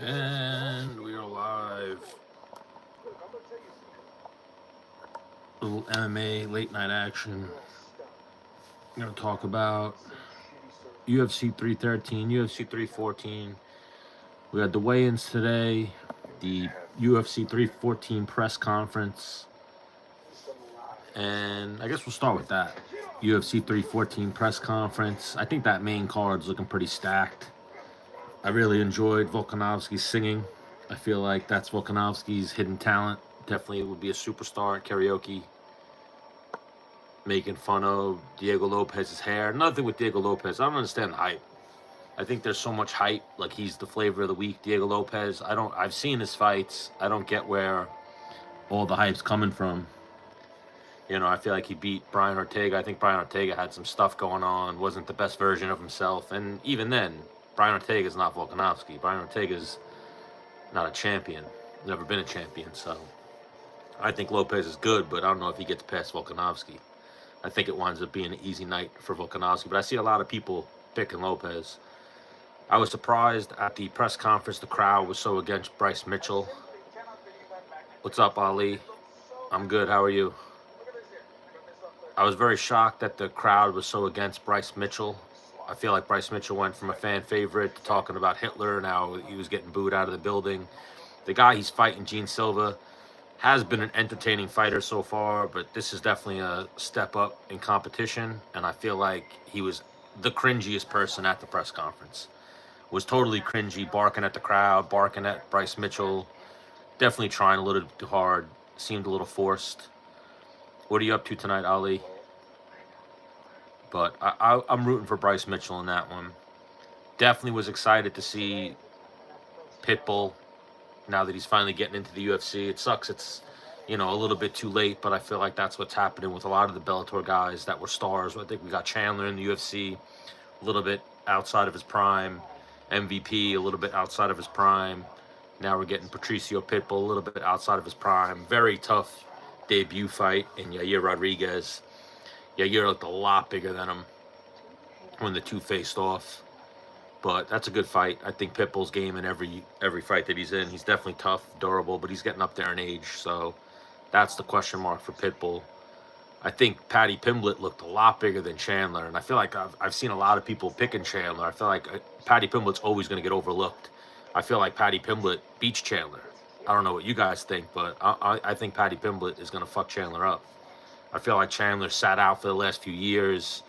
And we are live. Little MMA late night action. I'm going to talk about UFC 313, UFC 314. We had the weigh-ins today, the UFC 314 press conference, and I guess we'll start with that. UFC 314 press conference. I think that main card's looking pretty stacked. I really enjoyed Volkanovski's singing. I feel like that's Volkanovski's hidden talent. Definitely would be a superstar at karaoke. Making fun of Diego Lopez's hair. Nothing with Diego Lopez. I don't understand the hype. I think there's so much hype. Like, he's the flavor of the week, Diego Lopez. I've seen his fights. I don't get where all the hype's coming from. You know, I feel like he beat Brian Ortega. I think Brian Ortega had some stuff going on, wasn't the best version of himself. And even then, Brian Ortega's not Volkanovski. Brian Ortega's not a champion. Never been a champion. So I think Lopez is good, but I don't know if he gets past Volkanovski. I think it winds up being an easy night for Volkanovski. But I see a lot of people picking Lopez. I was surprised at the press conference. The crowd was so against Bryce Mitchell. What's up, Ali? I'm good. How are you? I was very shocked that the crowd was so against Bryce Mitchell. I feel like Bryce Mitchell went from a fan favorite to talking about Hitler. Now he was getting booed out of the building. The guy he's fighting, Gene Silva, has been an entertaining fighter so far, but this is definitely a step up in competition. And I feel like he was the cringiest person at the press conference. Was totally cringy, barking at the crowd, barking at Bryce Mitchell. Definitely trying a little too hard. Seemed a little forced. What are you up to tonight, Ali? But I'm rooting for Bryce Mitchell in that one. Definitely was excited to see Pitbull now that he's finally getting into the UFC. It sucks it's, a little bit too late, but I feel like that's what's happening with a lot of the Bellator guys that were stars. I think we got Chandler in the UFC, a little bit outside of his prime. MVP, a little bit outside of his prime. Now we're getting Patricio Pitbull, a little bit outside of his prime. Very tough debut fight in Yair Rodriguez. Yair looked a lot bigger than him when the two faced off. But that's a good fight. I think Pitbull's game in every fight that he's in. He's definitely tough, durable, but he's getting up there in age. So that's the question mark for Pitbull. I think Paddy Pimblett looked a lot bigger than Chandler, and I feel like I've seen a lot of people picking Chandler. I feel like Paddy Pimblett's always going to get overlooked. I feel like Paddy Pimblett beats Chandler. I don't know what you guys think, but I think Paddy Pimblett is going to fuck Chandler up. I feel like Chandler sat out for the last few years,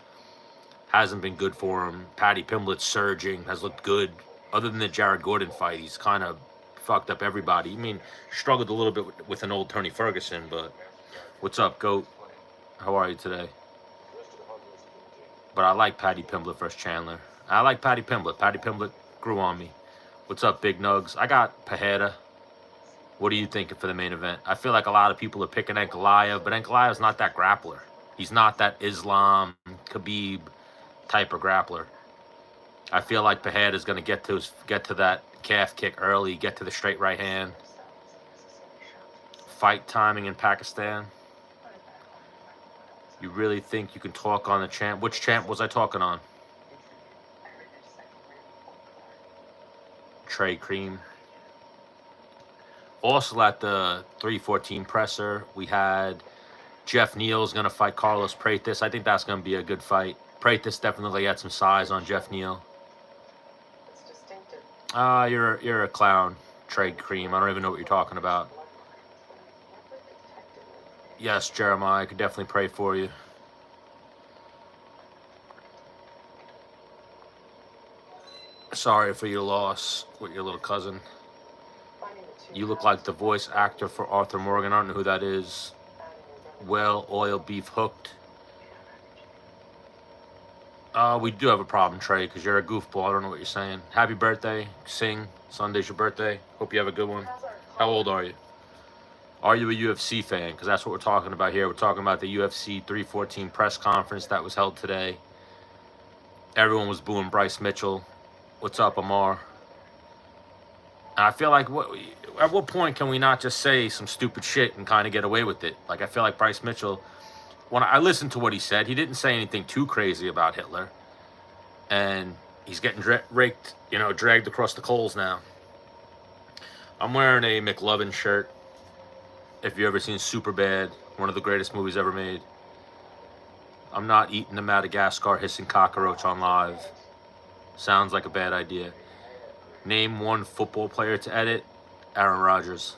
hasn't been good for him. Paddy Pimblett's surging, has looked good. Other than the Jared Gordon fight, he's kind of fucked up everybody. I mean, struggled a little bit with an old Tony Ferguson, but what's up, GOAT? How are you today? But I like Paddy Pimblett versus Chandler. I like Paddy Pimblett. Paddy Pimblett grew on me. What's up, Big Nugs? I got Pereira. What are you thinking for the main event? I feel like a lot of people are picking Ankalaev, but Ankalaev's not that grappler. He's not that Islam, Khabib type of grappler. I feel like Pereira's going to get to that calf kick early, get to the straight right hand. Fight timing in Pakistan. You really think you can talk on the champ? Which champ was I talking on? Trey Cream. Also at the 314 presser, we had Jeff Neal's going to fight Carlos Praetis. I think that's going to be a good fight. Praetis definitely had some size on Jeff Neal. It's distinctive. You're a clown, Trey Cream. I don't even know what you're talking about. Yes, Jeremiah, I could definitely pray for you. Sorry for your loss with your little cousin. You look like the voice actor for Arthur Morgan. I don't know who that is. Well, oil beef hooked. We do have a problem, Trey, because you're a goofball. I don't know what you're saying. Happy birthday. Sing. Sunday's your birthday. Hope you have a good one. How old are you? Are you a UFC fan? Because that's what we're talking about here. We're talking about the UFC 314 press conference that was held today. Everyone was booing Bryce Mitchell. What's up, Amar? And I feel like, at what point can we not just say some stupid shit and kind of get away with it? Like, I feel like Bryce Mitchell, when I listened to what he said, he didn't say anything too crazy about Hitler. And he's getting raked, dragged across the coals now. I'm wearing a McLovin shirt. If you've ever seen Superbad, one of the greatest movies ever made. I'm not eating the Madagascar hissing cockroach on live. Sounds like a bad idea. Name one football player to edit. Aaron Rodgers.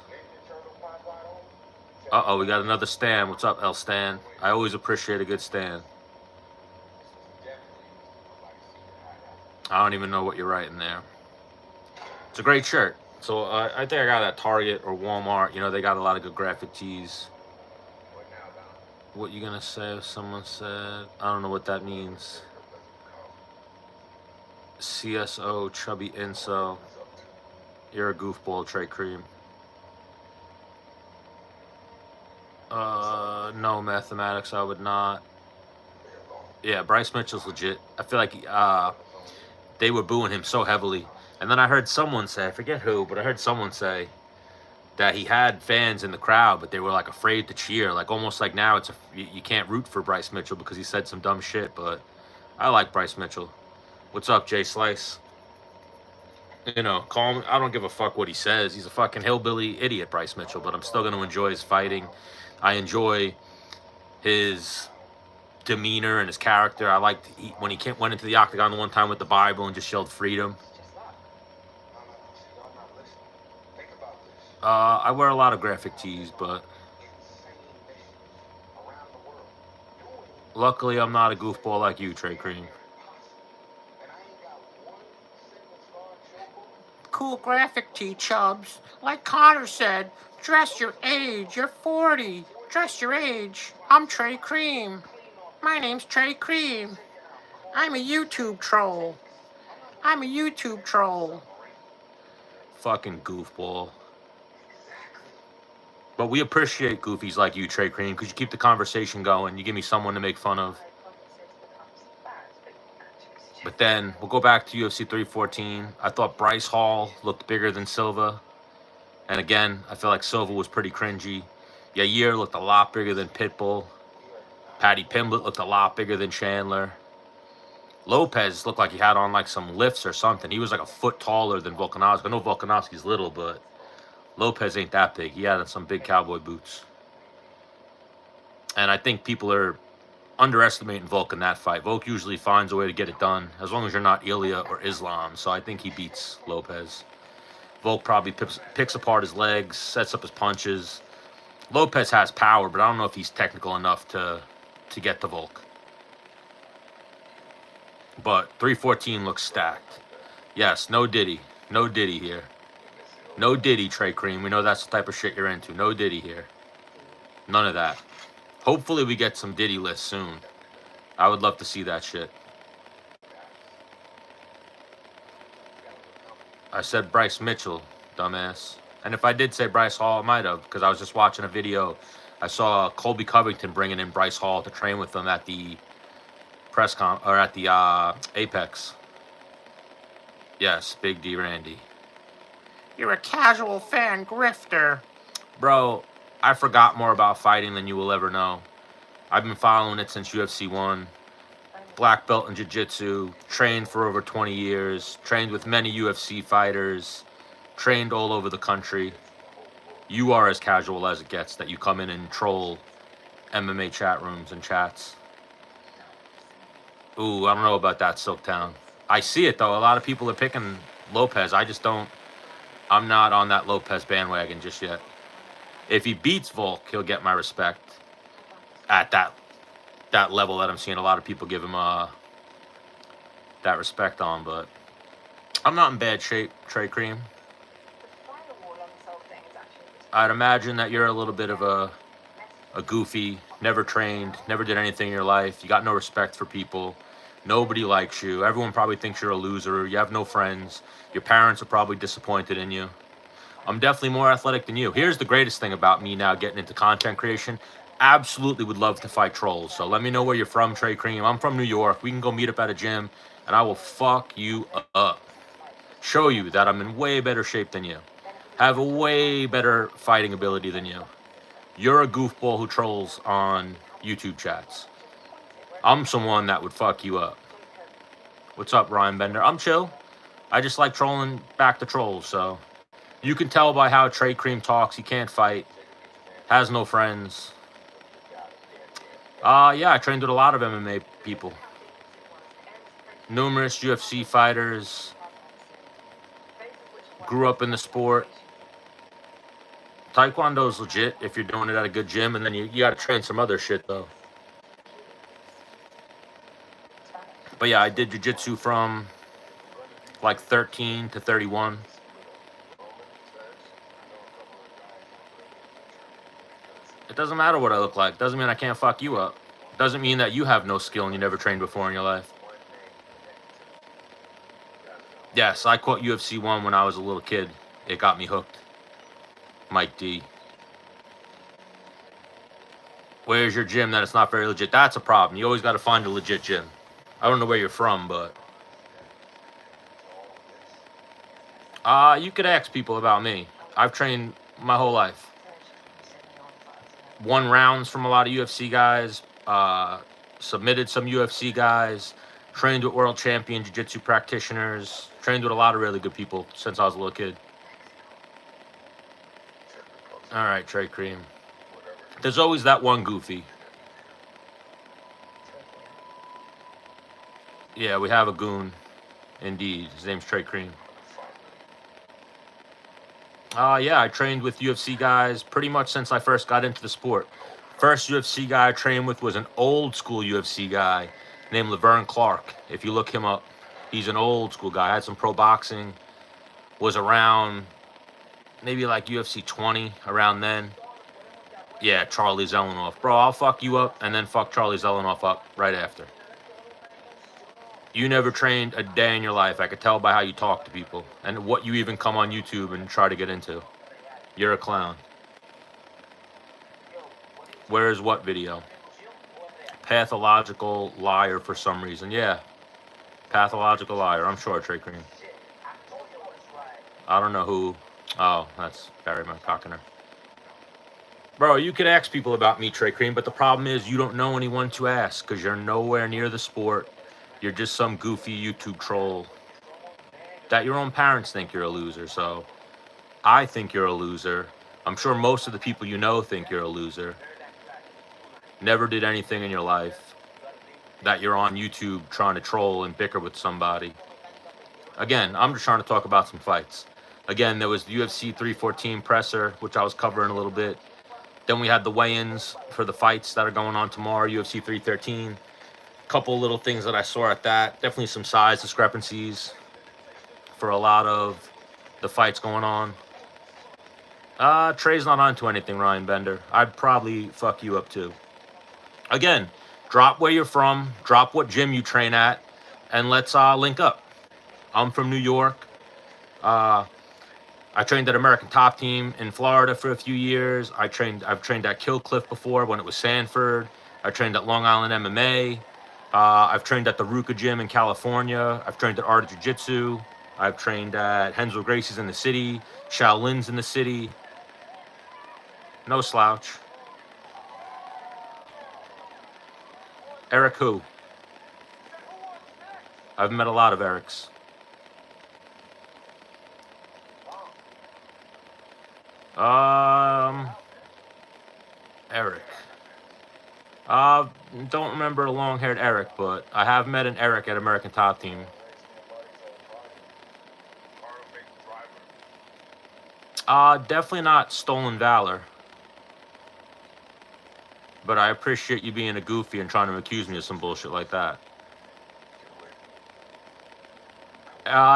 Uh-oh, we got another Stan. What's up, El Stan? I always appreciate a good Stan. I don't even know what you're writing there. It's a great shirt. So I think I got it at Target or Walmart. You know, they got a lot of good graphic tees. What you gonna say if someone said? I don't know what that means. CSO, chubby incel. You're a goofball, Trey Cream. No mathematics, I would not. Yeah, Bryce Mitchell's legit. I feel like they were booing him so heavily. And then I heard someone say, I forget who, but I heard someone say that he had fans in the crowd, but they were like afraid to cheer. Like almost like now you can't root for Bryce Mitchell because he said some dumb shit. But I like Bryce Mitchell. What's up, Jay Slice? You know, call him. I don't give a fuck what he says. He's a fucking hillbilly idiot, Bryce Mitchell. But I'm still going to enjoy his fighting. I enjoy his demeanor and his character. I liked when he went into the octagon the one time with the Bible and just yelled freedom. I wear a lot of graphic tees, but luckily I'm not a goofball like you, Trey Cream. Cool graphic tee, Chubbs. Like Connor said, dress your age. You're 40. Dress your age. I'm Trey Cream. My name's Trey Cream. I'm a YouTube troll. Fucking goofball. But we appreciate goofies like you, Trey Cream, because you keep the conversation going. You give me someone to make fun of. But then we'll go back to UFC 314. I thought Bryce Hall looked bigger than Silva. And again, I feel like Silva was pretty cringy. Yair looked a lot bigger than Pitbull. Paddy Pimblett looked a lot bigger than Chandler. Lopez looked like he had on like some lifts or something. He was like a foot taller than Volkanovski. I know Volkanovski's little, but Lopez ain't that big. He had on some big cowboy boots. And I think people are underestimating Volk in that fight. Volk usually finds a way to get it done, as long as you're not Ilya or Islam. So I think he beats Lopez. Volk probably picks apart his legs, sets up his punches. Lopez has power, but I don't know if he's technical enough to get to Volk. But 314 looks stacked. Yes, no Diddy. No Diddy here. No Diddy, Trey Cream. We know that's the type of shit you're into. No Diddy here. None of that. Hopefully we get some Diddy lists soon. I would love to see that shit. I said Bryce Mitchell, dumbass. And if I did say Bryce Hall, I might have, because I was just watching a video. I saw Colby Covington bringing in Bryce Hall to train with them at the at the Apex. Yes, Big D Randy. You're a casual fan grifter. Bro, I forgot more about fighting than you will ever know. I've been following it since UFC 1. Black belt in jiu-jitsu, trained for over 20 years, trained with many UFC fighters, trained all over the country. You are as casual as it gets that you come in and troll MMA chat rooms and chats. Ooh, I don't know about that, Silktown. I see it, though. A lot of people are picking Lopez. I just don't. I'm not on that Lopez bandwagon just yet. If he beats Volk, he'll get my respect at that level that I'm seeing a lot of people give him that respect on. But I'm not in bad shape, Trey Cream. I'd imagine that you're a little bit of a goofy, never trained, never did anything in your life. You got no respect for people. Nobody likes you. Everyone probably thinks you're a loser. You have no friends. Your parents are probably disappointed in you. I'm definitely more athletic than you. Here's the greatest thing about me now getting into content creation. Absolutely would love to fight trolls. So let me know where you're from, Trey Cream. I'm from New York. We can go meet up at a gym, and I will fuck you up. Show you that I'm in way better shape than you. Have a way better fighting ability than you. You're a goofball who trolls on YouTube chats. I'm someone that would fuck you up. What's up, Ryan Bender? I'm chill. I just like trolling back the trolls, so You can tell by how Trey Cream talks. He can't fight. Has no friends. Yeah, I trained with a lot of MMA people. Numerous UFC fighters. Grew up in the sport. Taekwondo's legit if you're doing it at a good gym, and then you got to train some other shit, though. But yeah, I did jiu-jitsu from like 13 to 31. It doesn't matter what I look like. Doesn't mean I can't fuck you up. Doesn't mean that you have no skill and you never trained before in your life. Yes, I caught UFC 1 when I was a little kid. It got me hooked. Mike D. Where's your gym that it's not very legit? That's a problem. You always got to find a legit gym. I don't know where you're from, but... you could ask people about me. I've trained my whole life. Won rounds from a lot of UFC guys. Submitted some UFC guys. Trained with world champion jiu-jitsu practitioners. Trained with a lot of really good people since I was a little kid. All right, Trey Cream. There's always that one goofy. Yeah, we have a goon. Indeed. His name's Trey Cream. Yeah, I trained with UFC guys pretty much since I first got into the sport. First UFC guy I trained with was an old school UFC guy named Laverne Clark. If you look him up, he's an old school guy. Had some pro boxing. Was around maybe like UFC 20, around then. Yeah, Charlie Zelenoff. Bro, I'll fuck you up and then fuck Charlie Zelenoff up right after. You never trained a day in your life. I could tell by how you talk to people and what you even come on YouTube and try to get into. You're a clown. Where is what video? Pathological liar for some reason. Yeah. Pathological liar. I'm sure, Trey Cream. I don't know who. Oh, that's Barry McCockiner. Bro, you could ask people about me, Trey Cream, but the problem is you don't know anyone to ask because you're nowhere near the sport. You're just some goofy YouTube troll that your own parents think you're a loser. So I think you're a loser. I'm sure most of the people you know think you're a loser. Never did anything in your life. That you're on YouTube trying to troll and bicker with somebody. Again, I'm just trying to talk about some fights. Again, there was the UFC 314 presser, which I was covering a little bit. Then we had the weigh-ins for the fights that are going on tomorrow, UFC 313. Couple little things that I saw at that. Definitely some size discrepancies for a lot of the fights going on. Trey's not onto anything, Ryan Bender. I'd probably fuck you up too. Again, drop where you're from, drop what gym you train at, and let's link up. I'm from New York. I trained at American Top Team in Florida for a few years. I've trained at Kill Cliff before when it was Sanford. I trained at Long Island MMA. I've trained at the Ruka Gym in California. I've trained at Art of Jiu-Jitsu. I've trained at Hensel Gracie's in the city. Shaolin's in the city. No slouch. Eric who? I've met a lot of Erics. Eric. Don't remember a long-haired Eric, but I have met an Eric at American Top Team. Definitely not Stolen Valor. But I appreciate you being a goofy and trying to accuse me of some bullshit like that.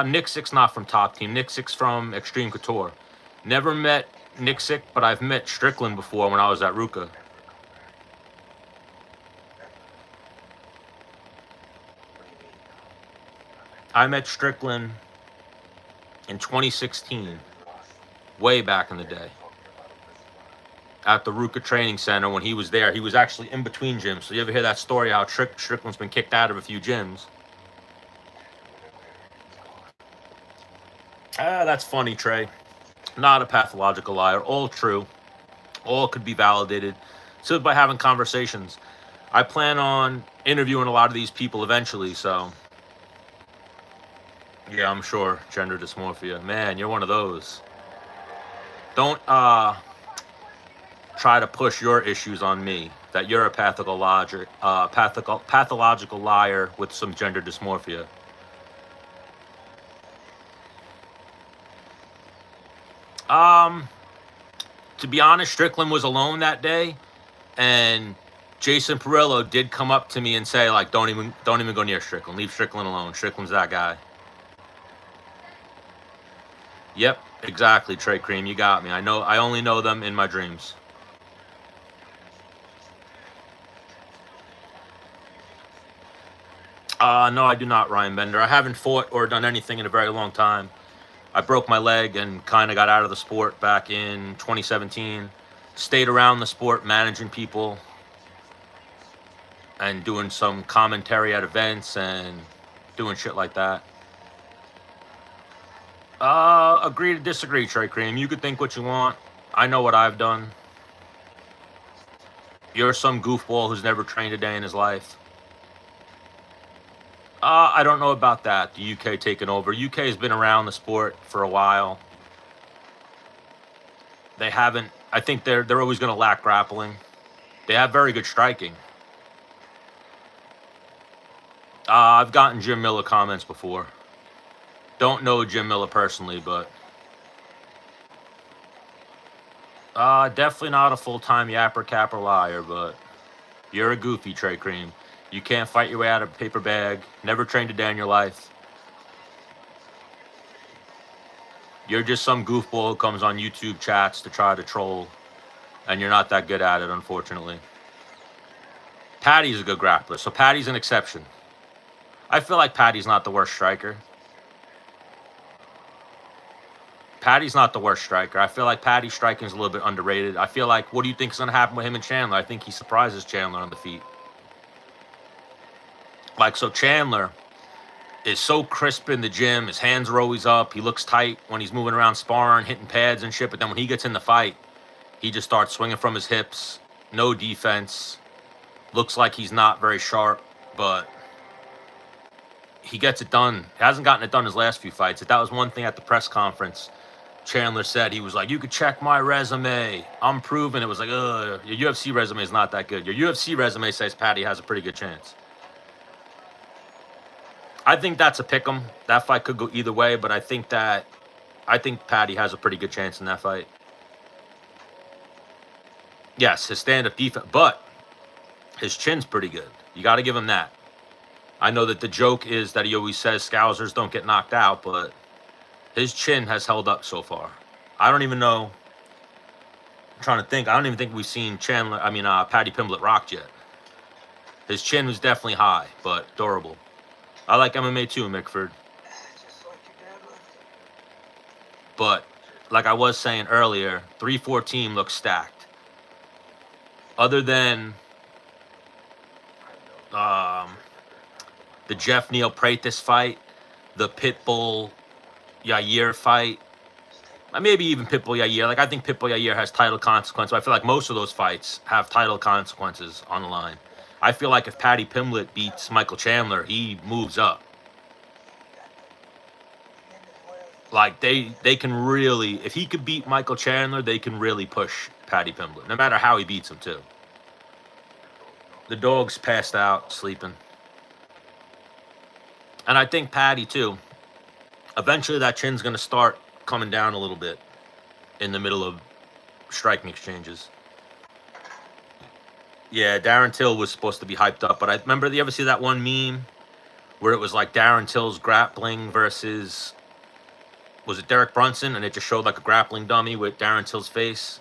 Nick Sick's not from Top Team. Nick Sick's from Extreme Couture. Never met Nick Sick, but I've met Strickland before when I was at Ruka. I met Strickland in 2016, way back in the day, at the Ruka Training Center when he was there. He was actually in between gyms. So you ever hear that story how Strickland's been kicked out of a few gyms? That's funny, Trey. Not a pathological liar. All true. All could be validated. So by having conversations. I plan on interviewing a lot of these people eventually, so... Yeah, I'm sure. Gender dysmorphia. Man, you're one of those. Don't try to push your issues on me. That you're a pathological liar with some gender dysmorphia. To be honest, Strickland was alone that day, and Jason Perillo did come up to me and say, like, don't even go near Strickland. Leave Strickland alone. Strickland's that guy. Yep, exactly, Trey Cream. You got me. I only know them in my dreams. No, I do not, Ryan Bender. I haven't fought or done anything in a very long time. I broke my leg and kind of got out of the sport back in 2017. Stayed around the sport, managing people and doing some commentary at events and doing shit like that. Agree to disagree, Trey Cream. You could think what you want. I know what I've done. You're some goofball who's never trained a day in his life. I don't know about that. The UK taking over. UK has been around the sport for a while. They haven't. I think they're always going to lack grappling. They have very good striking. I've gotten Jim Miller comments before. Don't know Jim Miller personally, but definitely not a full-time yapper, capper, liar, but you're a goofy, Trey Cream. You can't fight your way out of a paper bag. Never trained a day in your life. You're just some goofball who comes on YouTube chats to try to troll, and you're not that good at it, unfortunately. Patty's a good grappler, so Patty's an exception. I feel like Patty's not the worst striker. Patty's not the worst striker. I feel like Patty's striking is a little bit underrated. I feel like, what do you think is going to happen with him and Chandler? I think he surprises Chandler on the feet. Like, so Chandler is so crisp in the gym. His hands are always up. He looks tight when he's moving around sparring, hitting pads and shit. But then when he gets in the fight, he just starts swinging from his hips. No defense. Looks like he's not very sharp, but he gets it done. He hasn't gotten it done his last few fights. If that was one thing at the press conference, Chandler said, he was like, you could check my resume. I'm proven. It was like, your UFC resume is not that good. Your UFC resume says Patty has a pretty good chance. I think that's a pick'em. That fight could go either way, but I think Patty has a pretty good chance in that fight. Yes, his stand-up defense, but his chin's pretty good. You got to give him that. I know that the joke is that he always says Scousers don't get knocked out, but his chin has held up so far. I don't even know. I'm trying to think. I don't even think we've seen Paddy Pimblett rocked yet. His chin was definitely high, but durable. I like MMA too, Mickford. But, like I was saying earlier, 3-4 team looks stacked. Other than the Jeff Neal Pratis fight, the Pitbull Yair fight, maybe even Pitbull Yair. Like, I think Pitbull Yair has title consequences. I feel like most of those fights have title consequences on the line. I feel like if Paddy Pimblett beats Michael Chandler, he moves up. Like, they can really, if he could beat Michael Chandler, they can really push Paddy Pimblett, no matter how he beats him, too. The dog's passed out, sleeping. And I think Paddy, too, eventually that chin's going to start coming down a little bit in the middle of striking exchanges. Yeah, Darren Till was supposed to be hyped up, but I remember, you ever see that one meme where it was like Darren Till's grappling versus, was it Derek Brunson? And it just showed like a grappling dummy with Darren Till's face.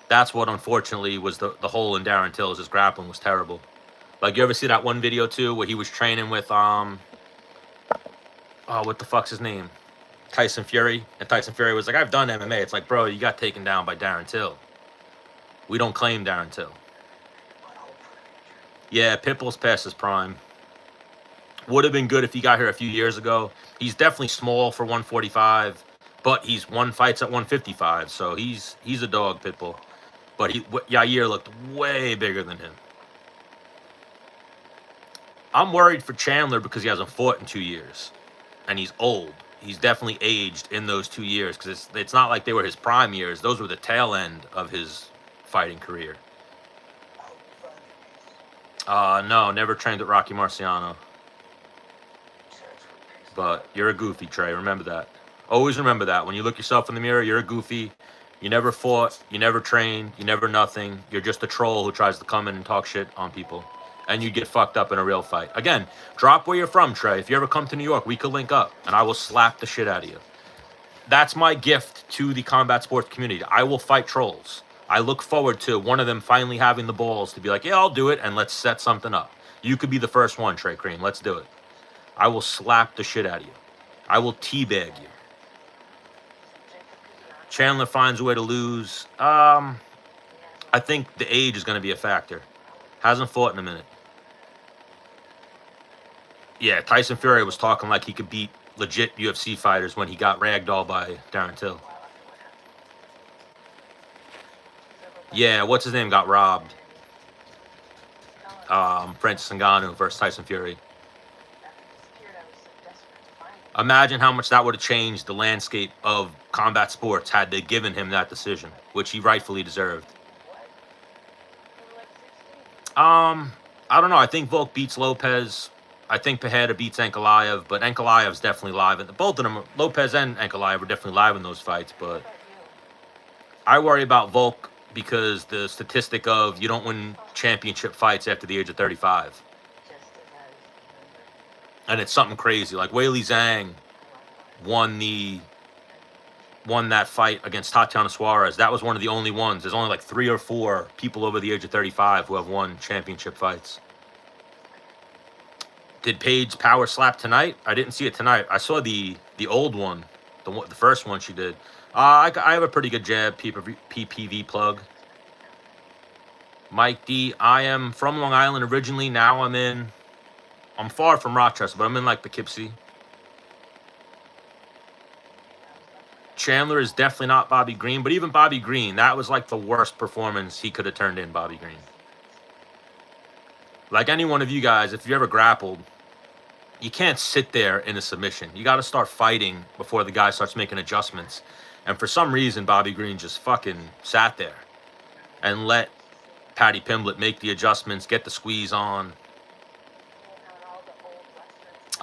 That's what, unfortunately, was the hole in Darren Till. His grappling was terrible. Like, you ever see that one video, too, where he was training with, what the fuck's his name? Tyson Fury. And Tyson Fury was like, I've done MMA. It's like, bro, you got taken down by Darren Till. We don't claim Darren Till. Yeah, Pitbull's past his prime. Would have been good if he got here a few years ago. He's definitely small for 145, but he's won fights at 155, so he's a dog, Pitbull. But Yair looked way bigger than him. I'm worried for Chandler because he hasn't fought in 2 years, and he's old. he's definitely aged in those 2 years because it's not like they were his prime years. Those were the tail end of his fighting career. No, never trained with Rocky Marciano. But you're a goofy, Trey. Remember that. Always remember that. When you look yourself in the mirror, you're a goofy. You never fought. You never trained. You never nothing. You're just a troll who tries to come in and talk shit on people. And you get fucked up in a real fight. Again, drop where you're from, Trey. If you ever come to New York, we could link up. And I will slap the shit out of you. That's my gift to the combat sports community. I will fight trolls. I look forward to one of them finally having the balls to be like, yeah, I'll do it, and let's set something up. You could be the first one, Trey Cream. Let's do it. I will slap the shit out of you. I will teabag you. Chandler finds a way to lose. I think the age is going to be a factor. Hasn't fought in a minute. Yeah, Tyson Fury was talking like he could beat legit UFC fighters when he got ragdolled by Darren Till. Yeah, what's his name got robbed? Francis Ngannou versus Tyson Fury. Imagine how much that would have changed the landscape of combat sports had they given him that decision, which he rightfully deserved. I don't know. I think Volk beats Lopez. I think Pereira beats Ankalaev, but Ankalaev's definitely live. And both of them, Lopez and Ankalaev, were definitely live in those fights. But I worry about Volk because the statistic of you don't win championship fights after the age of 35. And it's something crazy. Like Weili Zhang won that fight against Tatiana Suarez. That was one of the only ones. There's only like 3 or 4 people over the age of 35 who have won championship fights. Did Paige power slap tonight? I didn't see it tonight. I saw the old one, the first one she did. I have a pretty good jab PPV plug. Mike D, I am from Long Island originally. Now I'm far from Rochester, but I'm in like Poughkeepsie. Chandler is definitely not Bobby Green, but even Bobby Green, that was like the worst performance he could have turned in, Bobby Green. Like any one of you guys, if you ever grappled, you can't sit there in a submission. You got to start fighting before the guy starts making adjustments. And for some reason, Bobby Green just fucking sat there and let Paddy Pimblett make the adjustments, get the squeeze on.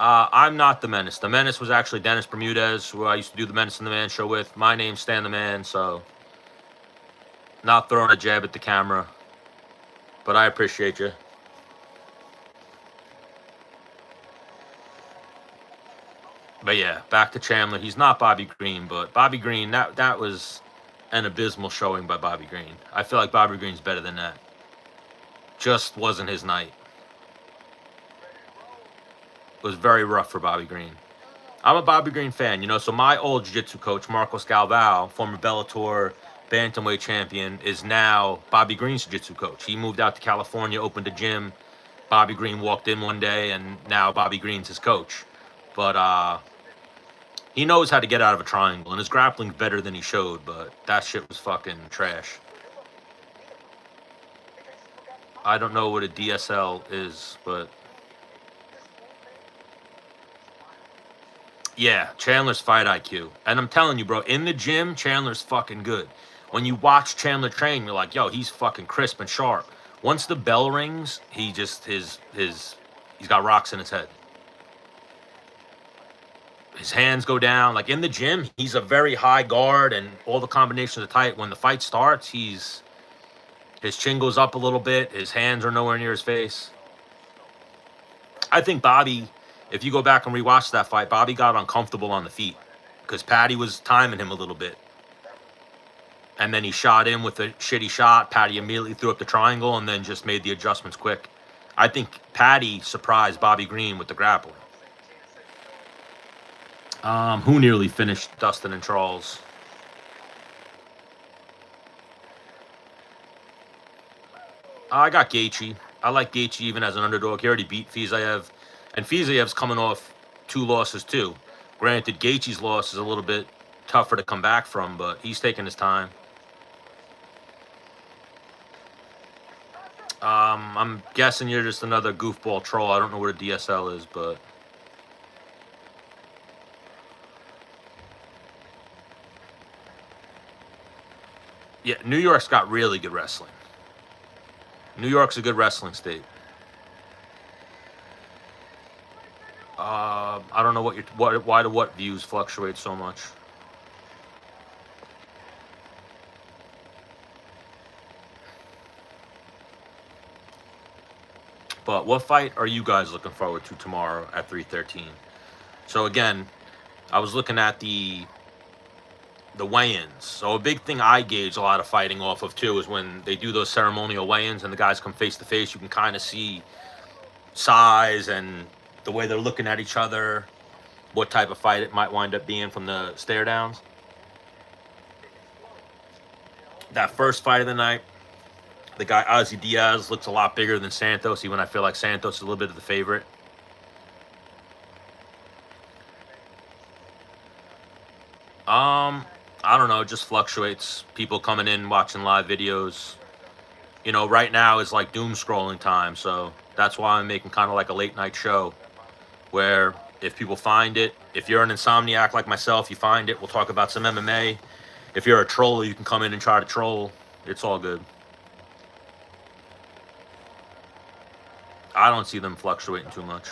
I'm not the Menace. The Menace was actually Dennis Bermudez, who I used to do the Menace and the Man show with. My name's Stan the Man, so not throwing a jab at the camera, but I appreciate you. But yeah, back to Chandler. He's not Bobby Green, but Bobby Green, that was an abysmal showing by Bobby Green. I feel like Bobby Green's better than that. Just wasn't his night. It was very rough for Bobby Green. I'm a Bobby Green fan, so my old jiu-jitsu coach, Marcos Galvao, former Bellator bantamweight champion, is now Bobby Green's jiu-jitsu coach. He moved out to California, opened a gym. Bobby Green walked in one day, and now Bobby Green's his coach. But he knows how to get out of a triangle, and his grappling's better than he showed, but that shit was fucking trash. I don't know what a DSL is, but yeah, Chandler's fight IQ. And I'm telling you, bro, in the gym, Chandler's fucking good. When you watch Chandler train, you're like, yo, he's fucking crisp and sharp. Once the bell rings, he just, he's got rocks in his head. His hands go down. Like in the gym, he's a very high guard and all the combinations are tight. When the fight starts, his chin goes up a little bit. His hands are nowhere near his face. I think Bobby, if you go back and rewatch that fight, Bobby got uncomfortable on the feet because Paddy was timing him a little bit. And then he shot in with a shitty shot. Paddy immediately threw up the triangle and then just made the adjustments quick. I think Paddy surprised Bobby Green with the grappling. Who nearly finished Dustin and Charles? I got Gaethje. I like Gaethje even as an underdog. He already beat Fiziev. And Fiziev's coming off 2 losses too. Granted, Gaethje's loss is a little bit tougher to come back from, but he's taking his time. I'm guessing you're just another goofball troll. I don't know what a DSL is, but Yeah, New York's got really good wrestling. New York's a good wrestling state. I don't know why the what views fluctuate so much. But what fight are you guys looking forward to tomorrow at 3:13? So again, I was looking at the weigh-ins. So a big thing I gauge a lot of fighting off of too is when they do those ceremonial weigh-ins and the guys come face to face, you can kind of see size and the way they're looking at each other, what type of fight it might wind up being from the stare downs. That first fight of the night, the guy Ozzy Diaz looks a lot bigger than Santos, even I feel like Santos is a little bit of the favorite. I don't know, it just fluctuates. People coming in, watching live videos. You know, right now is like doom scrolling time, so that's why I'm making kind of like a late night show where if people find it, if you're an insomniac like myself, you find it, we'll talk about some MMA. If you're a troll, you can come in and try to troll. It's all good. I don't see them fluctuating too much.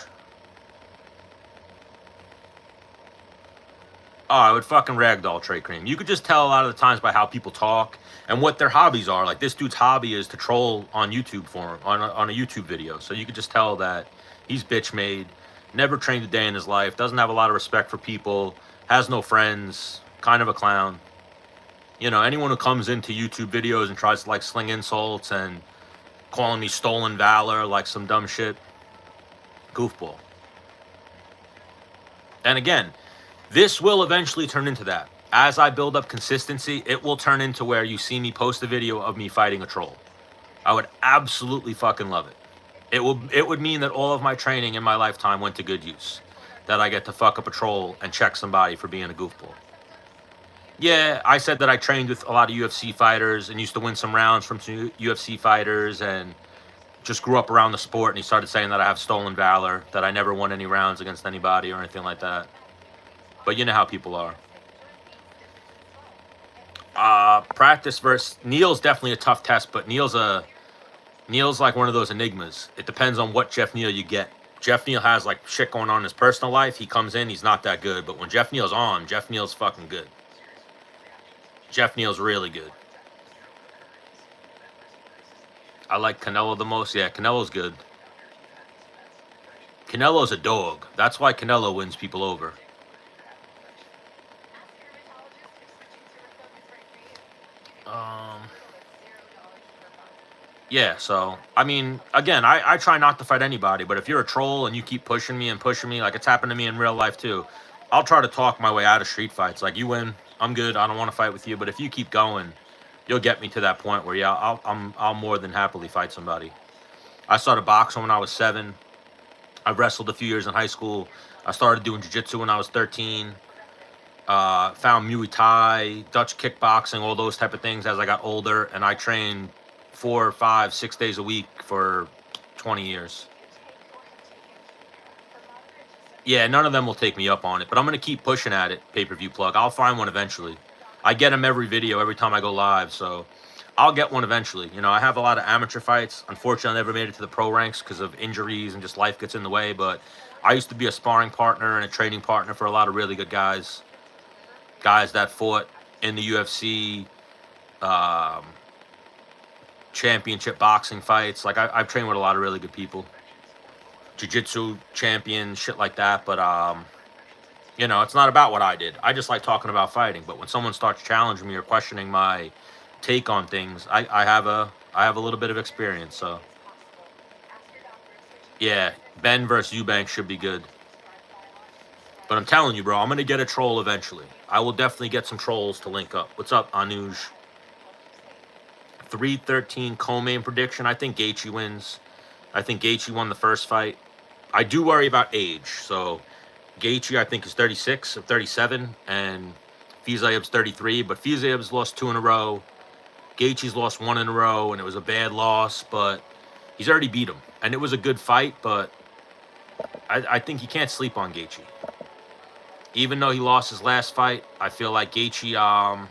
Oh, I would fucking ragdoll Trey Cream. You could just tell a lot of the times by how people talk and what their hobbies are. Like this dude's hobby is to troll on YouTube for him, on a YouTube video. So you could just tell that he's bitch made, never trained a day in his life, doesn't have a lot of respect for people, has no friends, kind of a clown. You know, anyone who comes into YouTube videos and tries to like sling insults and calling me stolen valor, like some dumb shit, goofball. And again, this will eventually turn into that. As I build up consistency, it will turn into where you see me post a video of me fighting a troll. I would absolutely fucking love it. It would mean that all of my training in my lifetime went to good use. That I get to fuck up a troll and check somebody for being a goofball. Yeah, I said that I trained with a lot of UFC fighters and used to win some rounds from some UFC fighters and just grew up around the sport, and he started saying that I have stolen valor, that I never won any rounds against anybody or anything like that. But you know how people are. Practice versus Neil's definitely a tough test, but Neil's like one of those enigmas. It depends on what Jeff Neal you get. Jeff Neal has like shit going on in his personal life. He comes in, he's not that good. But when Jeff Neal's on, Jeff Neal's fucking good. Jeff Neal's really good. I like Canelo the most. Yeah, Canelo's good. Canelo's a dog. That's why Canelo wins people over. Yeah, so, I mean, again, I try not to fight anybody, but if you're a troll and you keep pushing me, like it's happened to me in real life too, I'll try to talk my way out of street fights. Like, you win, I'm good, I don't want to fight with you, but if you keep going, you'll get me to that point where, yeah, I'll more than happily fight somebody. I started boxing when I was 7. I wrestled a few years in high school. I started doing jiu-jitsu when I was 13. Found Muay Thai, Dutch kickboxing, all those type of things as I got older, and I trained 4, 5, 6 days a week for 20 years. Yeah, none of them will take me up on it, but I'm going to keep pushing at it, pay-per-view plug. I'll find one eventually. I get them every video, every time I go live, so I'll get one eventually. You know, I have a lot of amateur fights. Unfortunately, I never made it to the pro ranks because of injuries and just life gets in the way, but I used to be a sparring partner and a training partner for a lot of really good guys. Guys that fought in the UFC, championship boxing fights. Like I've trained with a lot of really good people, jiu-jitsu champion, shit like that. But you know, it's not about what I did. I just like talking about fighting. But when someone starts challenging me or questioning my take on things, I have a little bit of experience. So yeah, Ben versus Eubank should be good. But I'm telling you, bro, I'm gonna get a troll eventually. I will definitely get some trolls to link up. What's up, Anuj? 3:13 co-main prediction. I think Gaethje wins. I think Gaethje won the first fight. I do worry about age. So Gaethje, I think, is 36 or 37, and Fizayev's 33. But Fizayev's lost 2 in a row. Gaethje's lost 1 in a row, and it was a bad loss. But he's already beat him, and it was a good fight. But I think you can't sleep on Gaethje. Even though he lost his last fight, I feel like Gaethje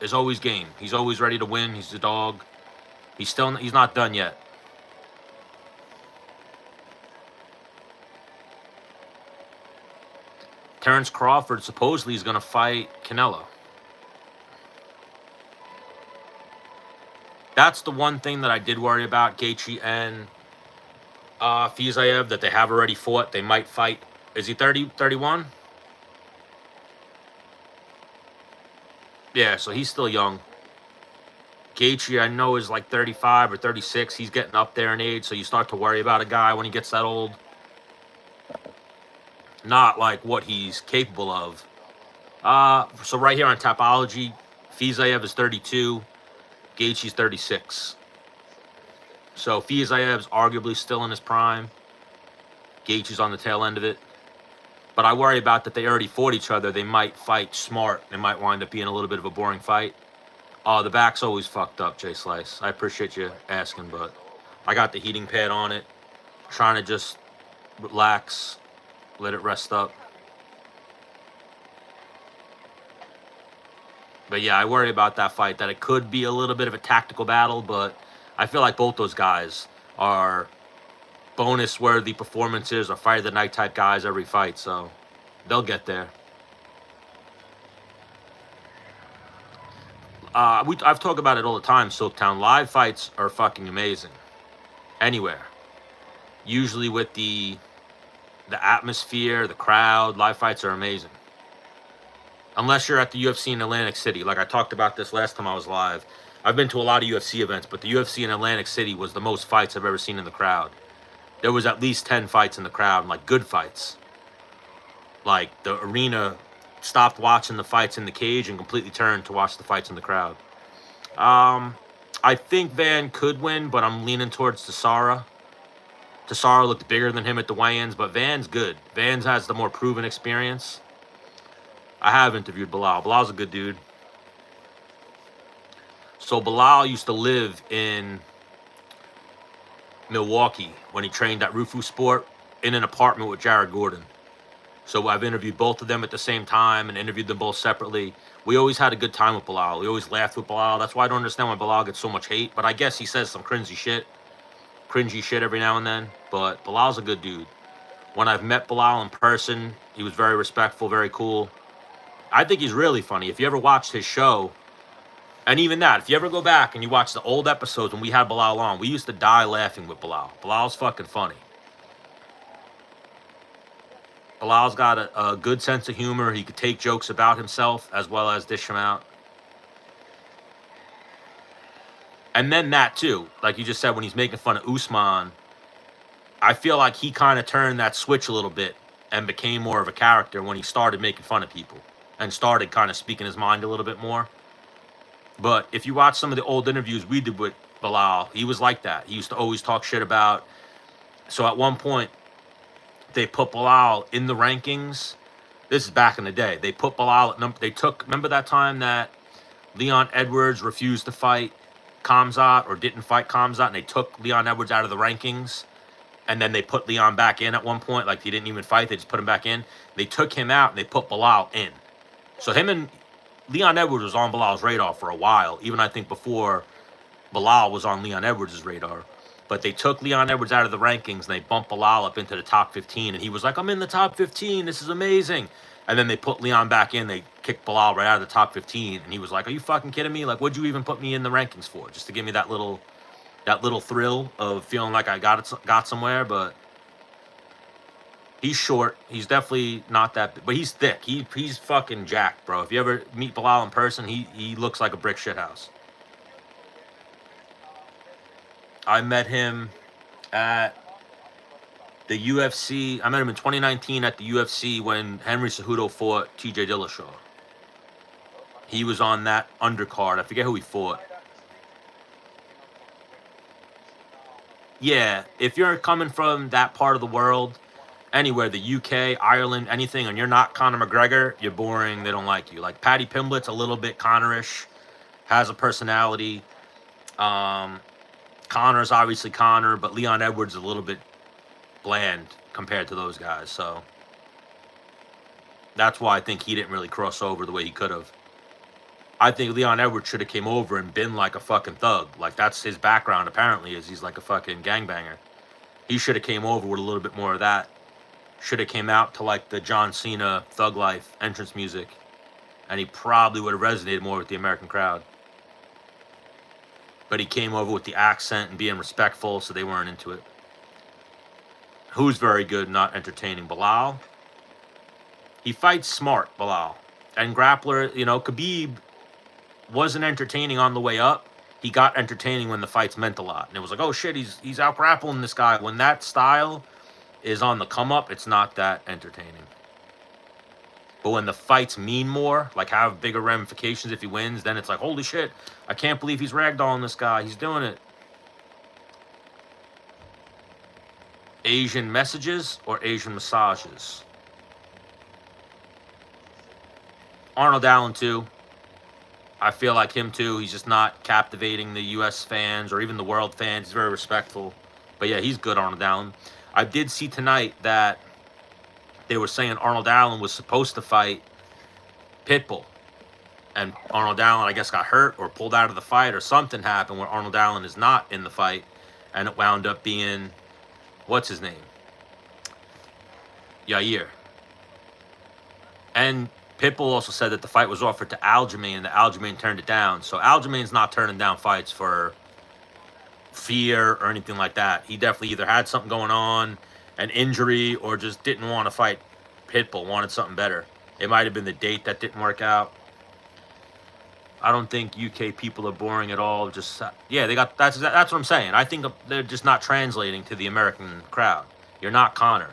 is always game. He's always ready to win. He's the dog. He's not done yet. Terrence Crawford supposedly is going to fight Canelo. That's the one thing that I did worry about, Gaethje and Fiziev, that they have already fought. They might fight. Is he 30, 31? Yeah, so he's still young. Gaethje, I know, is like 35 or 36. He's getting up there in age, so you start to worry about a guy when he gets that old. Not like what he's capable of. So right here on Tapology, Fiziev is 32. Gaethje's 36. So Fiziev's arguably still in his prime. Gaethje's on the tail end of it. But I worry about that they already fought each other. They might fight smart. It might wind up being a little bit of a boring fight. The back's always fucked up, Jay Slice. I appreciate you asking, but I got the heating pad on it. Trying to just relax, let it rest up. But yeah, I worry about that fight, that it could be a little bit of a tactical battle, but I feel like both those guys are bonus-worthy performances or fight of the night type guys every fight, so they'll get there. I've talked about it all the time, Silktown. Live fights are fucking amazing. Anywhere. Usually with the atmosphere, the crowd, live fights are amazing. Unless you're at the UFC in Atlantic City. Like I talked about this last time I was live. I've been to a lot of UFC events, but the UFC in Atlantic City was the most fights I've ever seen in the crowd. There was at least 10 fights in the crowd, like good fights. Like the arena stopped watching the fights in the cage and completely turned to watch the fights in the crowd. I think Van could win, but I'm leaning towards Tassara. Tassara looked bigger than him at the weigh-ins, but Van's good. Van has the more proven experience. I have interviewed Bilal. Bilal's a good dude. So Bilal used to live in Milwaukee when he trained at Rufu Sport in an apartment with Jared Gordon. So I've interviewed both of them at the same time and interviewed them both separately. We always had a good time with Bilal. We always laughed with Bilal. That's why I don't understand why Bilal gets so much hate. But I guess he says some cringy shit every now and then. But Bilal's a good dude. When I've met Bilal in person, he was very respectful, very cool. I think he's really funny. If you ever watched his show, and even that, if you ever go back and you watch the old episodes when we had Bilal on, we used to die laughing with Bilal. Bilal's fucking funny. Bilal's got a good sense of humor. He could take jokes about himself as well as dish them out. And then that too, like you just said, when he's making fun of Usman, I feel like he kind of turned that switch a little bit and became more of a character when he started making fun of people and started kind of speaking his mind a little bit more. But if you watch some of the old interviews we did with Bilal, he was like that. He used to always talk shit about. So at one point, they put Bilal in the rankings. This is back in the day. They put Bilal at remember that time that Leon Edwards refused to fight Khamzat or didn't fight Khamzat, and they took Leon Edwards out of the rankings, and then they put Leon back in at one point, like he didn't even fight, they just put him back in. They took him out and they put Bilal in. So him and Leon Edwards was on Bilal's radar for a while, even I think before Bilal was on Leon Edwards' radar. But they took Leon Edwards out of the rankings and they bumped Bilal up into the top 15. And he was like, I'm in the top 15. This is amazing. And then they put Leon back in. They kicked Bilal right out of the top 15. And he was like, are you fucking kidding me? Like, what'd you even put me in the rankings for? Just to give me that little thrill of feeling like I got somewhere. But he's short. He's definitely not that big. But he's thick. He's fucking jacked, bro. If you ever meet Bilal in person, he looks like a brick shithouse. I met him at the UFC. I met him in 2019 at the UFC when Henry Cejudo fought TJ Dillashaw. He was on that undercard. I forget who he fought. Yeah, if you're coming from that part of the world, anywhere, the UK, Ireland, anything, and you're not Conor McGregor, you're boring. They don't like you. Like Paddy Pimblett's a little bit Conor-ish, has a personality. Conor's obviously Conor, but Leon Edwards is a little bit bland compared to those guys. So that's why I think he didn't really cross over the way he could have. I think Leon Edwards should have came over and been like a fucking thug. Like, that's his background, apparently, is he's like a fucking gangbanger. He should have came over with a little bit more of that. Should have came out to like the John Cena Thug Life entrance music. And he probably would have resonated more with the American crowd. But he came over with the accent and being respectful, so they weren't into it. Who's very good, not entertaining? Bilal. He fights smart, Bilal. And grappler, you know, Khabib wasn't entertaining on the way up. He got entertaining when the fights meant a lot. And it was like, oh shit, he's out grappling this guy. When that style is on the come up, it's not that entertaining. But when the fights mean more, like have bigger ramifications if he wins, then it's like, holy shit, I can't believe he's ragdolling this guy. He's doing it. Asian messages or Asian massages? Arnold Allen, too. I feel like him, too. He's just not captivating the U.S. fans or even the world fans. He's very respectful. But, yeah, he's good, Arnold Allen. I did see tonight that they were saying Arnold Allen was supposed to fight Pitbull. And Arnold Allen, I guess, got hurt or pulled out of the fight or something happened where Arnold Allen is not in the fight. And it wound up being, what's his name? Yair. And Pitbull also said that the fight was offered to Aljamain and the Aljamain turned it down. So Aljamain's not turning down fights for fear or anything like that. He definitely either had something going on, an injury, or just didn't want to fight Pitbull, wanted something better. It might have been the date that didn't work out. I don't think UK people are boring at all. Just, yeah, they got, that's what I'm saying. I think they're just not translating to the American crowd. You're not Conor.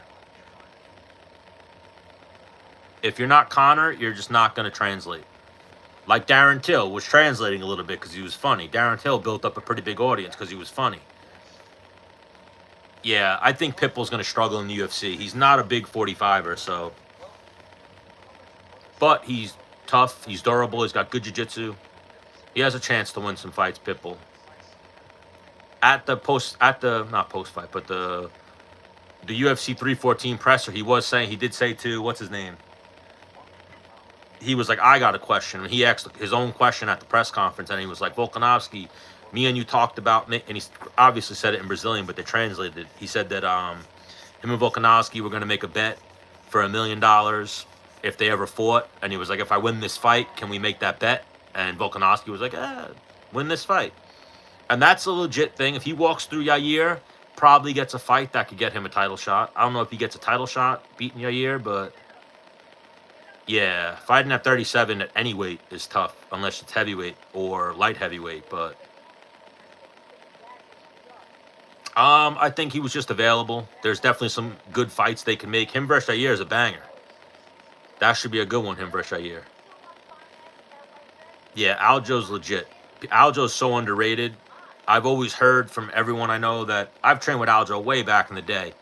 If you're not Conor, you're just not going to translate. Like Darren Till was translating a little bit because he was funny. Darren Till built up a pretty big audience because he was funny. Yeah, I think Pitbull's going to struggle in the UFC. He's not a big 45er, so. But he's tough. He's durable. He's got good jiu-jitsu. He has a chance to win some fights, Pitbull. Not post-fight, but the UFC 314 presser, he did say to, what's his name? He was like, I got a question. And he asked his own question at the press conference, and he was like, Volkanovski, me and you talked about, and he obviously said it in Brazilian, but they translated it. He said that him and Volkanovski were going to make a bet for $1 million if they ever fought. And he was like, if I win this fight, can we make that bet? And Volkanovski was like, win this fight. And that's a legit thing. If he walks through Yair, probably gets a fight that could get him a title shot. I don't know if he gets a title shot beating Yair, but yeah, fighting at 37 at any weight is tough, unless it's heavyweight or light heavyweight. But I think he was just available. There's definitely some good fights they can make. Him versus Yair is a banger. That should be a good one, him versus Yair. Yeah, Aljo's legit. Aljo's so underrated. I've always heard from everyone I know that I've trained with Aljo way back in the day.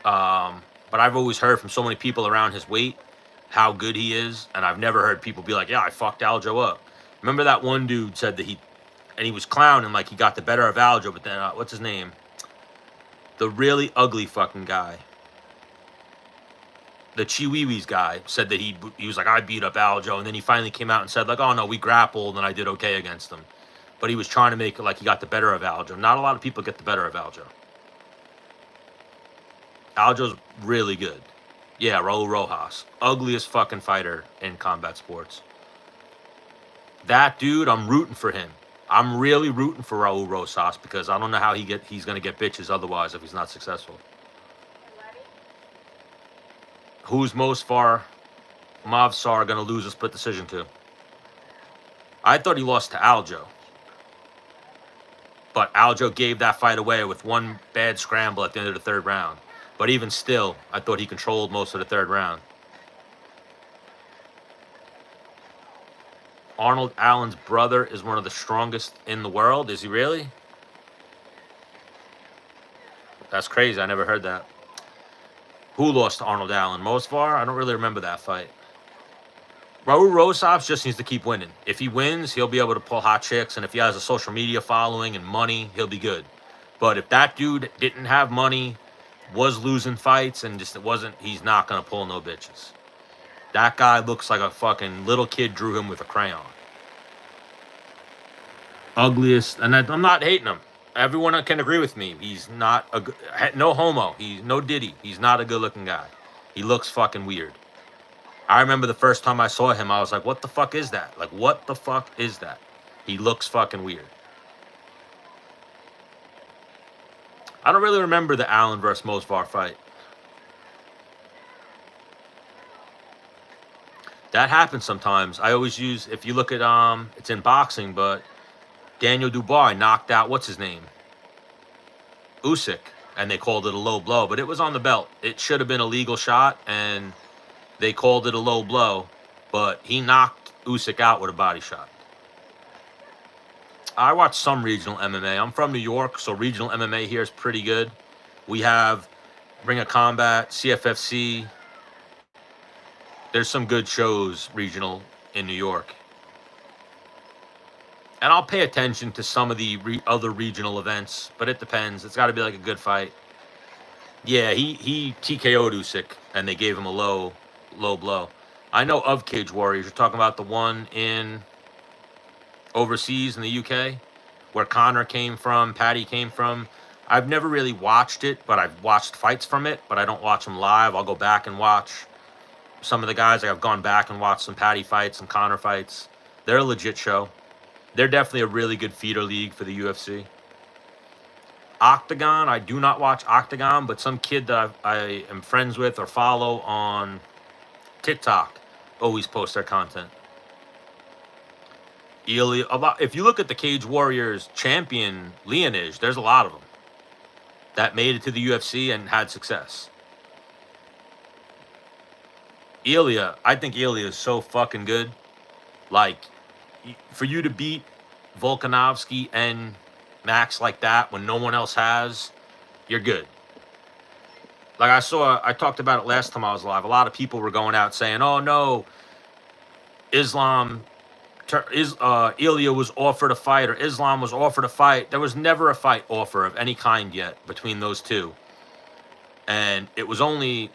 But I've always heard from so many people around his weight how good he is, and I've never heard people be like, yeah, I fucked Aljo up. Remember that one dude said that he was clowning like he got the better of Aljo, but then, what's his name? The really ugly fucking guy. The Chiwiwis guy said that he was like, I beat up Aljo, and then he finally came out and said like, oh no, we grappled and I did okay against him. But he was trying to make it like he got the better of Aljo. Not a lot of people get the better of Aljo. Aljo's really good. Yeah, Raul Rojas. Ugliest fucking fighter in combat sports. That dude, I'm rooting for him. I'm really rooting for Raul Rojas because I don't know how he's going to get bitches otherwise if he's not successful. Who's most far Mavsar going to lose a split decision to? I thought he lost to Aljo. But Aljo gave that fight away with one bad scramble at the end of the third round. But even still, I thought he controlled most of the third round. Arnold Allen's brother is one of the strongest in the world. Is he really? That's crazy. I never heard that. Who lost to Arnold Allen? Mosvar? I don't really remember that fight. Raul Rosas just needs to keep winning. If he wins, he'll be able to pull hot chicks. And if he has a social media following and money, he'll be good. But if that dude didn't have money, was losing fights, and just he's not going to pull no bitches. That guy looks like a fucking little kid drew him with a crayon. Ugliest, and I'm not hating him. Everyone can agree with me. He's not no homo. He's no Diddy. He's not a good-looking guy. He looks fucking weird. I remember the first time I saw him, I was like, what the fuck is that? Like, what the fuck is that? He looks fucking weird. I don't really remember the Allen versus Mosvar fight. That happens sometimes. I always use, if you look at, it's in boxing, but Daniel Dubois knocked out, what's his name? Usyk, and they called it a low blow, but it was on the belt. It should have been a legal shot, and they called it a low blow, but he knocked Usyk out with a body shot. I watch some regional MMA. I'm from New York, so regional MMA here is pretty good. We have Ring of Combat, CFFC. There's some good shows regional in New York. And I'll pay attention to some of the other regional events, but it depends. It's got to be like a good fight. Yeah, he TKO'd Usyk, and they gave him a low blow. I know of Cage Warriors. You're talking about the one in overseas in the UK, where Connor came from, Patty came from. I've never really watched it, but I've watched fights from it, but I don't watch them live. I'll go back and watch some of the guys. I've gone back and watched some Patty fights, some Connor fights. They're a legit show. They're definitely a really good feeder league for the UFC. Octagon, I do not watch Octagon, but some kid that I am friends with or follow on TikTok always posts their content. If you look at the Cage Warriors champion lineage, there's a lot of them that made it to the UFC and had success. I think Ilya is so fucking good. Like, for you to beat Volkanovski and Max like that when no one else has, you're good. Like I talked about it last time I was live. A lot of people were going out saying, "Oh no, Ilya was offered a fight, or Islam was offered a fight." There was never a fight offer of any kind yet between those two. And it was only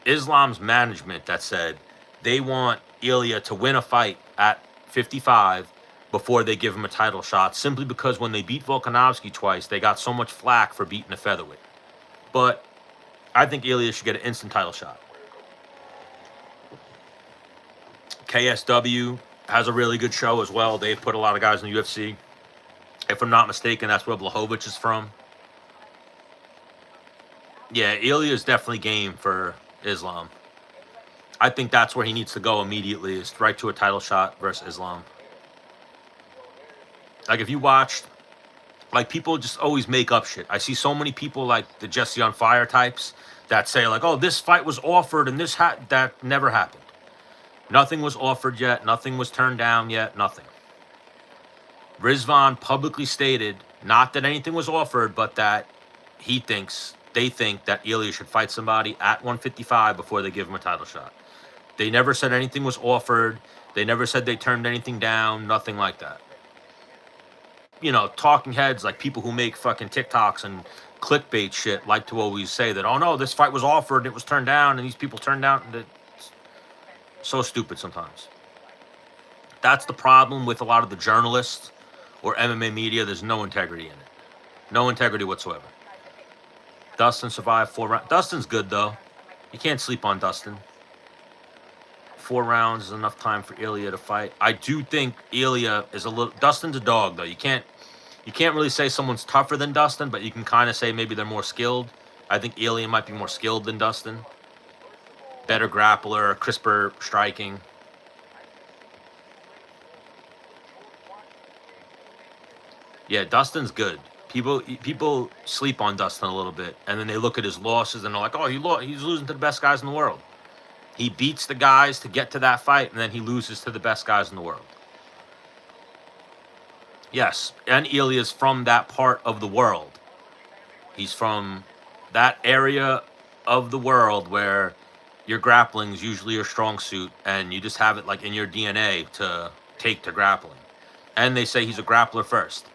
Islam's management that said they want Ilya to win a fight at 55 before they give him a title shot, simply because when they beat Volkanovski twice, they got so much flack for beating a featherweight. But I think Ilya should get an instant title shot. KSW has a really good show as well. They've put a lot of guys in the UFC. If I'm not mistaken, that's where Blachowicz is from. Yeah, Ilya is definitely game for Islam. I think that's where he needs to go immediately, is right to a title shot versus Islam. Like, if you watched, like, people just always make up shit. I see so many people, like the Jesse on Fire types, that say, like, oh, this fight was offered and that never happened. Nothing was offered yet. Nothing was turned down yet. Nothing. Rizvan publicly stated, not that anything was offered, but that they think that Ilya should fight somebody at 155 before they give him a title shot. They never said anything was offered. They never said they turned anything down. Nothing like that. You know, talking heads, like people who make fucking TikToks and clickbait shit, like to always say that, oh no, this fight was offered and it was turned down, and these people turned down. It's so stupid sometimes. That's the problem with a lot of the journalists or MMA media. There's no integrity in it. No integrity whatsoever. Dustin survived 4 rounds. Dustin's good, though. You can't sleep on Dustin. 4 rounds is enough time for Ilya to fight. I do think Ilya is a little... Dustin's a dog, though. You can't really say someone's tougher than Dustin, but you can kind of say maybe they're more skilled. I think Ilya might be more skilled than Dustin. Better grappler, crisper striking. Yeah, Dustin's good. People sleep on Dustin a little bit, and then they look at his losses and they're like, oh, he's losing to the best guys in the world. He beats the guys to get to that fight, and then he loses to the best guys in the world. Yes, and Ilya's from that part of the world. He's from that area of the world where your grappling is usually your strong suit, and you just have it like in your DNA to take to grappling. And they say he's a grappler first,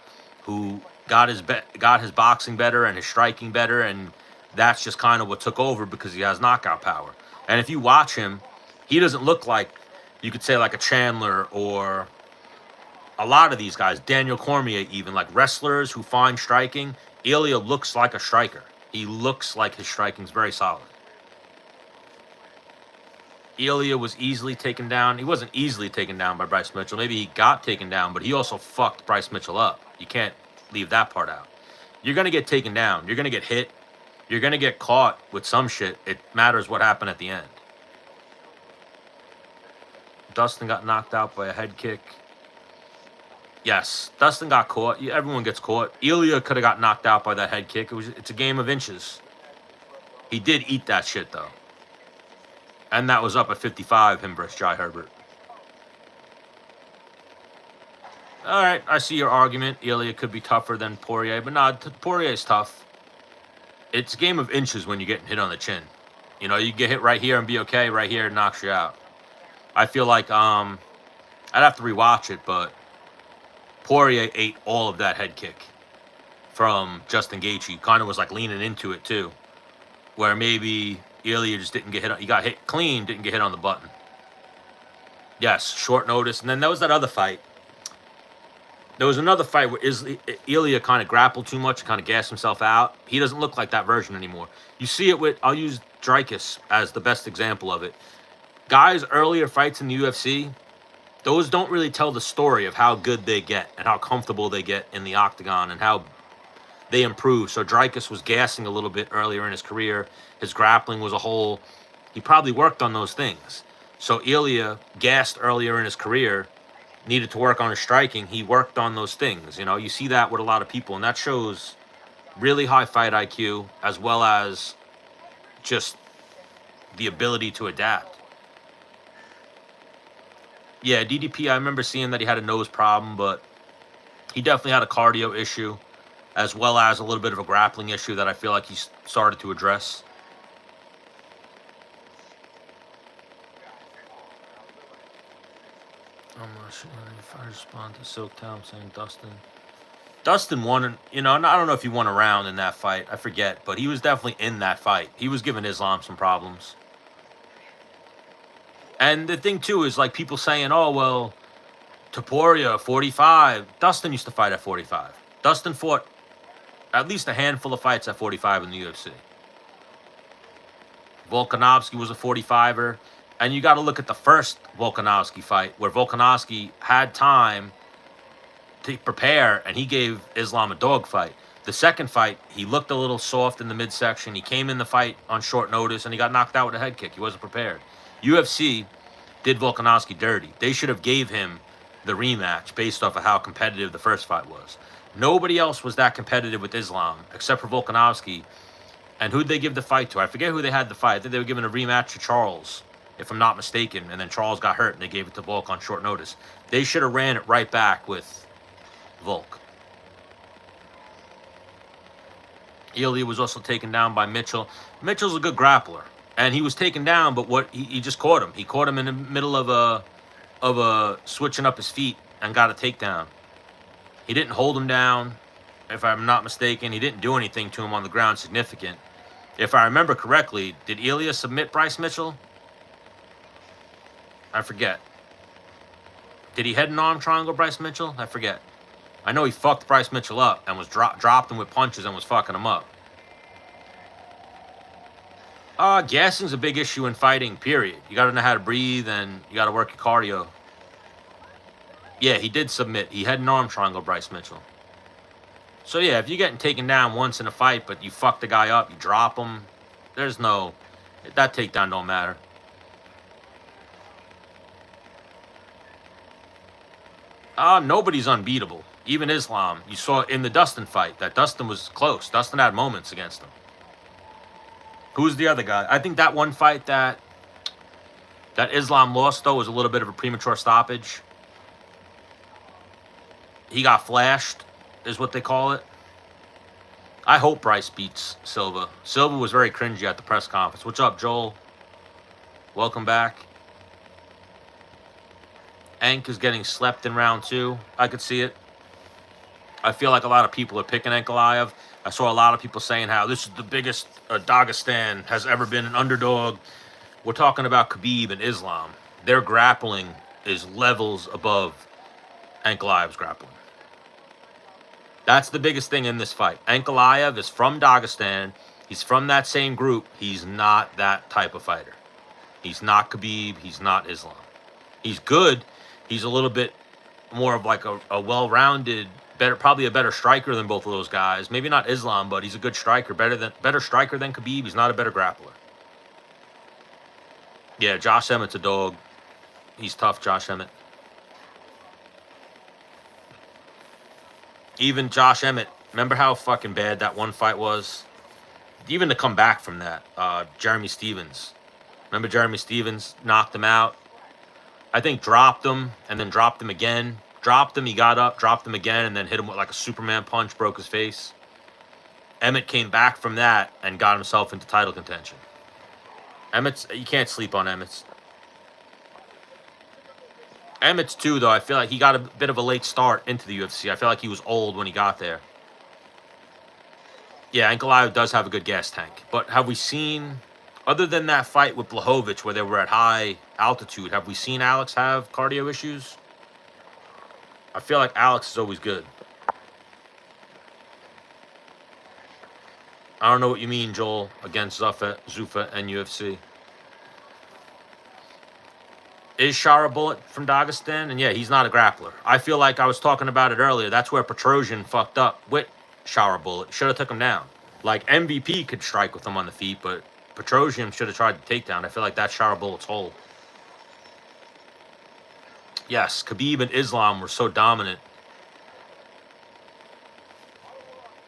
who got his boxing better and his striking better, and that's just kind of what took over because he has knockout power. And if you watch him, he doesn't look like, you could say, like a Chandler or a lot of these guys, Daniel Cormier even, like wrestlers who find striking, Ilya looks like a striker. He looks like his striking's very solid. Ilya was easily taken down. He wasn't easily taken down by Bryce Mitchell. Maybe he got taken down, but he also fucked Bryce Mitchell up. You can't leave that part out. You're going to get taken down. You're going to get hit. You're going to get caught with some shit. It matters what happened at the end. Dustin got knocked out by a head kick. Yes, Dustin got caught. Everyone gets caught. Ilya could have got knocked out by that head kick. It's a game of inches. He did eat that shit, though. And that was up at 55, him versus Jai Herbert. All right, I see your argument. Ilya could be tougher than Poirier, but nah, Poirier's tough. It's a game of inches when you're getting hit on the chin. You know, you get hit right here and be okay. Right here, it knocks you out. I feel like I'd have to rewatch it, but Poirier ate all of that head kick from Justin Gaethje. Kind of was like leaning into it too, where maybe Ilya just didn't get hit. He got hit clean, didn't get hit on the button. Yes, short notice. And then there was that other fight. There was another fight where Ilya kind of grappled too much, kind of gassed himself out. He doesn't look like that version anymore. You see it with, I'll use Dricus as the best example of it. Guys' earlier fights in the UFC, those don't really tell the story of how good they get and how comfortable they get in the octagon and how they improve. So Dricus was gassing a little bit earlier in his career. His grappling was a hole. He probably worked on those things. So Ilya gassed earlier in his career, needed to work on his striking. He worked on those things. You know, you see that with a lot of people, and that shows really high fight IQ as well as just the ability to adapt. Yeah, DDP, I remember seeing that he had a nose problem, but he definitely had a cardio issue as well as a little bit of a grappling issue that I feel like he started to address. If I respond to Silk Town saying Dustin won, you know, I don't know if he won a round in that fight. I forget, but he was definitely in that fight. He was giving Islam some problems. And the thing, too, is like people saying, oh, well, Topuria, 45. Dustin used to fight at 45. Dustin fought at least a handful of fights at 45 in the UFC. Volkanovski was a 45er. And you got to look at the first Volkanovski fight where Volkanovski had time to prepare and he gave Islam a dogfight. The second fight, he looked a little soft in the midsection. He came in the fight on short notice and he got knocked out with a head kick. He wasn't prepared. UFC did Volkanovski dirty. They should have gave him the rematch based off of how competitive the first fight was. Nobody else was that competitive with Islam except for Volkanovski. And who'd they give the fight to? I forget who they had the fight. I think they were giving a rematch to Charles, if I'm not mistaken, and then Charles got hurt and they gave it to Volk on short notice. They should have ran it right back with Volk. Ilya was also taken down by Mitchell. Mitchell's a good grappler, and he was taken down, but he just caught him. He caught him in the middle of a switching up his feet and got a takedown. He didn't hold him down, if I'm not mistaken. He didn't do anything to him on the ground significant. If I remember correctly, did Ilya submit Bryce Mitchell? I forget. Did he head and arm triangle Bryce Mitchell? I forget. I know he fucked Bryce Mitchell up and was dropped him with punches and was fucking him up. Gassing's a big issue in fighting, period. You got to know how to breathe and you got to work your cardio. Yeah, he did submit. He head and arm triangle Bryce Mitchell. So yeah, if you're getting taken down once in a fight, but you fuck the guy up, you drop him, there's no... That takedown don't matter. Nobody's unbeatable. Even Islam. You saw in the Dustin fight that Dustin was close. Dustin had moments against him. Who's the other guy? I think that one fight that Islam lost, though, was a little bit of a premature stoppage. He got flashed, is what they call it. I hope Bryce beats Silva. Silva was very cringy at the press conference. What's up, Joel? Welcome back. Ank is getting slept in round 2. I could see it. I feel like a lot of people are picking Ankalaev. I saw a lot of people saying how this is the biggest Dagestan has ever been an underdog. We're talking about Khabib and Islam. Their grappling is levels above Ankalaev's grappling. That's the biggest thing in this fight. Ankalaev is from Dagestan. He's from that same group. He's not that type of fighter. He's not Khabib. He's not Islam. He's good. He's a little bit more of like a well-rounded, probably a better striker than both of those guys. Maybe not Islam, but he's a good striker. Better striker than Khabib. He's not a better grappler. Yeah, Josh Emmett's a dog. He's tough, Josh Emmett. Even Josh Emmett, remember how fucking bad that one fight was? Even to come back from that, Jeremy Stevens. Remember Jeremy Stevens knocked him out? I think dropped him and then dropped him again. Dropped him, he got up, dropped him again, and then hit him with like a Superman punch, broke his face. Emmett came back from that and got himself into title contention. You can't sleep on Emmett's. Emmett's too, though, I feel like he got a bit of a late start into the UFC. I feel like he was old when he got there. Yeah, Ankalaev does have a good gas tank. But have we seen, other than that fight with Blachowicz where they were at high altitude, have we seen Alex have cardio issues? I feel like Alex is always good. I don't know what you mean, Joel, against Zuffa and UFC. Is Shara Bullet from Dagestan? And yeah, he's not a grappler. I feel like I was talking about it earlier. That's where Petrosian fucked up with Shara Bullet. Should have took him down. Like, MVP could strike with him on the feet, but Petrosian should have tried the takedown. I feel like that's Shara Bullet's hole. Yes, Khabib and Islam were so dominant.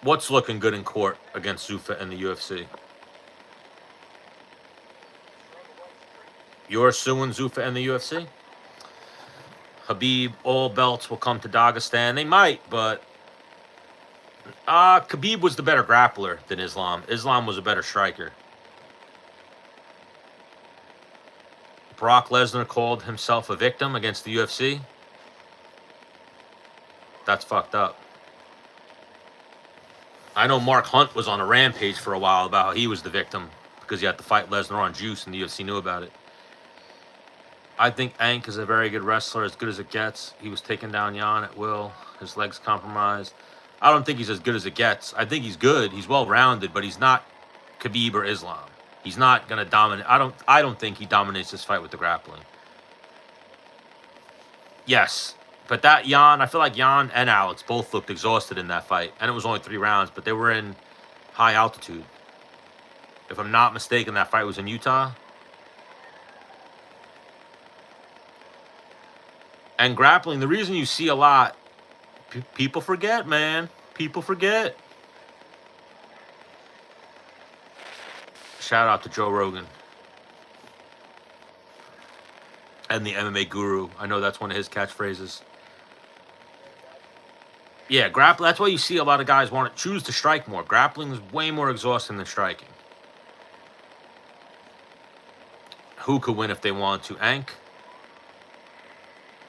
What's looking good in court against Zuffa and the UFC? You're suing Zuffa and the UFC? Khabib, all belts will come to Dagestan. They might, but Khabib was the better grappler than Islam. Islam was a better striker. Brock Lesnar called himself a victim against the UFC. That's fucked up. I know Mark Hunt was on a rampage for a while about how he was the victim because he had to fight Lesnar on juice and the UFC knew about it. I think Ank is a very good wrestler, as good as it gets. He was taking down Jan at will. His legs compromised. I don't think he's as good as it gets. I think he's good. He's well-rounded, but he's not Khabib or Islam. He's not going to dominate. I don't think he dominates this fight with the grappling. Yes, but that Jan, I feel like Jan and Alex both looked exhausted in that fight. And it was only 3 rounds, but they were in high altitude. If I'm not mistaken, that fight was in Utah. And grappling, the reason you see a lot, people forget, man. People forget. Shout out to Joe Rogan. And the MMA Guru. I know that's one of his catchphrases. Yeah, grappling, that's why you see a lot of guys want to choose to strike more. Grappling is way more exhausting than striking. Who could win if they want to? Ank?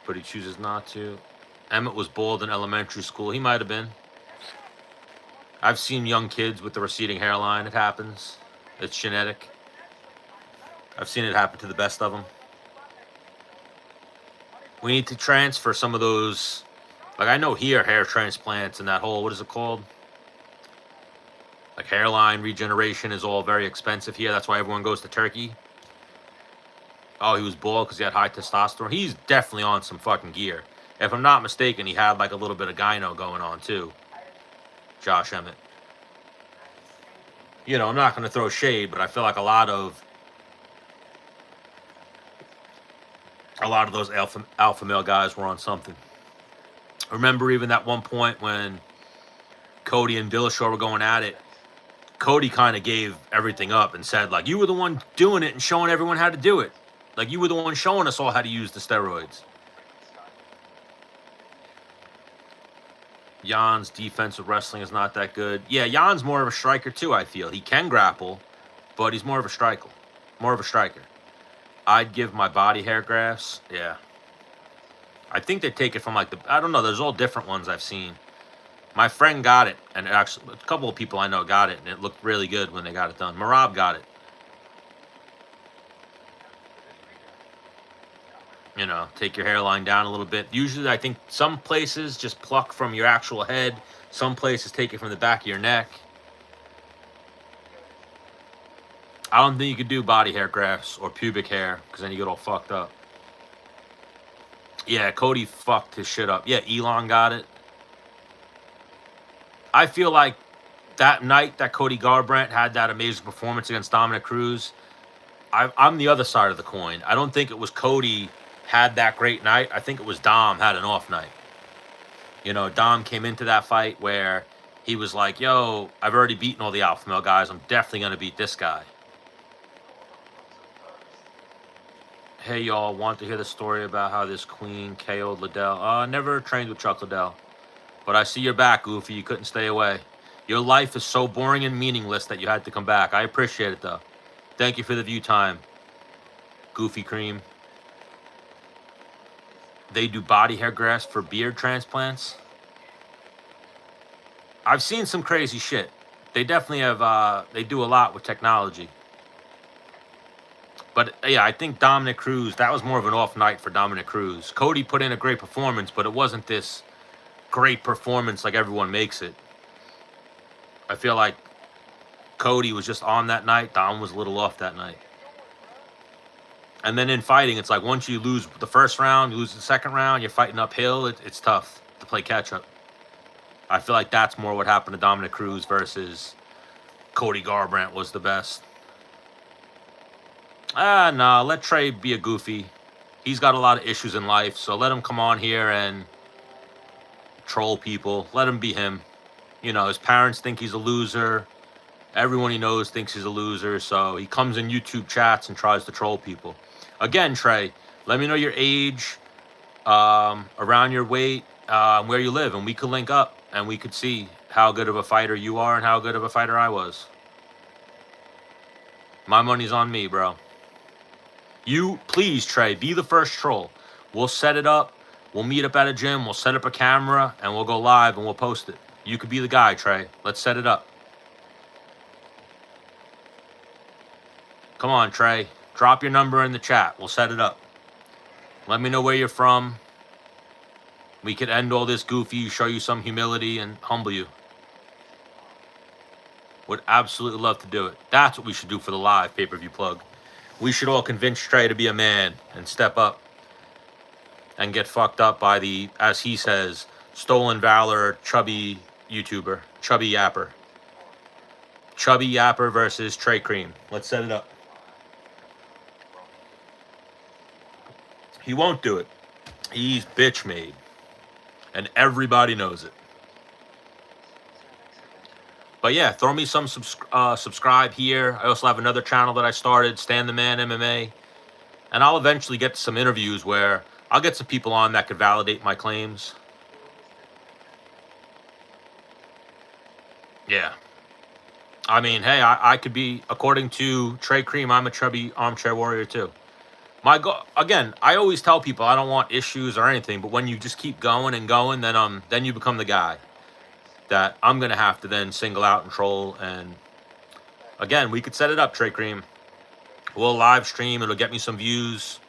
But he chooses not to. Emmett was bald in elementary school. He might have been. I've seen young kids with the receding hairline. It happens. It's genetic. I've seen it happen to the best of them. We need to transfer some of those. Like, I know here, hair transplants and that whole, what is it called? Like, hairline regeneration is all very expensive here. That's why everyone goes to Turkey. Oh, he was bald because he had high testosterone. He's definitely on some fucking gear. If I'm not mistaken, he had like a little bit of gyno going on too. Josh Emmett. You know, I'm not going to throw shade, but I feel like a lot of those alpha male guys were on something. Remember even that one point when Cody and Dillashaw were going at it, Cody kind of gave everything up and said, like, you were the one doing it and showing everyone how to do it. Like, you were the one showing us all how to use the steroids. Jan's defensive wrestling is not that good. Yeah, Jan's more of a striker too, I feel. He can grapple, but he's more of a striker. I'd give my body hair grafts. Yeah. I think they take it from like I don't know, there's all different ones I've seen. My friend got it, and actually a couple of people I know got it, and it looked really good when they got it done. Marab got it. You know, take your hairline down a little bit. Usually, I think some places just pluck from your actual head. Some places take it from the back of your neck. I don't think you could do body hair grafts or pubic hair because then you get all fucked up. Yeah, Cody fucked his shit up. Yeah, Elon got it. I feel like that night that Cody Garbrandt had that amazing performance against Dominic Cruz, I'm the other side of the coin. I don't think it was Cody had that great night. I think it was Dom had an off night. You know, Dom came into that fight where he was like, yo, I've already beaten all the alpha male guys. I'm definitely going to beat this guy. Hey, y'all, want to hear the story about how this queen KO'd Liddell? Never trained with Chuck Liddell. But I see you're back, Goofy. You couldn't stay away. Your life is so boring and meaningless that you had to come back. I appreciate it, though. Thank you for the view time, Goofy Cream. They do body hair grafts for beard transplants. I've seen some crazy shit. They definitely have, they do a lot with technology. But yeah, I think Dominic Cruz, that was more of an off night for Dominic Cruz. Cody put in a great performance, but it wasn't this great performance like everyone makes it. I feel like Cody was just on that night. Dom was a little off that night. And then in fighting, it's like once you lose the first round, you lose the second round, you're fighting uphill, it's tough to play catch up. I feel like that's more what happened to Dominic Cruz versus Cody Garbrandt was the best. Nah, let Trey be a goofy. He's got a lot of issues in life, so let him come on here and troll people. Let him be him. You know, his parents think he's a loser. Everyone he knows thinks he's a loser, so he comes in YouTube chats and tries to troll people. Again, Trey, let me know your age, around your weight, where you live, and we could link up, and we could see how good of a fighter you are and how good of a fighter I was. My money's on me, bro. You, please, Trey, be the first troll. We'll set it up. We'll meet up at a gym. We'll set up a camera, and we'll go live, and we'll post it. You could be the guy, Trey. Let's set it up. Come on, Trey. Drop your number in the chat. We'll set it up. Let me know where you're from. We could end all this goofy, show you some humility, and humble you. Would absolutely love to do it. That's what we should do for the live pay-per-view plug. We should all convince Trey to be a man and step up and get fucked up by the, as he says, stolen valor, chubby YouTuber, chubby yapper. Chubby yapper versus Trey Cream. Let's set it up. He won't do it. He's bitch made. And everybody knows it. But yeah, throw me some subscribe here. I also have another channel that I started, Stan the Man MMA. And I'll eventually get to some interviews where I'll get some people on that could validate my claims. Yeah. I mean, hey, I could be, according to Trey Cream, I'm a chubby armchair warrior too. Again, I always tell people I don't want issues or anything, but when you just keep going and going, then you become the guy that I'm going to have to then single out and troll. And again, we could set it up, Trey Cream. We'll live stream. It'll get me some views.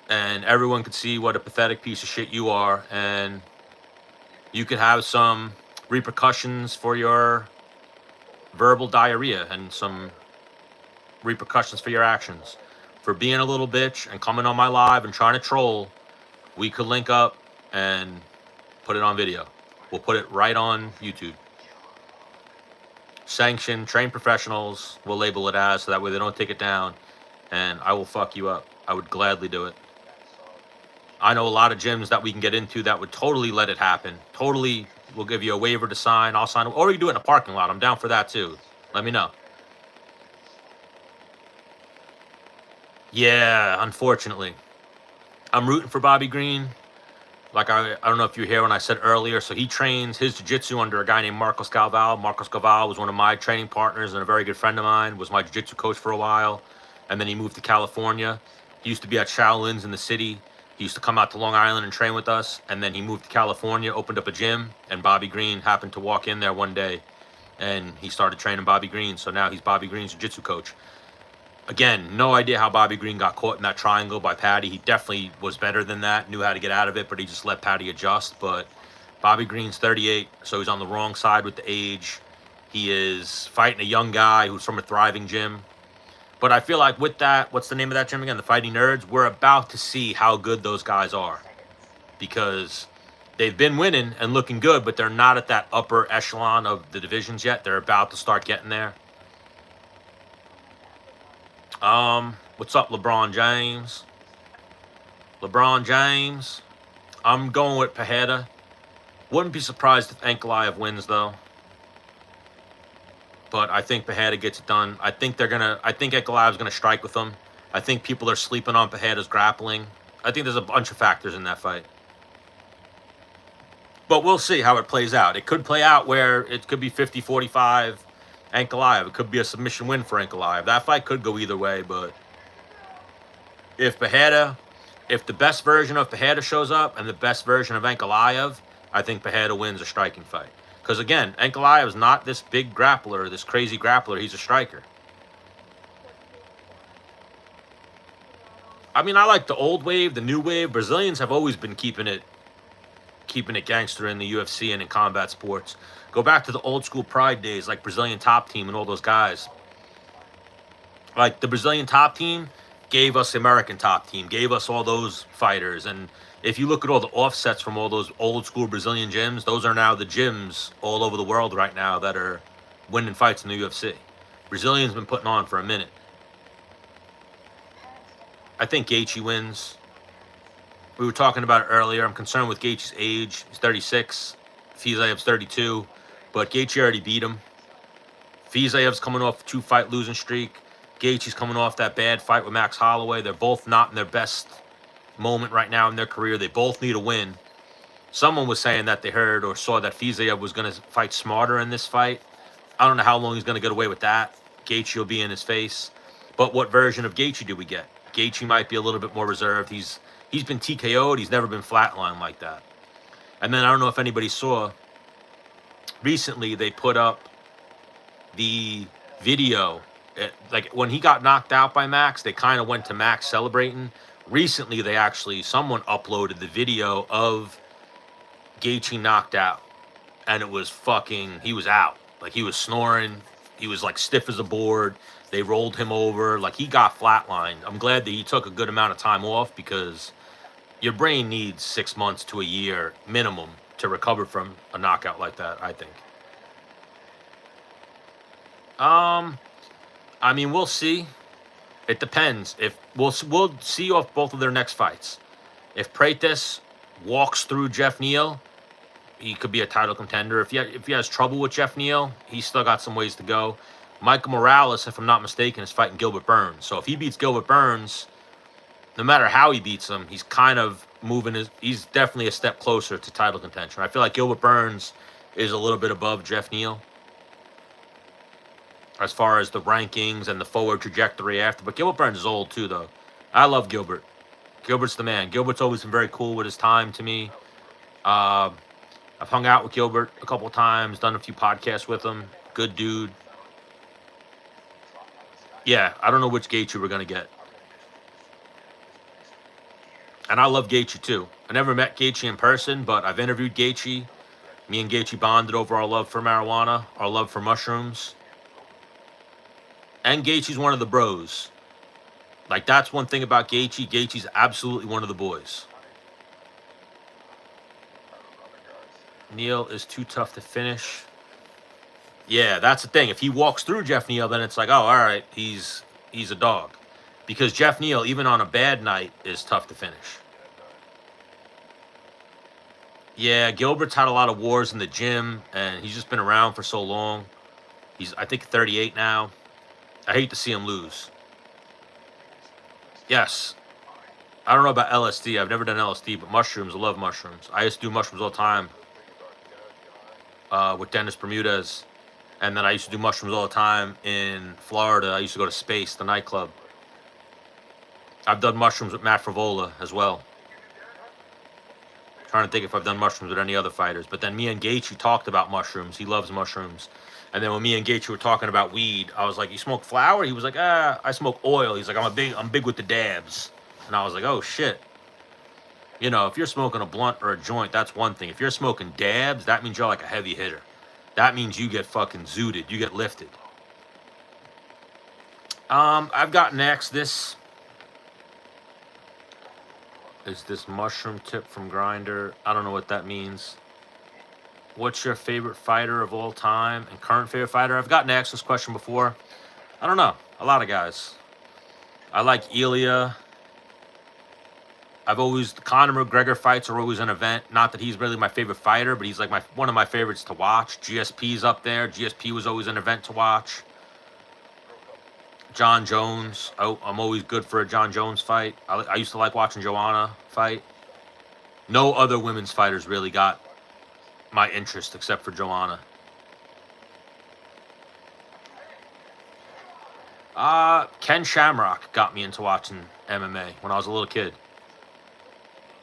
And everyone could see what a pathetic piece of shit you are. And you could have some repercussions for your verbal diarrhea and some repercussions for your actions. For being a little bitch and coming on my live and trying to troll, we could link up and put it on video. We'll put it right on YouTube. Sanctioned, trained professionals, we'll label it as, so that way they don't take it down. And I will fuck you up. I would gladly do it. I know a lot of gyms that we can get into that would totally let it happen. Totally, we'll give you a waiver to sign. I'll sign it. Or you do it in a parking lot. I'm down for that too. Let me know. Yeah, unfortunately. I'm rooting for Bobby Green. Like, I don't know if you were here when I said earlier. So he trains his jiu-jitsu under a guy named Marcos Galval. Marcos Galval was one of my training partners and a very good friend of mine. Was my jiu-jitsu coach for a while. And then he moved to California. He used to be at Shaolin's in the city. He used to come out to Long Island and train with us. And then he moved to California, opened up a gym. And Bobby Green happened to walk in there one day. And he started training Bobby Green. So now he's Bobby Green's jiu-jitsu coach. Again, no idea how Bobby Green got caught in that triangle by Patty. He definitely was better than that, knew how to get out of it, but he just let Patty adjust. But Bobby Green's 38, so he's on the wrong side with the age. He is fighting a young guy who's from a thriving gym. But I feel like with that, what's the name of that gym again? The Fighting Nerds. We're about to see how good those guys are, because they've been winning and looking good, but they're not at that upper echelon of the divisions yet. They're about to start getting there. What's up, LeBron James? LeBron James. I'm going with Pereira. Wouldn't be surprised if Ankalaev wins, though. But I think Pereira gets it done. I think Ankalaev's gonna strike with him. I think people are sleeping on Pereira's grappling. I think there's a bunch of factors in that fight. But we'll see how it plays out. It could play out where it could be 50-45 Ankalaev. It could be a submission win for Ankalaev. That fight could go either way, but if the best version of Pereira shows up and the best version of Ankalaev, I think Pereira wins a striking fight. Because again, Ankalaev is not this big grappler, this crazy grappler. He's a striker. I mean, I like the old wave, the new wave. Brazilians have always been keeping it gangster in the UFC and in combat sports. Go back to the old school Pride days, like Brazilian Top Team and all those guys. Like the Brazilian Top Team gave us the American Top Team, gave us all those fighters. And if you look at all the offsets from all those old school Brazilian gyms, those are now the gyms all over the world right now that are winning fights in the UFC. Brazilians been putting on for a minute. I think Gaethje wins. We were talking about it earlier. I'm concerned with Gaethje's age. He's 36. Fizayev's 32. But Gaethje already beat him. Fizayev's coming off a 2-fight losing streak. Gaethje's coming off that bad fight with Max Holloway. They're both not in their best moment right now in their career. They both need a win. Someone was saying that they heard or saw that Fizayev was going to fight smarter in this fight. I don't know how long he's going to get away with that. Gaethje will be in his face. But what version of Gaethje do we get? Gaethje might be a little bit more reserved. He's been TKO'd. He's never been flatlined like that. And then I don't know if anybody saw, recently they put up the video. Like when he got knocked out by Max, they kind of went to Max celebrating. Recently, someone uploaded the video of Gaethje knocked out. And it was he was out. Like he was snoring. He was like stiff as a board. They rolled him over. Like he got flatlined. I'm glad that he took a good amount of time off, because your brain needs 6 months to a year minimum to recover from a knockout like that, I think. I mean, we'll see. It depends. If we'll see off both of their next fights. If Praetis walks through Jeff Neal, he could be a title contender. If he has trouble with Jeff Neal, he's still got some ways to go. Michael Morales, if I'm not mistaken, is fighting Gilbert Burns. So if he beats Gilbert Burns, no matter how he beats him, he's kind of he's definitely a step closer to title contention. I feel like Gilbert Burns is a little bit above Jeff Neal as far as the rankings and the forward trajectory after. But Gilbert Burns is old too, though. I love Gilbert. Gilbert's the man. Gilbert's always been very cool with his time to me. I've hung out with Gilbert a couple of times, done a few podcasts with him. Good dude. Yeah, I don't know which Gaethje we're going to get. And I love Gaethje too. I never met Gaethje in person, but I've interviewed Gaethje. Me and Gaethje bonded over our love for marijuana, our love for mushrooms. And Gaethje's one of the bros. Like, that's one thing about Gaethje. Gaethje's absolutely one of the boys. Neal is too tough to finish. Yeah, that's the thing. If he walks through Jeff Neal, then it's like, oh, all right, he's a dog. Because Jeff Neal, even on a bad night, is tough to finish. Yeah, Gilbert's had a lot of wars in the gym, and he's just been around for so long. He's, I think, 38 now. I hate to see him lose. Yes. I don't know about LSD. I've never done LSD, but mushrooms, I love mushrooms. I used to do mushrooms all the time with Dennis Bermudez. And then I used to do mushrooms all the time in Florida. I used to go to Space, the nightclub. I've done mushrooms with Matt Frivola as well. Trying to think if I've done mushrooms with any other fighters. But then me and Gaethje talked about mushrooms. He loves mushrooms. And then when me and Gaethje were talking about weed, I was like, "You smoke flower?" He was like, I smoke oil." He's like, I'm big with the dabs." And I was like, "Oh shit." You know, if you're smoking a blunt or a joint, that's one thing. If you're smoking dabs, that means you're like a heavy hitter. That means you get fucking zooted. You get lifted. I've got next. This is this mushroom tip from Grinder. I don't know what that means. What's your favorite fighter of all time and current favorite fighter? I've gotten asked this question before. I don't know. A lot of guys. I like Ilya. Conor McGregor fights are always an event. Not that he's really my favorite fighter, but he's like one of my favorites to watch. GSP's up there. GSP was always an event to watch. John Jones. I'm always good for a John Jones fight. I used to like watching Joanna fight. No other women's fighters really got my interest except for Joanna. Ken Shamrock got me into watching MMA when I was a little kid.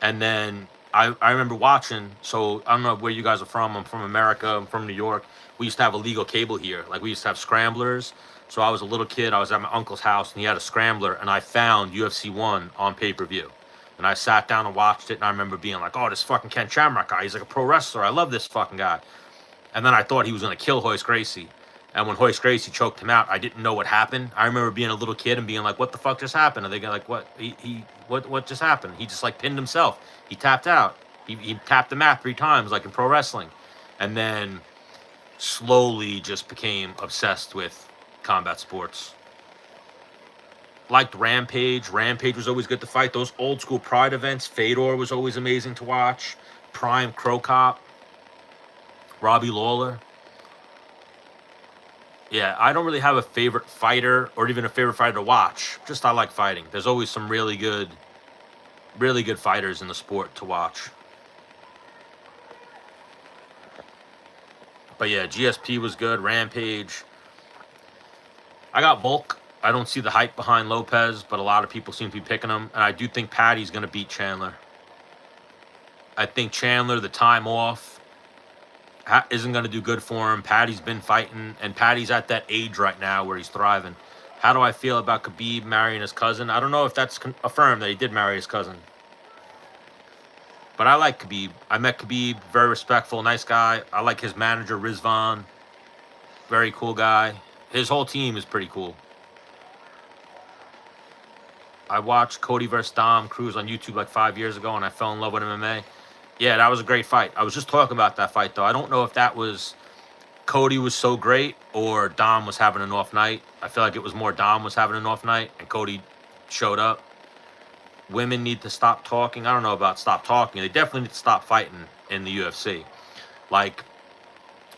And then I remember watching, so I don't know where you guys are from. I'm from America. I'm from New York. We used to have illegal cable here. Like, we used to have scramblers. So I was a little kid. I was at my uncle's house, and he had a scrambler, and I found UFC 1 on pay-per-view. And I sat down and watched it, and I remember being like, "Oh, this fucking Ken Shamrock guy. He's like a pro wrestler. I love this fucking guy." And then I thought he was going to kill Hoist Gracie. And when Hoist Gracie choked him out, I didn't know what happened. I remember being a little kid and being like, "What the fuck just happened?" And they go like, "What? What just happened?" He just like pinned himself. He tapped out. He tapped the mat 3 times, like in pro wrestling. And then slowly just became obsessed with combat sports. Liked Rampage. Rampage was always good to fight. Those old school Pride events. Fedor was always amazing to watch. Prime Crow Cop. Robbie Lawler. Yeah, I don't really have a favorite fighter or even a favorite fighter to watch. Just I like fighting. There's always some really good fighters in the sport to watch. But yeah, GSP was good. Rampage. I got Volk. I don't see the hype behind Lopez, but a lot of people seem to be picking him. And I do think Patty's going to beat Chandler. I think Chandler, the time off, isn't going to do good for him. Patty's been fighting, and Patty's at that age right now where he's thriving. How do I feel about Khabib marrying his cousin? I don't know if that's affirmed that he did marry his cousin. But I like Khabib. I met Khabib, very respectful, nice guy. I like his manager, Rizvan. Very cool guy. His whole team is pretty cool. I watched Cody vs. Dom Cruz on YouTube like 5 years ago, and I fell in love with MMA. Yeah, that was a great fight. I was just talking about that fight, though. I don't know if that was Cody was so great or Dom was having an off night. I feel like it was more Dom was having an off night, and Cody showed up. Women need to stop talking. I don't know about stop talking. They definitely need to stop fighting in the UFC. Like,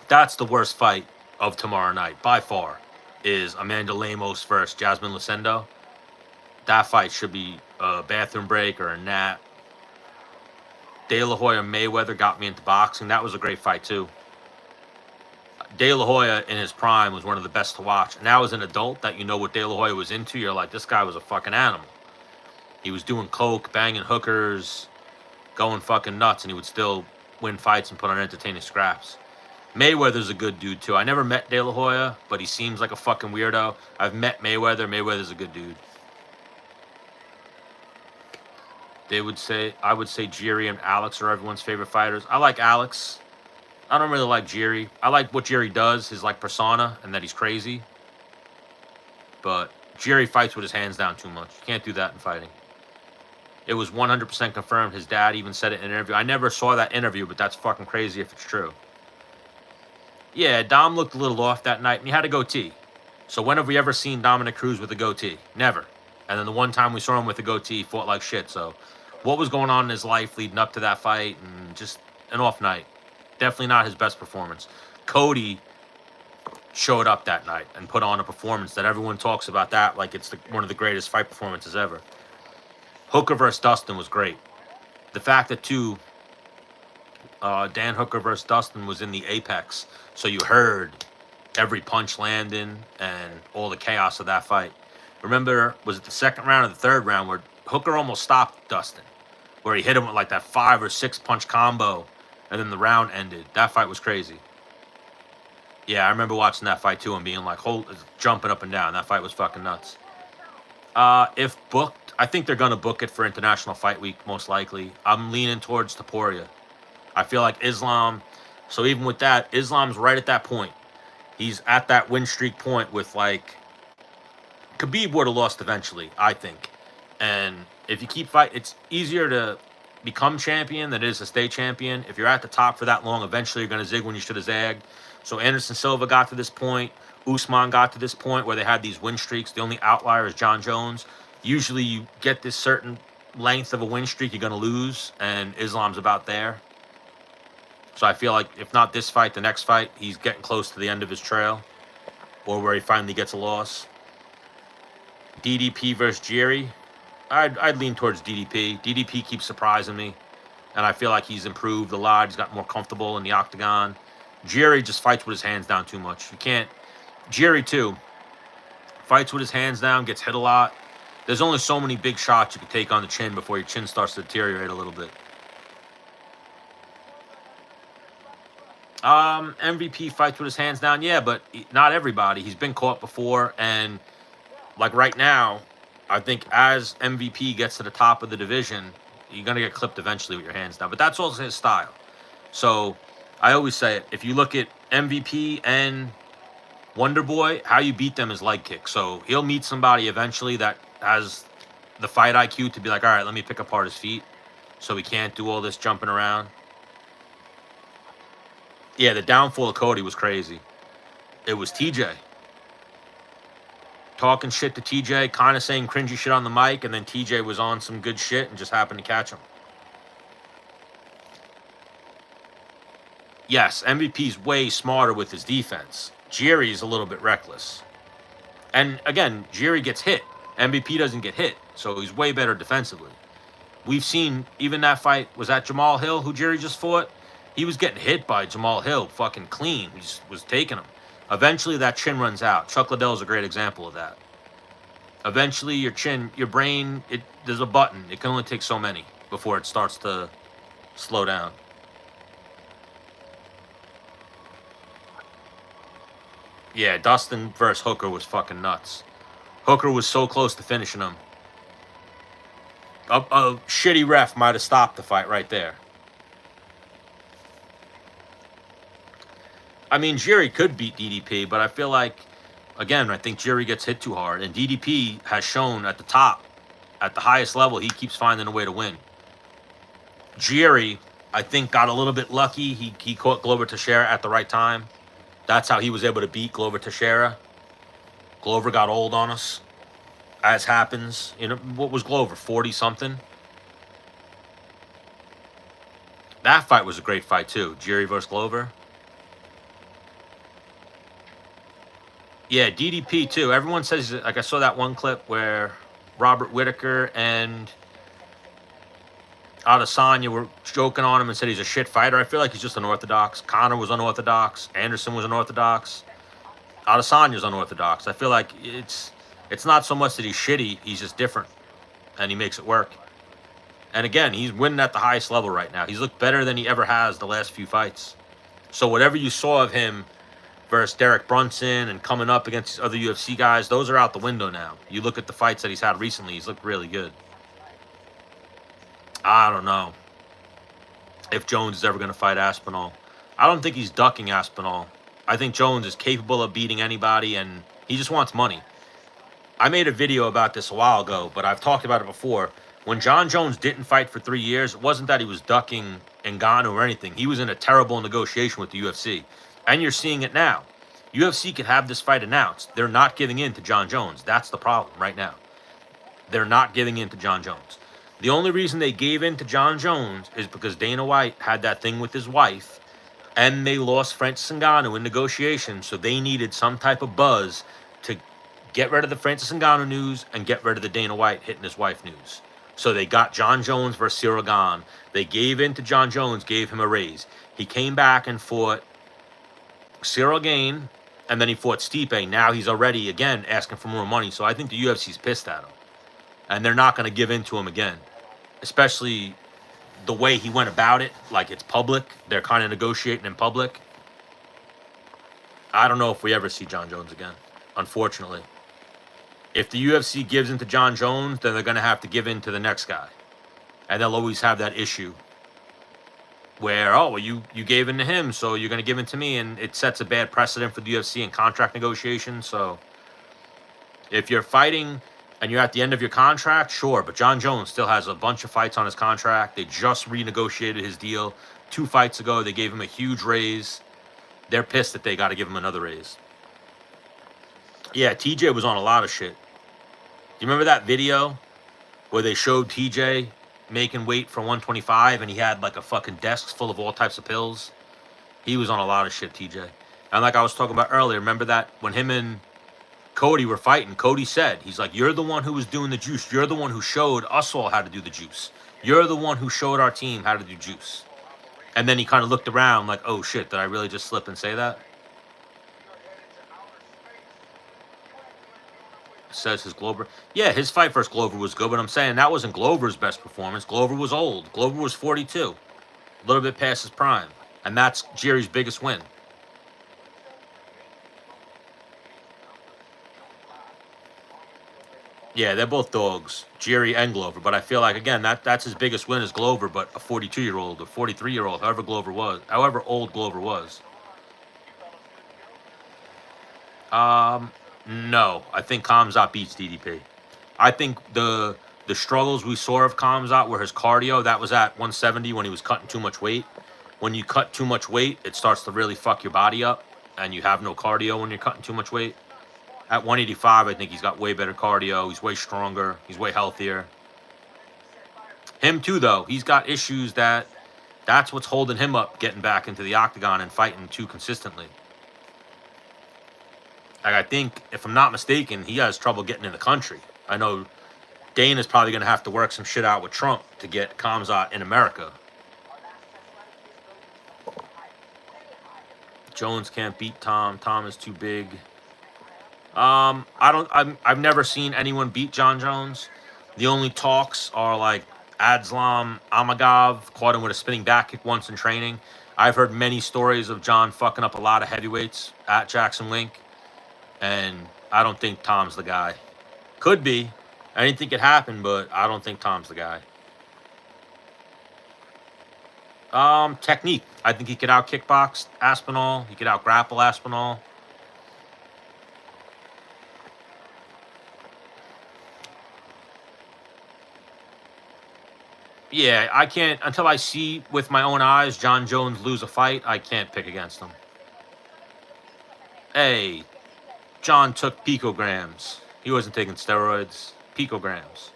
that's the worst fight of tomorrow night, by far, is Amanda Lemos versus Jasmine Lucendo. That fight should be a bathroom break or a nap. De La Hoya Mayweather got me into boxing. That was a great fight, too. De La Hoya in his prime was one of the best to watch. And now as an adult that you know what De La Hoya was into, you're like, this guy was a fucking animal. He was doing coke, banging hookers, going fucking nuts, and he would still win fights and put on entertaining scraps. Mayweather's a good dude, too. I never met De La Hoya, but he seems like a fucking weirdo. I've met Mayweather. Mayweather's a good dude. I would say Jiri and Alex are everyone's favorite fighters. I like Alex. I don't really like Jiri. I like what Jiri does, his like persona, and that he's crazy. But Jiri fights with his hands down too much. You can't do that in fighting. It was 100% confirmed. His dad even said it in an interview. I never saw that interview, but that's fucking crazy if it's true. Yeah, Dom looked a little off that night, and he had a goatee. So when have we ever seen Dominic Cruz with a goatee? Never. And then the one time we saw him with a goatee, he fought like shit. So what was going on in his life leading up to that fight? And just an off night. Definitely not his best performance. Cody showed up that night and put on a performance that everyone talks about that like it's one of the greatest fight performances ever. Hooker versus Dustin was great. The fact that, too, Dan Hooker versus Dustin was in the apex, so you heard every punch landing and all the chaos of that fight. Remember, was it the second round or the third round where Hooker almost stopped Dustin, where he hit him with like that 5 or 6 punch combo, and then the round ended. That fight was crazy. Yeah, I remember watching that fight too and being like, jumping up and down. That fight was fucking nuts. If booked, I think they're gonna book it for International Fight Week most likely. I'm leaning towards Taporia. I feel like Islam. So even with that, Islam's right at that point. He's at that win streak point with like Khabib would have lost eventually, I think. And if you keep fighting, it's easier to become champion than it is to stay champion. If you're at the top for that long, eventually you're going to zig when you should have zagged. So Anderson Silva got to this point. Usman got to this point where they had these win streaks. The only outlier is John Jones. Usually you get this certain length of a win streak, you're going to lose. And Islam's about there. So I feel like if not this fight, the next fight, he's getting close to the end of his trail. Or where he finally gets a loss. DDP versus Jiri. I'd lean towards DDP. DDP keeps surprising me. And I feel like he's improved a lot. He's got more comfortable in the octagon. Jiri just fights with his hands down too much. You can't. Jiri, too. Fights with his hands down, gets hit a lot. There's only so many big shots you can take on the chin before your chin starts to deteriorate a little bit. MVP fights with his hands down. Yeah, but not everybody. He's been caught before. And like right now, I think as MVP gets to the top of the division, you're going to get clipped eventually with your hands down. But that's also his style. So I always say it. If you look at MVP and Wonder Boy, how you beat them is leg kick. So he'll meet somebody eventually that has the fight IQ to be like, all right, let me pick apart his feet so he can't do all this jumping around. Yeah, the downfall of Cody was crazy. It was TJ. Talking shit to TJ, kind of saying cringy shit on the mic, and then TJ was on some good shit and just happened to catch him. Yes, MVP's way smarter with his defense. Jiri's a little bit reckless. And again, Jiri gets hit. MVP doesn't get hit, so he's way better defensively. We've seen, even that fight, was that Jamal Hill who Jiri just fought? He was getting hit by Jamal Hill fucking clean. He just was taking him. Eventually, that chin runs out. Chuck Liddell's a great example of that. Eventually, your chin, your brain, there's a button. It can only take so many before it starts to slow down. Yeah, Dustin versus Hooker was fucking nuts. Hooker was so close to finishing him. A shitty ref might have stopped the fight right there. I mean, Jiri could beat DDP, but I feel like, again, I think Jiri gets hit too hard. And DDP has shown at the top, at the highest level, he keeps finding a way to win. Jiri, I think, got a little bit lucky. He caught Glover Teixeira at the right time. That's how he was able to beat Glover Teixeira. Glover got old on us, as happens. You know, what was Glover, 40-something? That fight was a great fight, too. Jiri versus Glover. Yeah, DDP, too. Everyone says, like, I saw that one clip where Robert Whitaker and Adesanya were joking on him and said he's a shit fighter. I feel like he's just unorthodox. Conor was unorthodox. Anderson was unorthodox. Adesanya's unorthodox. I feel like it's not so much that he's shitty. He's just different, and he makes it work. And again, he's winning at the highest level right now. He's looked better than he ever has the last few fights. So whatever you saw of him versus Derek Brunson and coming up against other UFC guys, those are out the window now. You look at the fights that he's had recently, he's looked really good. I don't know if Jones is ever going to fight Aspinall. I don't think he's ducking Aspinall. I think Jones is capable of beating anybody, and he just wants money. I made a video about this a while ago, but I've talked about it before. When John Jones didn't fight for 3 years, it wasn't that he was ducking Ngannou or anything. He was in a terrible negotiation with the UFC. And you're seeing it now. UFC could have this fight announced. They're not giving in to John Jones. That's the problem right now. They're not giving in to John Jones. The only reason they gave in to John Jones is because Dana White had that thing with his wife, and they lost Francis Ngannou in negotiations, so they needed some type of buzz to get rid of the Francis Ngannou news and get rid of the Dana White hitting his wife news. So they got John Jones versus Cyril Gane. They gave in to John Jones, gave him a raise. He came back and fought Cyril Gane, and then he fought Stipe. Now he's already, again, asking for more money. So I think the UFC's pissed at him. And they're not going to give in to him again. Especially the way he went about it. Like, it's public. They're kind of negotiating in public. I don't know if we ever see John Jones again, unfortunately. If the UFC gives in to John Jones, then they're going to have to give in to the next guy. And they'll always have that issue where, oh, well, you gave in to him, so you're going to give in to me. And it sets a bad precedent for the UFC in contract negotiations. So if you're fighting and you're at the end of your contract, sure. But John Jones still has a bunch of fights on his contract. They just renegotiated his deal 2 fights ago. They gave him a huge raise. They're pissed that they got to give him another raise. Yeah, TJ was on a lot of shit. Do you remember that video where they showed TJ making weight for 125 and he had like a fucking desk full of all types of pills? He was on a lot of shit, TJ. And like I was talking about earlier, remember that when him and Cody were fighting, Cody said, he's like, you're the one who was doing the juice. You're the one who showed us all how to do the juice. You're the one who showed our team how to do juice. And then he kind of looked around like, oh shit, did I really just slip and say that? Says his Glover. Yeah, his fight versus Glover was good, but I'm saying that wasn't Glover's best performance. Glover was old. Glover was 42. A little bit past his prime. And that's Jerry's biggest win. Yeah, they're both dogs, Jerry and Glover. But I feel like, again, that's his biggest win is Glover, but a 42-year-old, a 43-year-old, however old Glover was. No, I think Khamzat beats DDP. I think the struggles we saw of Khamzat were his cardio. That was at 170 when he was cutting too much weight. When you cut too much weight, it starts to really fuck your body up, and you have no cardio when you're cutting too much weight. At 185, I think he's got way better cardio. He's way stronger. He's way healthier. Him too, though. He's got issues that's what's holding him up getting back into the octagon and fighting too consistently. Like, I think, if I'm not mistaken, he has trouble getting in the country. I know Dana's probably going to have to work some shit out with Trump to get Khamzat in America. Jones can't beat Tom. Tom is too big. I've never seen anyone beat John Jones. The only talks are like Adslam Amagov caught him with a spinning back kick once in training. I've heard many stories of John fucking up a lot of heavyweights at Jackson Wink, and I don't think Tom's the guy. Could be. Anything could happen, but I don't think Tom's the guy. Technique. I think he could out kickbox Aspinall. He could out grapple Aspinall. Yeah, I can't, until I see with my own eyes John Jones lose a fight, I can't pick against him. Hey, John took picograms. He wasn't taking steroids. Picograms.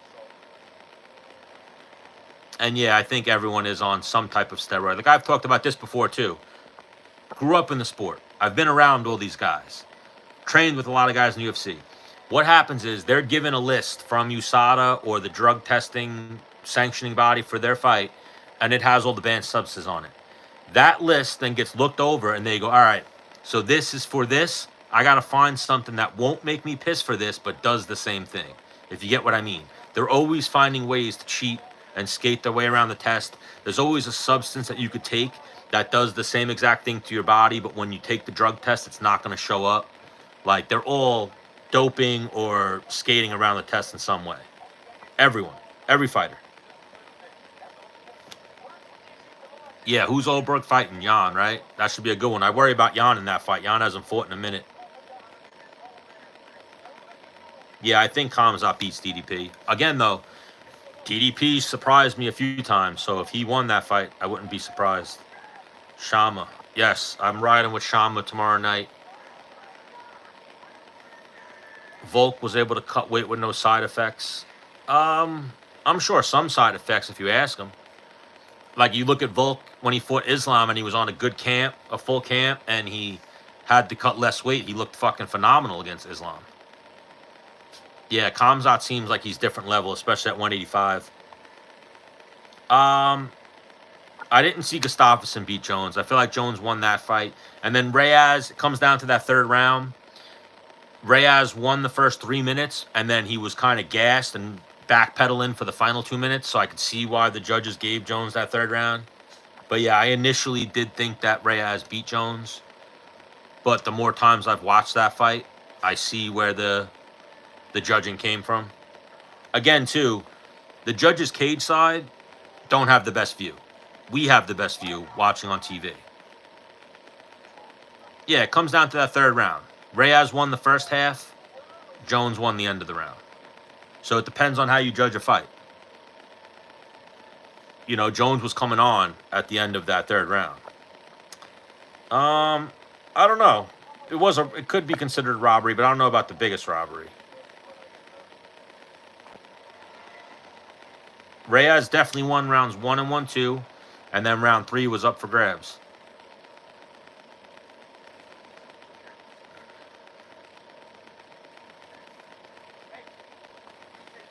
And yeah, I think everyone is on some type of steroid. Like, I've talked about this before too. Grew up in the sport. I've been around all these guys. Trained with a lot of guys in the UFC. What happens is they're given a list from USADA or the drug testing sanctioning body for their fight, and it has all the banned substances on it. That list then gets looked over, and they go, all right, so this is for this. I got to find something that won't make me piss for this, but does the same thing, if you get what I mean. They're always finding ways to cheat and skate their way around the test. There's always a substance that you could take that does the same exact thing to your body, but when you take the drug test, it's not going to show up. Like, they're all doping or skating around the test in some way. Everyone. Every fighter. Yeah, who's Oldberg fighting? Jan, right? That should be a good one. I worry about Jan in that fight. Jan hasn't fought in a minute. Yeah, I think Khamzat beats DDP. Again, though, DDP surprised me a few times, so if he won that fight, I wouldn't be surprised. Shama. Yes, I'm riding with Shama tomorrow night. Volk was able to cut weight with no side effects. I'm sure some side effects if you ask him. Like, you look at Volk when he fought Islam and he was on a good camp, a full camp, and he had to cut less weight. He looked fucking phenomenal against Islam. Yeah, Khamzat seems like he's different level, especially at 185. I didn't see Gustafsson beat Jones. I feel like Jones won that fight. And then Reyes, it comes down to that third round. Reyes won the first 3 minutes, and then he was kind of gassed and backpedaling for the final 2 minutes, so I could see why the judges gave Jones that third round. But yeah, I initially did think that Reyes beat Jones. But the more times I've watched that fight, I see where the judging came from. Again, too, the judges' cage side don't have the best view. We have the best view watching on TV. Yeah, it comes down to that third round. Reyes won the first half. Jones won the end of the round. So it depends on how you judge a fight. You know, Jones was coming on at the end of that third round. I don't know. It could be considered robbery, but I don't know about the biggest robbery. Reyes definitely won rounds 1 and 1-2, and then round 3 was up for grabs.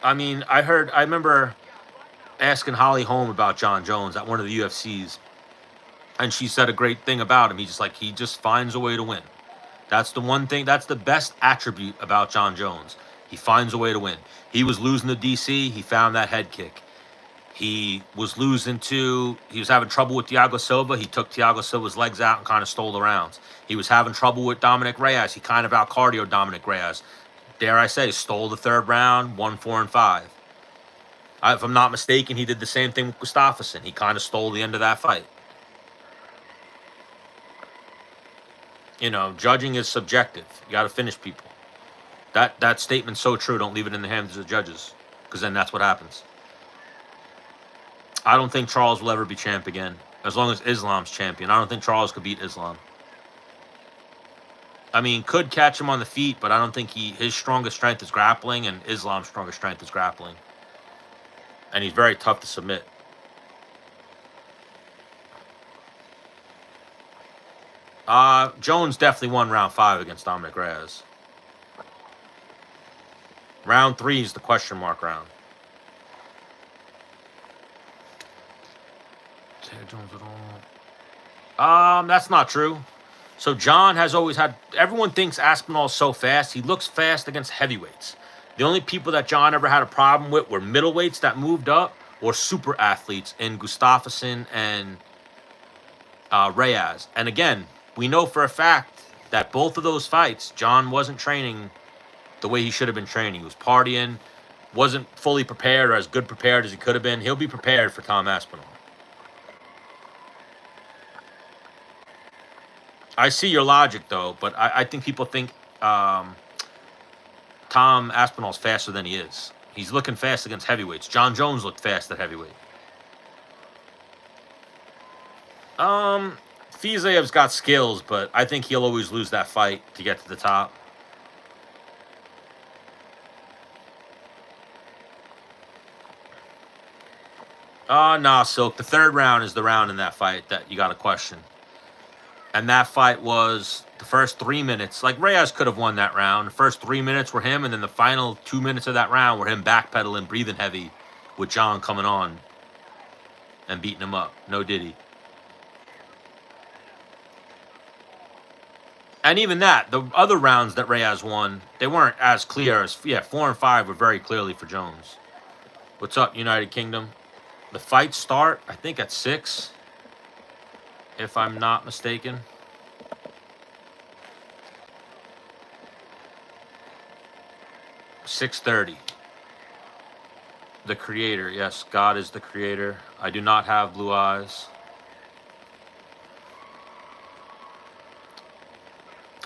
I mean, I remember asking Holly Holm about John Jones at one of the UFCs, and she said a great thing about him. He just finds a way to win. That's the one thing. That's the best attribute about John Jones. He finds a way to win. He was losing to DC. He found that head kick. He was having trouble with Thiago Silva. He took Thiago Silva's legs out and kind of stole the rounds. He was having trouble with Dominic Reyes. He kind of out-cardioed Dominic Reyes. Dare I say, stole the third round, won 4 and 5. If I'm not mistaken, he did the same thing with Gustafsson. He kind of stole the end of that fight. You know, judging is subjective. You got to finish people. That statement's so true. Don't leave it in the hands of the judges, because then that's what happens. I don't think Charles will ever be champ again. As long as Islam's champion, I don't think Charles could beat Islam. I mean, could catch him on the feet, but I don't think his strongest strength is grappling, and Islam's strongest strength is grappling. And he's very tough to submit. Jones definitely won round 5 against Dominic Reyes. Round 3 is the question mark round. Jones at all. That's not true. So John has always had. Everyone thinks Aspinall's so fast. He looks fast against heavyweights. The only people that John ever had a problem with were middleweights that moved up or super athletes in Gustafsson and Reyes. And again, we know for a fact that both of those fights, John wasn't training the way he should have been training. He was partying, wasn't fully prepared or as good prepared as he could have been. He'll be prepared for Tom Aspinall. I see your logic, though, but I think people think Tom Aspinall's faster than he is. He's looking fast against heavyweights. John Jones looked fast at heavyweight. Fizayev's got skills, but I think he'll always lose that fight to get to the top. Nah, Silk. The third round is the round in that fight that you got to question. And that fight was the first 3 minutes. Like, Reyes could have won that round. The first 3 minutes were him, and then the final 2 minutes of that round were him backpedaling, breathing heavy, with John coming on and beating him up. No diddy. And even that, the other rounds that Reyes won, they weren't as clear as... Yeah, 4 and 5 were very clearly for Jones. What's up, United Kingdom? The fights start, I think, at 6. If I'm not mistaken. $6:30. The creator. Yes, God is the creator. I do not have blue eyes.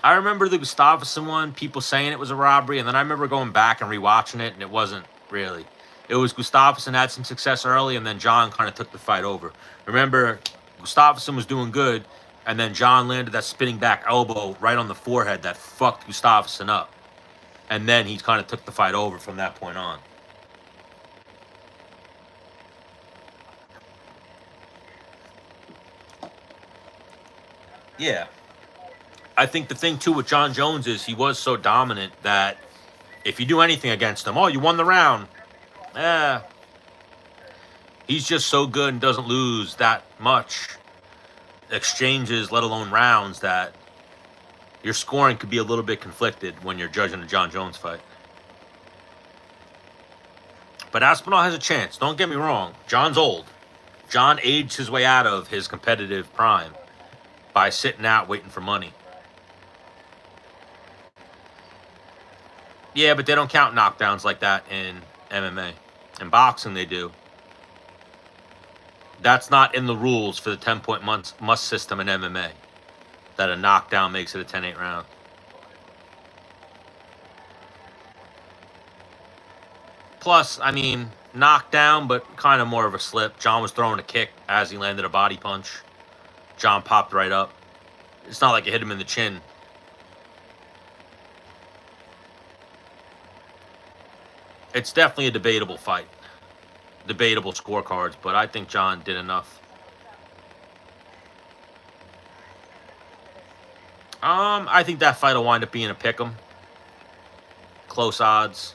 I remember the Gustafsson one, people saying it was a robbery, and then I remember going back and rewatching it, and it wasn't really. It was Gustafsson had some success early, and then John kind of took the fight over. Remember, Gustafsson was doing good, and then John landed that spinning back elbow right on the forehead that fucked Gustafsson up. And then he kind of took the fight over from that point on. Yeah. I think the thing, too, with John Jones is he was so dominant that if you do anything against him, oh, you won the round. He's just so good and doesn't lose that much exchanges, let alone rounds, that your scoring could be a little bit conflicted when you're judging a John Jones fight. But Aspinall has a chance. Don't get me wrong. John's old. John aged his way out of his competitive prime by sitting out waiting for money. Yeah, but they don't count knockdowns like that in MMA. In boxing, they do. That's not in the rules for the 10-point must system in MMA. That a knockdown makes it a 10-8 round. Plus, I mean, knockdown, but kind of more of a slip. John was throwing a kick as he landed a body punch. John popped right up. It's not like it hit him in the chin. It's definitely a debatable fight. Debatable scorecards, but I think John did enough. I think that fight will wind up being a pick'em. Close odds.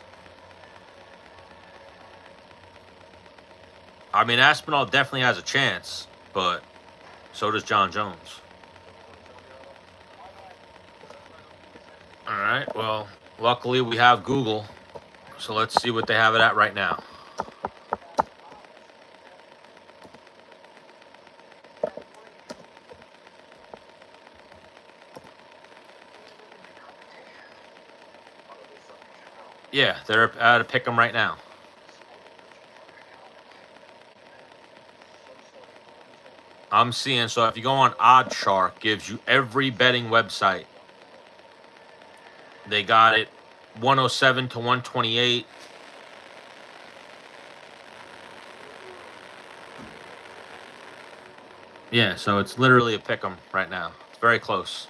I mean, Aspinall definitely has a chance, but so does John Jones. All right, well, luckily we have Google, so let's see what they have it at right now. Yeah, they're at a pick'em right now. I'm seeing, so if you go on OddsShark, gives you every betting website. They got it 107 to 128. Yeah, so it's literally a pick'em right now. It's very close.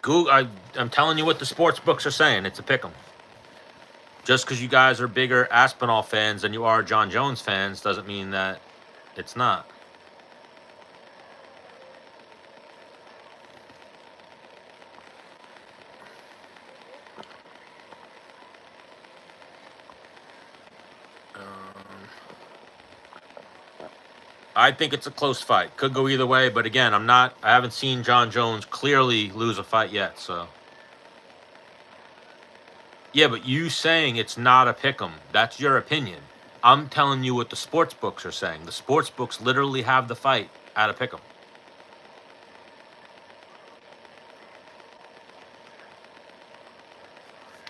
Google, I'm telling you what the sports books are saying. It's a pick'em. Just because you guys are bigger Aspinall fans than you are John Jones fans doesn't mean that it's not. I think it's a close fight. Could go either way, but again, I haven't seen John Jones clearly lose a fight yet, so. Yeah, but you saying it's not a pick'em, that's your opinion. I'm telling you what the sports books are saying. The sports books literally have the fight at a pick'em.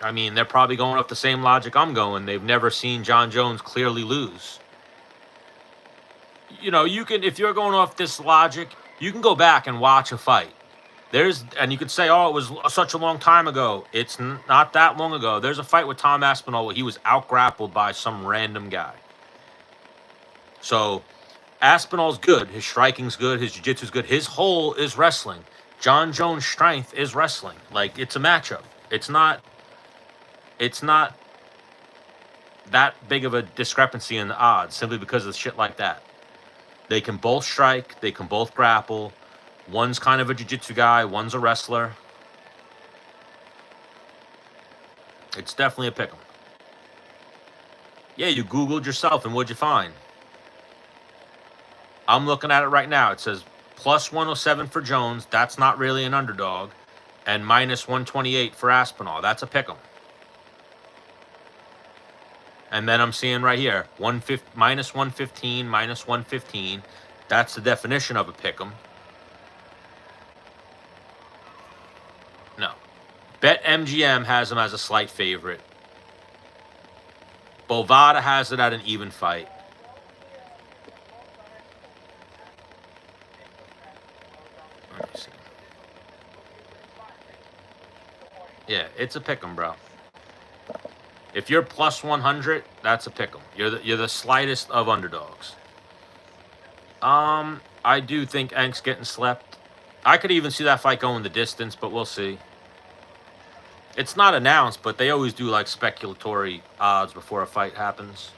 I mean, they're probably going off the same logic I'm going. They've never seen John Jones clearly lose. You know, you can, if you're going off this logic, you can go back and watch a fight. And you could say, oh, it was such a long time ago. It's not that long ago. There's a fight with Tom Aspinall where he was out-grappled by some random guy. So, Aspinall's good. His striking's good. His jiu-jitsu's good. His whole is wrestling. John Jones' strength is wrestling. Like, it's a matchup. It's not that big of a discrepancy in the odds simply because of shit like that. They can both strike. They can both grapple. One's kind of a jiu-jitsu guy. One's a wrestler. It's definitely a pick'em. Yeah, you Googled yourself, and what'd you find? I'm looking at it right now. It says plus 107 for Jones. That's not really an underdog. And minus 128 for Aspinall. That's a pick'em. And then I'm seeing right here, minus 115, minus 115. That's the definition of a pick'em. No. BetMGM has him as a slight favorite. Bovada has it at an even fight. Let me see. Yeah, it's a pick'em, bro. If you're plus 100, that's a pick'em. You're the slightest of underdogs. I do think Enk's getting slept. I could even see that fight going the distance, but we'll see. It's not announced, but they always do like speculatory odds before a fight happens.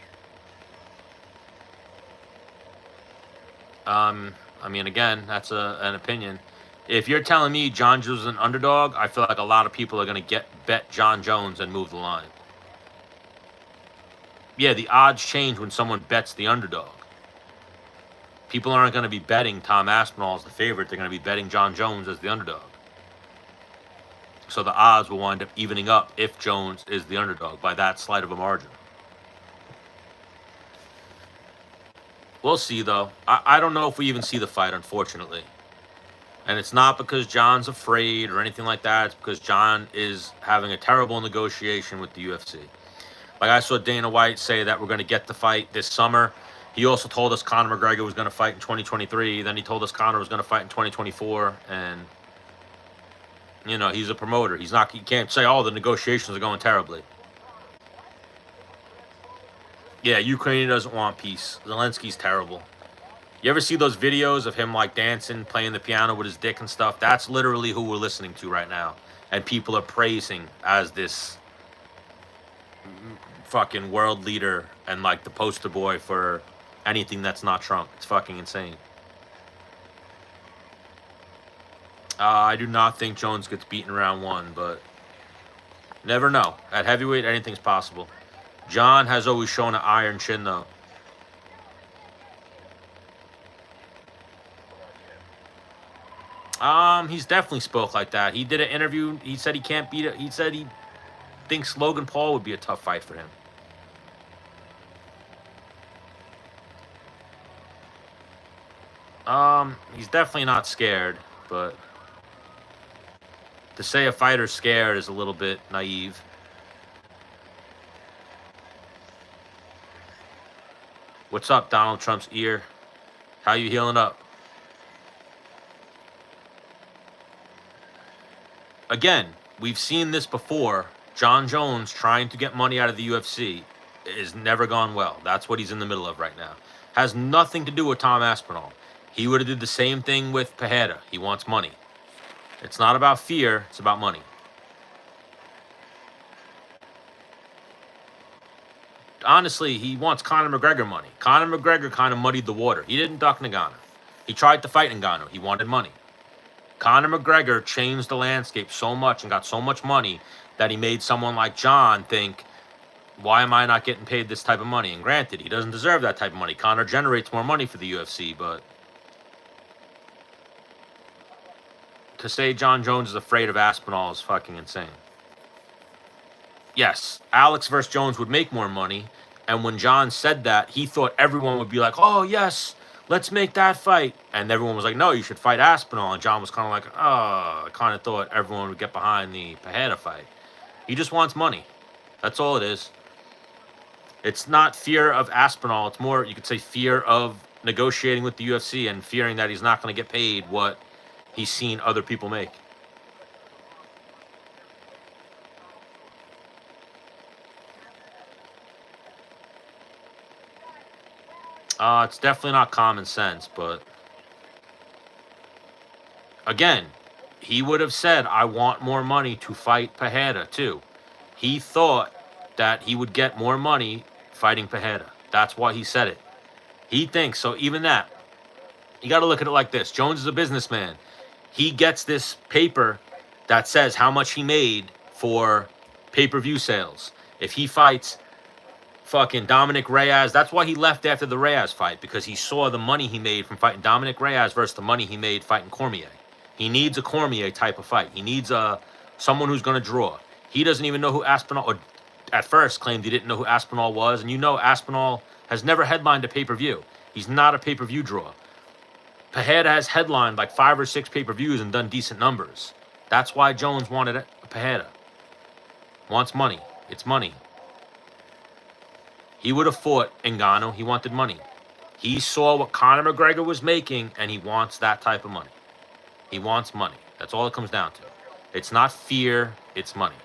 I mean, again, that's an opinion. If you're telling me John Jones is an underdog, I feel like a lot of people are going to bet John Jones and move the line. Yeah, the odds change when someone bets the underdog. People aren't going to be betting Tom Aspinall as the favorite. They're going to be betting John Jones as the underdog. So the odds will wind up evening up if Jones is the underdog by that slight of a margin. We'll see, though. I don't know if we even see the fight, unfortunately. And it's not because John's afraid or anything like that. It's because John is having a terrible negotiation with the UFC. Like I saw Dana White say that we're going to get the fight this summer. He also told us Conor McGregor was going to fight in 2023. Then he told us Conor was going to fight in 2024. And, you know, he's a promoter. He can't say, oh, the negotiations are going terribly. Yeah, Ukraine doesn't want peace. Zelensky's terrible. You ever see those videos of him like dancing, playing the piano with his dick and stuff? That's literally who we're listening to right now. And people are praising as this fucking world leader and like the poster boy for anything that's not Trump. It's fucking insane. I do not think Jones gets beaten round one, but never know. At heavyweight, anything's possible. John has always shown an iron chin, though. He's definitely spoke like that. He did an interview. He said he can't beat it. He said he thinks Logan Paul would be a tough fight for him. He's definitely not scared, but to say a fighter's scared is a little bit naive. What's up, Donald Trump's ear? How you healing up? Again, we've seen this before. John Jones trying to get money out of the UFC is never gone well. That's what he's in the middle of right now. Has nothing to do with Tom Aspinall. He would have did the same thing with Pereira. He wants money. It's not about fear. It's about money. Honestly, he wants Conor McGregor money. Conor McGregor kind of muddied the water. He didn't duck Ngannou. He tried to fight Ngannou. He wanted money. Conor McGregor changed the landscape so much and got so much money that he made someone like John think, why am I not getting paid this type of money? And granted, he doesn't deserve that type of money. Conor generates more money for the UFC, but to say John Jones is afraid of Aspinall is fucking insane. Yes, Alex versus Jones would make more money. And when John said that, he thought everyone would be like, oh, yes, let's make that fight. And everyone was like, no, you should fight Aspinall. And John was kind of like, oh, I kind of thought everyone would get behind the Pereira fight. He just wants money. That's all it is. It's not fear of Aspinall. It's more, you could say, fear of negotiating with the UFC and fearing that he's not going to get paid what he's seen other people make. It's definitely not common sense, but again, he would have said, I want more money to fight Pereira too. He thought that he would get more money fighting Pereira. That's why he said it. He thinks, so even that, you got to look at it like this. Jones is a businessman. He gets this paper that says how much he made for pay-per-view sales. If he fights fucking Dominic Reyes, that's why he left after the Reyes fight, because he saw the money he made from fighting Dominic Reyes versus the money he made fighting Cormier. He needs a Cormier type of fight. He needs someone who's going to draw. He doesn't even know who Aspinall, or at first claimed he didn't know who Aspinall was, and you know Aspinall has never headlined a pay-per-view. He's not a pay-per-view draw. Pereira has headlined like 5 or 6 pay-per-views and done decent numbers. That's why Jones wanted a Pereira. Wants money. It's money. He would have fought Ngannou. He wanted money. He saw what Conor McGregor was making, and he wants that type of money. He wants money. That's all it comes down to. It's not fear. It's money.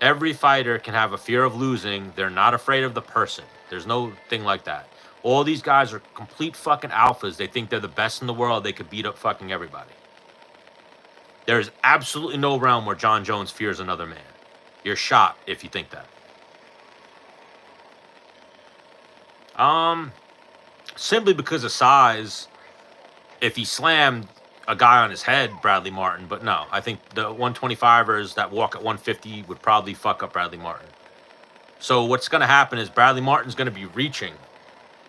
Every fighter can have a fear of losing. They're not afraid of the person. There's no thing like that. All these guys are complete fucking alphas. They think they're the best in the world. They could beat up fucking everybody. There's absolutely no realm where John Jones fears another man. You're shot if you think that. Simply because of size. If he slammed a guy on his head, Bradley Martin, but no, I think the 125ers that walk at 150 would probably fuck up Bradley Martin. So what's going to happen is Bradley Martin's going to be reaching,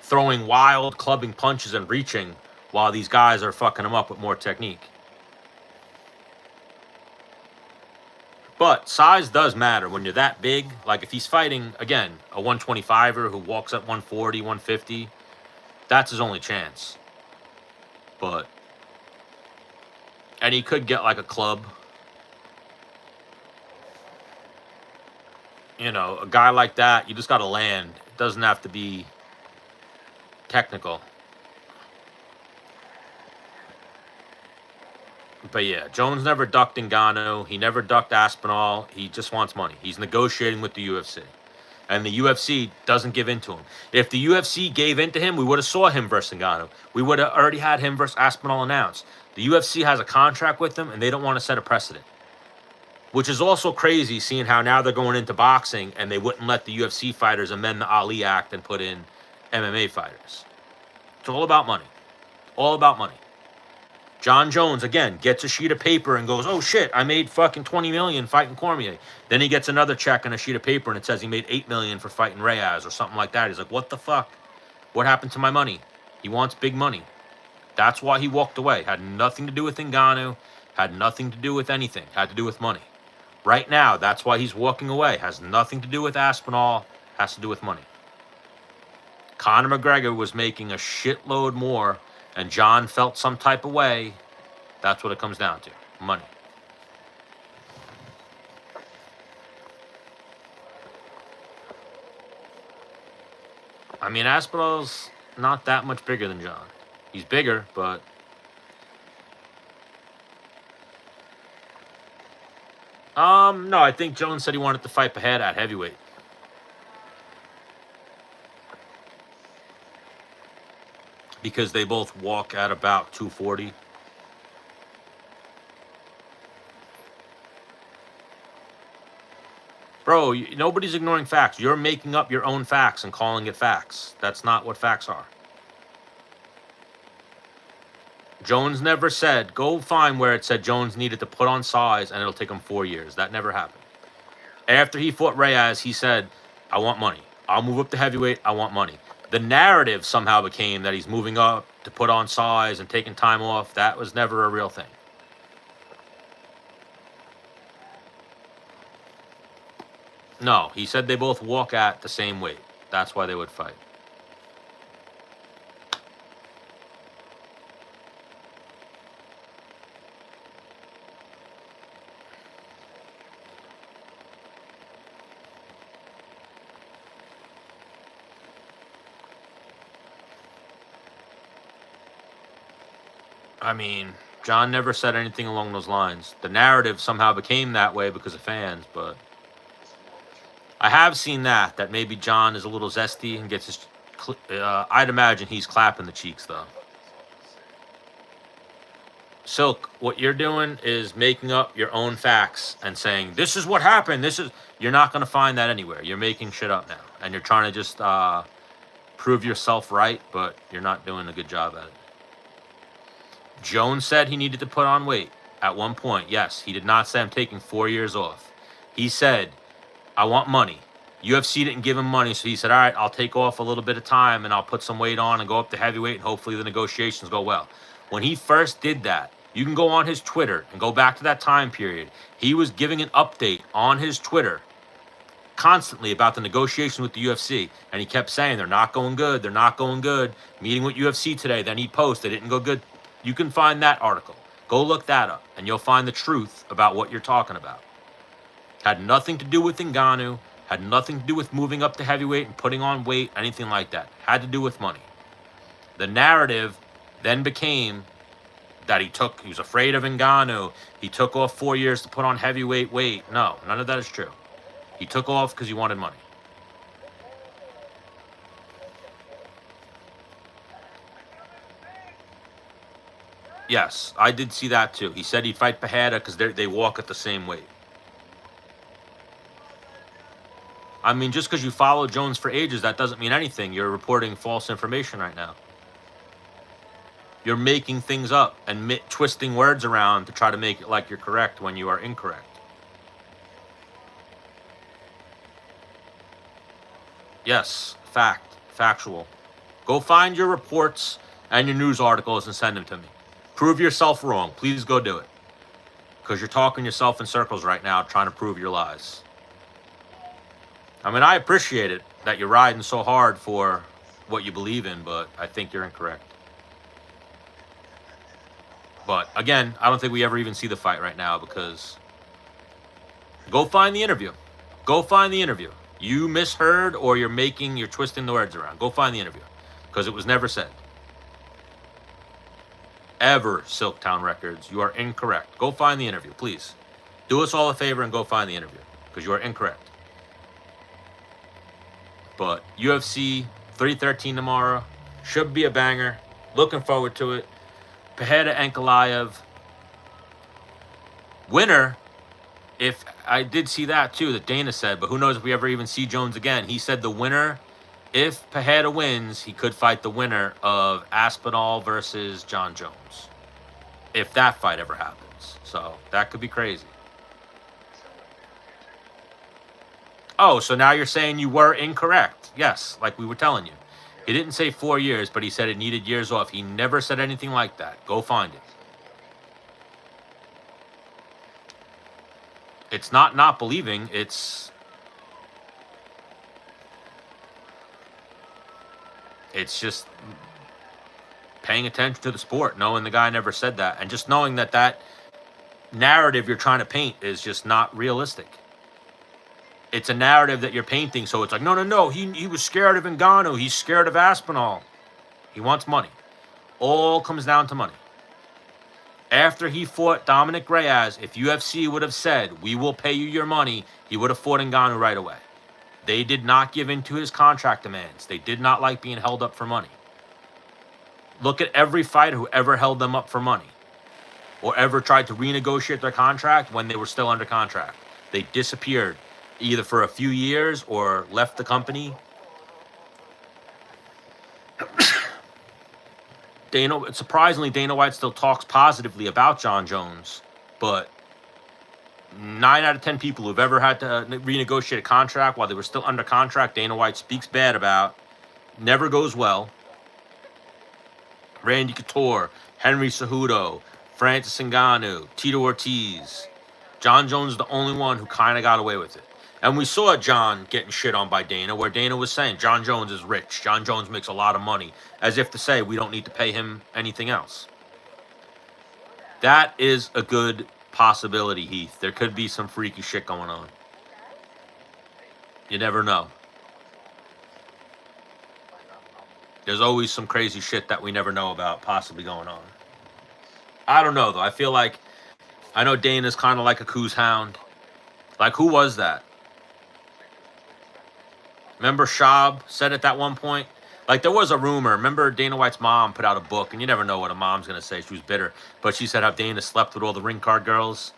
throwing wild, clubbing punches and reaching while these guys are fucking him up with more technique. But size does matter when you're that big. Like if he's fighting, again, a 125er who walks at 140, 150, That's his only chance. And he could get like a club. You know, a guy like that, you just got to land. It doesn't have to be technical. But yeah, Jones never ducked Ngannou. He never ducked Aspinall. He just wants money. He's negotiating with the UFC. And the UFC doesn't give in to him. If the UFC gave in to him, we would have saw him versus Ngannou. We would have already had him versus Aspinall announced. The UFC has a contract with him, and they don't want to set a precedent. Which is also crazy, seeing how now they're going into boxing, and they wouldn't let the UFC fighters amend the Ali Act and put in MMA fighters. It's all about money. All about money. John Jones, again, gets a sheet of paper and goes, oh shit, I made fucking $20 million fighting Cormier. Then he gets another check on a sheet of paper and it says he made $8 million for fighting Reyes or something like that. He's like, what the fuck? What happened to my money? He wants big money. That's why he walked away. Had nothing to do with Ngannou. Had nothing to do with anything. Had to do with money. Right now, that's why he's walking away. Has nothing to do with Aspinall. Has to do with money. Conor McGregor was making a shitload more, and John felt some type of way. That's what it comes down to. Money. I mean, Aspinall's not that much bigger than John. He's bigger, but... no, I think Jones said he wanted to fight Behead at heavyweight. Because they both walk at about 240. Bro, nobody's ignoring facts. You're making up your own facts and calling it facts. That's not what facts are. Jones never said, go find where it said Jones needed to put on size and it'll take him 4 years. That never happened. After he fought Reyes, he said, I want money. I'll move up to heavyweight. I want money. The narrative somehow became that he's moving up to put on size and taking time off. That was never a real thing. No, he said they both walk at the same weight. That's why they would fight. I mean, John never said anything along those lines. The narrative somehow became that way because of fans, but I have seen that maybe John is a little zesty and gets his... I'd imagine he's clapping the cheeks, though. Silk, what you're doing is making up your own facts and saying, this is what happened, this is... You're not going to find that anywhere. You're making shit up now. And you're trying to just prove yourself right, but you're not doing a good job at it. Jones said he needed to put on weight at one point. Yes, he did not say I'm taking 4 years off. He said, I want money. UFC didn't give him money, so he said, all right, I'll take off a little bit of time and I'll put some weight on and go up to heavyweight and hopefully the negotiations go well. When he first did that, you can go on his Twitter and go back to that time period. He was giving an update on his Twitter constantly about the negotiation with the UFC, and he kept saying they're not going good, they're not going good. Meeting with UFC today, then he'd post, they didn't go good. You can find that article. Go look that up, and you'll find the truth about what you're talking about. Had nothing to do with Ngannou, had nothing to do with moving up to heavyweight and putting on weight, anything like that. Had to do with money. The narrative then became that he was afraid of Ngannou. He took off 4 years to put on heavyweight weight. No, none of that is true. He took off because he wanted money. Yes, I did see that too. He said he'd fight Pajeda because they walk at the same weight. I mean, just because you follow Jones for ages, that doesn't mean anything. You're reporting false information right now. You're making things up and twisting words around to try to make it like you're correct when you are incorrect. Yes, factual. Go find your reports and your news articles and send them to me. Prove yourself wrong. Please go do it. Because you're talking yourself in circles right now trying to prove your lies. I mean, I appreciate it that you're riding so hard for what you believe in, but I think you're incorrect. But again, I don't think we ever even see the fight right now because go find the interview. Go find the interview. You misheard or you're twisting the words around. Go find the interview because it was never said. Ever, Silktown Records. You are incorrect. Go find the interview, please. Do us all a favor and go find the interview because you are incorrect. But UFC 313 tomorrow should be a banger. Looking forward to it. Pereira Ankalaev. Winner, if I did see that too, that Dana said, but who knows if we ever even see Jones again. He said the winner, if Pereira wins, he could fight the winner of Aspinall versus John Jones. If that fight ever happens. So that could be crazy. Oh, so now you're saying you were incorrect. Yes, like we were telling you. He didn't say 4 years, but he said it needed years off. He never said anything like that. Go find it. It's not believing. It's just paying attention to the sport, knowing the guy never said that, and just knowing that that narrative you're trying to paint is just not realistic. It's a narrative that you're painting, so it's like, no, he was scared of Ngannou, he's scared of Aspinall. He wants money. All comes down to money. After he fought Dominic Reyes, if UFC would have said, we will pay you your money, he would have fought Ngannou right away. They did not give in to his contract demands. They did not like being held up for money. Look at every fighter who ever held them up for money or ever tried to renegotiate their contract when they were still under contract. They disappeared either for a few years or left the company. Surprisingly, Dana White still talks positively about John Jones, but 9 out of 10 people who've ever had to renegotiate a contract while they were still under contract, Dana White speaks bad about. Never goes well. Randy Couture, Henry Cejudo, Francis Ngannou, Tito Ortiz. John Jones is the only one who kind of got away with it. And we saw John getting shit on by Dana, where Dana was saying, John Jones is rich. John Jones makes a lot of money. As if to say, we don't need to pay him anything else. That is a good possibility, Heath. There could be some freaky shit going on. You never know. There's always some crazy shit that we never know about possibly going on. I don't know, though. I feel like, I know Dana's kind of like a coos hound. Like, who was that? Remember Schaub said at that one point? Like, there was a rumor. Remember Dana White's mom put out a book, and you never know what a mom's going to say. She was bitter. But she said how Dana slept with all the ring card girls.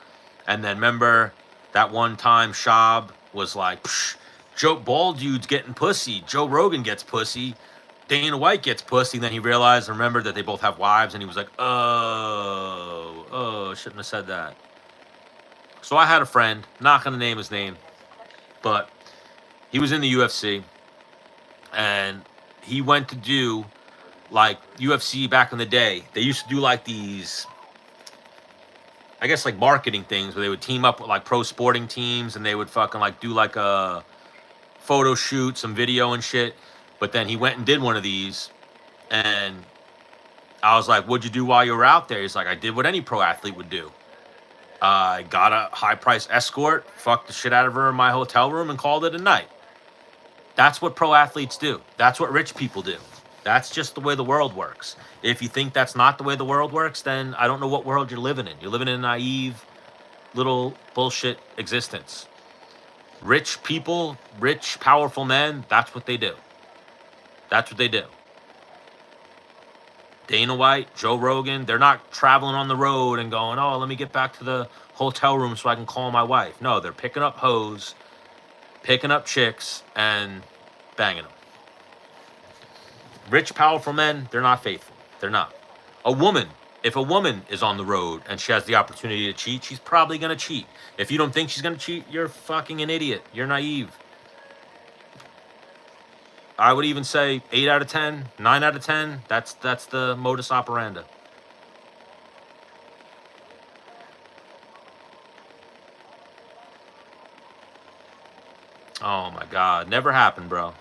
And then remember that one time Schaub was like, Joe Bald dude's getting pussy. Joe Rogan gets pussy. Dana White gets pussy. And then he realized and remembered that they both have wives. And he was like, oh, shouldn't have said that. So I had a friend, not going to name his name, but he was in the UFC. And he went to do, like, UFC back in the day. They used to do, like, these, I guess, like, marketing things where they would team up with, like, pro sporting teams. And they would fucking, like, do, like, a photo shoot, some video and shit. But then he went and did one of these. And I was like, what'd you do while you were out there? He's like, I did what any pro athlete would do. I got a high-price escort, fucked the shit out of her in my hotel room, and called it a night. That's what pro athletes do. That's what rich people do. That's just the way the world works. If you think that's not the way the world works, then I don't know what world you're living in. You're living in a naive, little bullshit existence. Rich people, rich, powerful men, that's what they do. That's what they do. Dana White, Joe Rogan, they're not traveling on the road and going, oh, let me get back to the hotel room so I can call my wife. No, they're picking up hoes, picking up chicks, and banging them. Rich, powerful men, they're not faithful. They're not. A woman, if a woman is on the road and she has the opportunity to cheat, she's probably going to cheat. If you don't think she's going to cheat, you're fucking an idiot. You're naive. I would even say 8 out of 10, 9 out of 10, that's the modus operandi. Oh my God, never happened, bro.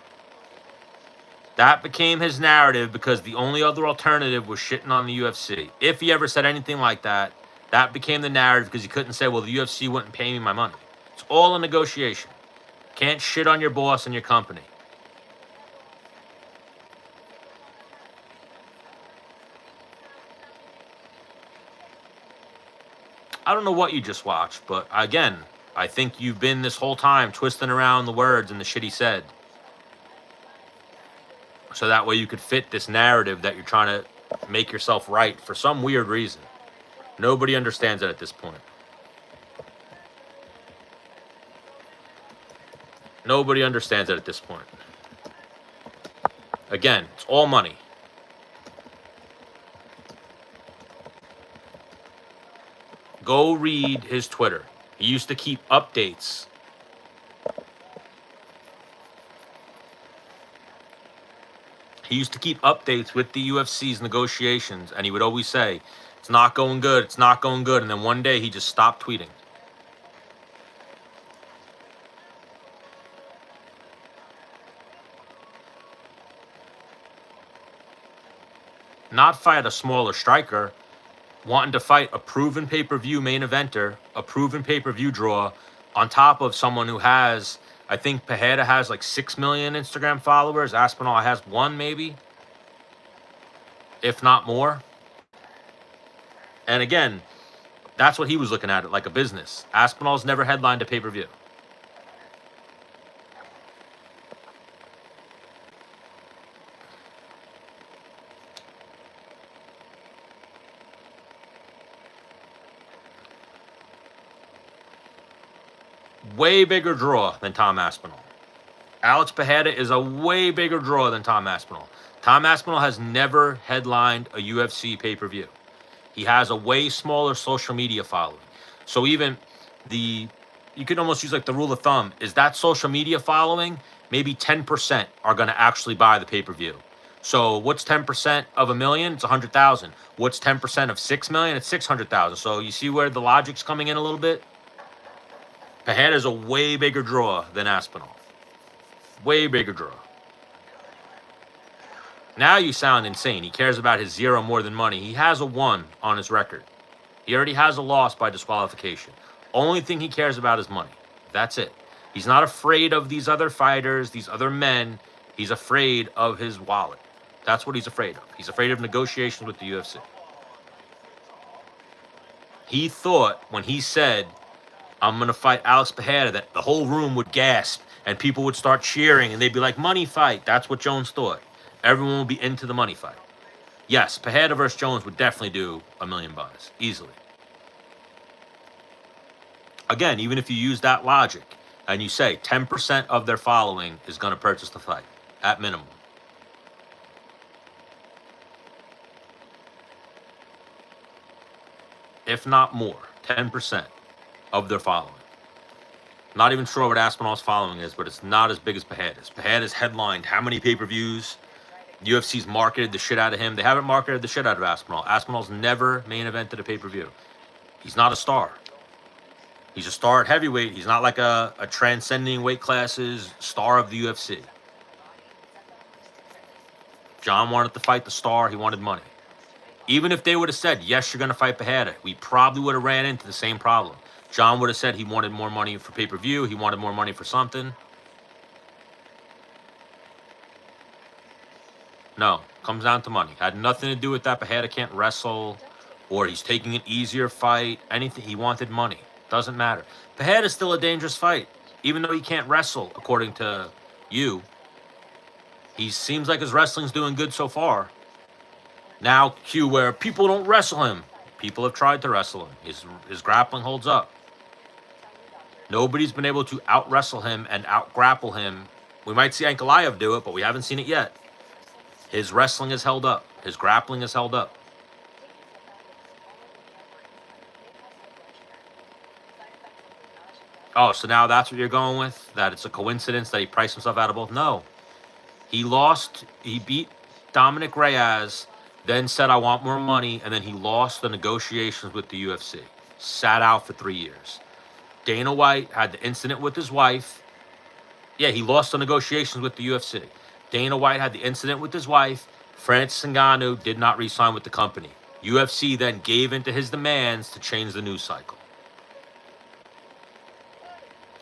That became his narrative because the only other alternative was shitting on the UFC. If he ever said anything like that, that became the narrative because he couldn't say, well, the UFC wouldn't pay me my money. It's all a negotiation. Can't shit on your boss and your company. I don't know what you just watched, but again, I think you've been this whole time twisting around the words and the shit he said. So that way you could fit this narrative that you're trying to make yourself right for some weird reason. Nobody understands it at this point. Nobody understands it at this point. Again, it's all money. Go read his Twitter. He used to keep updates. He used to keep updates with the UFC's negotiations, and he would always say, it's not going good, it's not going good. And then one day he just stopped tweeting. Not fight a smaller striker, wanting to fight a proven pay-per-view main eventer, a proven pay-per-view draw, on top of someone who has, I think Pereira has like 6 million Instagram followers. Aspinall has 1 maybe, if not more. And again, that's what he was looking at it, like a business. Aspinall's never headlined a pay-per-view. Way bigger draw than Tom Aspinall. Alex Pereira is a way bigger draw than Tom Aspinall. Tom Aspinall has never headlined a UFC pay-per-view. He has a way smaller social media following. So even you could almost use like the rule of thumb, is that social media following, maybe 10% are going to actually buy the pay-per-view. So what's 10% of 1 million? It's 100,000. What's 10% of 6 million? It's 600,000. So you see where the logic's coming in a little bit? Pereira is a way bigger draw than Aspinall. Way bigger draw. Now you sound insane. He cares about his 0 more than money. He has a 1 on his record. He already has a loss by disqualification. Only thing he cares about is money. That's it. He's not afraid of these other fighters, these other men. He's afraid of his wallet. That's what he's afraid of. He's afraid of negotiations with the UFC. He thought when he said, I'm going to fight Alex Pereira, that the whole room would gasp and people would start cheering and they'd be like, money fight. That's what Jones thought. Everyone would be into the money fight. Yes, Pereira versus Jones would definitely do 1 million buys, easily. Again, even if you use that logic and you say 10% of their following is going to purchase the fight, at minimum. If not more, 10% of their following. Not even sure what Aspinall's following is, but it's not as big as Pereira's. Pereira's headlined how many pay-per-views? UFC's marketed the shit out of him. They haven't marketed the shit out of Aspinall. Aspinall's never main evented a pay-per-view. He's not a star. He's a star at heavyweight. He's not like a transcending weight classes star of the UFC. John wanted to fight the star. He wanted money. Even if they would have said, yes, you're going to fight Pereira, we probably would have ran into the same problem. John would have said he wanted more money for pay-per-view. He wanted more money for something. No, comes down to money. Had nothing to do with that. Pereira can't wrestle, or he's taking an easier fight. Anything. He wanted money. Doesn't matter. Pereira's still a dangerous fight, even though he can't wrestle, according to you. He seems like his wrestling's doing good so far. Now, Q, where people don't wrestle him. People have tried to wrestle him. His grappling holds up. Nobody's been able to out-wrestle him and out-grapple him. We might see Ankalaev do it, but we haven't seen it yet. His wrestling is held up. His grappling is held up. Oh, so now that's what you're going with? That it's a coincidence that he priced himself out of both? No. He lost. He beat Dominic Reyes, then said, I want more money, and then he lost the negotiations with the UFC. Sat out for 3 years. Dana White had the incident with his wife. Yeah, he lost the negotiations with the UFC. Dana White had the incident with his wife. Francis Ngannou did not re-sign with the company. UFC then gave in to his demands to change the news cycle.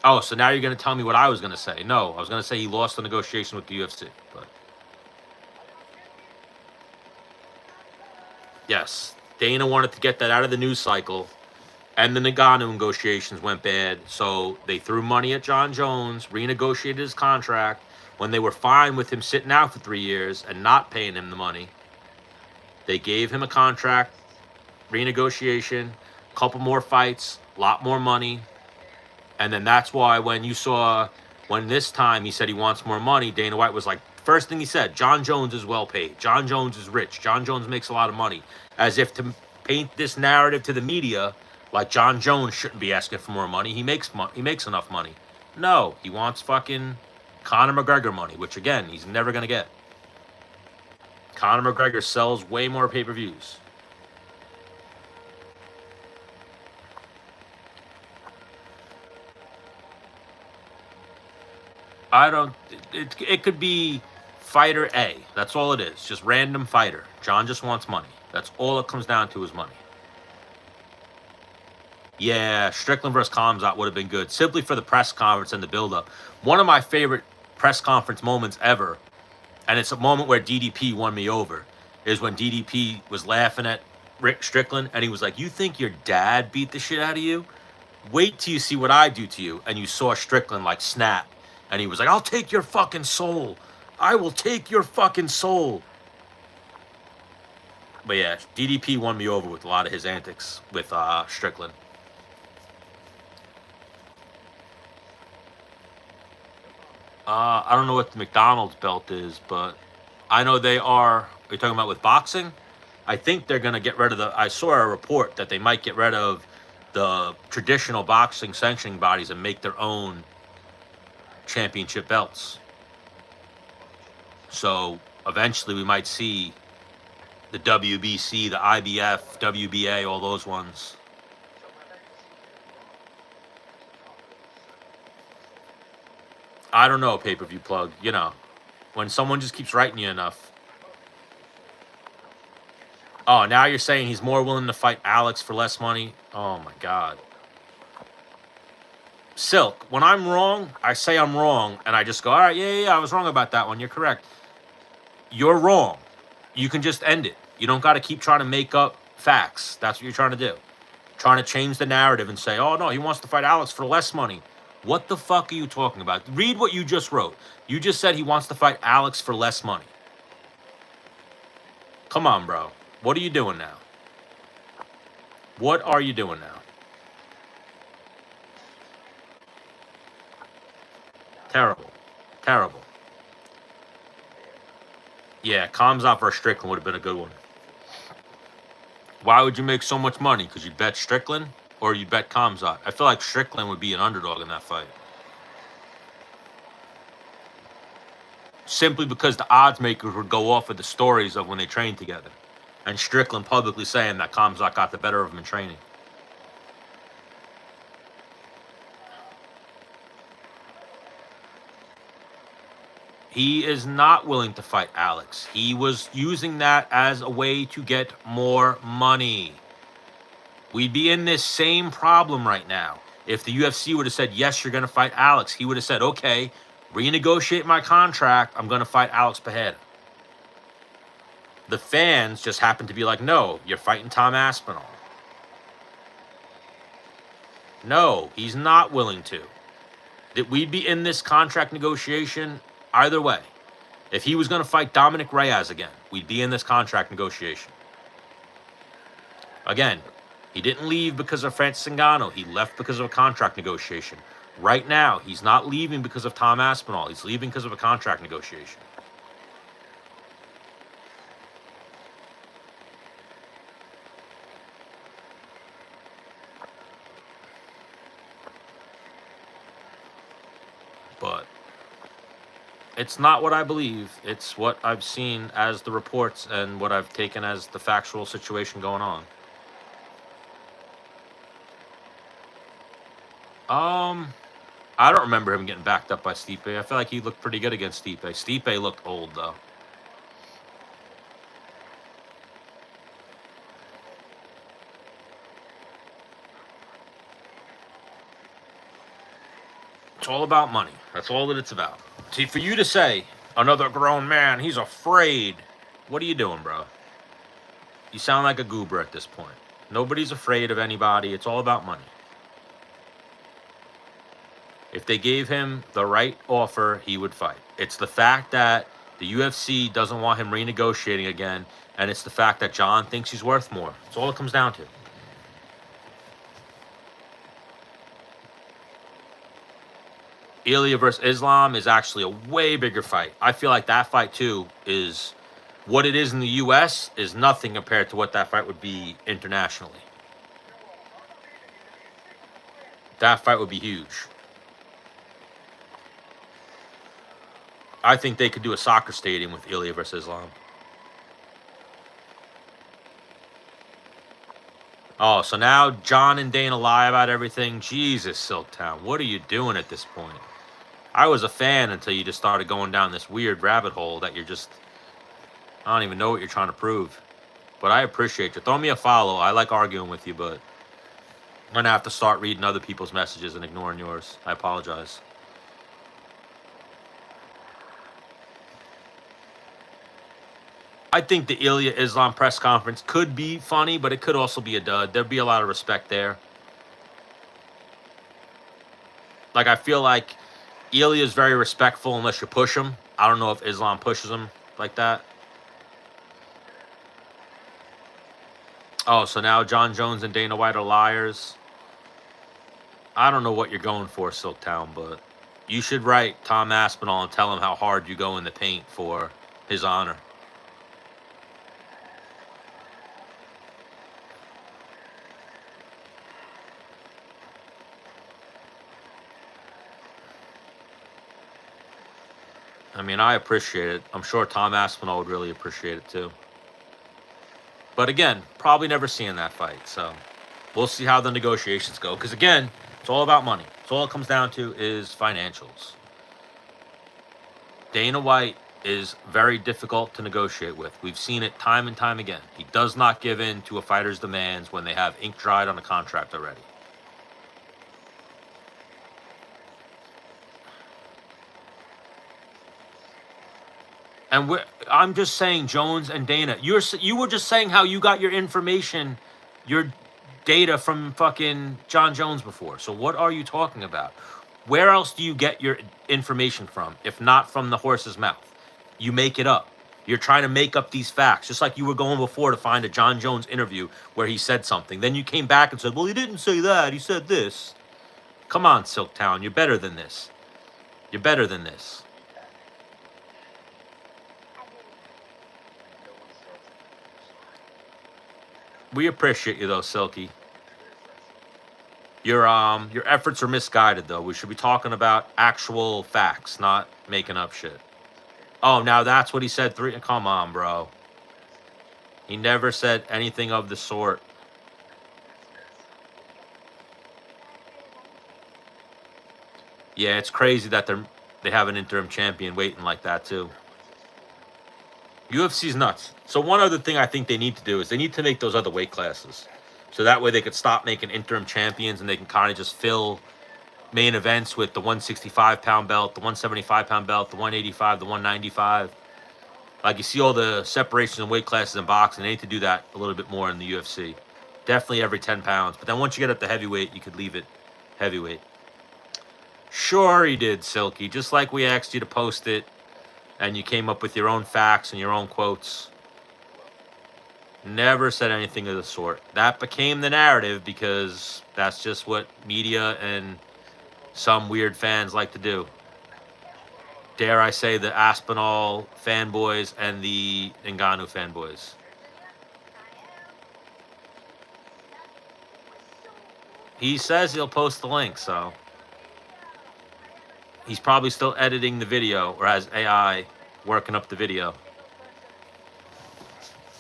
Oh, so now you're going to tell me what I was going to say. No, I was going to say he lost the negotiation with the UFC. But yes, Dana wanted to get that out of the news cycle, and the Ngannou negotiations went bad. So they threw money at John Jones, renegotiated his contract. When they were fine with him sitting out for 3 years and not paying him the money, they gave him a contract, renegotiation, a couple more fights, a lot more money. And then that's why when this time he said he wants more money, Dana White was like, first thing he said, John Jones is well paid. John Jones is rich. John Jones makes a lot of money. As if to paint this narrative to the media like John Jones shouldn't be asking for more money. He makes enough money. No, he wants fucking Conor McGregor money, which again, he's never going to get. Conor McGregor sells way more pay-per-views. It could be fighter A. That's all it is. Just random fighter. John just wants money. That's all it comes down to is money. Yeah, Strickland versus Khamzat would have been good. Simply for the press conference and the build-up. One of my favorite press conference moments ever, and it's a moment where DDP won me over, is when DDP was laughing at Rick Strickland, and he was like, you think your dad beat the shit out of you? Wait till you see what I do to you. And you saw Strickland like snap. And he was like, I'll take your fucking soul. I will take your fucking soul. But yeah, DDP won me over with a lot of his antics with Strickland. I don't know what the McDonald's belt is, but I know they are you talking about with boxing? I think they're going to get rid of I saw a report that they might get rid of the traditional boxing sanctioning bodies and make their own championship belts. So eventually we might see the WBC, the IBF, WBA, all those ones. I don't know, pay-per-view plug. You know, when someone just keeps writing you enough. Oh, now you're saying he's more willing to fight Alex for less money? Oh, my God. Silk, when I'm wrong, I say I'm wrong, and I just go, all right, yeah, I was wrong about that one. You're correct. You're wrong. You can just end it. You don't got to keep trying to make up facts. That's what you're trying to do. Trying to change the narrative and say, oh, no, he wants to fight Alex for less money. What the fuck are you talking about? Read what you just wrote. You just said he wants to fight Alex for less money. Come on, bro. What are you doing now? What are you doing now? Terrible. Terrible. Yeah, Khamzat versus Strickland would have been a good one. Why would you make so much money? Because you bet Strickland or you bet Khamzat? I feel like Strickland would be an underdog in that fight. Simply because the odds makers would go off of the stories of when they trained together. And Strickland publicly saying that Khamzat got the better of him in training. He is not willing to fight Alex. He was using that as a way to get more money. We'd be in this same problem right now. If the UFC would have said, yes, you're going to fight Alex, he would have said, okay, renegotiate my contract. I'm going to fight Alex Pereira. The fans just happen to be like, no, you're fighting Tom Aspinall. No, he's not willing to. That we'd be in this contract negotiation either way. If he was going to fight Dominic Reyes again, we'd be in this contract negotiation. Again, he didn't leave because of Francis Ngannou. He left because of a contract negotiation. Right now, he's not leaving because of Tom Aspinall. He's leaving because of a contract negotiation. But it's not what I believe. It's what I've seen as the reports and what I've taken as the factual situation going on. I don't remember him getting backed up by Stipe. I feel like he looked pretty good against Stipe. Stipe looked old, though. It's all about money. That's all that it's about. See, for you to say, another grown man, he's afraid. What are you doing, bro? You sound like a goober at this point. Nobody's afraid of anybody. It's all about money. If they gave him the right offer, he would fight. It's the fact that the UFC doesn't want him renegotiating again, and it's the fact that John thinks he's worth more. That's all it comes down to. Ilya versus Islam is actually a way bigger fight. I feel like that fight, too, is what it is in the U.S. is nothing compared to what that fight would be internationally. That fight would be huge. I think they could do a soccer stadium with Ilya versus Islam. Oh, so now John and Dana lie about everything. Jesus, Silktown, what are you doing at this point? I was a fan until you just started going down this weird rabbit hole that you're just... I don't even know what you're trying to prove. But I appreciate you. Throw me a follow. I like arguing with you, but I'm going to have to start reading other people's messages and ignoring yours. I apologize. I think the Ilya Islam press conference could be funny, but it could also be a dud. There'd be a lot of respect there. Like, I feel like Ilya is very respectful unless you push him. I don't know if Islam pushes him like that. Oh, so now John Jones and Dana White are liars. I don't know what you're going for, Silktown, but you should write Tom Aspinall and tell him how hard you go in the paint for his honor. I mean, I appreciate it. I'm sure Tom Aspinall would really appreciate it too. But again, probably never seeing that fight. So we'll see how the negotiations go. Because again, it's all about money. It's all it comes down to is financials. Dana White is very difficult to negotiate with. We've seen it time and time again. He does not give in to a fighter's demands when they have ink dried on a contract already. And I'm just saying, Jones and Dana, you were just saying how you got your information, your data from fucking John Jones before. So what are you talking about? Where else do you get your information from, if not from the horse's mouth? You make it up. You're trying to make up these facts, just like you were going before to find a John Jones interview where he said something. Then you came back and said, well, he didn't say that. He said this. Come on, Silktown. You're better than this. You're better than this. We appreciate you, though, Silky. Your efforts are misguided, though. We should be talking about actual facts, not making up shit. Oh, now that's what he said. Come on, bro. He never said anything of the sort. Yeah, it's crazy that they have an interim champion waiting like that, too. UFC's nuts. So one other thing I think they need to do is they need to make those other weight classes. So that way they could stop making interim champions and they can kind of just fill main events with the 165-pound belt, the 175-pound belt, the 185, the 195. Like, you see all the separations in weight classes in boxing. They need to do that a little bit more in the UFC. Definitely every 10 pounds. But then once you get up to heavyweight, you could leave it heavyweight. Sure he did, Silky. Just like we asked you to post it. And you came up with your own facts and your own quotes. Never said anything of the sort. That became the narrative because that's just what media and some weird fans like to do. Dare I say the Aspinall fanboys and the Ngannou fanboys. He says he'll post the link, so... He's probably still editing the video or has AI working up the video.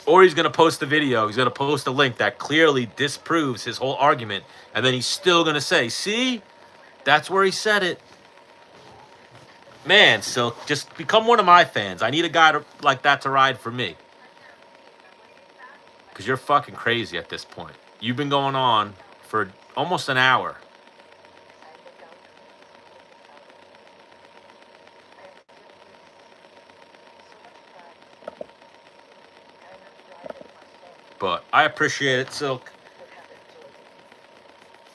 Or he's going to post the video. He's going to post a link that clearly disproves his whole argument. And then he's still going to say, see, That's where he said it. Man, Silk, just become one of my fans. I need a guy like that to ride for me. Because you're fucking crazy at this point. You've been going on for almost an hour. But I appreciate it, Silk.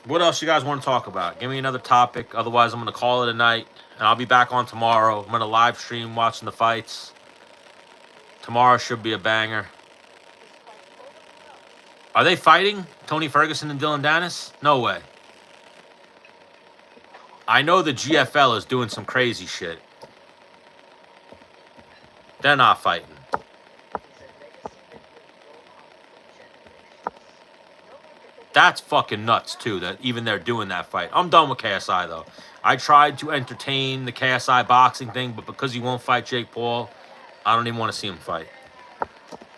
What else you guys want to talk about? Give me another topic. Otherwise, I'm going to call it a night. And I'll be back on tomorrow. I'm going to live stream watching the fights. Tomorrow should be a banger. Are they fighting? Tony Ferguson and Dylan Dennis? No way. I know the GFL is doing some crazy shit. They're not fighting. That's fucking nuts, too, that even they're doing that fight. I'm done with KSI, though. I tried to entertain the KSI boxing thing, but because he won't fight Jake Paul, I don't even want to see him fight.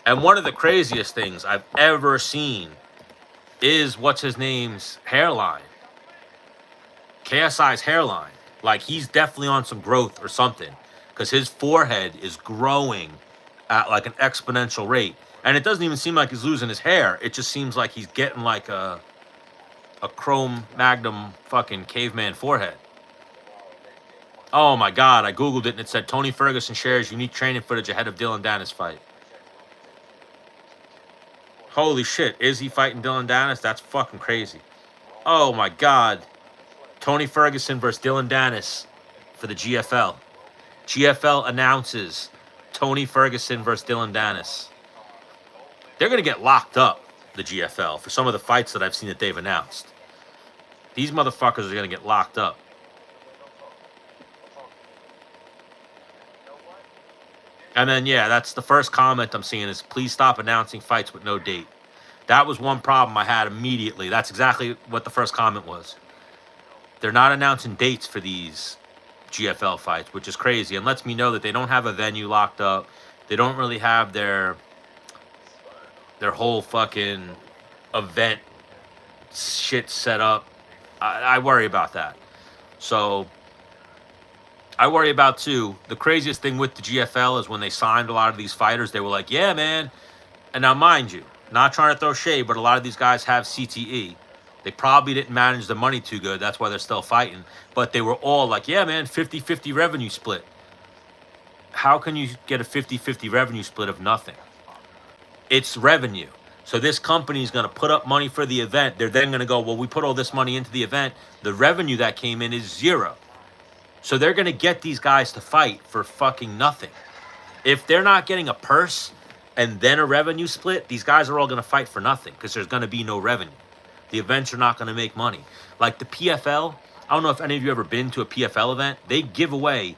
And one of the craziest things I've ever seen is what's-his-name's hairline. KSI's hairline. Like, he's definitely on some growth or something. Because his forehead is growing at, like, an exponential rate. And it doesn't even seem like he's losing his hair. It just seems like he's getting, like, a chrome magnum fucking caveman forehead. Oh, my God. I Googled it, and it said Tony Ferguson shares unique training footage ahead of Dylan Dennis fight. Holy shit. Is he fighting Dylan Dennis? That's fucking crazy. Oh, my God. Tony Ferguson versus Dylan Dennis for the GFL. GFL announces Tony Ferguson versus Dylan Dennis. They're going to get locked up, the GFL, for some of the fights that I've seen that they've announced. These motherfuckers are going to get locked up. And then, yeah, that's the first comment I'm seeing is please stop announcing fights with no date. That was one problem I had immediately. That's exactly what the first comment was. They're not announcing dates for these GFL fights, which is crazy, and lets me know that they don't have a venue locked up. They don't really have their whole fucking event shit set up. I worry about that. So I worry about, too, the craziest thing with the GFL is when they signed a lot of these fighters, they were like, yeah, man. And now, mind you, not trying to throw shade, but a lot of these guys have CTE. They probably didn't manage the money too good. That's why they're still fighting. But they were all like, yeah, man, 50-50 revenue split. How can you get a 50-50 revenue split of nothing? It's revenue. So this company is going to put up money for the event. They're then going to go, well, we put all this money into the event. The revenue that came in is zero. So they're going to get these guys to fight for fucking nothing. If they're not getting a purse and then a revenue split, these guys are all going to fight for nothing because there's going to be no revenue. The events are not going to make money. Like the PFL, I don't know if any of you ever been to a PFL event. They give away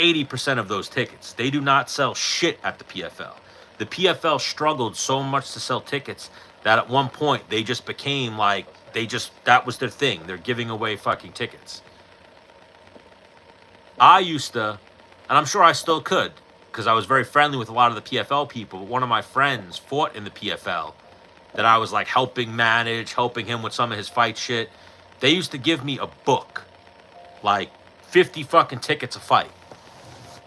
80% of those tickets. They do not sell shit at the PFL. The PFL struggled so much to sell tickets that at one point they just became like, that was their thing. They're giving away fucking tickets. I used to, and I'm sure I still could, because I was very friendly with a lot of the PFL people, but one of my friends fought in the PFL that I was like helping manage, helping him with some of his fight shit. They used to give me a book, like 50 fucking tickets a fight.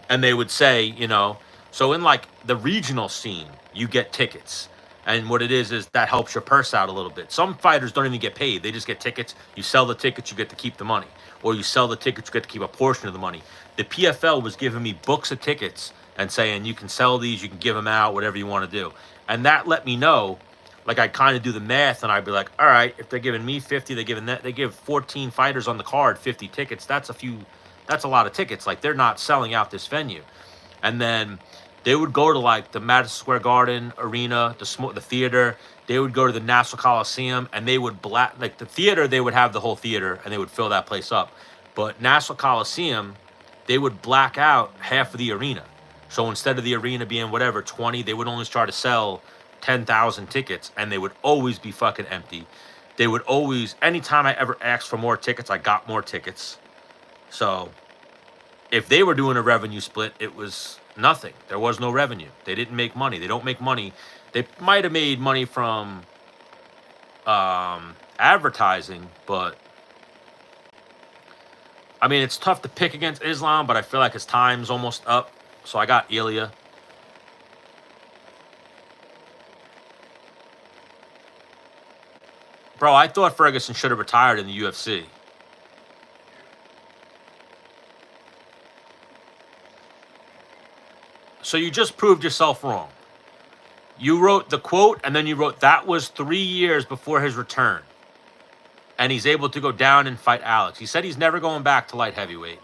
And they would say, you know, so in like the regional scene, you get tickets. And what it is that helps your purse out a little bit. Some fighters don't even get paid. They just get tickets. You sell the tickets, you get to keep the money. Or you sell the tickets, you get to keep a portion of the money. The PFL was giving me books of tickets and saying, you can sell these, you can give them out, whatever you want to do. And that let me know, like I kind of do the math and I'd be like, all right, if they're giving me 50, they give 14 fighters on the card 50 tickets. That's a lot of tickets. Like they're not selling out this venue. And then they would go to like the Madison Square Garden arena, the theater. They would go to the Nassau Coliseum and they would like the theater, they would have the whole theater and they would fill that place up. But Nassau Coliseum, they would black out half of the arena. So instead of the arena being whatever, 20, they would only start to sell 10,000 tickets and they would always be fucking empty. They would always, anytime I ever asked for more tickets, I got more tickets. So if they were doing a revenue split, it was nothing. There was no revenue. They didn't make money. They don't make money. They might have made money from advertising, but I mean, it's tough to pick against Islam, but I feel like his time's almost up. So I got Ilya. Bro, I thought Ferguson should have retired in the UFC. So you just proved yourself wrong. You wrote the quote, and then you wrote that was 3 years before his return. And he's able to go down and fight Alex. He said he's never going back to light heavyweight.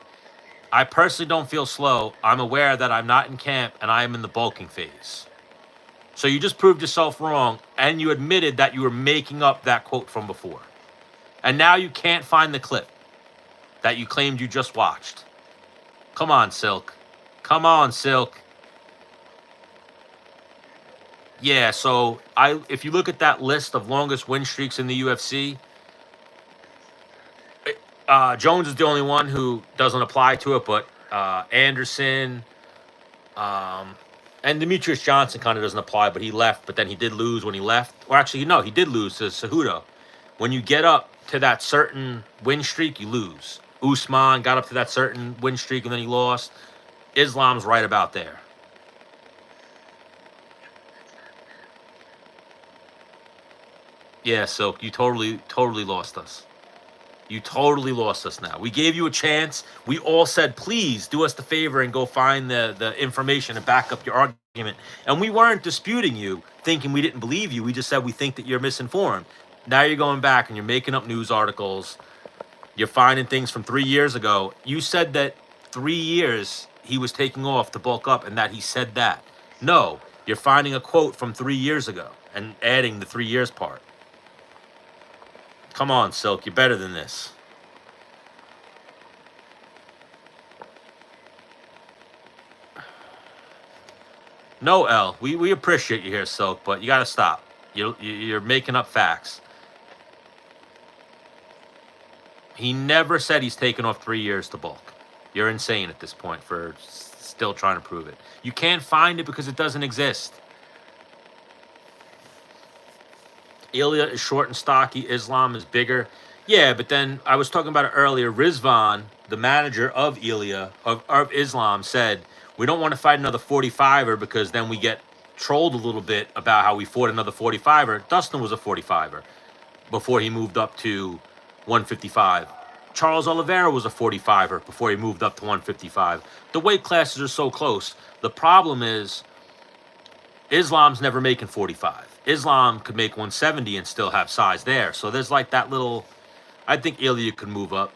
I personally don't feel slow. I'm aware that I'm not in camp and I am in the bulking phase. So you just proved yourself wrong, and you admitted that you were making up that quote from before. And now you can't find the clip that you claimed you just watched. Come on, Silk. Come on, Silk. Yeah, so if you look at that list of longest win streaks in the UFC, Jones is the only one who doesn't apply to it, but Anderson, and Demetrius Johnson kind of doesn't apply, but he left. But then he did lose when he left. Or actually, no, he did lose to Cejudo. When you get up to that certain win streak, you lose. Usman got up to that certain win streak and then he lost. Islam's right about there. Yeah, Silk, you totally lost us. You totally lost us now. We gave you a chance. We all said, please do us the favor and go find the information and back up your argument. And we weren't disputing you, thinking we didn't believe you. We just said we think that you're misinformed. Now you're going back and you're making up news articles. You're finding things from 3 years ago. You said that 3 years he was taking off to bulk up and that he said that. No, you're finding a quote from 3 years ago and adding the 3 years part. Come on, Silk. You're better than this. No, L. We appreciate you here, Silk, but you got to stop. You're making up facts. He never said he's taken off 3 years to bulk. You're insane at this point for still trying to prove it. You can't find it because it doesn't exist. Ilya is short and stocky. Islam is bigger. Yeah, but then I was talking about it earlier. Rizvan, the manager of Ilya, of Islam, said, we don't want to fight another 45er because then we get trolled a little bit about how we fought another 45er. Dustin was a 45er before he moved up to 155. Charles Oliveira was a 45er before he moved up to 155. The weight classes are so close. The problem is Islam's never making 45. Islam could make 170 and still have size there. So there's like that little... I think Ilya could move up.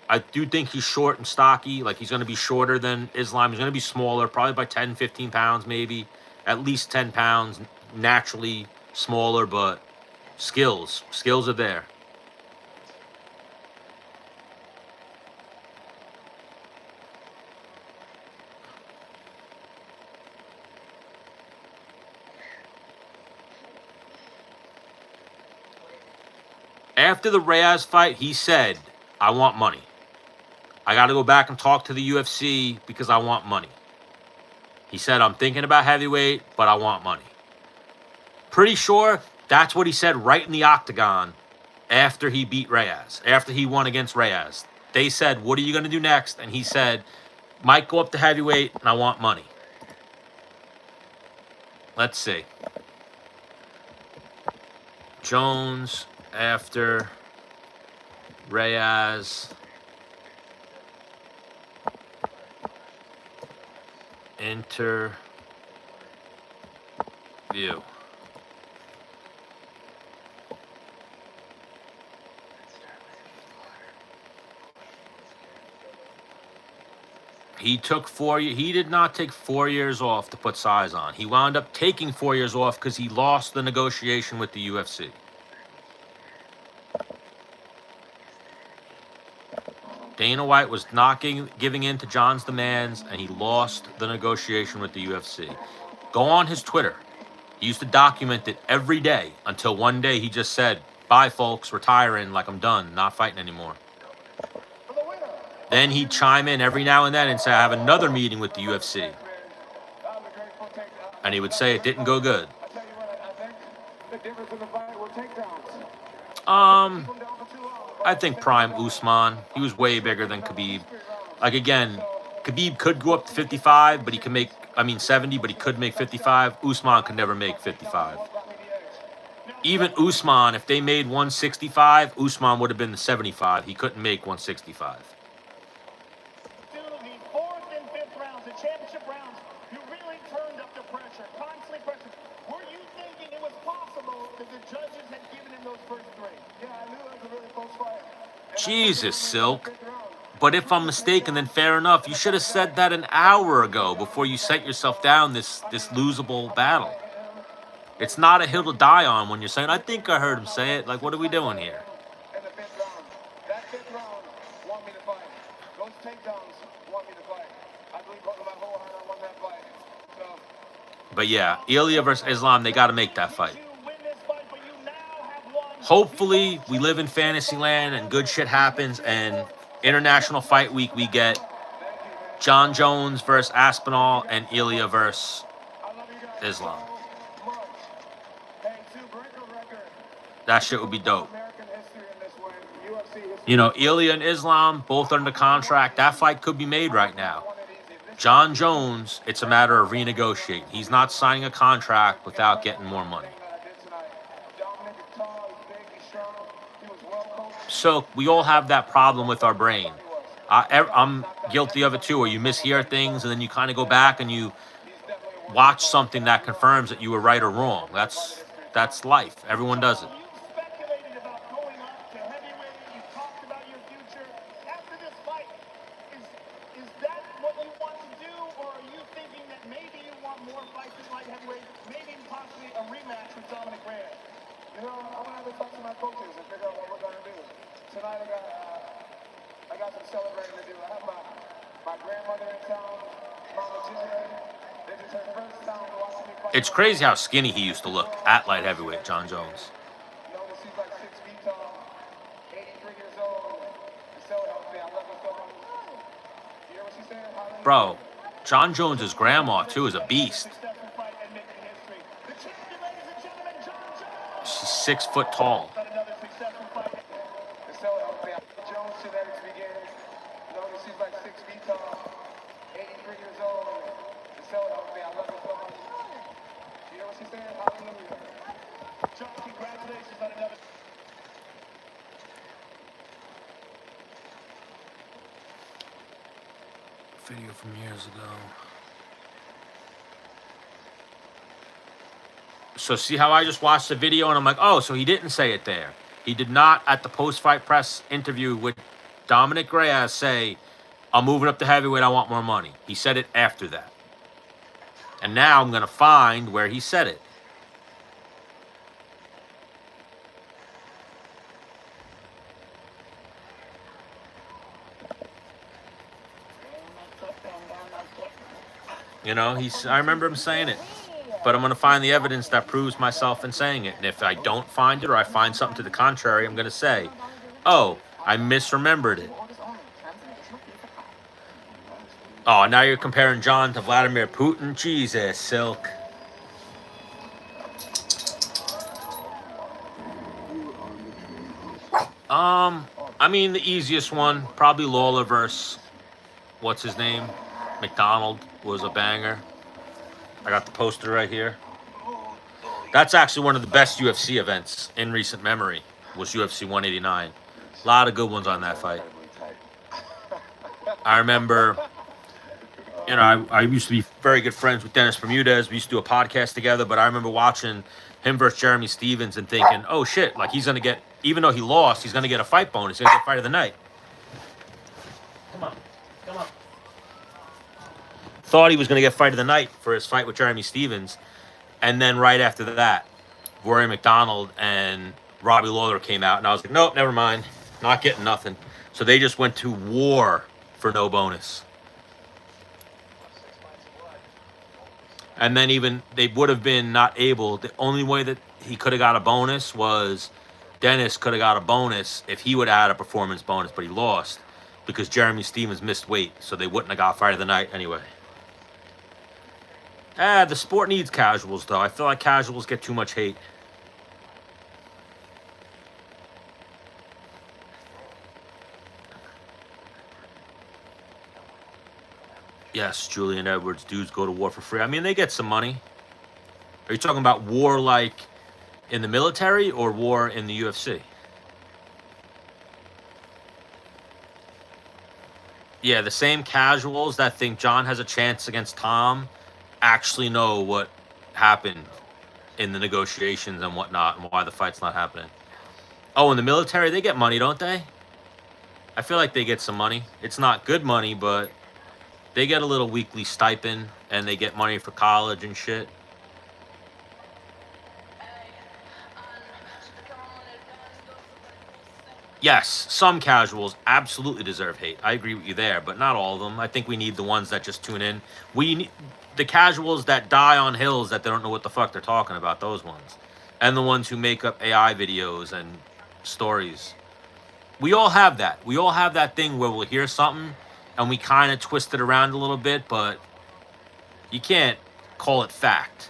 I do think he's short and stocky. Like, he's going to be shorter than Islam. He's going to be smaller, probably by 10, 15 pounds maybe. At least 10 pounds. Naturally smaller, but skills. Skills are there. After the Reyes fight, he said, I want money. I got to go back and talk to the UFC because I want money. He said, I'm thinking about heavyweight, but I want money. Pretty sure that's what he said right in the octagon after he beat Reyes, after he won against Reyes. They said, what are you going to do next? And he said, might go up to heavyweight, and I want money. Let's see. Jones after Reyes interview. He took 4 years. He did not take 4 years off to put size on. He wound up taking 4 years off because he lost the negotiation with the UFC. Dana White was not giving in to John's demands, and he lost the negotiation with the UFC. Go on his Twitter. He used to document it every day until one day he just said, bye, folks, retiring, like I'm done, not fighting anymore. Then he'd chime in every now and then and say, I have another meeting with the UFC. And he would say it didn't go good. I think prime Usman. He was way bigger than Khabib. Like, again, Khabib could go up to 55, but he could make, 70, but he could make 55. Usman could never make 55. Even Usman, if they made 165, Usman would have been the 75. He couldn't make 165. The fourth and fifth rounds, the championship rounds, you really turned up the pressure, constantly pressure. Were you thinking it was possible that the judges had given him those first three? Yeah, I knew it was a really close fight. Jesus, Silk. But if I'm mistaken, then fair enough. You should have said that an hour ago before you set yourself down this losable battle. It's not a hill to die on when you're saying, I think I heard him say it. Like, what are we doing here? In the fifth round, that fifth round want me to fight. Those takedowns want me to fight. I believe my whole heart I want that fight. So, But yeah, Ilya versus Islam, they got to make that fight. Hopefully, we live in fantasy land and good shit happens. And International Fight Week, we get John Jones versus Aspinall and Ilya versus Islam. That shit would be dope. You know, Ilya and Islam, both under contract. That fight could be made right now. John Jones, it's a matter of renegotiating. He's not signing a contract without getting more money. So we all have that problem with our brain. I'm guilty of it too, where you mishear things and then you kind of go back and you watch something that confirms that you were right or wrong. That's life. Everyone does it. It's crazy how skinny he used to look at light heavyweight, John Jones. Bro, John Jones' grandma, too, is a beast. She's 6 foot tall. Video from years ago. So see how I just watched the video and I'm like, oh, so he didn't say it there. He did not at the post-fight press interview with Dominic Reyes say, I'm moving up to heavyweight, I want more money. He said it after that. And now I'm going to find where he said it. You know, I remember him saying it. But I'm going to find the evidence that proves myself in saying it. And if I don't find it or I find something to the contrary, I'm going to say, oh, I misremembered it. Oh, now you're comparing John to Vladimir Putin? Jesus, Silk. I mean, the easiest one, probably Lawler versus, what's his name? McDonald was a banger. I got the poster right here. That's actually one of the best UFC events in recent memory, was UFC 189. A lot of good ones on that fight. I remember, you know, I used to be very good friends with Dennis Bermudez. We used to do a podcast together, but I remember watching him versus Jeremy Stevens and thinking, oh shit, like he's going to get, even though he lost, he's going to get a fight bonus. He's going to get fight of the night. Come on. Come on. Thought he was going to get fight of the night for his fight with Jeremy Stevens. And then right after that, Rory McDonald and Robbie Lawler came out. And I was like, nope, never mind. Not getting nothing. So they just went to war for no bonus. And then even they would have been not able. The only way that he could have got a bonus was Dennis could have got a bonus if he would have had a performance bonus, but he lost because Jeremy Stevens missed weight. So they wouldn't have got fight of the night anyway. The sport needs casuals, though. I feel like casuals get too much hate. Yes, Julian Edwards, dudes go to war for free. I mean, they get some money. Are you talking about war like in the military or war in the UFC? Yeah, the same casuals that think John has a chance against Tom actually know what happened in the negotiations and whatnot and why the fight's not happening. Oh, in the military, they get money, don't they? I feel like they get some money. It's not good money, but they get a little weekly stipend and they get money for college and shit. Yes, some casuals absolutely deserve hate. I agree with you there, but not all of them. I think we need the ones that just tune in. We need the casuals that die on hills that they don't know what the fuck they're talking about, those ones. And the ones who make up AI videos and stories. We all have that. We all have that thing where we'll hear something and we kind of twist it around a little bit, but you can't call it fact.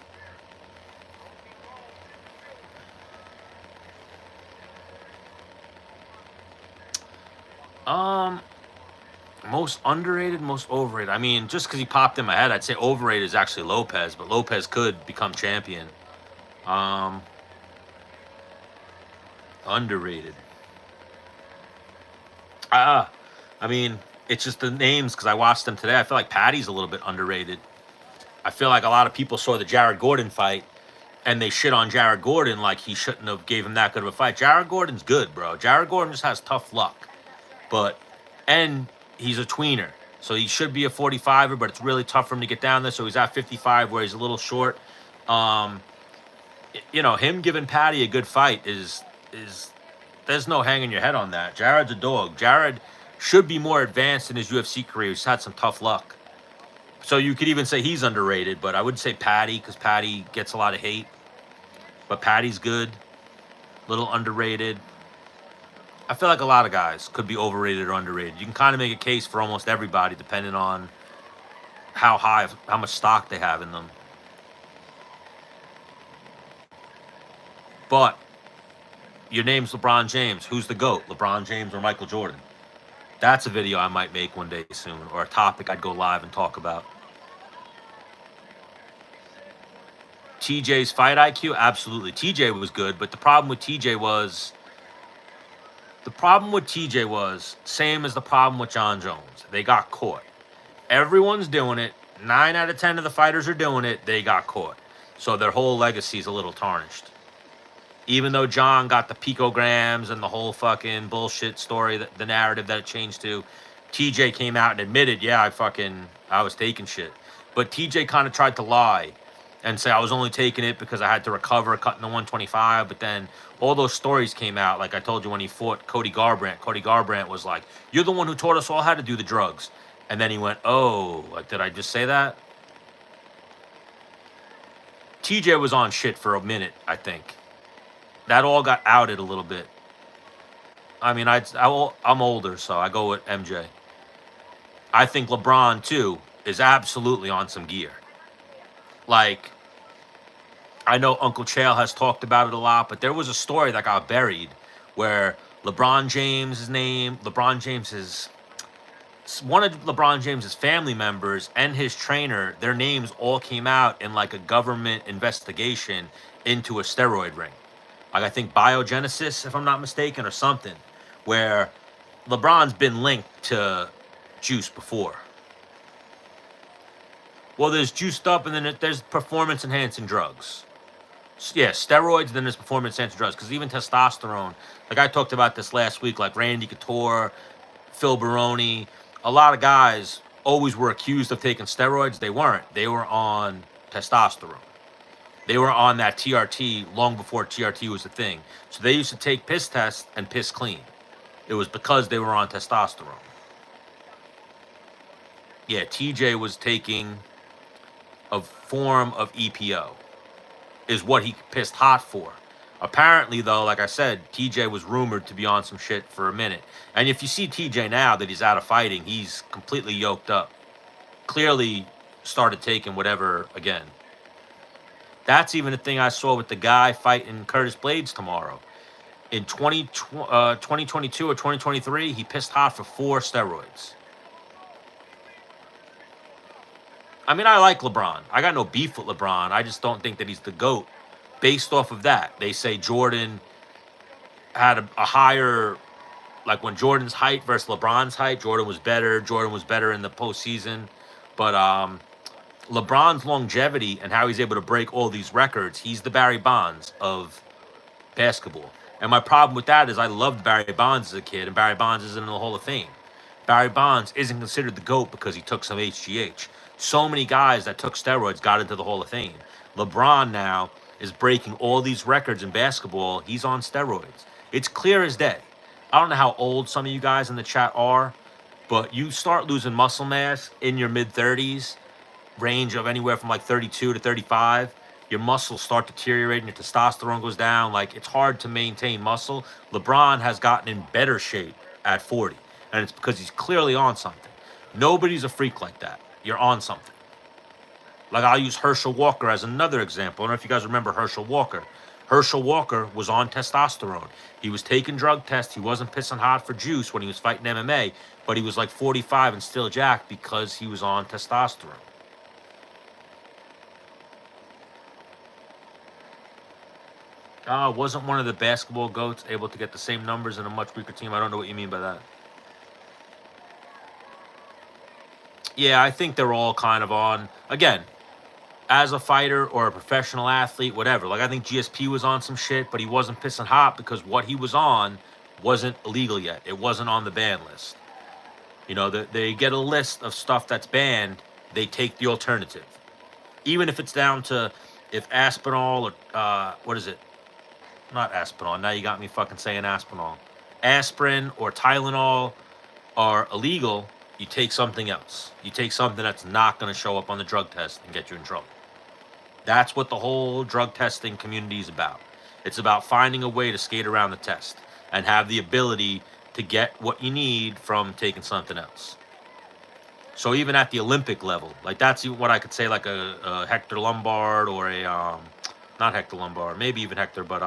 Most underrated, most overrated. I mean, just because he popped in my head, I'd say overrated is actually Lopez, but Lopez could become champion. Underrated. I mean, it's just the names because I watched them today. I feel like Patty's a little bit underrated. I feel like a lot of people saw the Jared Gordon fight and they shit on Jared Gordon like he shouldn't have gave him that good of a fight. Jared Gordon's good, bro. Jared Gordon just has tough luck. And he's a tweener. So he should be a 45er, but it's really tough for him to get down there. So he's at 55 where he's a little short. You know, him giving Patty a good fight is there's no hanging your head on that. Jared's a dog. Jared should be more advanced in his UFC career. He's had some tough luck. So you could even say he's underrated, but I would say Patty because Patty gets a lot of hate. But Patty's good. Little underrated. I feel like a lot of guys could be overrated or underrated. You can kind of make a case for almost everybody depending on how much stock they have in them. But your name's LeBron James. Who's the GOAT? LeBron James or Michael Jordan? That's a video I might make one day soon, or a topic I'd go live and talk about. TJ's fight IQ? Absolutely. TJ was good, but the problem with TJ was same as the problem with John Jones. They got caught. Everyone's doing it. 9 out of 10 of the fighters are doing it. They got caught. So their whole legacy is a little tarnished. Even though John got the picograms and the whole fucking bullshit story, the narrative that it changed to, TJ came out and admitted, yeah, I was taking shit. But TJ kind of tried to lie and say I was only taking it because I had to recover cutting the 125. But then all those stories came out. Like I told you when he fought Cody Garbrandt. Cody Garbrandt was like, you're the one who taught us all how to do the drugs. And then he went, oh, like, did I just say that? TJ was on shit for a minute, I think. That all got outed a little bit. I mean, I'm older, so I go with MJ. I think LeBron, too, is absolutely on some gear. Like, I know Uncle Chael has talked about it a lot, but there was a story that got buried where one of LeBron James's family members and his trainer, their names all came out in like a government investigation into a steroid ring. Like I think Biogenesis, if I'm not mistaken, or something, where LeBron's been linked to juice before. Well, there's juiced up and then there's performance-enhancing drugs. Yeah, steroids, then there's performance-enhancing drugs. Because even testosterone, like I talked about this last week, like Randy Couture, Phil Baroni, a lot of guys always were accused of taking steroids. They weren't. They were on testosterone. They were on that TRT long before TRT was a thing. So they used to take piss tests and piss clean. It was because they were on testosterone. Yeah, TJ was taking a form of EPO, is what he pissed hot for. Apparently, though, like I said, TJ was rumored to be on some shit for a minute. And if you see TJ now that he's out of fighting, he's completely yoked up. Clearly started taking whatever again. That's even a thing I saw with the guy fighting Curtis Blades tomorrow. In 2022 or 2023, he pissed hot for 4 steroids. I mean, I like LeBron. I got no beef with LeBron. I just don't think that he's the GOAT based off of that. They say Jordan had a higher, like when Jordan's height versus LeBron's height, Jordan was better. Jordan was better in the postseason. But LeBron's longevity and how he's able to break all these records, he's the Barry Bonds of basketball. And my problem with that is I loved Barry Bonds as a kid, and Barry Bonds isn't in the Hall of Fame. Barry Bonds isn't considered the GOAT because he took some HGH. So many guys that took steroids got into the Hall of Fame. LeBron now is breaking all these records in basketball. He's on steroids. It's clear as day. I don't know how old some of you guys in the chat are, but you start losing muscle mass in your mid-30s, range of anywhere from like 32 to 35. Your muscles start deteriorating, your testosterone goes down. Like, it's hard to maintain muscle. LeBron has gotten in better shape at 40, and it's because he's clearly on something. Nobody's a freak like that. You're on something. Like, I'll use Herschel Walker as another example. I don't know if you guys remember Herschel Walker. Herschel Walker was on testosterone. He was taking drug tests. He wasn't pissing hot for juice when he was fighting MMA, but he was like 45 and still jacked because he was on testosterone. Wasn't one of the basketball GOATs able to get the same numbers in a much weaker team? I don't know what you mean by that. Yeah, I think they're all kind of on. Again, as a fighter or a professional athlete, whatever. Like, I think GSP was on some shit, but he wasn't pissing hot because what he was on wasn't illegal yet. It wasn't on the ban list. You know, they get a list of stuff that's banned. They take the alternative. Even if it's down to if Aspinall or, what is it? Not Aspinall. Now you got me fucking saying Aspinall. Aspirin or Tylenol are illegal. You take something else. You take something that's not going to show up on the drug test and get you in trouble. That's what the whole drug testing community is about. It's about finding a way to skate around the test and have the ability to get what you need from taking something else. So even at the Olympic level, like, that's what I could say, like a Hector Lombard or a, not Hector Lombard, maybe even Hector, but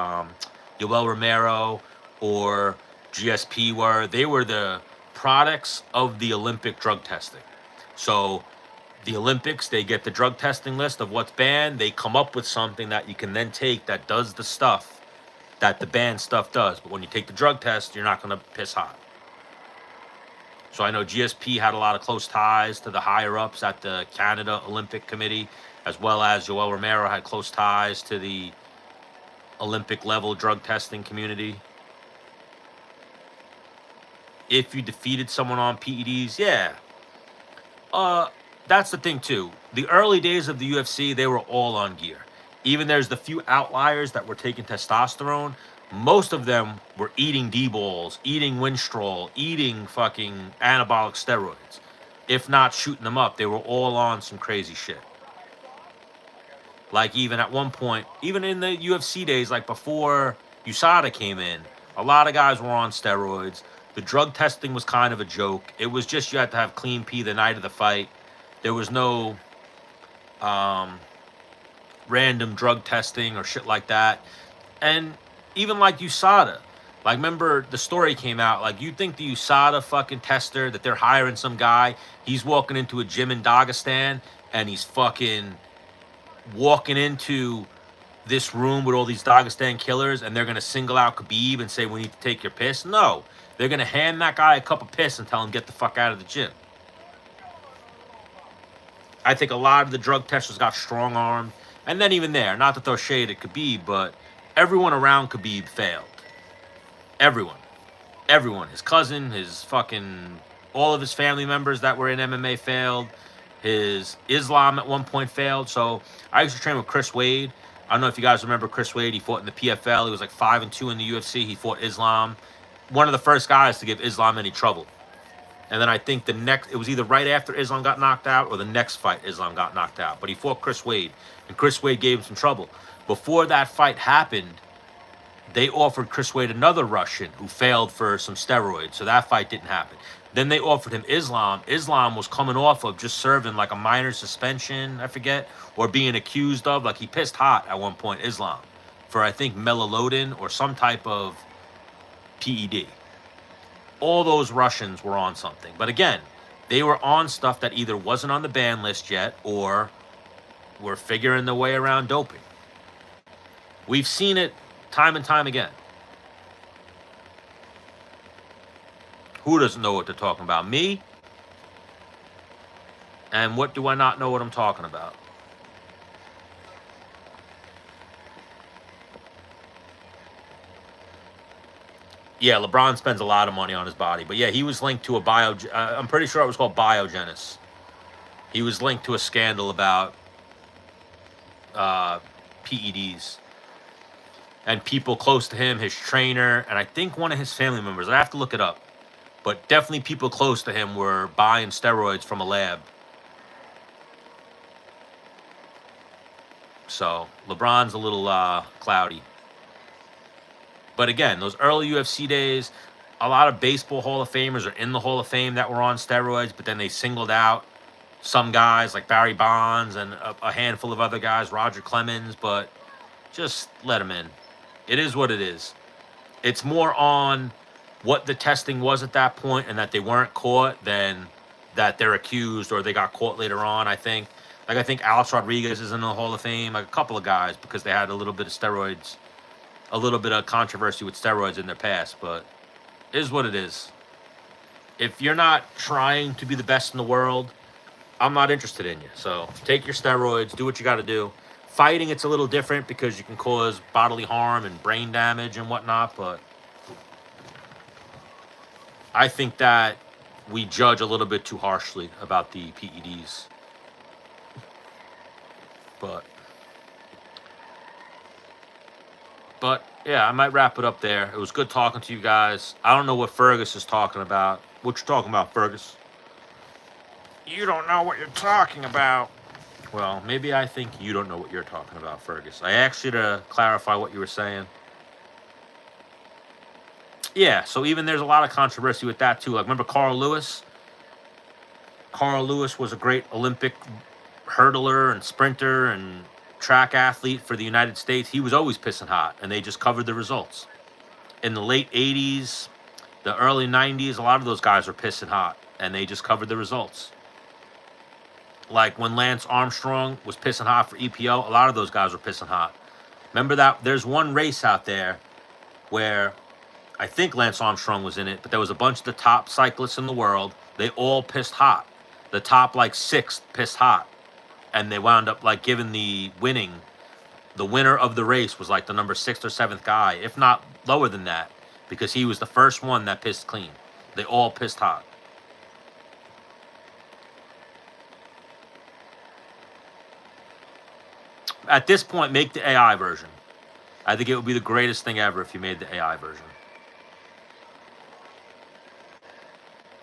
Yoel Romero or GSP they were the products of the Olympic drug testing. So the Olympics, they get the drug testing list of what's banned. They come up with something that you can then take that does the stuff that the banned stuff does. But when you take the drug test, you're not going to piss hot. So I know GSP had a lot of close ties to the higher-ups at the Canada Olympic Committee, as well as Yoel Romero had close ties to the Olympic-level drug testing community. If you defeated someone on PEDs, yeah. That's the thing, too. The early days of the UFC, they were all on gear. Even there's the few outliers that were taking testosterone. Most of them were eating D-balls, eating Winstrol, eating fucking anabolic steroids. If not shooting them up, they were all on some crazy shit. Like, even at one point, even in the UFC days, like before USADA came in, a lot of guys were on steroids. The drug testing was kind of a joke. It was just you had to have clean pee the night of the fight. There was no random drug testing or shit like that. And even like USADA, like, remember the story came out, like, you think the USADA fucking tester that they're hiring some guy, he's walking into a gym in Dagestan and he's fucking walking into this room with all these Dagestan killers and they're going to single out Khabib and say, we need to take your piss? No. They're going to hand that guy a cup of piss and tell him, get the fuck out of the gym. I think a lot of the drug testers got strong-armed. And then even there, not to throw shade at Khabib, but everyone around Khabib failed. Everyone. Everyone. His cousin, his fucking... all of his family members that were in MMA failed. His Islam at one point failed. So I used to train with Chris Wade. I don't know if you guys remember Chris Wade. He fought in the PFL. He was like 5-2 in the UFC. He fought Islam. One of the first guys to give Islam any trouble. And then I think it was either right after Islam got knocked out or the next fight Islam got knocked out. But he fought Chris Wade, and Chris Wade gave him some trouble. Before that fight happened, they offered Chris Wade another Russian who failed for some steroids, so that fight didn't happen. Then they offered him Islam. Islam was coming off of just serving like a minor suspension, I forget, or being accused of, like, he pissed hot at one point, Islam, for I think melilodin or some type of PED. All those Russians were on something. But again, They were on stuff that either wasn't on the ban list yet or were figuring their way around doping. We've seen it time and time again. Who doesn't know what they're talking about? Me? And what do I not know what I'm talking about? Yeah, LeBron spends a lot of money on his body. But yeah, he was linked to a I'm pretty sure it was called Biogenesis. He was linked to a scandal about PEDs. And people close to him, his trainer, and I think one of his family members. I have to look it up. But definitely people close to him were buying steroids from a lab. So LeBron's a little cloudy. But again, those early UFC days, a lot of baseball Hall of Famers are in the Hall of Fame that were on steroids, but then they singled out some guys like Barry Bonds and a handful of other guys, Roger Clemens, but just let them in. It is what it is. It's more on what the testing was at that point and that they weren't caught than that they're accused or they got caught later on, I think. Like, I think Alex Rodriguez is in the Hall of Fame, like a couple of guys, because they had a little bit of steroids, a little bit of controversy with steroids in their past, but it is what it is. If you're not trying to be the best in the world, I'm not interested in you. So take your steroids, do what you got to do. Fighting, it's a little different because you can cause bodily harm and brain damage and whatnot, but I think that we judge a little bit too harshly about the PEDs. But yeah, I might wrap it up there. It was good talking to you guys. I don't know what Fergus is talking about. What you talking about, Fergus? You don't know what you're talking about. Well, maybe I think you don't know what you're talking about, Fergus. I asked you to clarify what you were saying. Yeah, so even there's a lot of controversy with that too. Like, remember Carl Lewis? Carl Lewis was a great Olympic hurdler and sprinter and track athlete for the United States. He was always pissing hot, and they just covered the results. In the late 80s, the early 90s, a lot of those guys were pissing hot, and they just covered the results. Like when Lance Armstrong was pissing hot for EPO, a lot of those guys were pissing hot. Remember that? There's one race out there where I think Lance Armstrong was in it, but there was a bunch of the top cyclists in the world. They all pissed hot. The top, like, 6 pissed hot. And they wound up, like, giving the winner of the race was, like, the number 6th or 7th guy, if not lower than that, because he was the first one that pissed clean. They all pissed hot. At this point, make the AI version. I think it would be the greatest thing ever if you made the AI version.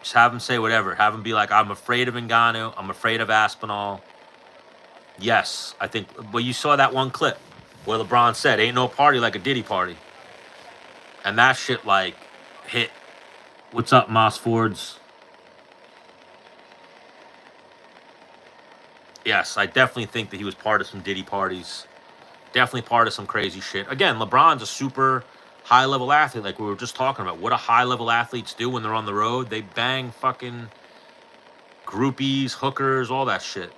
Just have him say whatever. Have him be like, I'm afraid of Ngannou. I'm afraid of Aspinall. Yes, I think. Well, you saw that one clip where LeBron said, ain't no party like a Diddy party. And that shit, like, hit. What's up, Moss Fords? Yes, I definitely think that he was part of some Diddy parties. Definitely part of some crazy shit. Again, LeBron's a super high-level athlete, like we were just talking about. What do high-level athletes do when they're on the road? They bang fucking groupies, hookers, all that shit.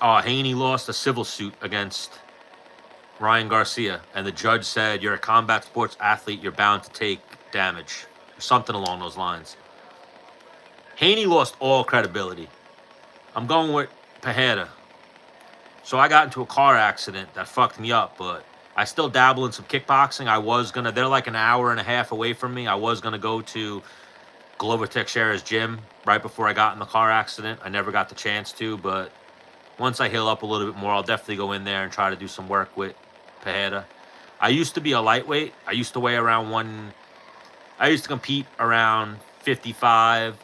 Oh, Haney lost a civil suit against Ryan Garcia, and the judge said, you're a combat sports athlete, you're bound to take damage. Or something along those lines. Haney lost all credibility. I'm going with Pajeda. So I got into a car accident that fucked me up, but I still dabble in some kickboxing. They're like an hour and a half away from me. I was going to go to Glover Teixeira's gym right before I got in the car accident. I never got the chance to, but once I heal up a little bit more, I'll definitely go in there and try to do some work with Pajeda. I used to be a lightweight. I used to weigh around I used to compete around 55.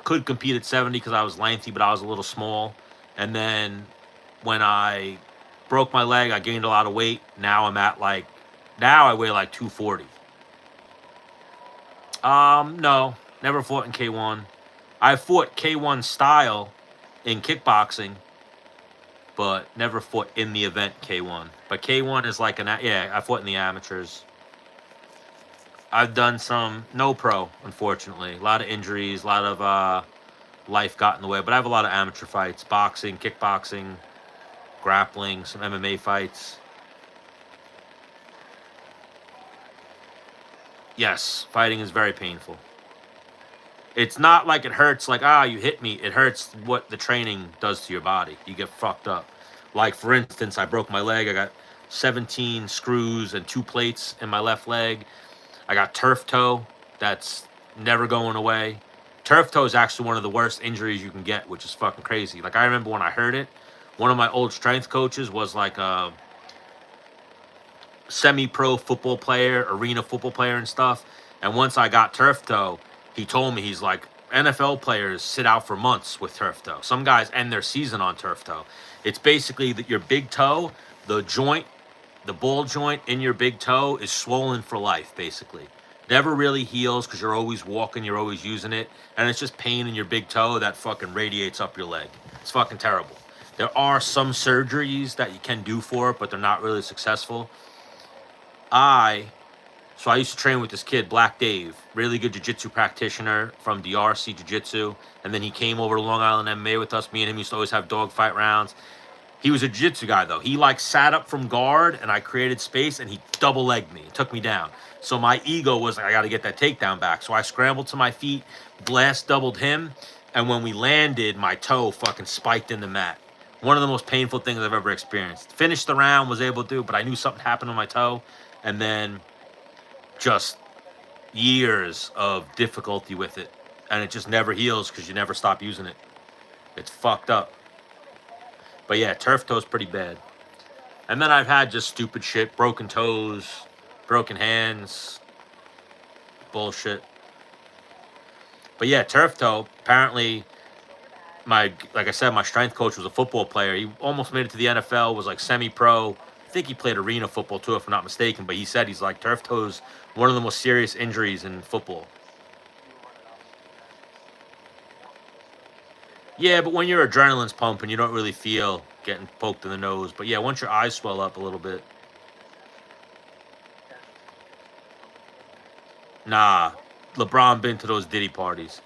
Could compete at 70 because I was lengthy, but I was a little small. And then when I broke my leg, I gained a lot of weight. Now I weigh like 240. No, never fought in K1. I fought K1 style in kickboxing, but never fought in the event K1. But K1 is like I fought in the amateurs. I've done some no pro, unfortunately. A lot of injuries, a lot of life got in the way. But I have a lot of amateur fights: boxing, kickboxing, grappling, some MMA fights. Yes, fighting is very painful. It's not like it hurts like, you hit me. It hurts what the training does to your body. You get fucked up. Like, for instance, I broke my leg. I got 17 screws and 2 plates in my left leg. I got turf toe. That's never going away. Turf toe is actually one of the worst injuries you can get, which is fucking crazy. Like, I remember when I heard it, one of my old strength coaches was like a semi-pro football player, arena football player and stuff. And once I got turf toe, he told me, he's like, NFL players sit out for months with turf toe. Some guys end their season on turf toe. It's basically that your big toe, the joint, the ball joint in your big toe is swollen for life, basically. Never really heals because you're always walking, you're always using it. And it's just pain in your big toe that fucking radiates up your leg. It's fucking terrible. There are some surgeries that you can do for it, but they're not really successful. So I used to train with this kid, Black Dave, really good jiu-jitsu practitioner from DRC Jiu-Jitsu. And then he came over to Long Island MMA with us. Me and him used to always have dogfight rounds. He was a jiu-jitsu guy, though. He, like, sat up from guard, and I created space, and he double-legged me. He took me down. So my ego was like, I got to get that takedown back. So I scrambled to my feet, blast doubled him, and when we landed, my toe fucking spiked in the mat. One of the most painful things I've ever experienced. Finished the round, was able to do, but I knew something happened on my toe. And then just years of difficulty with it. And it just never heals because you never stop using it. It's fucked up. But yeah, turf toe's pretty bad. And then I've had just stupid shit. Broken toes, broken hands, bullshit. But yeah, turf toe, apparently, like I said, my strength coach was a football player. He almost made it to the NFL, was like semi-pro. I think he played arena football too, if I'm not mistaken. But he said he's like, turf toe's one of the most serious injuries in football. Yeah, but when your adrenaline's pumping, you don't really feel getting poked in the nose. But yeah, once your eyes swell up a little bit. Nah, LeBron been to those Diddy parties.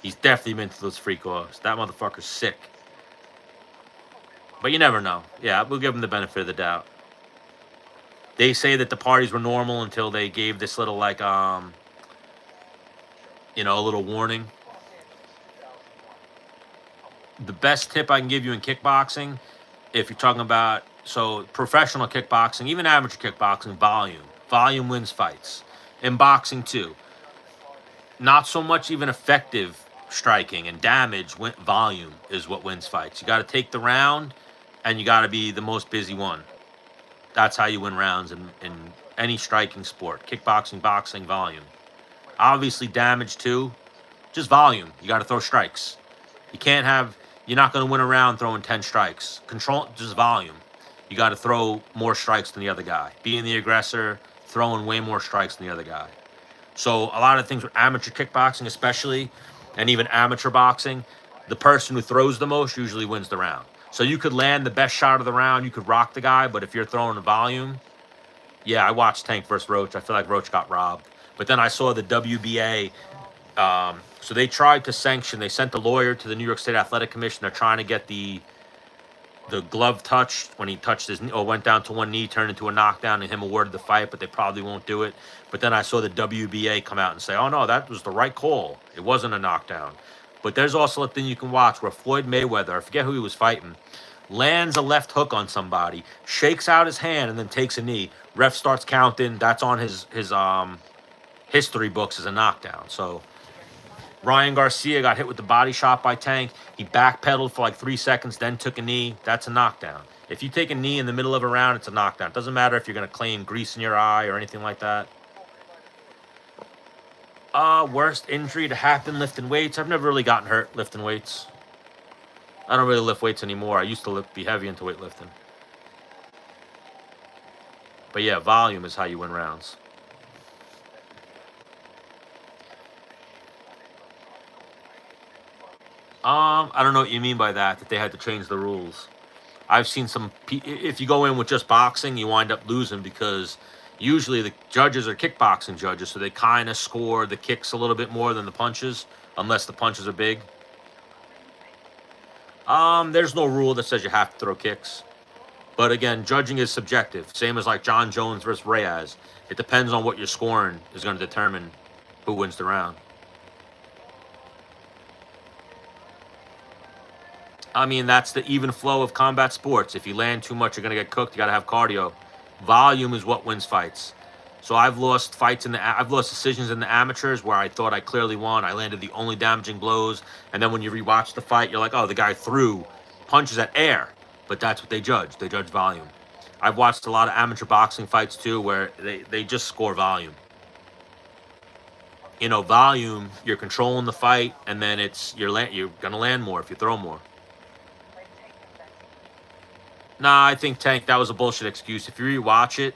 He's definitely been to those freak-offs. That motherfucker's sick. But you never know. Yeah, we'll give him the benefit of the doubt. They say that the parties were normal until they gave this little, like, a little warning. The best tip I can give you in kickboxing, if you're talking about, so professional kickboxing, even amateur kickboxing, volume. Volume wins fights. In boxing, too. Not so much even effective striking and damage, volume is what wins fights. You got to take the round, and you got to be the most busy one. That's how you win rounds in any striking sport. Kickboxing, boxing, volume. Obviously, damage too. Just volume. You got to throw strikes. You're not going to win a round throwing 10 strikes. Control, just volume. You got to throw more strikes than the other guy. Being the aggressor, throwing way more strikes than the other guy. So a lot of things with amateur kickboxing especially, and even amateur boxing, the person who throws the most usually wins the round. So you could land the best shot of the round, you could rock the guy, but if you're throwing a volume, yeah, I watched Tank versus Roach. I feel like Roach got robbed. But then I saw the WBA, so they tried to sanction, they sent the lawyer to the New York State Athletic Commission. They're trying to get the glove touch when he touched his knee, or went down to one knee, turned into a knockdown, and him awarded the fight, but they probably won't do it. But then I saw the WBA come out and say, oh no, that was the right call. It wasn't a knockdown. But there's also a thing you can watch where Floyd Mayweather, I forget who he was fighting, lands a left hook on somebody, shakes out his hand, and then takes a knee. Ref starts counting. That's on his history books as a knockdown. So Ryan Garcia got hit with the body shot by Tank. He backpedaled for like 3 seconds, then took a knee. That's a knockdown. If you take a knee in the middle of a round, it's a knockdown. It doesn't matter if you're going to claim grease in your eye or anything like that. Worst injury to happen lifting weights. I've never really gotten hurt lifting weights. I don't really lift weights anymore. I used to be heavy into weightlifting. But yeah, volume is how you win rounds. I don't know what you mean by that they had to change the rules. I've seen some, if you go in with just boxing, you wind up losing because Usually the judges are kickboxing judges, so they kind of score the kicks a little bit more than the punches, unless the punches are big. There's no rule that says you have to throw kicks. But again, judging is subjective. Same as like John Jones versus Reyes. It depends on what you're scoring is going to determine who wins the round. I mean, that's the even flow of combat sports. If you land too much, you're going to get cooked. You got to have cardio. Volume is what wins fights. So I've lost fights I've lost decisions in the amateurs where I thought I clearly won. I landed the only damaging blows. And then when you rewatch the fight, you're like, oh, the guy threw punches at air. But that's what they judge. They judge volume. I've watched a lot of amateur boxing fights too where they just score volume. You know, volume, you're controlling the fight, and then you're going to land more if you throw more. Nah, I think Tank, that was a bullshit excuse. If you rewatch it,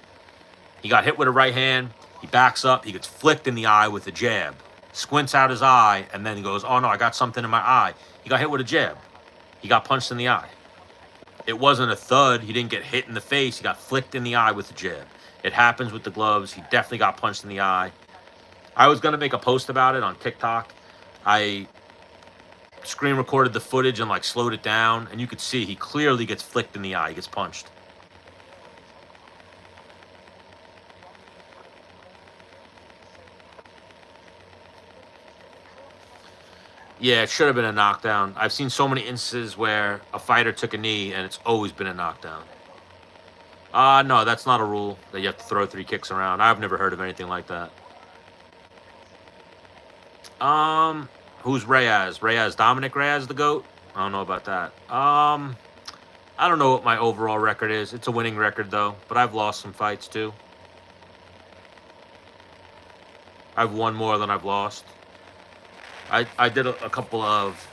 he got hit with a right hand, he backs up, he gets flicked in the eye with a jab, squints out his eye, and then he goes, oh no, I got something in my eye. He got hit with a jab. He got punched in the eye. It wasn't a thud. He didn't get hit in the face. He got flicked in the eye with a jab. It happens with the gloves. He definitely got punched in the eye. I was going to make a post about it on TikTok. I screen recorded the footage and like slowed it down, and you could see he clearly gets flicked in the eye. He gets punched. Yeah, it should have been a knockdown. I've seen so many instances where a fighter took a knee and it's always been a knockdown. No, that's not a rule that you have to throw 3 kicks around. I've never heard of anything like that. Who's Reyes? Reyes, Dominic Reyes, the GOAT? I don't know about that. I don't know what my overall record is. It's a winning record, though. But I've lost some fights, too. I've won more than I've lost. I did a couple of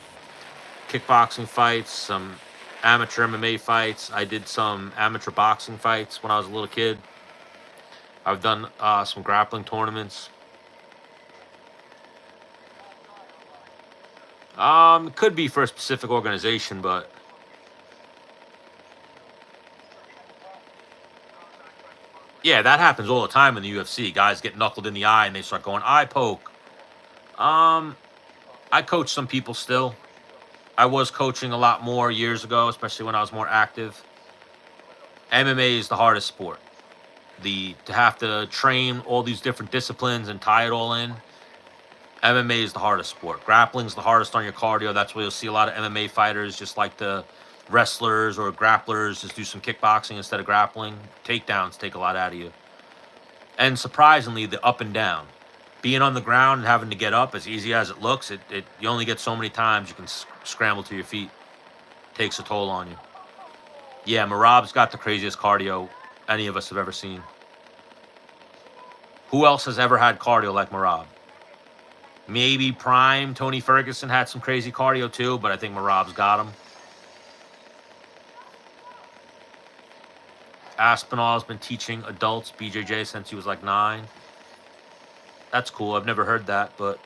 kickboxing fights, some amateur MMA fights. I did some amateur boxing fights when I was a little kid. I've done some grappling tournaments. It could be for a specific organization, but yeah, that happens all the time in the UFC. Guys get knuckled in the eye and they start going eye poke. I coach some people still. I was coaching a lot more years ago, especially when I was more active. MMA is the hardest sport. To have to train all these different disciplines and tie it all in. MMA is the hardest sport. Grappling is the hardest on your cardio. That's where you'll see a lot of MMA fighters, just like the wrestlers or grapplers, just do some kickboxing instead of grappling. Takedowns take a lot out of you. And surprisingly, the up and down. Being on the ground and having to get up, as easy as it looks, you only get so many times you can scramble to your feet. Takes a toll on you. Yeah, Merab's got the craziest cardio any of us have ever seen. Who else has ever had cardio like Merab? Maybe Prime Tony Ferguson had some crazy cardio too, but I think Merab's got him. Aspinall's been teaching adults BJJ since he was like 9. That's cool. I've never heard that, but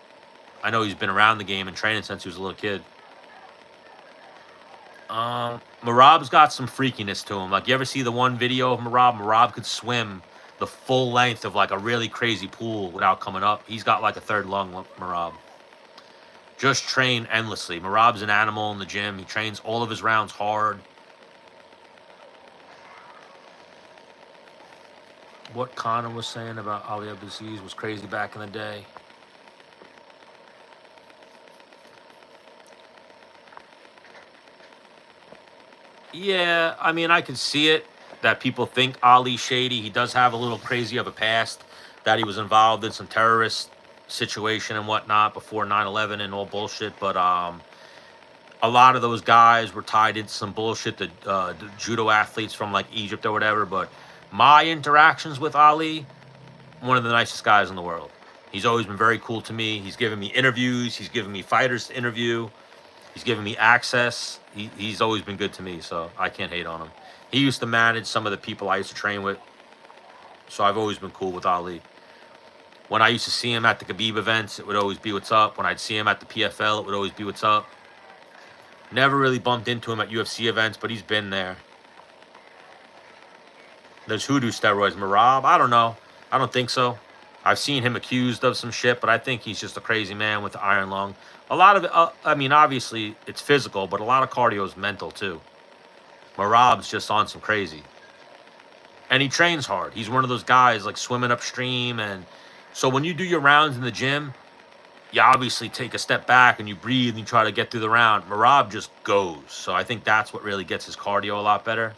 I know he's been around the game and training since he was a little kid. Merab's got some freakiness to him. Like, you ever see the one video of Merab? Merab could swim the full length of like a really crazy pool without coming up. He's got like a third lung, Merab. Just train endlessly. Merab's an animal in the gym. He trains all of his rounds hard. What Connor was saying about Ali Abdelaziz was crazy back in the day. Yeah, I mean, I can see it, that people think Ali's shady. He does have a little crazy of a past, that he was involved in some terrorist situation and whatnot before 9/11 and all bullshit. But a lot of those guys were tied into some bullshit, the judo athletes from like Egypt or whatever. But my interactions with Ali, one of the nicest guys in the world. He's always been very cool to me. He's given me interviews. He's given me fighters to interview. He's given me access. He's always been good to me, so I can't hate on him. He used to manage some of the people I used to train with, so I've always been cool with Ali. When I used to see him at the Khabib events, it would always be what's up. When I'd see him at the PFL, it would always be what's up. Never really bumped into him at UFC events, but he's been there. There's hoodoo steroids. Merab, I don't know. I don't think so. I've seen him accused of some shit, but I think he's just a crazy man with the iron lung. A lot of it, I mean, obviously it's physical, but a lot of cardio is mental too. Merab's just on some crazy. And he trains hard. He's one of those guys like swimming upstream. And so when you do your rounds in the gym, you obviously take a step back and you breathe and you try to get through the round. Merab just goes. So I think that's what really gets his cardio a lot better.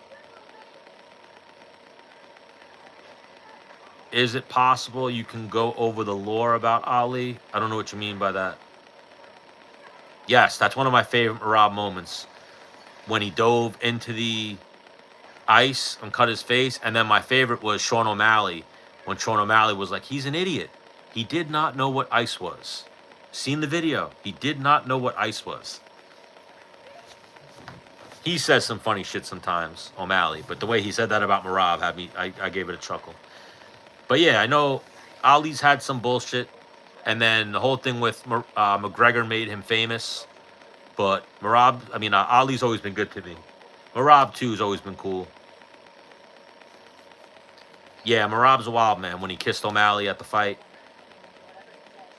Is it possible you can go over the lore about Ali? I don't know what you mean by that. Yes, that's one of my favorite Merab moments. When he dove into the ice and cut his face. And then my favorite was Sean O'Malley. When Sean O'Malley was like, he's an idiot. He did not know what ice was. Seen the video. He did not know what ice was. He says some funny shit sometimes, O'Malley. But the way he said that about Merab had me, I gave it a chuckle. But yeah, I know Ali's had some bullshit. And then the whole thing with McGregor made him famous. But Merab, I mean, Ali's always been good to me. Merab, too, has always been cool. Yeah, Merab's a wild man. When he kissed O'Malley at the fight,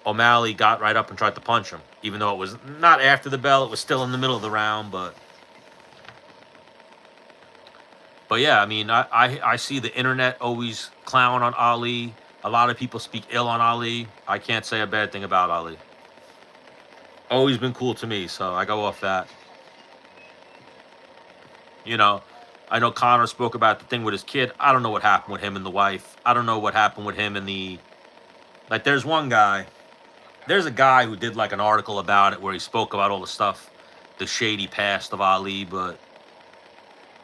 O'Malley got right up and tried to punch him. Even though it was not after the bell, it was still in the middle of the round. But yeah, I mean, I see the internet always clown on Ali. A lot of people speak ill on Ali. I can't say a bad thing about Ali. Always been cool to me, so I go off that. You know, I know Connor spoke about the thing with his kid. I don't know what happened with him and the wife. I don't know what happened with him and the... Like, there's one guy. There's a guy who did, like, an article about it where he spoke about all the stuff, the shady past of Ali, but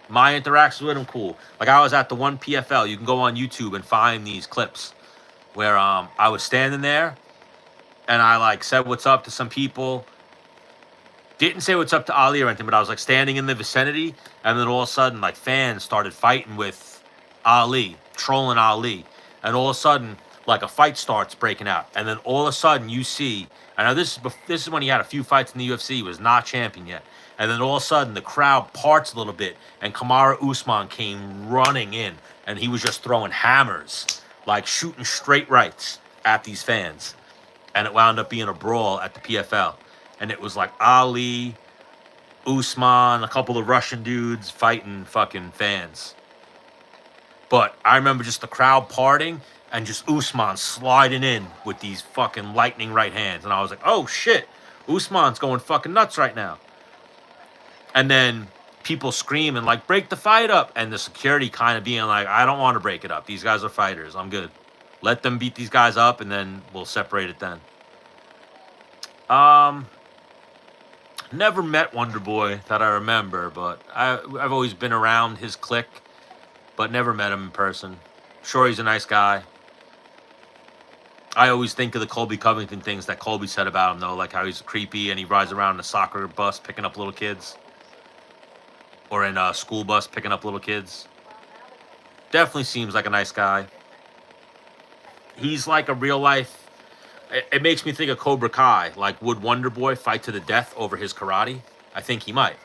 my interactions with him, cool. Like, I was at the one PFL. You can go on YouTube and find these clips where I was standing there and I, like, said what's up to some people. Didn't say what's up to Ali or anything, but I was like standing in the vicinity, and then all of a sudden, like, fans started fighting with Ali, trolling Ali, and all of a sudden, like, a fight starts breaking out, and then all of a sudden you see, I know this is when he had a few fights in the UFC, he was not champion yet, and then all of a sudden the crowd parts a little bit, and Kamaru Usman came running in, and he was just throwing hammers, like shooting straight rights at these fans, and it wound up being a brawl at the PFL. And it was like Ali, Usman, a couple of Russian dudes fighting fucking fans. But I remember just the crowd parting and just Usman sliding in with these fucking lightning right hands. And I was like, oh shit, Usman's going fucking nuts right now. And then people screaming like, break the fight up. And the security kind of being like, I don't want to break it up. These guys are fighters. I'm good. Let them beat these guys up and then we'll separate it then. Never met Wonder Boy that I remember, but I've always been around his clique, but never met him in person. Sure, he's a nice guy. I always think of the Colby Covington things that Colby said about him, though, like how he's creepy and he rides around in a soccer bus picking up little kids. Or in a school bus picking up little kids. Definitely seems like a nice guy. He's like a real life... It makes me think of Cobra Kai. Like, would Wonder Boy fight to the death over his karate? I think he might.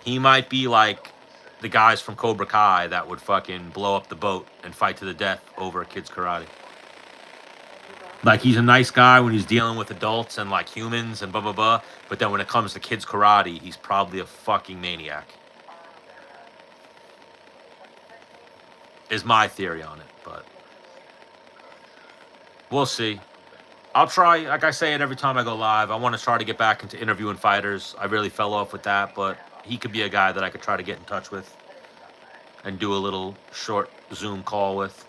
He might be like the guys from Cobra Kai that would fucking blow up the boat and fight to the death over a kid's karate. Like, he's a nice guy when he's dealing with adults and, like, humans and blah, blah, blah. But then when it comes to kids' karate, he's probably a fucking maniac. Is my theory on it, but... we'll see. I'll try, like I say it every time I go live, I want to try to get back into interviewing fighters. I really fell off with that, but he could be a guy that I could try to get in touch with and do a little short Zoom call with.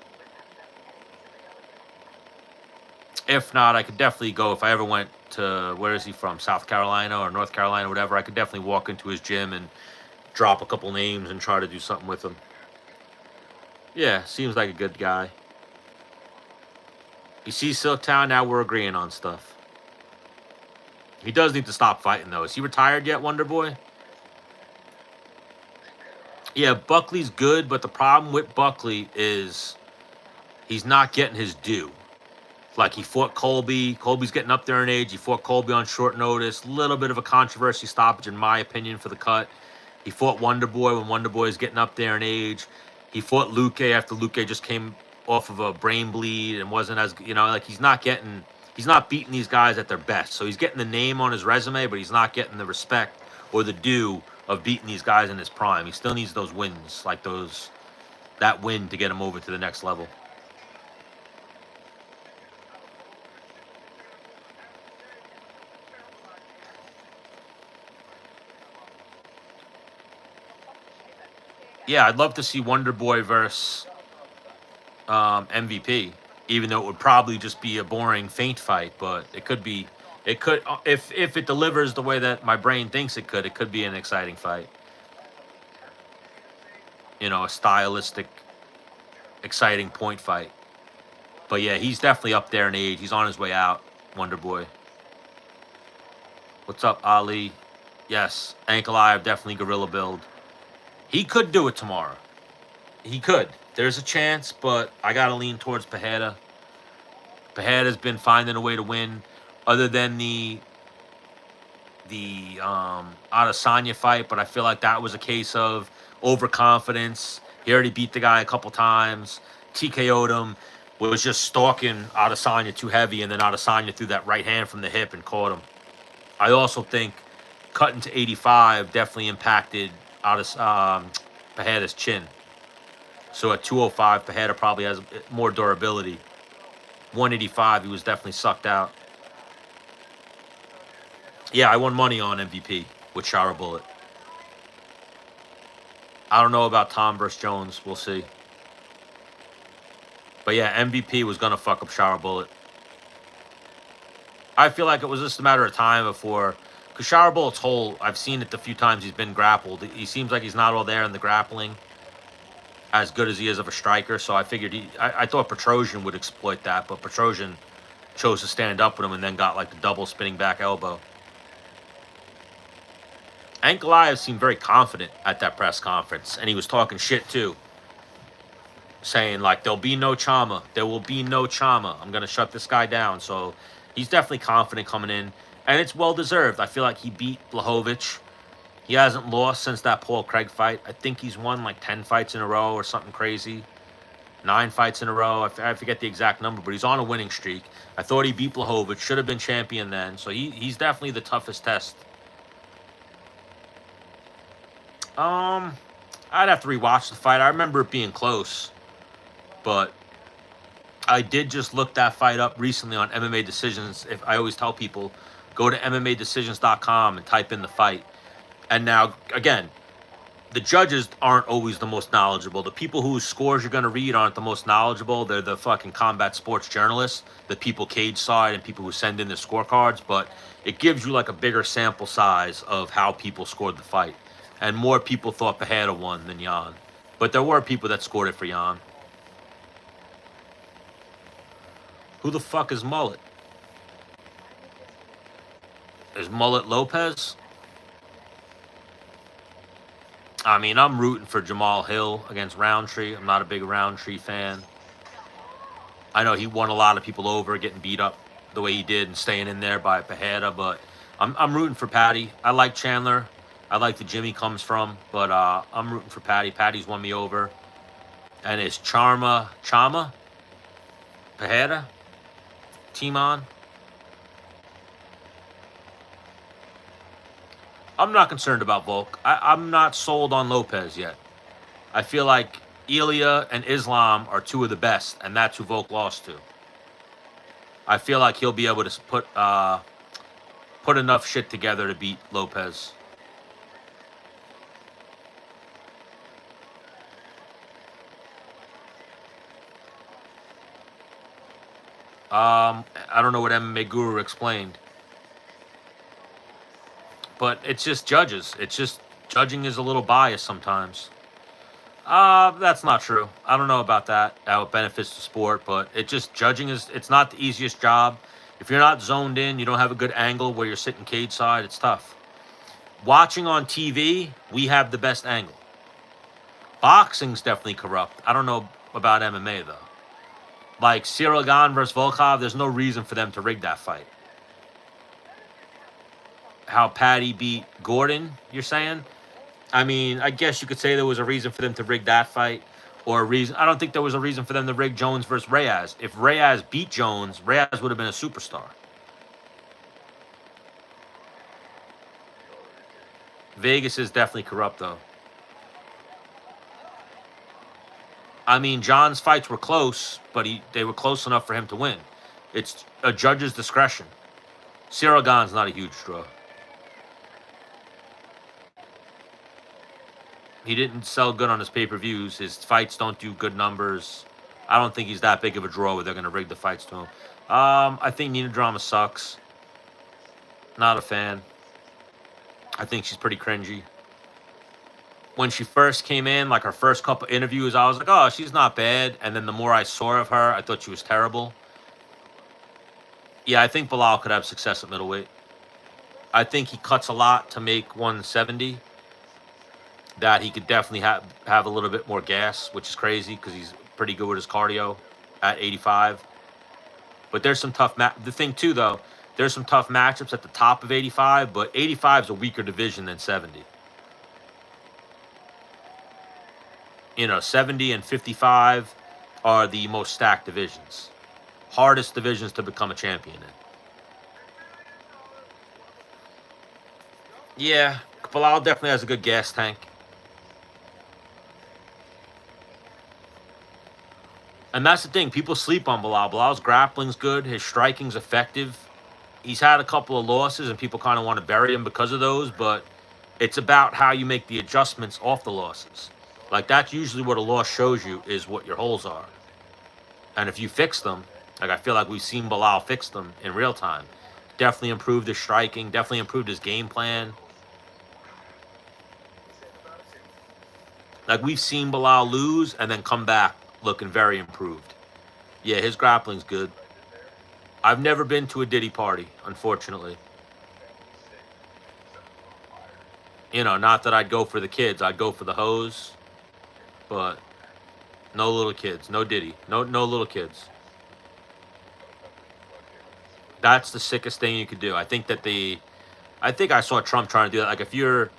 If not, I could definitely go, if I ever went to, where is he from, South Carolina or North Carolina, whatever, I could definitely walk into his gym and drop a couple names and try to do something with him. Yeah, seems like a good guy. You see, Silktown, now we're agreeing on stuff. He does need to stop fighting, though. Is he retired yet, Wonder Boy? Yeah, Buckley's good, but the problem with Buckley is he's not getting his due. Like, he fought Colby. Colby's getting up there in age. He fought Colby on short notice. Little bit of a controversy stoppage, in my opinion, for the cut. He fought Wonder Boy when Wonder Boy is getting up there in age. He fought Luque after Luque just came off of a brain bleed and wasn't as, like he's not beating these guys at their best. So he's getting the name on his resume, but he's not getting the respect or the due of beating these guys in his prime. He still needs those wins, like that win to get him over to the next level. Yeah, I'd love to see Wonder Boy versus MVP, even though it would probably just be a boring feint fight. But it could be, if it delivers the way that my brain thinks it could be an exciting fight. A stylistic, exciting point fight. But yeah, he's definitely up there in age. He's on his way out, Wonder Boy. What's up, Ali? Yes, Ankle Eye, definitely gorilla build. He could do it tomorrow. He could. There's a chance, but I gotta lean towards Pereira. Pereira's been finding a way to win, other than the Adesanya fight. But I feel like that was a case of overconfidence. He already beat the guy a couple times. TKO'd him. Was just stalking Adesanya too heavy, and then Adesanya threw that right hand from the hip and caught him. I also think cutting to 85 definitely impacted Pereira's chin. So at 205, Pereira probably has more durability. 185, he was definitely sucked out. Yeah, I won money on MVP with Shower Bullet. I don't know about Tom versus Jones. We'll see. But yeah, MVP was going to fuck up Shower Bullet. I feel like it was just a matter of time before, because Shower Bullet's whole, I've seen it the few times he's been grappled. He seems like he's not all there in the grappling, as good as he is of a striker. So I figured I thought Petrosian would exploit that, but Petrosian chose to stand up with him and then got like the double spinning back elbow. Ankalaev seemed very confident at that press conference, and he was talking shit too, saying like, there'll be no Chama. There will be no Chama. I'm going to shut this guy down. So he's definitely confident coming in, and it's well-deserved. I feel like he beat Blachowicz. He hasn't lost since that Paul Craig fight. I think he's won like 10 fights in a row or something crazy. 9 fights in a row. I forget the exact number, but he's on a winning streak. I thought he beat Blachowicz. Should have been champion then. So he's definitely the toughest test. I'd have to rewatch the fight. I remember it being close, but I did just look that fight up recently on MMA Decisions. If I always tell people, go to MMADecisions.com and type in the fight. And now, again, the judges aren't always the most knowledgeable. The people whose scores you're going to read aren't the most knowledgeable. They're the fucking combat sports journalists, the people cage side and people who send in their scorecards. But it gives you like a bigger sample size of how people scored the fight. And more people thought Pereira won than Jan. But there were people that scored it for Jan. Who the fuck is Mullet? Is Mullet Lopez? I mean, I'm rooting for Jamal Hill against Roundtree. I'm not a big Roundtree fan. I know he won a lot of people over, getting beat up the way he did and staying in there by Pereira, but I'm rooting for Patty. I like Chandler. I like the gym he comes from, but I'm rooting for Patty. Patty's won me over. And it's Chama? Pereira? Timon? I'm not concerned about Volk. I'm not sold on Lopez yet. I feel like Ilya and Islam are two of the best, and that's who Volk lost to. I feel like he'll be able to put enough shit together to beat Lopez. I don't know what MMA Guru explained. But it's just judges. It's just judging is a little biased sometimes. That's not true. I don't know about that, how it benefits the sport, but it's not the easiest job. If you're not zoned in, you don't have a good angle where you're sitting cage side, it's tough. Watching on TV, we have the best angle. Boxing's definitely corrupt. I don't know about MMA, though. Like Cyril Gane versus Volkov, there's no reason for them to rig that fight. How Patty beat Gordon, you're saying? I mean, I guess you could say there was a reason for them to rig that fight. or a reason. I don't think there was a reason for them to rig Jones versus Reyes. If Reyes beat Jones, Reyes would have been a superstar. Vegas is definitely corrupt, though. I mean, John's fights were close, but they were close enough for him to win. It's a judge's discretion. Cyril Gane's not a huge draw. He didn't sell good on his pay-per-views. His fights don't do good numbers. I don't think he's that big of a draw where they're going to rig the fights to him. I think Nina Drama sucks. Not a fan. I think she's pretty cringy. When she first came in, like her first couple interviews, I was like, oh, she's not bad. And then the more I saw of her, I thought she was terrible. Yeah, I think Bilal could have success at middleweight. I think he cuts a lot to make 170. That he could definitely have a little bit more gas, which is crazy because he's pretty good with his cardio at 85. But there's some tough the thing too, though, there's some tough matchups at the top of 85, but 85 is a weaker division than 70. You know, 70 and 55 are the most stacked divisions. Hardest divisions to become a champion in. Yeah, Bilal definitely has a good gas tank. And that's the thing. People sleep on Bilal. Bilal's grappling's good. His striking's effective. He's had a couple of losses, and people kind of want to bury him because of those. But it's about how you make the adjustments off the losses. Like, that's usually what a loss shows you, is what your holes are. And if you fix them, like I feel like we've seen Bilal fix them in real time. Definitely improved his striking. Definitely improved his game plan. Like, we've seen Bilal lose and then come back looking very improved. Yeah, his grappling's good. I've never been to a Diddy party, unfortunately. You know, not that I'd go for the kids. I'd go for the hoes. But no little kids. No Diddy. No little kids. That's the sickest thing you could do. I think I saw Trump trying to do that. Like, if you're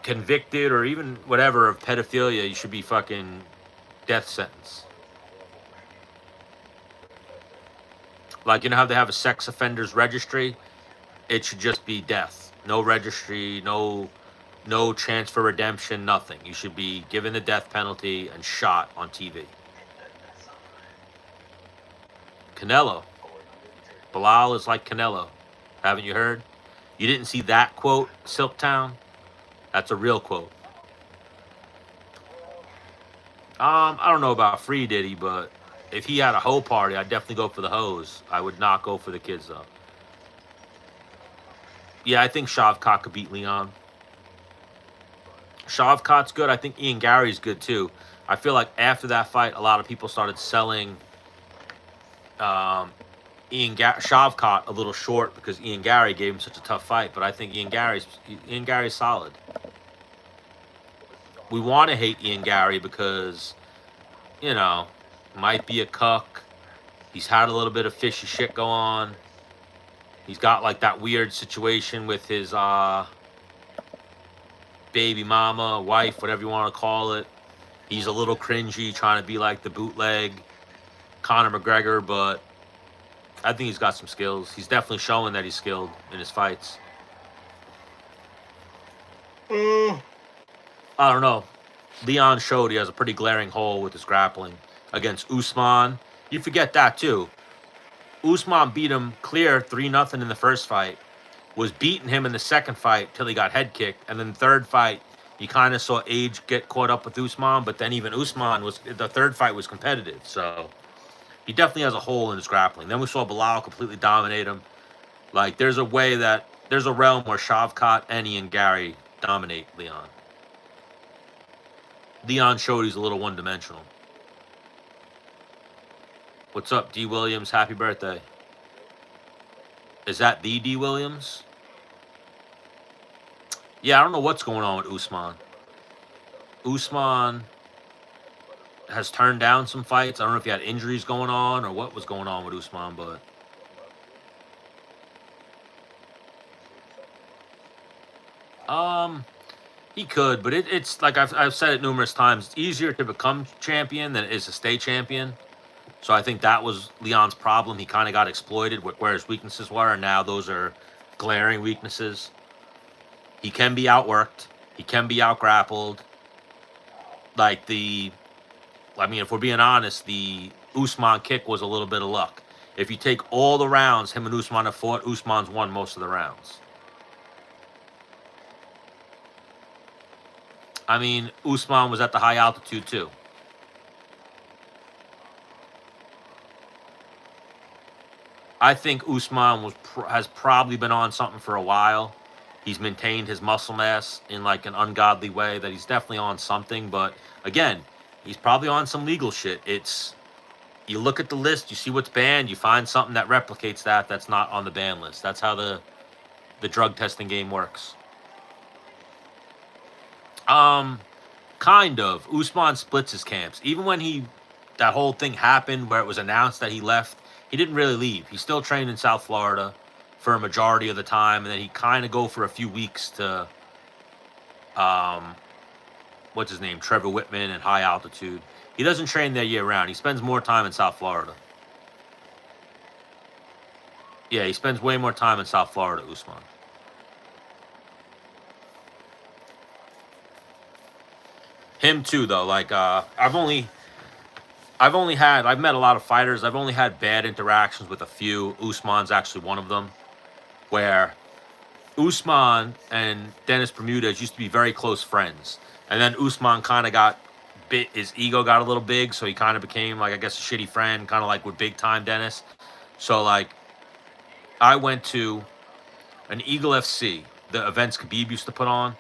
convicted or even whatever of pedophilia, you should be fucking death sentence. Like, you know how they have a sex offenders registry? It should just be death. No registry, no chance for redemption, nothing. You should be given the death penalty and shot on TV. Canelo. Bilal is like Canelo. Haven't you heard? You didn't see that quote, Silktown? That's a real quote. I don't know about Free Diddy, but if he had a hoe party, I'd definitely go for the hoes. I would not go for the kids, though. Yeah, I think Shavkat could beat Leon. Shavkat's good. I think Ian Gary's good, too. I feel like after that fight, a lot of people started selling Shavkat a little short because Ian Gary gave him such a tough fight. But I think Ian Gary's solid. We want to hate Ian Gary because, you know, might be a cuck. He's had a little bit of fishy shit go on. He's got like that weird situation with his baby mama, wife, whatever you want to call it. He's a little cringy, trying to be like the bootleg Conor McGregor, but I think he's got some skills. He's definitely showing that he's skilled in his fights. I don't know. Leon showed he has a pretty glaring hole with his grappling against Usman. You forget that, too. Usman beat him clear 3-0 in the first fight. Was beating him in the second fight till he got head kicked. And then the third fight, you kind of saw age get caught up with Usman. But then even Usman, the third fight was competitive. So he definitely has a hole in his grappling. Then we saw Bilal completely dominate him. Like, there's a realm where Shavkat and Ian Gary dominate Leon. Leon showed he's a little one-dimensional. What's up, D. Williams? Happy birthday. Is that the D. Williams? Yeah, I don't know what's going on with Usman. Usman has turned down some fights. I don't know if he had injuries going on or what was going on with Usman, but He could, but it's like I've said it numerous times. It's easier to become champion than it is to stay champion. So I think that was Leon's problem. He kind of got exploited where his weaknesses were, and now those are glaring weaknesses. He can be outworked. He can be outgrappled. Like if we're being honest, the Usman kick was a little bit of luck. If you take all the rounds him and Usman have fought, Usman's won most of the rounds. I mean, Usman was at the high altitude too. I think Usman has probably been on something for a while. He's maintained his muscle mass in like an ungodly way that he's definitely on something. But again, he's probably on some legal shit. You look at the list, you see what's banned, you find something that replicates that's not on the ban list. That's how the drug testing game works. Kind of. Usman splits his camps. Even when that whole thing happened where it was announced that he left, he didn't really leave. He still trained in South Florida for a majority of the time, and then he kind of go for a few weeks to, what's his name, Trevor Whitman and high altitude. He doesn't train there year round. He spends more time in South Florida. Yeah, he spends way more time in South Florida, Usman. Him too, though. Like, I've met a lot of fighters. I've only had bad interactions with a few. Usman's actually one of them, where Usman and Dennis Bermudez used to be very close friends. And then Usman kind of his ego got a little big, so he kind of became, like, I guess, a shitty friend, kind of like with big time Dennis. So, like, I went to an Eagle FC, the events Khabib used to put on,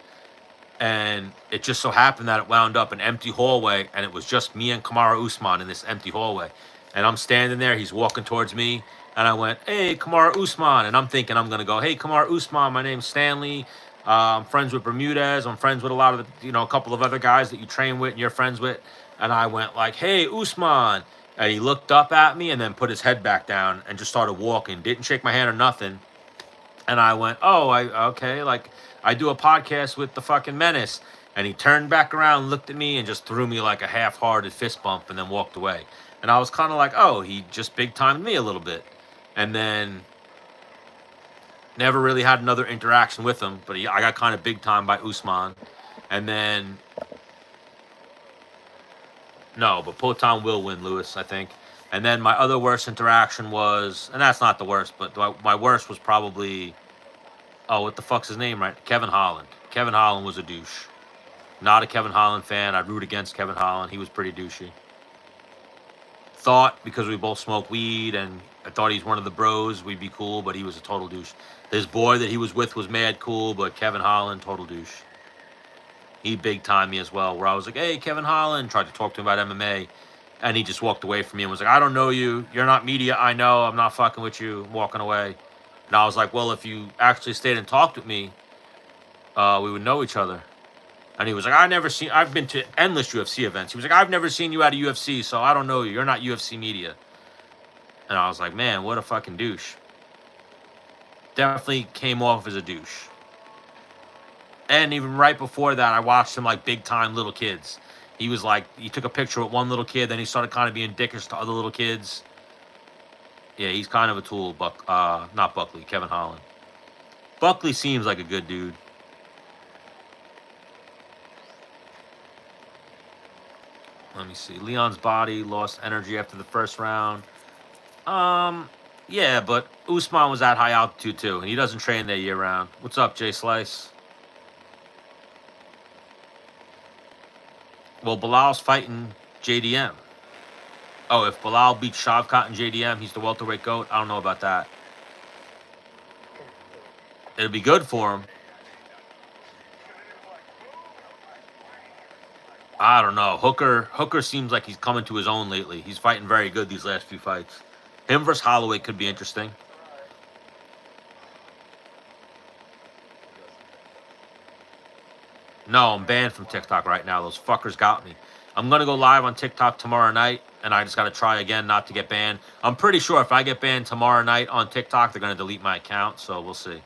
and it just so happened that it wound up an empty hallway, and it was just me and Kamaru Usman in this empty hallway. And I'm standing there, he's walking towards me, and I went, "Hey, Kamaru Usman," and I'm thinking I'm going to go, "Hey, Kamaru Usman, my name's Stanley. I'm friends with Bermudez. I'm friends with a lot of a couple of other guys that you train with and you're friends with." And I went like, "Hey, Usman." And he looked up at me and then put his head back down and just started walking. Didn't shake my hand or nothing. And I went, "Oh, okay, like, I do a podcast with the fucking Menace." And he turned back around, looked at me, and just threw me like a half-hearted fist bump and then walked away. And I was kind of like, oh, he just big-timed me a little bit. And then never really had another interaction with him, but I got kind of big-timed by Usman. And then, no, but Poatan will win, Lewis, I think. And then my other worst interaction was, and that's not the worst, but my worst was probably, oh, what the fuck's his name, right? Kevin Holland. Kevin Holland was a douche. Not a Kevin Holland fan. I'd root against Kevin Holland. He was pretty douchey. Thought because we both smoked weed and I thought he's one of the bros, we'd be cool, but he was a total douche. His boy that he was with was mad cool, but Kevin Holland, total douche. He big-timed me as well, where I was like, "Hey, Kevin Holland," tried to talk to him about MMA, and he just walked away from me and was like, "I don't know you. You're not media. I know. I'm not fucking with you." I'm walking away. And I was like, "Well, if you actually stayed and talked with me, we would know each other." And he was like, "I've been to endless UFC events." He was like, "I've never seen you at a UFC, so I don't know you. You're not UFC media." And I was like, man, what a fucking douche. Definitely came off as a douche. And even right before that, I watched him like big time little kids. He was like, he took a picture with one little kid, then he started kind of being dickish to other little kids. Yeah, he's kind of a tool, not Buckley, Kevin Holland. Buckley seems like a good dude. Let me see. Leon's body lost energy after the first round. Yeah, but Usman was at high altitude too, and he doesn't train there year round. What's up, Jay Slice? Well, Bilal's fighting JDM. Oh, if Bilal beats Shavkat and JDM, he's the welterweight GOAT. I don't know about that. It'll be good for him. I don't know. Hooker seems like he's coming to his own lately. He's fighting very good these last few fights. Him versus Holloway could be interesting. No, I'm banned from TikTok right now. Those fuckers got me. I'm going to go live on TikTok tomorrow night, and I just got to try again not to get banned. I'm pretty sure if I get banned tomorrow night on TikTok, they're going to delete my account, so we'll see.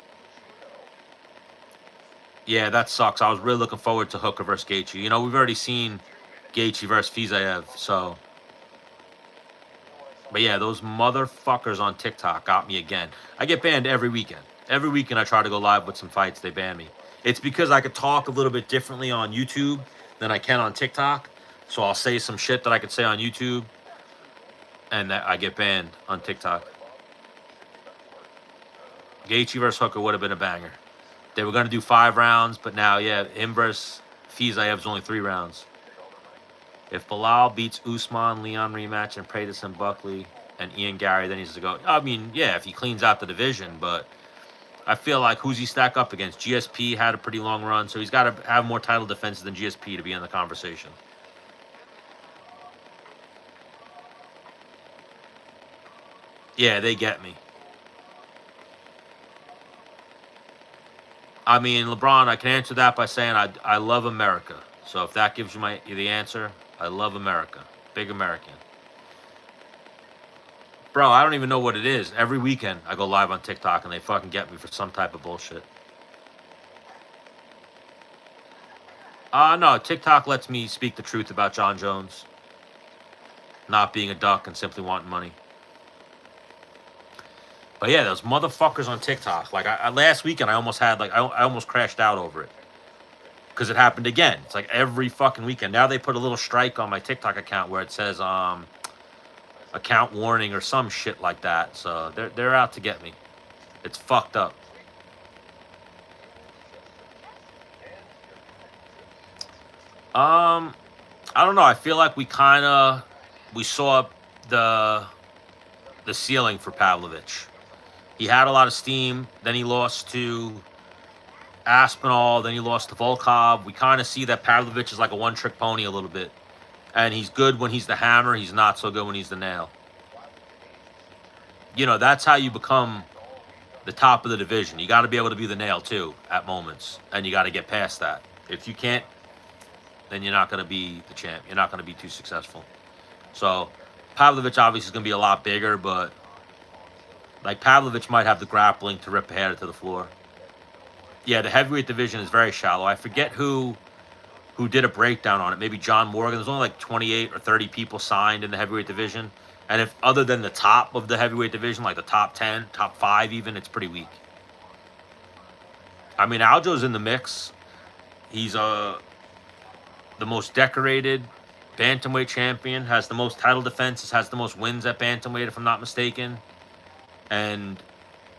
Yeah, that sucks. I was really looking forward to Hooker versus Gaethje. You know, we've already seen Gaethje versus Fiziev, so. But yeah, those motherfuckers on TikTok got me again. I get banned every weekend. Every weekend I try to go live with some fights, they ban me. It's because I could talk a little bit differently on YouTube than I can on TikTok. So I'll say some shit that I could say on YouTube, and I get banned on TikTok. Gaethje versus Hooker would have been a banger. They were going to do 5 rounds, but now, yeah, him versus Fiziev is only 3 rounds. If Bilal beats Usman, Leon rematch, and Pratis and Buckley and Ian Gary, then he needs to go. I mean, yeah, if he cleans out the division, but I feel like who's he stack up against? GSP had a pretty long run, so he's got to have more title defenses than GSP to be in the conversation. Yeah, they get me. I mean, LeBron, I can answer that by saying I love America. So if that gives you the answer, I love America. Big American. Bro, I don't even know what it is. Every weekend I go live on TikTok and they fucking get me for some type of bullshit. No, TikTok lets me speak the truth about John Jones not being a duck and simply wanting money. But yeah, those motherfuckers on TikTok. Like last weekend, I almost had I almost crashed out over it because it happened again. It's like every fucking weekend. Now they put a little strike on my TikTok account where it says account warning or some shit like that. So they're out to get me. It's fucked up. I don't know. I feel like we saw the ceiling for Pavlovich. He had a lot of steam. Then he lost to Aspinall. Then he lost to Volkov. We kind of see that Pavlovich is like a one-trick pony a little bit. And he's good when he's the hammer. He's not so good when he's the nail. You know, that's how you become the top of the division. You got to be able to be the nail, too, at moments. And you got to get past that. If you can't, then you're not going to be the champ. You're not going to be too successful. So, Pavlovich obviously is going to be a lot bigger, but like Pavlovich might have the grappling to rip Pereira to the floor. Yeah, the heavyweight division is very shallow. I forget who did a breakdown on it. Maybe John Morgan. There's only like 28 or 30 people signed in the heavyweight division. And if other than the top of the heavyweight division, like the top 10, top 5 even, it's pretty weak. I mean, Aljo's in the mix. He's the most decorated bantamweight champion, has the most title defenses, has the most wins at bantamweight, if I'm not mistaken. And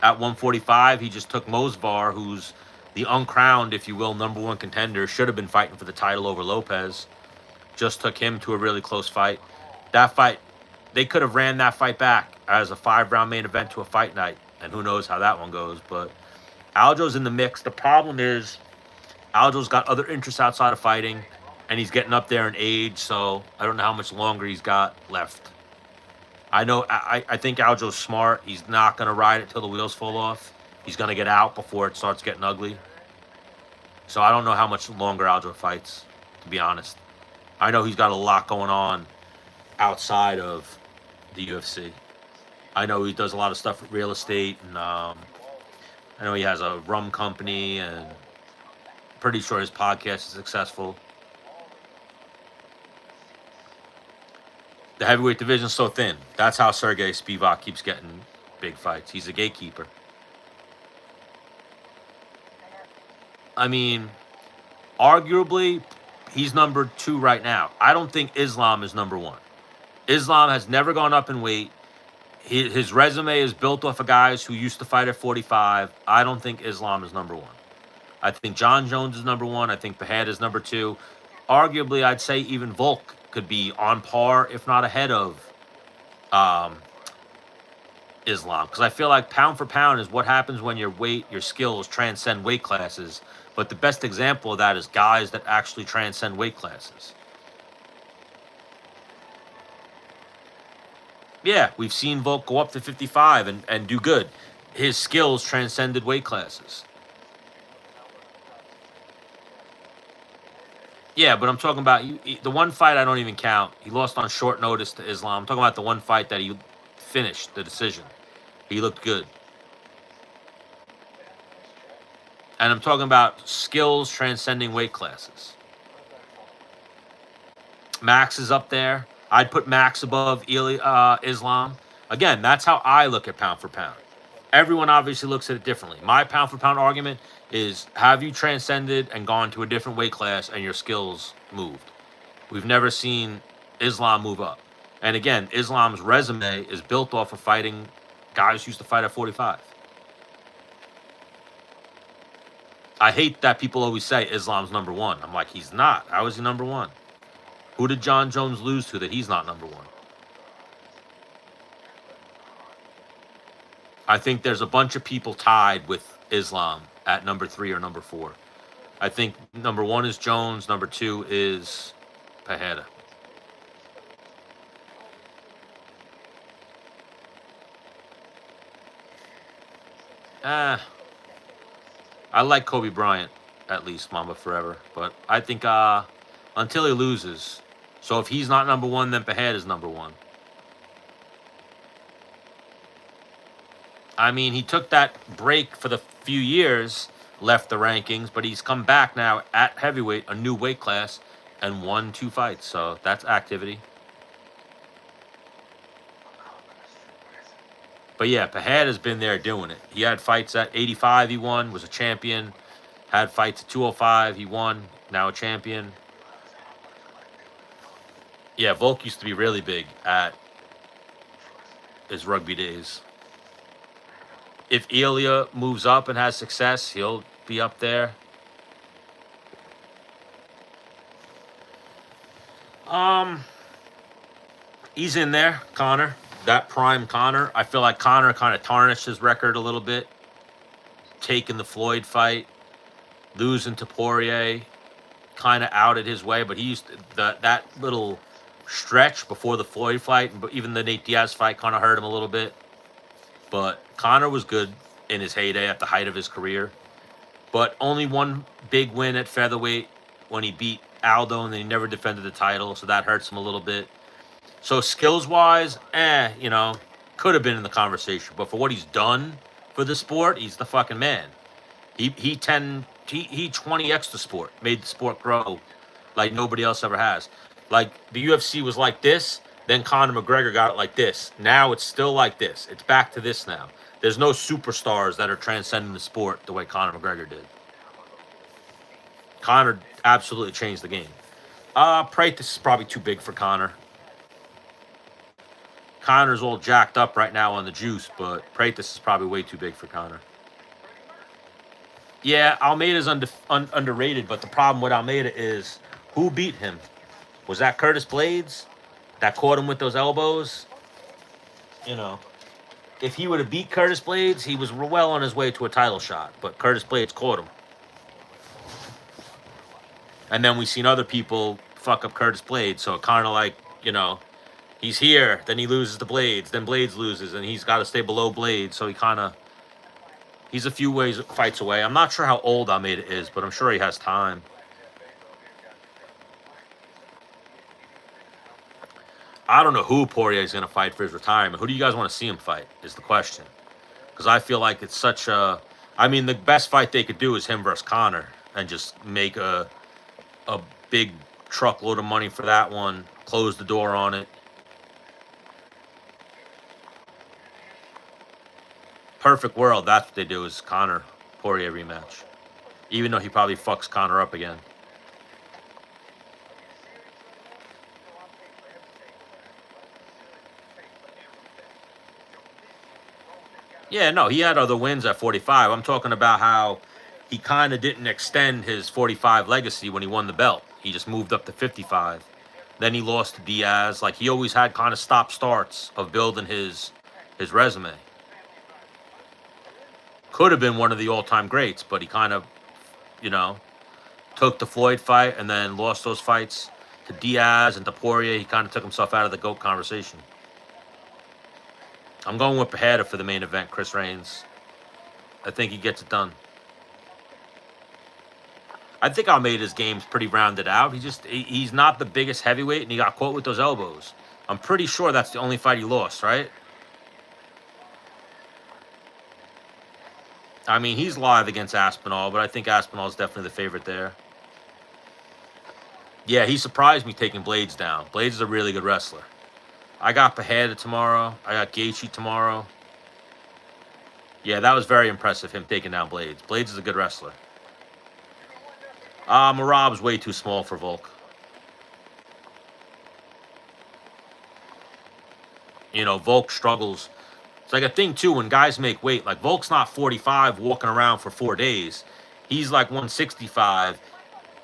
at 145, he just took Mosvar, who's the uncrowned, if you will, #1 contender, should have been fighting for the title over Lopez. Just took him to a really close fight. That fight, they could have ran that fight back as a 5-round main event to a fight night. And who knows how that one goes. But Aljo's in the mix. The problem is Aljo's got other interests outside of fighting. And he's getting up there in age. So I don't know how much longer he's got left. I think Aljo's smart. He's not going to ride it till the wheels fall off. He's going to get out before it starts getting ugly. So I don't know how much longer Aljo fights, to be honest. I know he's got a lot going on outside of the UFC. I know he does a lot of stuff with real estate, and I know he has a rum company, and pretty sure his podcast is successful. The heavyweight division is so thin. That's how Sergey Spivak keeps getting big fights. He's a gatekeeper. I mean, arguably, he's #2 right now. I don't think Islam is #1. Islam has never gone up in weight. His resume is built off of guys who used to fight at 45. I don't think Islam is #1. I think John Jones is #1. I think Behead is #2. Arguably, I'd say even Volk could be on par, if not ahead of Islam. Because I feel like pound for pound is what happens when your skills transcend weight classes. But the best example of that is guys that actually transcend weight classes. Yeah, we've seen Volk go up to 55 and do good. His skills transcended weight classes. Yeah, but I'm talking about the one fight I don't even count. He lost on short notice to Islam. I'm talking about the one fight that he finished, the decision. He looked good. And I'm talking about skills transcending weight classes. Max is up there. I'd put Max above Islam. Again, that's how I look at pound for pound. Everyone obviously looks at it differently. My pound for pound argument is, have you transcended and gone to a different weight class and your skills moved? We've never seen Islam move up. And again, Islam's resume is built off of fighting guys who used to fight at 45. I hate that people always say Islam's number one. I'm like, he's not. How is he number one? Who did John Jones lose to that he's not number one? I think there's a bunch of people tied with Islam at number 3 or number 4. I think number 1 is Jones. Number 2 is Pereira. I like Kobe Bryant, at least, Mamba Forever. But I think until he loses. So if he's not number 1, then Pereira is number 1. I mean, he took that break for the few years, left the rankings, but he's come back now at heavyweight, a new weight class, and won 2 fights. So that's activity. But yeah, Pereira has been there doing it. He had fights at 85, he won, was a champion. Had fights at 205, he won, now a champion. Yeah, Volk used to be really big at his rugby days. If Elia moves up and has success, he'll be up there. He's in there, Conor. That prime Conor. I feel like Conor kind of tarnished his record a little bit. Taking the Floyd fight, losing to Poirier, kind of outed his way. But he used that little stretch before the Floyd fight, but even the Nate Diaz fight kind of hurt him a little bit. But Conor was good in his heyday at the height of his career. But only one big win at featherweight when he beat Aldo, and then he never defended the title, so that hurts him a little bit. So skills-wise, could have been in the conversation. But for what he's done for the sport, he's the fucking man. He 20x'd the sport, made the sport grow like nobody else ever has. Like, the UFC was like this, then Conor McGregor got it like this. Now it's still like this. It's back to this now. There's no superstars that are transcending the sport the way Conor McGregor did. Conor absolutely changed the game. Pratis is probably too big for Conor. Conor's all jacked up right now on the juice, but Pratis is probably way too big for Conor. Yeah, Almeida's underrated, but the problem with Almeida is, who beat him? Was that Curtis Blades that caught him with those elbows? If he would have beat Curtis Blades, he was well on his way to a title shot, but Curtis Blades caught him. And then we've seen other people fuck up Curtis Blades, so kind of like, he's here, then he loses to Blades, then Blades loses, and he's got to stay below Blades, so he's a few fights away. I'm not sure how old Almeida is, but I'm sure he has time. I don't know who Poirier is going to fight for his retirement. Who do you guys want to see him fight is the question. Because I feel like it's such a... I mean, the best fight they could do is him versus Conor and just make a big truckload of money for that one, close the door on it. Perfect world, that's what they do, is Conor Poirier rematch. Even though he probably fucks Conor up again. Yeah, no, he had other wins at 45. I'm talking about how he kind of didn't extend his 45 legacy when he won the belt. He just moved up to 55. Then he lost to Diaz. Like, he always had kind of stop-starts of building his resume. Could have been one of the all-time greats, but he kind of, took the Floyd fight and then lost those fights to Diaz and to Poirier. He kind of took himself out of the GOAT conversation. I'm going with Pereira for the main event, Chris Reigns. I think he gets it done. I think Almeida's game's pretty rounded out. He's not the biggest heavyweight, and he got caught with those elbows. I'm pretty sure that's the only fight he lost, right? I mean, he's live against Aspinall, but I think Aspinall is definitely the favorite there. Yeah, he surprised me taking Blades down. Blades is a really good wrestler. I got Pajeda tomorrow. I got Gaethje tomorrow. Yeah, that was very impressive, him taking down Blades. Blades is a good wrestler. Marab's way too small for Volk. You know, Volk struggles. It's like a thing, too, when guys make weight. Like, Volk's not 45 walking around for 4 days. He's like 165,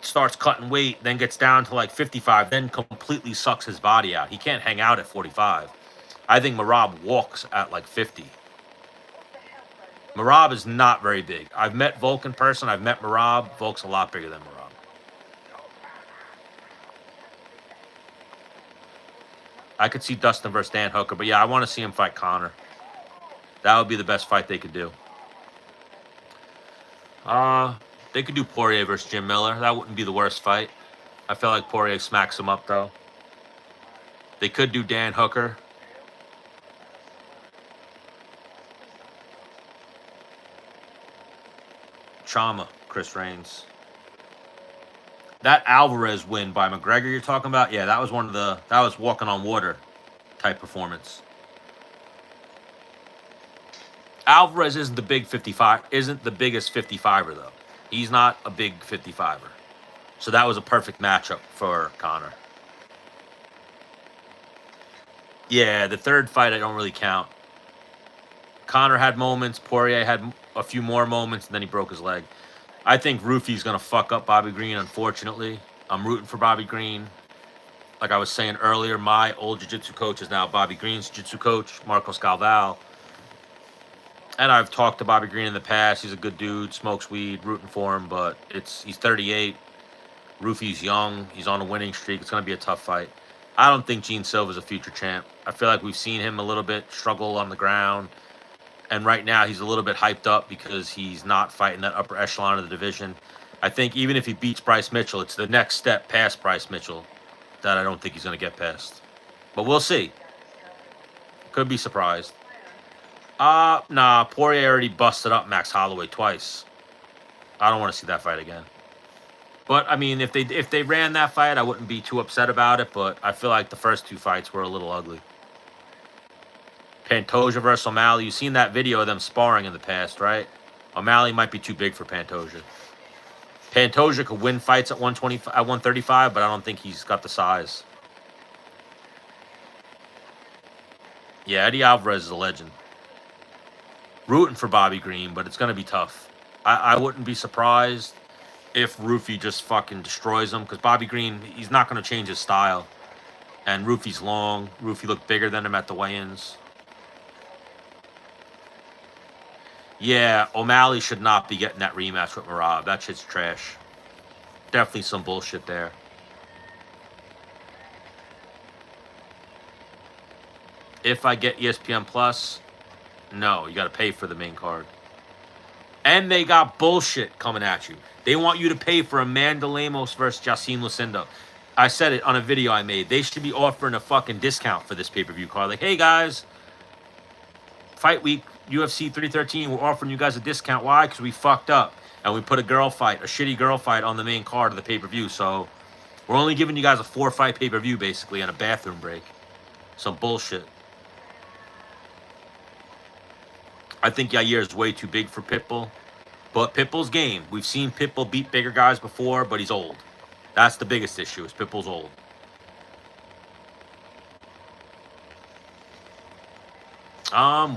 starts cutting weight, then gets down to like 55, then completely sucks his body out. He can't hang out at 45. I think Marab walks at like 50. Marab is not very big. I've met Volk in person. I've met Marab. Volk's a lot bigger than Marab. I could see Dustin versus Dan Hooker, but yeah, I want to see him fight Conor. That would be the best fight they could do. They could do Poirier versus Jim Miller. That wouldn't be the worst fight. I feel like Poirier smacks him up, though. They could do Dan Hooker. Chama, Chris Reigns. That Alvarez win by McGregor you're talking about? Yeah, that was that was walking on water type performance. Alvarez isn't the biggest 55er though. He's not a big 55er. So that was a perfect matchup for Conor. Yeah, the third fight I don't really count. Conor had moments, Poirier had a few more moments, and then he broke his leg. I think Rufy's going to fuck up Bobby Green, unfortunately. I'm rooting for Bobby Green. Like I was saying earlier, my old jiu-jitsu coach is now Bobby Green's jiu-jitsu coach, Marcos Galval. And I've talked to Bobby Green in the past. He's a good dude, smokes weed, rooting for him, but he's 38. Rufy's young. He's on a winning streak. It's going to be a tough fight. I don't think Gene Silva's a future champ. I feel like we've seen him a little bit struggle on the ground. And right now he's a little bit hyped up because he's not fighting that upper echelon of the division. I think even if he beats Bryce Mitchell, it's the next step past Bryce Mitchell that I don't think he's going to get past. But we'll see. Could be surprised. Nah, Poirier already busted up Max Holloway twice. I don't want to see that fight again. But I mean, if they ran that fight, I wouldn't be too upset about it. But I feel like the first two fights were a little ugly. Pantoja versus O'Malley. You've seen that video of them sparring in the past, right? O'Malley might be too big for Pantoja. Pantoja could win fights at 135, but I don't think he's got the size. Yeah, Eddie Alvarez is a legend. Rooting for Bobby Green, but it's going to be tough. I wouldn't be surprised if Rufy just fucking destroys him, because Bobby Green, he's not going to change his style. And Rufy's long. Rufy looked bigger than him at the weigh-ins. Yeah, O'Malley should not be getting that rematch with Merab. That shit's trash. Definitely some bullshit there. If I get ESPN Plus, no, you got to pay for the main card. And they got bullshit coming at you. They want you to pay for Amanda Lemos versus Jacine Lucindo. I said it on a video I made. They should be offering a fucking discount for this pay-per-view card. Like, hey guys, fight week, UFC 313, we're offering you guys a discount. Why? Because we fucked up. And we put a shitty girl fight on the main card of the pay-per-view. So we're only giving you guys a 4-fight pay-per-view, basically, and a bathroom break. Some bullshit. I think Yair is way too big for Pitbull. But Pitbull's game. We've seen Pitbull beat bigger guys before, but he's old. That's the biggest issue, is Pitbull's old.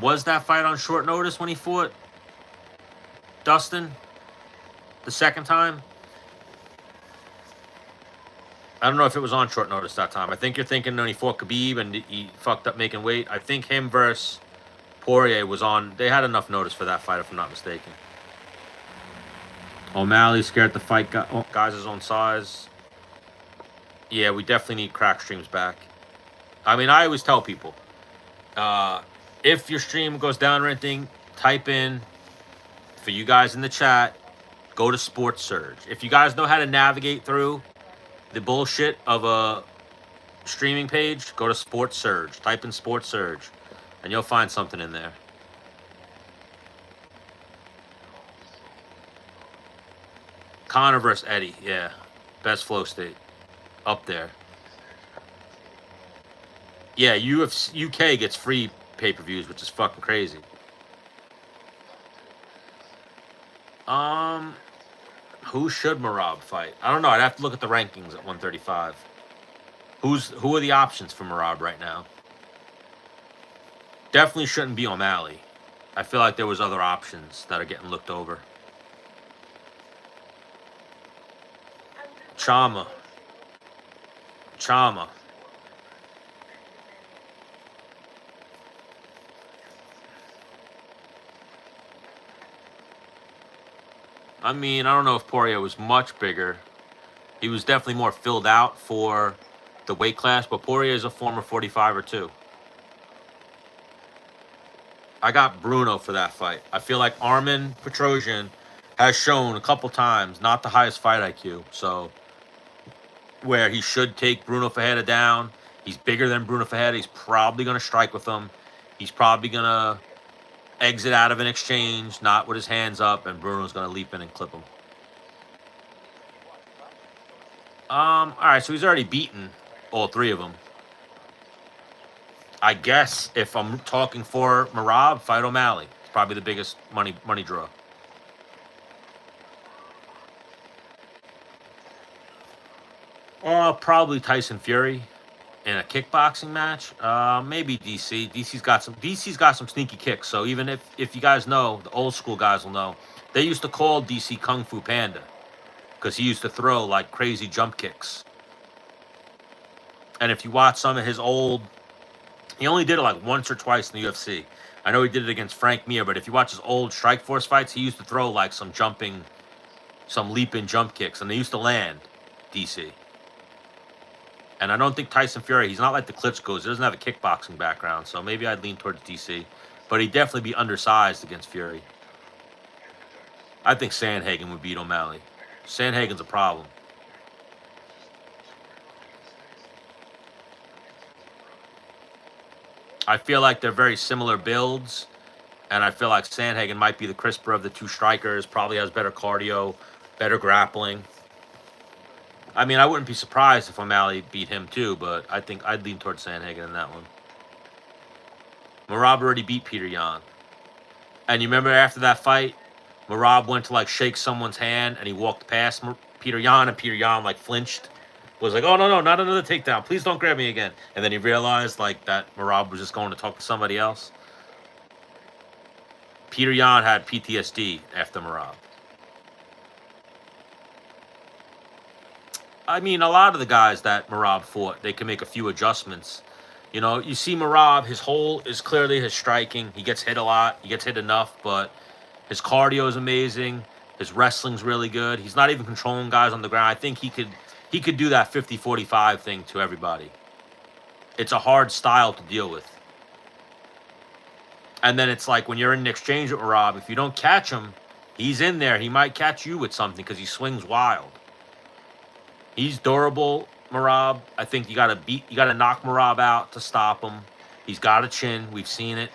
Was that fight on short notice when he fought Dustin the second time? I don't know if it was on short notice that time. I think you're thinking when he fought Khabib and he fucked up making weight. I think him versus Poirier was on. They had enough notice for that fight, if I'm not mistaken. O'Malley scared to fight guys his own size. Yeah, we definitely need crack streams back. I mean, I always tell people, if your stream goes down or anything, type in, for you guys in the chat, go to Sports Surge. If you guys know how to navigate through the bullshit of a streaming page, go to Sports Surge. Type in Sports Surge, and you'll find something in there. Conor versus Eddie, yeah. Best flow state. Up there. Yeah, UFC UK gets free pay-per-views, which is fucking crazy. Who should Merab fight? I don't know. I'd have to look at the rankings at 135. Who are the options for Merab right now? Definitely shouldn't be O'Malley. I feel like there was other options that are getting looked over. Chama. I mean, I don't know if Poirier was much bigger. He was definitely more filled out for the weight class, but Poirier is a former 45er too. I got Bruno for that fight. I feel like Armin Petrosian has shown a couple times not the highest fight IQ, so where he should take Bruno Ferreira down. He's bigger than Bruno Ferreira. He's probably going to strike with him. He's probably going to exit out of an exchange, not with his hands up, and Bruno's going to leap in and clip him. All right, so he's already beaten all three of them. I guess if I'm talking for Merab, fight O'Malley. It's probably the biggest money draw. Probably Tyson Fury in a kickboxing match. Maybe DC. DC's got some sneaky kicks. So even if you guys know, the old school guys will know, they used to call DC Kung Fu Panda because he used to throw like crazy jump kicks. And if you watch some of his old, he only did it like once or twice in the UFC. I know he did it against Frank Mir, but if you watch his old Strikeforce fights, he used to throw like some leaping jump kicks, and they used to land, DC. And I don't think Tyson Fury, he's not like the Klitschko's. He doesn't have a kickboxing background, so maybe I'd lean towards DC. But he'd definitely be undersized against Fury. I think Sandhagen would beat O'Malley. Sandhagen's a problem. I feel like they're very similar builds, and I feel like Sandhagen might be the crisper of the two strikers, probably has better cardio, better grappling. I mean, I wouldn't be surprised if O'Malley beat him too, but I think I'd lean towards Sandhagen in that one. Merab already beat Peter Yan. And you remember after that fight, Merab went to like shake someone's hand and he walked past Peter Yan, and Peter Yan like flinched. Was like, oh no, not another takedown. Please don't grab me again. And then he realized like that Merab was just going to talk to somebody else. Peter Yan had PTSD after Merab. I mean, a lot of the guys that Merab fought, they can make a few adjustments. You know, you see Merab, his whole is clearly his striking. He gets hit a lot. He gets hit enough, but his cardio is amazing. His wrestling's really good. He's not even controlling guys on the ground. I think he could do that 50-45 thing to everybody. It's a hard style to deal with. And then it's like when you're in an exchange with Merab, if you don't catch him, he's in there. He might catch you with something because he swings wild. He's durable, Merab. I think you gotta knock Merab out to stop him. He's got a chin. We've seen it.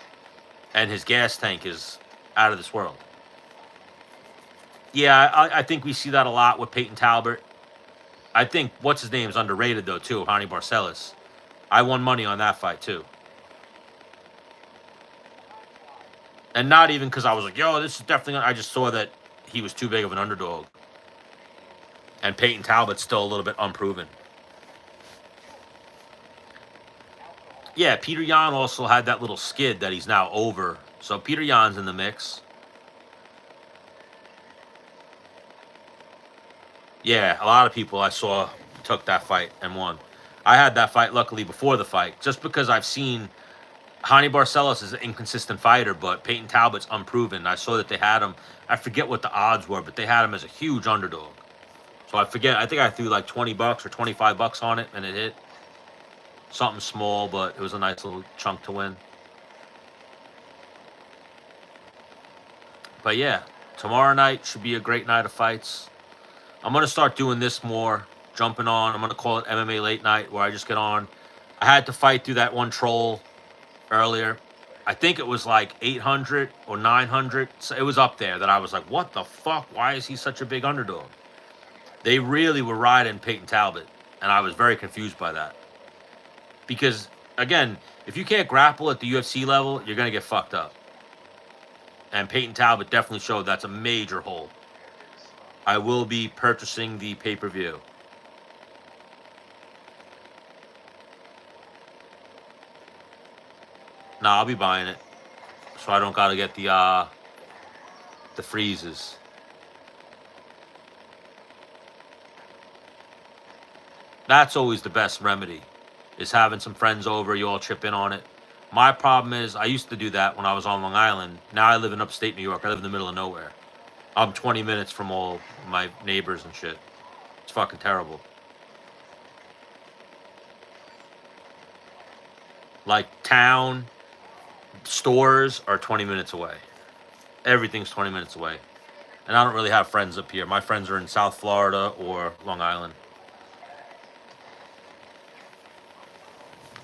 And his gas tank is out of this world. Yeah, I think we see that a lot with Peyton Talbot. I think what's his name's underrated though too, Hani Barcelos. I won money on that fight too. And not even because I was like, yo, this is definitely. I just saw that he was too big of an underdog. And Peyton Talbot's still a little bit unproven. Yeah, Peter Yan also had that little skid that he's now over. So Peter Yan's in the mix. Yeah, a lot of people I saw took that fight and won. I had that fight luckily before the fight, just because I've seen Hani Barcelos is an inconsistent fighter, but Peyton Talbot's unproven. I saw that they had him. I forget what the odds were, but they had him as a huge underdog. So I think I threw like $20 or $25 on it, and it hit. Something small, but it was a nice little chunk to win. But yeah, tomorrow night should be a great night of fights. I'm going to start doing this more, jumping on. I'm going to call it MMA Late Night, where I just get on. I had to fight through that one troll earlier. I think it was like 800 or 900. So it was up there that I was like, what the fuck? Why is he such a big underdog? They really were riding Peyton Talbot, and I was very confused by that. Because, again, if you can't grapple at the UFC level, you're going to get fucked up. And Peyton Talbot definitely showed that's a major hole. I will be purchasing the pay-per-view. Nah, I'll be buying it. So I don't got to get the freezes. That's always the best remedy, is having some friends over, you all chip in on it. My problem is, I used to do that when I was on Long Island. Now I live in upstate New York. I live in the middle of nowhere. I'm 20 minutes from all my neighbors and shit. It's fucking terrible. Like, town, stores are 20 minutes away. Everything's 20 minutes away. And I don't really have friends up here. My friends are in South Florida or Long Island.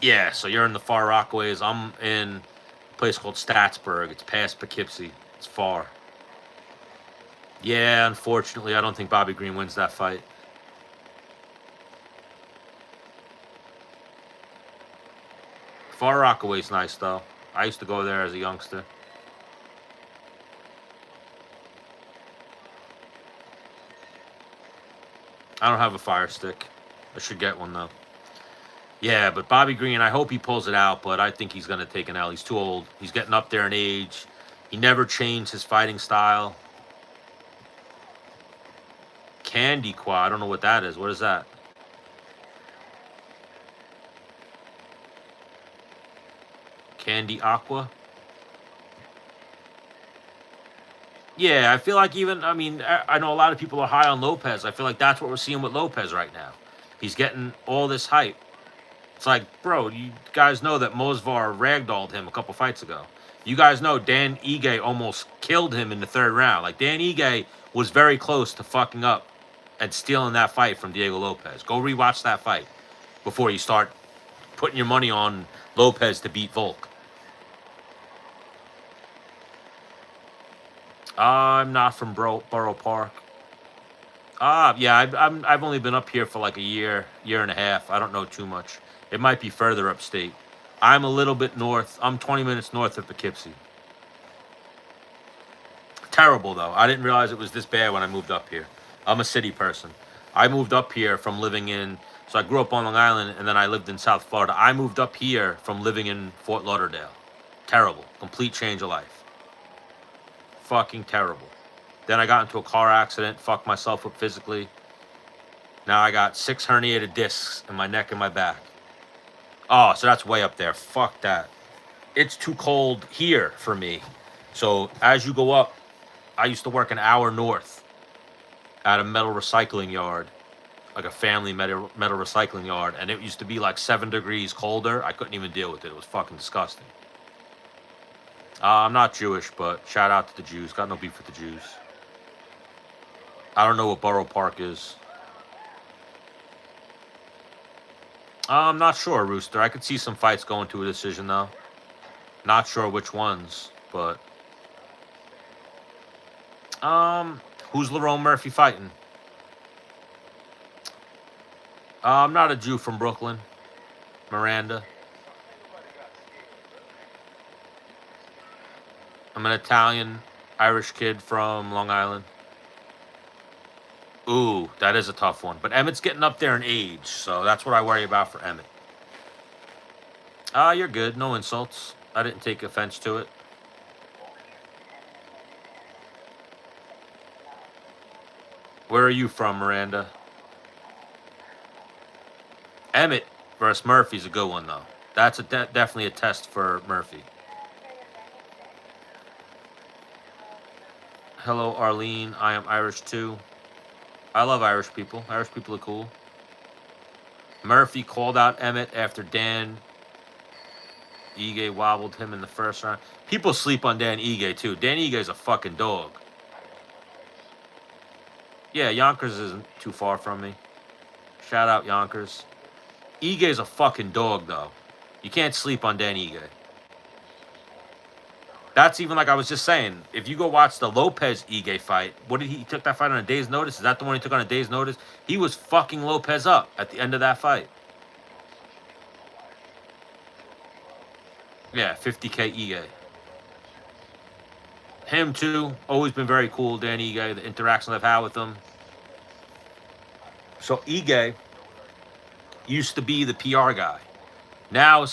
Yeah, so you're in the far Rockaways. I'm in a place called Statsburg. It's past Poughkeepsie. It's far. Yeah, unfortunately, I don't think Bobby Green wins that fight. Far Rockaway's nice, though. I used to go there as a youngster. I don't have a Fire Stick. I should get one, though. Yeah, but Bobby Green, I hope he pulls it out, but I think he's going to take an L. He's too old. He's getting up there in age. He never changed his fighting style. Candy Qua, I don't know what that is. What is that? Candy Aqua? Yeah, I feel like I know a lot of people are high on Lopez. I feel like that's what we're seeing with Lopez right now. He's getting all this hype. It's like, bro, you guys know that Mosvar ragdolled him a couple fights ago. You guys know Dan Ige almost killed him in the third round. Like, Dan Ige was very close to fucking up and stealing that fight from Diego Lopez. Go rewatch that fight before you start putting your money on Lopez to beat Volk. I'm not from Borough Park. Yeah, I've only been up here for like a year and a half. I don't know too much. It might be further upstate. I'm a little bit north. I'm 20 minutes north of Poughkeepsie. Terrible, though. I didn't realize it was this bad when I moved up here. I'm a city person. I moved up here from living in... So I grew up on Long Island, and then I lived in South Florida. I moved up here from living in Fort Lauderdale. Terrible. Complete change of life. Fucking terrible. Then I got into a car accident, fucked myself up physically. Now I got 6 herniated discs in my neck and my back. Oh, so that's way up there. Fuck that. It's too cold here for me. So as you go up, I used to work an hour north at a metal recycling yard, like a family metal recycling yard, and it used to be like 7 degrees colder. I couldn't even deal with it. It was fucking disgusting. I'm not Jewish, but shout out to the Jews. Got no beef with the Jews. I don't know what Borough Park is. I'm not sure, Rooster. I could see some fights going to a decision, though. Not sure which ones, but... Who's Lerone Murphy fighting? I'm not a Jew from Brooklyn. Miranda. I'm an Italian, Irish kid from Long Island. Ooh, that is a tough one. But Emmett's getting up there in age, so that's what I worry about for Emmett. You're good. No insults. I didn't take offense to it. Where are you from, Miranda? Emmett versus Murphy's a good one, though. That's definitely a test for Murphy. Hello, Arlene. I am Irish, too. I love Irish people. Irish people are cool. Murphy called out Emmett after Dan Ige wobbled him in the first round. People sleep on Dan Ige, too. Dan Ige's a fucking dog. Yeah, Yonkers isn't too far from me. Shout out Yonkers. Ige's a fucking dog, though. You can't sleep on Dan Ige. That's even like I was just saying. If you go watch the Lopez Ige fight, what did he took that fight on a day's notice? Is that the one he took on a day's notice? He was fucking Lopez up at the end of that fight. Yeah, 50K Ige. Him too. Always been very cool, Dan Ige. The interactions I've had with him. So Ige used to be the PR guy. Now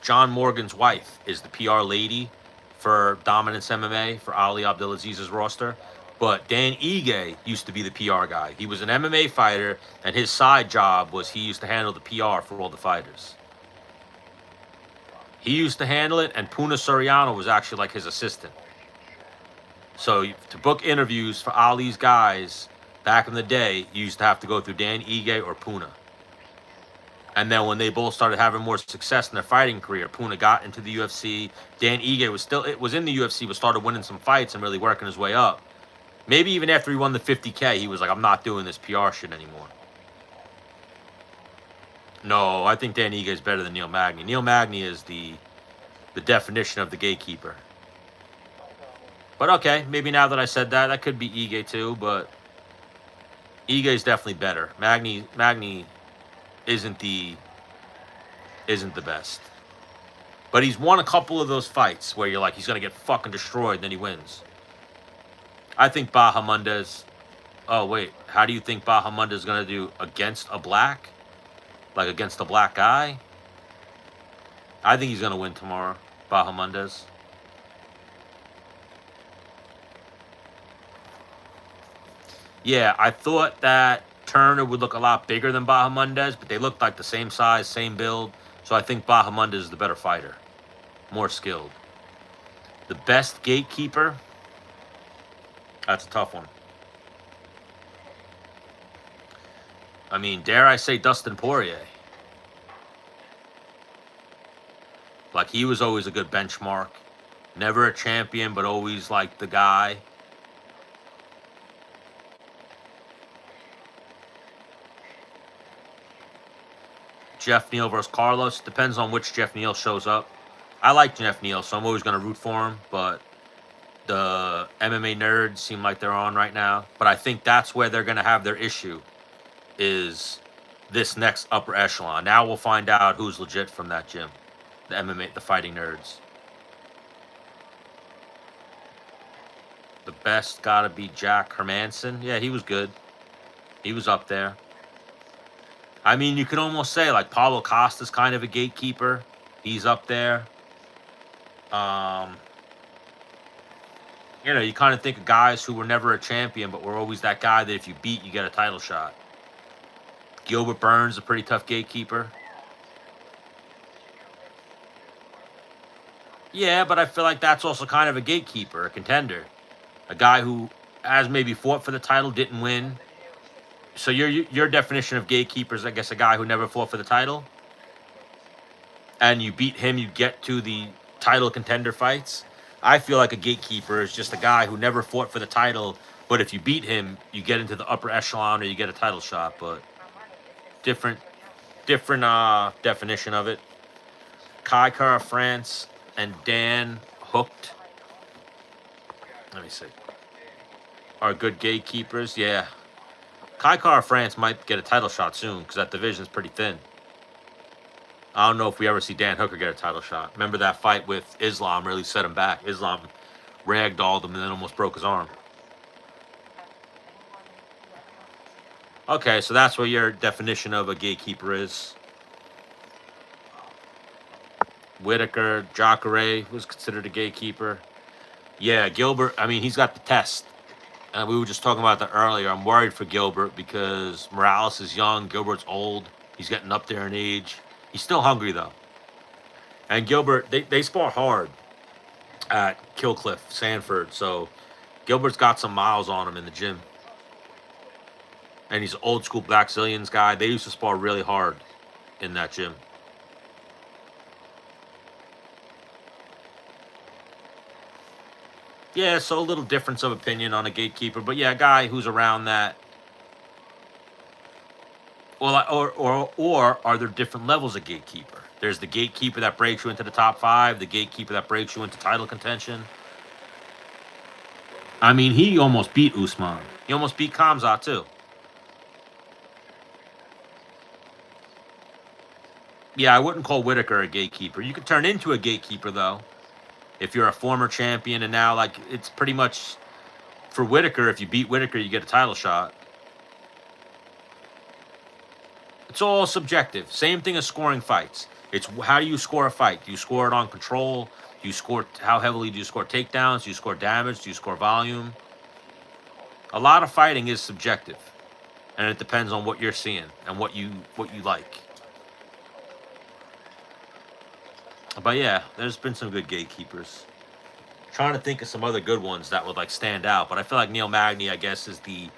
John Morgan's wife is the PR lady for Dominance MMA for Ali Abdelaziz's roster. But Dan Ige used to be the PR guy. He was an MMA fighter, and his side job was he used to handle the PR for all the fighters. He used to handle it, and Puna Soriano was actually like his assistant. So to book interviews for Ali's guys back in the day, you used to have to go through Dan Ige or Puna. And then when they both started having more success in their fighting career, Puna got into the UFC. Dan Ige was in the UFC, but started winning some fights and really working his way up. Maybe even after he won the 50K, he was like, I'm not doing this PR shit anymore. No, I think Dan Ige is better than Neil Magny. Neil Magny is the definition of the gatekeeper. But okay, maybe now that I said that, that could be Ige too, but Ige is definitely better. Magny isn't the best. But he's won a couple of those fights where you're like, he's going to get fucking destroyed, and then he wins. I think Bahamondes... Oh, wait. How do you think Bahamondes is going to do against a black? Like against a black guy? I think he's going to win tomorrow, Bahamondes. Yeah, I thought that Turner would look a lot bigger than Bahamondes, but they looked like the same size, same build. So I think Bahamondes is the better fighter. More skilled. The best gatekeeper... That's a tough one. I mean, dare I say Dustin Poirier? Like, he was always a good benchmark. Never a champion, but always, like, the guy. Jeff Neal versus Carlos. Depends on which Jeff Neal shows up. I like Jeff Neal, so I'm always going to root for him, but the MMA nerds seem like they're on right now. But I think that's where they're going to have their issue, is this next upper echelon. Now we'll find out who's legit from that gym. The MMA, the fighting nerds. The best got to be Jack Hermanson. Yeah, he was good. He was up there. I mean, you could almost say, like, Paulo Costa's kind of a gatekeeper. He's up there. You know, you kind of think of guys who were never a champion, but were always that guy that if you beat, you get a title shot. Gilbert Burns, a pretty tough gatekeeper. Yeah, but I feel like that's also kind of a gatekeeper, a contender. A guy who has maybe fought for the title, didn't win. So your definition of gatekeeper is, I guess, a guy who never fought for the title. And you beat him, you get to the title contender fights. I feel like a gatekeeper is just a guy who never fought for the title, but if you beat him, you get into the upper echelon or you get a title shot. But different definition of it. Kai Kara France and Dan Hooked. Let me see. Are good gatekeepers? Yeah. Kai Kara France might get a title shot soon because that division is pretty thin. I don't know if we ever see Dan Hooker get a title shot. Remember that fight with Islam really set him back. Islam ragdolled him and then almost broke his arm. Okay, so that's what your definition of a gatekeeper is. Whitaker, Jacare was considered a gatekeeper. Yeah, Gilbert, I mean, he's got the test. And we were just talking about that earlier. I'm worried for Gilbert because Morales is young. Gilbert's old. He's getting up there in age. He's still hungry, though. And Gilbert, they spar hard at Killcliff, Sanford. So Gilbert's got some miles on him in the gym. And he's an old school Black Zillions guy. They used to spar really hard in that gym. Yeah, so a little difference of opinion on a gatekeeper. But yeah, a guy who's around that. Well, or are there different levels of gatekeeper? There's the gatekeeper that breaks you into the top 5, the gatekeeper that breaks you into title contention. I mean, he almost beat Usman. He almost beat Khamzat, too. Yeah, I wouldn't call Whitaker a gatekeeper. You could turn into a gatekeeper, though, if you're a former champion, and now, like, it's pretty much for Whitaker. If you beat Whitaker, you get a title shot. It's all subjective. Same thing as scoring fights. It's how do you score a fight? Do you score it on control? Do you score, how heavily do you score takedowns? Do you score damage? Do you score volume? A lot of fighting is subjective, and it depends on what you're seeing and what you like. But yeah, there's been some good gatekeepers. Trying to think of some other good ones that would like stand out, but I feel like Neil Magny, I guess, is the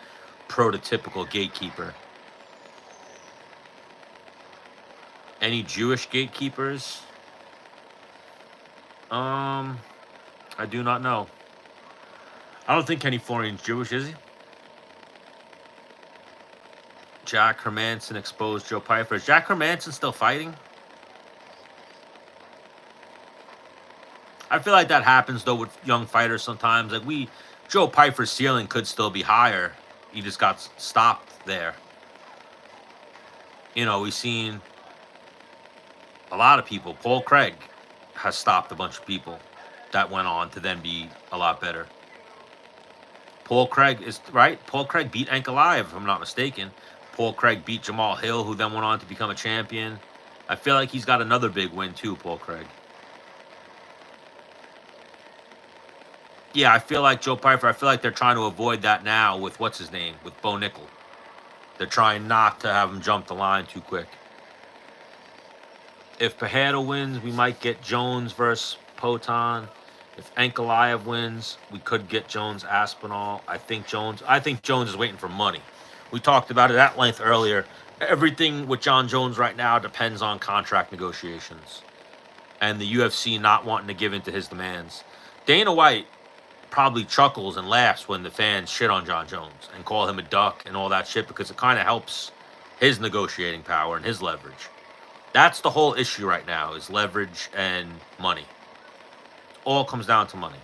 prototypical gatekeeper. Any Jewish gatekeepers? I do not know. I don't think Kenny Florian's Jewish, is he? Jack Hermanson exposed Joe Pyfer. Is Jack Hermanson still fighting? I feel like that happens though with young fighters sometimes. Like Joe Pyfer's ceiling could still be higher. He just got stopped there. You know, we've seen a lot of people. Paul Craig has stopped a bunch of people that went on to then be a lot better. Paul Craig is right. Paul Craig beat Ankalaev, if I'm not mistaken. Paul Craig beat Jamal Hill, who then went on to become a champion. I feel like he's got another big win too, Paul Craig. Yeah, I feel like Joe Pyfer, I feel like they're trying to avoid that now with what's his name, with Bo Nickel. They're trying not to have him jump the line too quick. If Pajeda wins, we might get Jones versus Potan. If Ankalaev wins, we could get Jones Aspinall. I think Jones is waiting for money. We talked about it at length earlier. Everything with John Jones right now depends on contract negotiations and the UFC not wanting to give in to his demands. Dana White probably chuckles and laughs when the fans shit on John Jones and call him a duck and all that shit, because it kind of helps his negotiating power and his leverage. That's the whole issue right now, is leverage and money. It all comes down to money.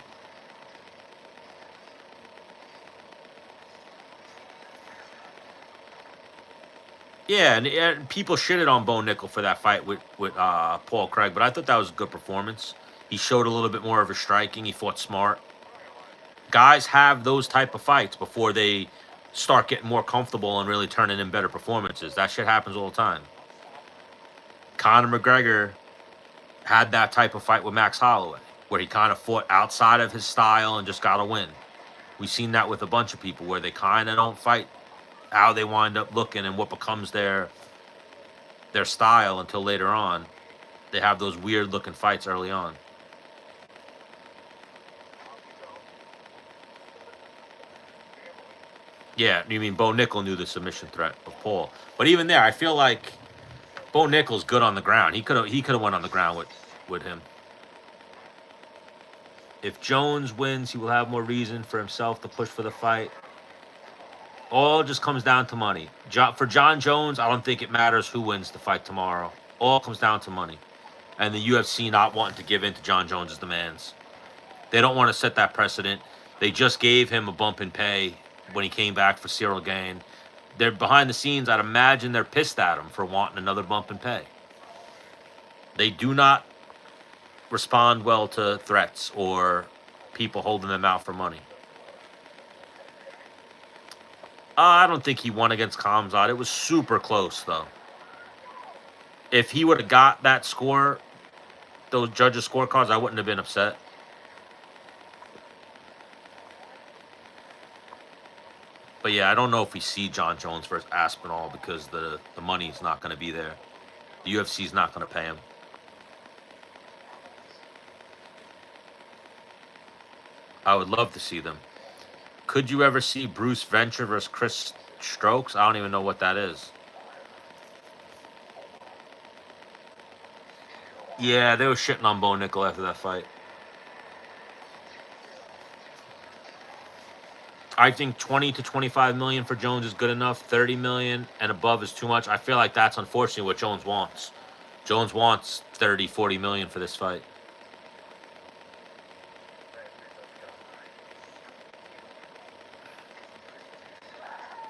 Yeah, and people shitted on Bo Nickel for that fight with Paul Craig, but I thought that was a good performance. He showed a little bit more of his striking. He fought smart. Guys have those type of fights before they start getting more comfortable and really turning in better performances. That shit happens all the time. Conor McGregor had that type of fight with Max Holloway, where he kind of fought outside of his style and just got a win. We've seen that with a bunch of people where they kind of don't fight how they wind up looking and what becomes their style until later on. They have those weird looking fights early on. Yeah, you mean Bo Nickel knew the submission threat of Paul, but even there, I feel like Bo Nickel's good on the ground. He could have went on the ground with him. If Jones wins, he will have more reason for himself to push for the fight. All just comes down to money. For John Jones, I don't think it matters who wins the fight tomorrow. All comes down to money, and the UFC not wanting to give in to John Jones's demands. They don't want to set that precedent. They just gave him a bump in pay when he came back for Cyril Gane. They're behind the scenes. I'd imagine they're pissed at him for wanting another bump in pay. They do not respond well to threats or people holding them out for money. I don't think he won against Khamzat. It was super close, though. If he would have got that score, those judges' scorecards, I wouldn't have been upset. But yeah, I don't know if we see John Jones versus Aspinall because the money's not going to be there. The UFC's not going to pay him. I would love to see them. Could you ever see Bruce Venture versus Chris Strokes? I don't even know what that is. Yeah, they were shitting on Bo Nickel after that fight. I think 20 to 25 million for Jones is good enough. 30 million and above is too much. I feel like that's unfortunately what Jones wants. Jones wants 30, 40 million for this fight.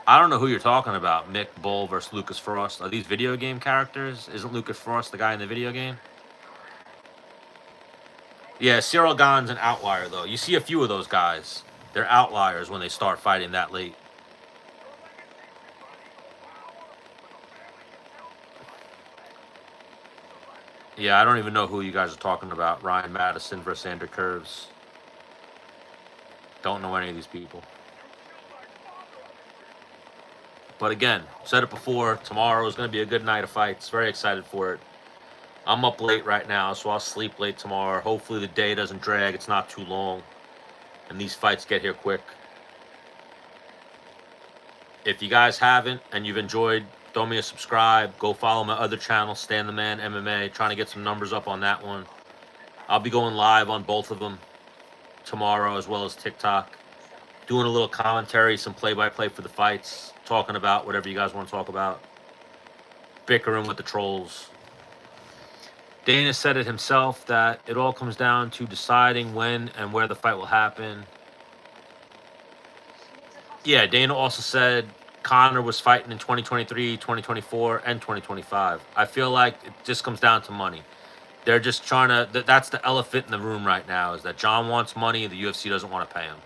I don't know who you're talking about. Mick Bull versus Lucas Frost. Are these video game characters? Isn't Lucas Frost the guy in the video game? Yeah, Cyril Gane's an outlier, though. You see a few of those guys. They're outliers when they start fighting that late. Yeah, I don't even know who you guys are talking about. Ryan Madison versus Andrew Curves. Don't know any of these people. But again, said it before, tomorrow is going to be a good night of fights. Very excited for it. I'm up late right now, so I'll sleep late tomorrow. Hopefully the day doesn't drag. It's not too long. And these fights get here quick. If you guys haven't and you've enjoyed, throw me a subscribe. Go follow my other channel, Stan the Man MMA. Trying to get some numbers up on that one. I'll be going live on both of them tomorrow as well as TikTok. Doing a little commentary, some play-by-play for the fights. Talking about whatever you guys want to talk about. Bickering with the trolls. Dana said it himself that it all comes down to deciding when and where the fight will happen. Yeah, Dana also said Conor was fighting in 2023, 2024, and 2025. I feel like it just comes down to money. They're just trying to... That's the elephant in the room right now, is that John wants money and the UFC doesn't want to pay him.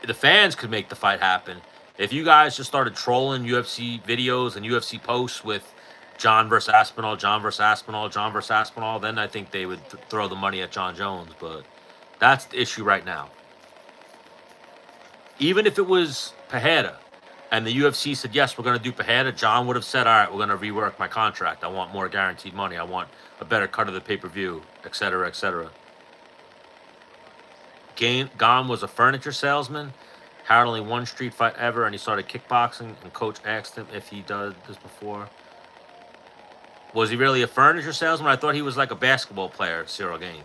The fans could make the fight happen. If you guys just started trolling UFC videos and UFC posts with John versus Aspinall, John versus Aspinall, John versus Aspinall, then I think they would throw the money at John Jones. But that's the issue right now. Even if it was Pereira and the UFC said, yes, we're going to do Pereira, John would have said, all right, we're going to rework my contract. I want more guaranteed money. I want a better cut of the pay-per-view, etc., etc. Gane was a furniture salesman, had only one street fight ever, and he started kickboxing, and coach asked him if he did this before. Was he really a furniture salesman? I thought he was like a basketball player, Cyril Gane.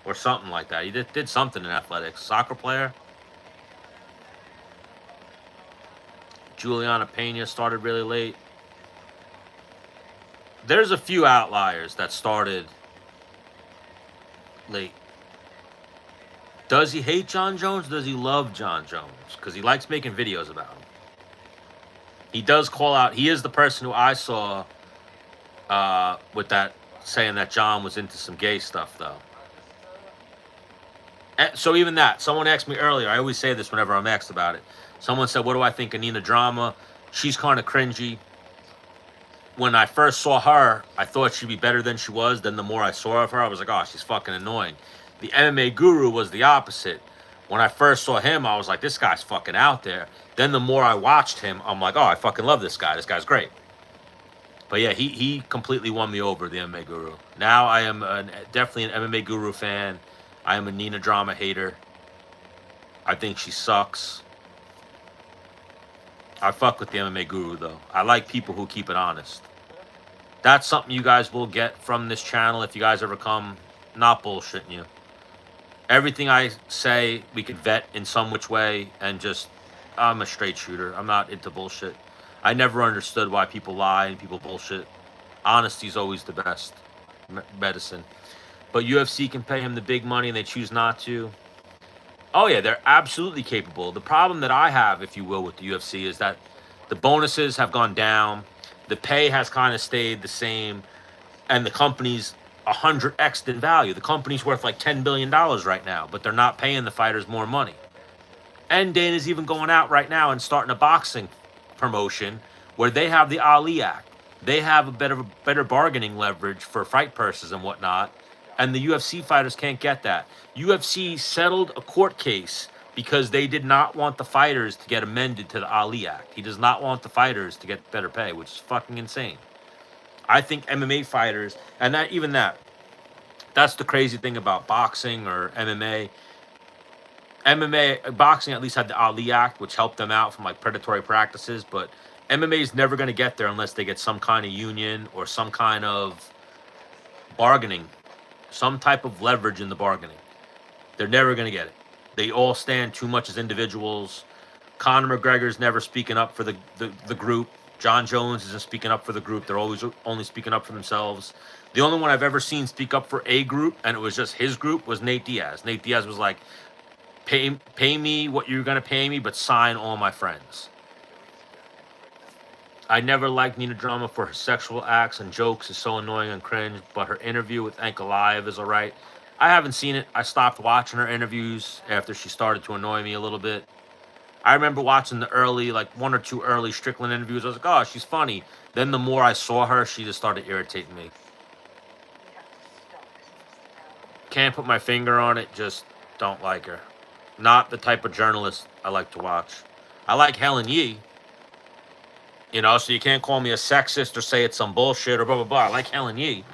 Or something like that. He did something in athletics. Soccer player. Juliana Pena started really late. There's a few outliers that started late. Does he hate John Jones? Does he love John Jones? Because he likes making videos about him. He does call out. He is the person who I saw with that saying that John was into some gay stuff, though. So even that. Someone asked me earlier. I always say this whenever I'm asked about it. Someone said, what do I think of Nina Drama? She's kind of cringy. When I first saw her, I thought she'd be better than she was. Then the more I saw of her, I was like, oh, she's fucking annoying. The MMA Guru was the opposite. When I first saw him, I was like, this guy's fucking out there. Then the more I watched him, I'm like, oh, I fucking love this guy. This guy's great. But yeah, he completely won me over, the MMA Guru. Now I am definitely an MMA Guru fan. I am a Nina Drama hater. I think she sucks. I fuck with the MMA Guru, though. I like people who keep it honest. That's something you guys will get from this channel if you guys ever come. Not bullshitting you. Everything I say, we could vet in some which way, and just, I'm a straight shooter. I'm not into bullshit. I never understood why people lie and people bullshit. Honesty's always the best medicine. But UFC can pay him the big money and they choose not to. Oh yeah, they're absolutely capable. The problem that I have, if you will, with the UFC is that the bonuses have gone down. The pay has kind of stayed the same. And the company's 100x'd in value. The company's worth like $10 billion right now, but they're not paying the fighters more money. And Dana's even going out right now and starting a boxing promotion where they have the Ali Act. They have a better bargaining leverage for fight purses and whatnot. And the UFC fighters can't get that. UFC settled a court case because they did not want the fighters to get amended to the Ali Act. He does not want the fighters to get better pay, which is fucking insane. I think MMA fighters, and that's the crazy thing about boxing or MMA. Boxing at least had the Ali Act, which helped them out from like predatory practices, but MMA is never going to get there unless they get some kind of union or some kind of bargaining, some type of leverage in the bargaining. They're never going to get it. They all stand too much as individuals. Conor McGregor's never speaking up for the group. John Jones isn't speaking up for the group. They're always only speaking up for themselves. The only one I've ever seen speak up for a group, and it was just his group, was Nate Diaz. Nate Diaz was like, pay me what you're going to pay me, but sign all my friends. I never liked Nina Drama for her sexual acts and jokes is so annoying and cringe, but her interview with Ankalaev is all right. I haven't seen it. I stopped watching her interviews after she started to annoy me a little bit. I remember watching the early, like 1 or 2 early Strickland interviews. I was like, oh, she's funny. Then the more I saw her, she just started irritating me. Can't put my finger on it, just don't like her. Not the type of journalist I like to watch. I like Helen Yee. You know, so you can't call me a sexist or say it's some bullshit or blah, blah, blah. I like Helen Yee.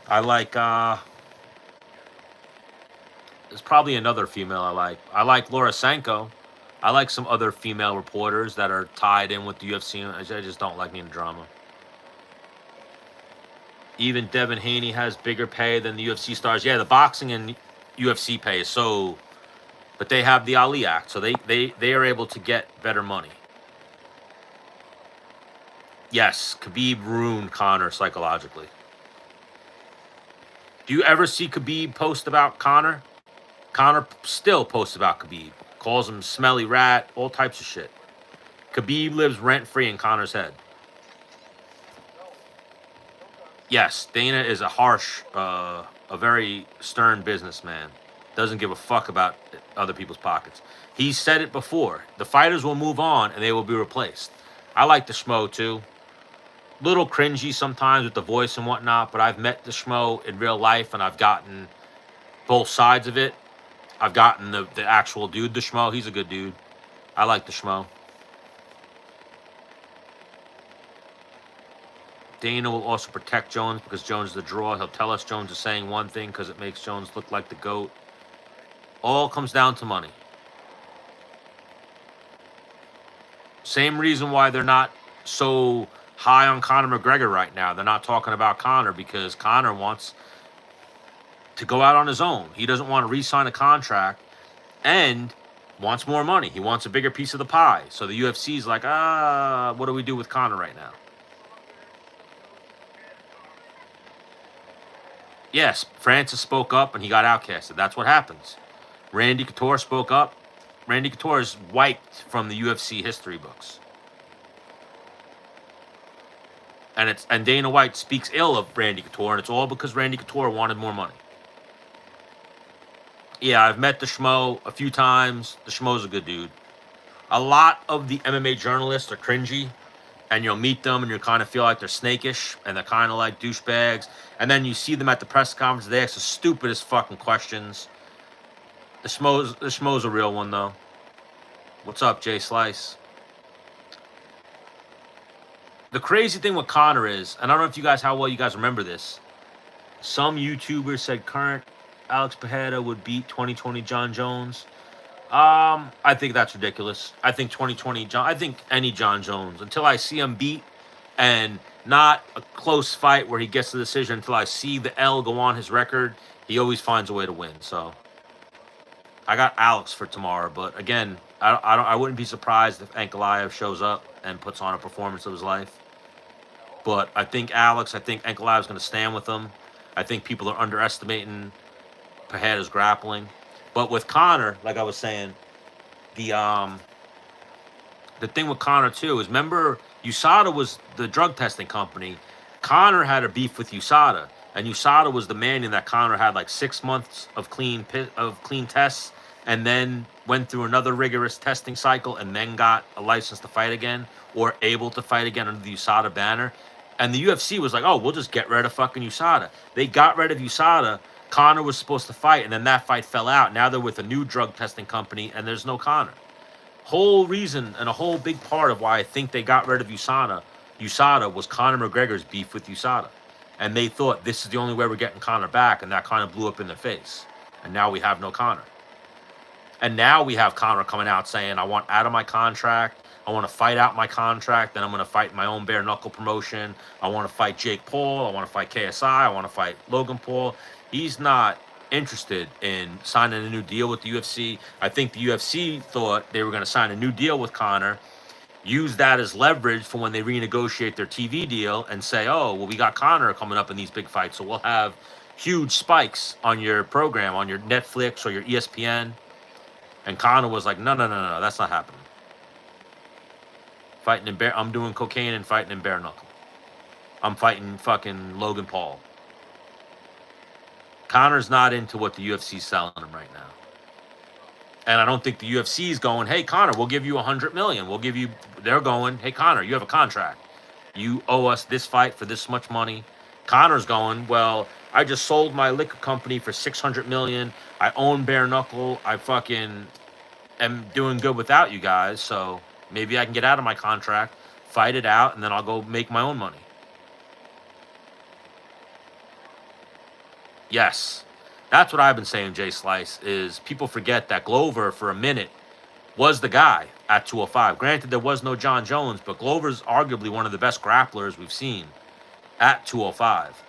I like, there's probably another female I like. I like Laura Sanko. I like some other female reporters that are tied in with the UFC. I just don't like Nina Drama. Even Devin Haney has bigger pay than the UFC stars. Yeah, the boxing and UFC pay is so... But they have the Ali Act, so they are able to get better money. Yes, Khabib ruined Conor psychologically. Do you ever see Khabib post about Conor? Conor still posts about Khabib. Calls him smelly rat, all types of shit. Khabib lives rent-free in Conor's head. Yes, Dana is a harsh, a very stern businessman. Doesn't give a fuck about other people's pockets. He said it before. The fighters will move on and they will be replaced. I like the Schmo too. Little cringy sometimes with the voice and whatnot, but I've met the Schmo in real life and I've gotten both sides of it. I've gotten the actual dude, the Schmo. He's a good dude. I like the Schmo. Dana will also protect Jones because Jones is the draw. He'll tell us Jones is saying one thing because it makes Jones look like the GOAT. All comes down to money. Same reason why they're not so high on Conor McGregor right now. They're not talking about Conor because Conor wants to go out on his own. He doesn't want to re-sign a contract and wants more money. He wants a bigger piece of the pie. So the UFC is like, what do we do with Conor right now? Yes, Francis spoke up and he got outcasted. That's what happens. Randy Couture spoke up. Randy Couture is wiped from the UFC history books. And Dana White speaks ill of Randy Couture, and it's all because Randy Couture wanted more money. Yeah, I've met the Schmo a few times. The Schmo's a good dude. A lot of the MMA journalists are cringy, and you'll meet them, and you kind of feel like they're snakish, and they're kind of like douchebags. And then you see them at the press conference. They ask the stupidest fucking questions. The Schmo's a real one, though. What's up, Jay Slice? The crazy thing with Conor is, and I don't know if you guys, how well you guys remember this. Some YouTubers said current Alex Pereira would beat 2020 John Jones. I think that's ridiculous. I think 2020 John, I think any John Jones, until I see him beat, and not a close fight where he gets the decision, until I see the L go on his record, he always finds a way to win. So I got Alex for tomorrow, but again, I wouldn't be surprised if Ankalaev shows up and puts on a performance of his life. But I think Ankalaev's going to stand with him. I think people are underestimating Pereira's grappling. But with Conor, like I was saying, the thing with Conor too is, remember, USADA was the drug testing company. Conor had a beef with USADA, and USADA was demanding that Conor had like 6 months of clean tests, and then went through another rigorous testing cycle, and then got a license to fight again, or able to fight again under the USADA banner. And the UFC was like, oh, we'll just get rid of fucking USADA. They got rid of USADA. Conor was supposed to fight, and then that fight fell out. Now they're with a new drug testing company, and there's no Conor. Whole reason and a whole big part of why I think they got rid of USADA was Conor McGregor's beef with USADA. And they thought this is the only way we're getting Conor back, and that kind of blew up in their face. And now we have no Conor. And now we have Conor coming out saying, I want out of my contract. I want to fight out my contract. Then I'm going to fight my own bare knuckle promotion. I want to fight Jake Paul. I want to fight KSI. I want to fight Logan Paul. He's not interested in signing a new deal with the UFC. I think the UFC thought they were going to sign a new deal with Conor use that as leverage for when they renegotiate their TV deal and say, oh, well, we got Conor coming up in these big fights, so we'll have huge spikes on your program, on your Netflix or your ESPN. And Conor was like, no, no, no, no, that's not happening. I'm doing cocaine and fighting in bare knuckle. I'm fighting fucking Logan Paul. Conor's not into what the UFC's selling him right now. And I don't think the UFC is going, hey, Conor, we'll give you $100 million. They're going, hey, Conor, you have a contract. You owe us this fight for this much money. Conor's going, well, I just sold my liquor company for $600 million. I own bare knuckle. I fucking am doing good without you guys. So maybe I can get out of my contract, fight it out, and then I'll go make my own money. Yes. That's what I've been saying, Jay Slice, is people forget that Glover, for a minute, was the guy at 205. Granted, there was no John Jones, but Glover's arguably one of the best grapplers we've seen at 205.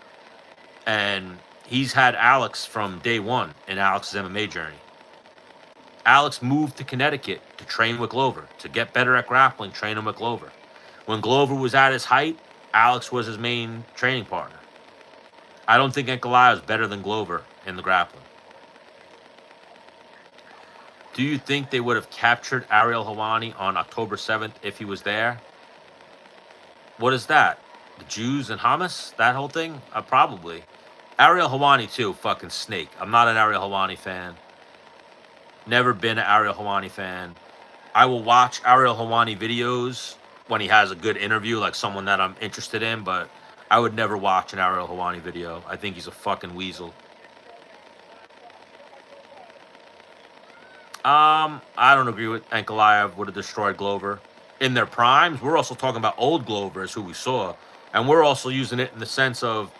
And he's had Alex from day one in Alex's MMA journey. Alex moved to Connecticut to train with Glover, to get better at grappling, train him with Glover. When Glover was at his height, Alex was his main training partner. I don't think Ankalaev is better than Glover in the grappling. Do you think they would have captured Ariel Helwani on October 7th if he was there? What is that? The Jews and Hamas? That whole thing? Probably. Ariel Helwani too, fucking snake. I'm not an Ariel Helwani fan. Never been an Ariel Helwani fan. I will watch Ariel Helwani videos when he has a good interview, like someone that I'm interested in, but I would never watch an Ariel Helwani video. I think he's a fucking weasel. I don't agree with Ankalaev would have destroyed Glover. In their primes, we're also talking about old Glover is who we saw. And we're also using it in the sense of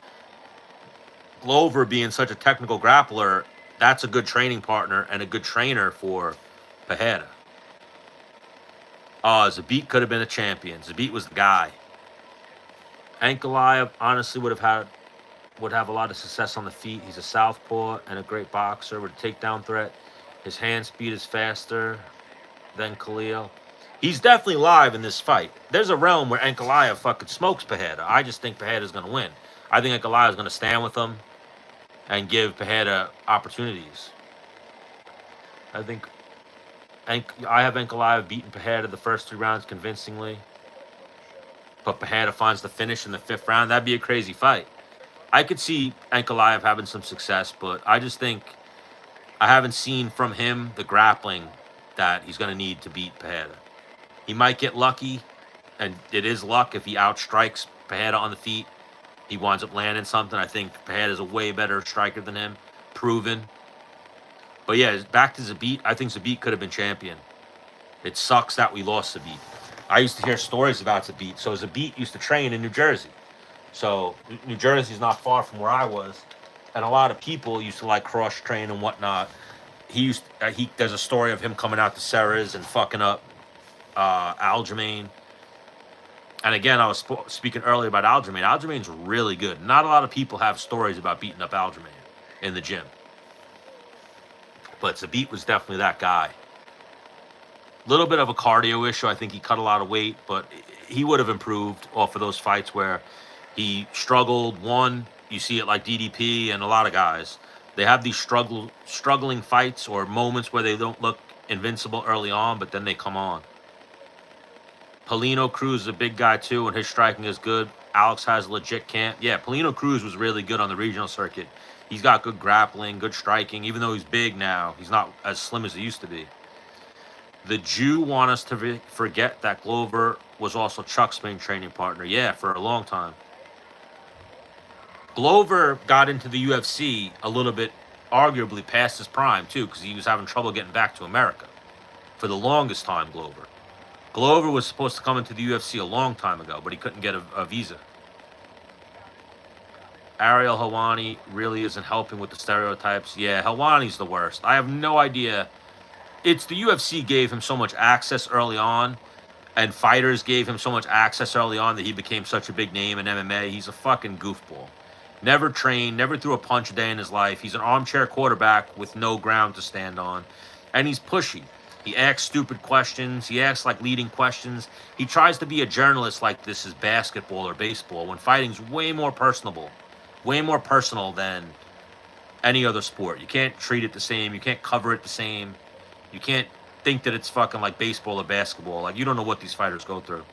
Glover being such a technical grappler, that's a good training partner and a good trainer for Pereira. Zabit could have been a champion. Zabit was the guy. Ankalaev honestly would have a lot of success on the feet. He's a southpaw and a great boxer with a takedown threat. His hand speed is faster than Khalil. He's definitely live in this fight. There's a realm where Ankalaev fucking smokes Pereira. I just think Pereira's going to win. I think Ankalaev is going to stand with him and give Pereira opportunities. I have Ankalaev beating Pereira the first 3 rounds convincingly. But Pereira finds the finish in the 5th round. That'd be a crazy fight. I could see Ankalaev having some success, but I just think I haven't seen from him the grappling that he's going to need to beat Pereira. He might get lucky, and it is luck if he outstrikes Pereira on the feet. He winds up landing something. I think Pereira is a way better striker than him, proven. But yeah, back to Zabit. I think Zabit could have been champion. It sucks that we lost Zabit. I used to hear stories about Zabit. So Zabit used to train in New Jersey. So New Jersey is not far from where I was. And a lot of people used to like cross train and whatnot. There's a story of him coming out to Serra's and fucking up Aljamain. And again, I was speaking earlier about Aljamain. Aljamain's really good. Not a lot of people have stories about beating up Aljamain in the gym. But Zabit was definitely that guy. Little bit of a cardio issue. I think he cut a lot of weight, but he would have improved off of those fights where he struggled. You see it like DDP and a lot of guys. They have these struggling fights or moments where they don't look invincible early on, but then they come on. Paulino Cruz is a big guy too, and his striking is good. Alex has a legit camp. Yeah, Paulino Cruz was really good on the regional circuit. He's got good grappling, good striking. Even though he's big now, he's not as slim as he used to be. The Jew want us to forget that Glover was also Chuck's main training partner. Yeah, for a long time. Glover got into the UFC a little bit, arguably past his prime, too, because he was having trouble getting back to America. For the longest time, Glover was supposed to come into the UFC a long time ago, but he couldn't get a visa. Ariel Helwani really isn't helping with the stereotypes. Yeah, Helwani's the worst. I have no idea. It's the UFC gave him so much access early on, and fighters gave him so much access early on that he became such a big name in MMA. He's a fucking goofball. Never trained, never threw a punch a day in his life. He's an armchair quarterback with no ground to stand on, and he's pushy. He asks stupid questions. He asks like leading questions. He tries to be a journalist like this is basketball or baseball, when fighting's way more personable, way more personal than any other sport. You can't treat it the same. You can't cover it the same. You can't think that it's fucking like baseball or basketball. Like, you don't know what these fighters go through.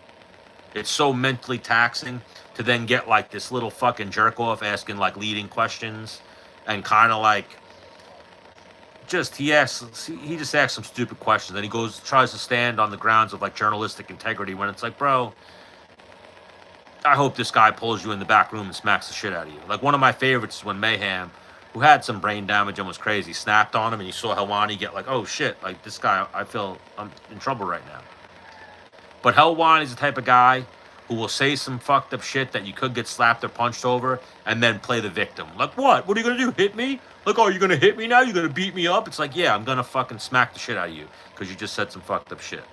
It's so mentally taxing to then get like this little fucking jerk off asking like leading questions and kind of like he just asks some stupid questions, and he tries to stand on the grounds of like journalistic integrity, when it's like, bro, I hope this guy pulls you in the back room and smacks the shit out of you. Like, one of my favorites is when Mayhem, who had some brain damage and was crazy, snapped on him, and you saw Helwani get like, oh shit, like this guy, I feel I'm in trouble right now. But Helwani's the type of guy who will say some fucked up shit that you could get slapped or punched over, and then play the victim. Like, what? What are you gonna do? Hit me? Like, oh, you're gonna hit me now? You're gonna beat me up? It's like, yeah, I'm gonna fucking smack the shit out of you because you just said some fucked up shit.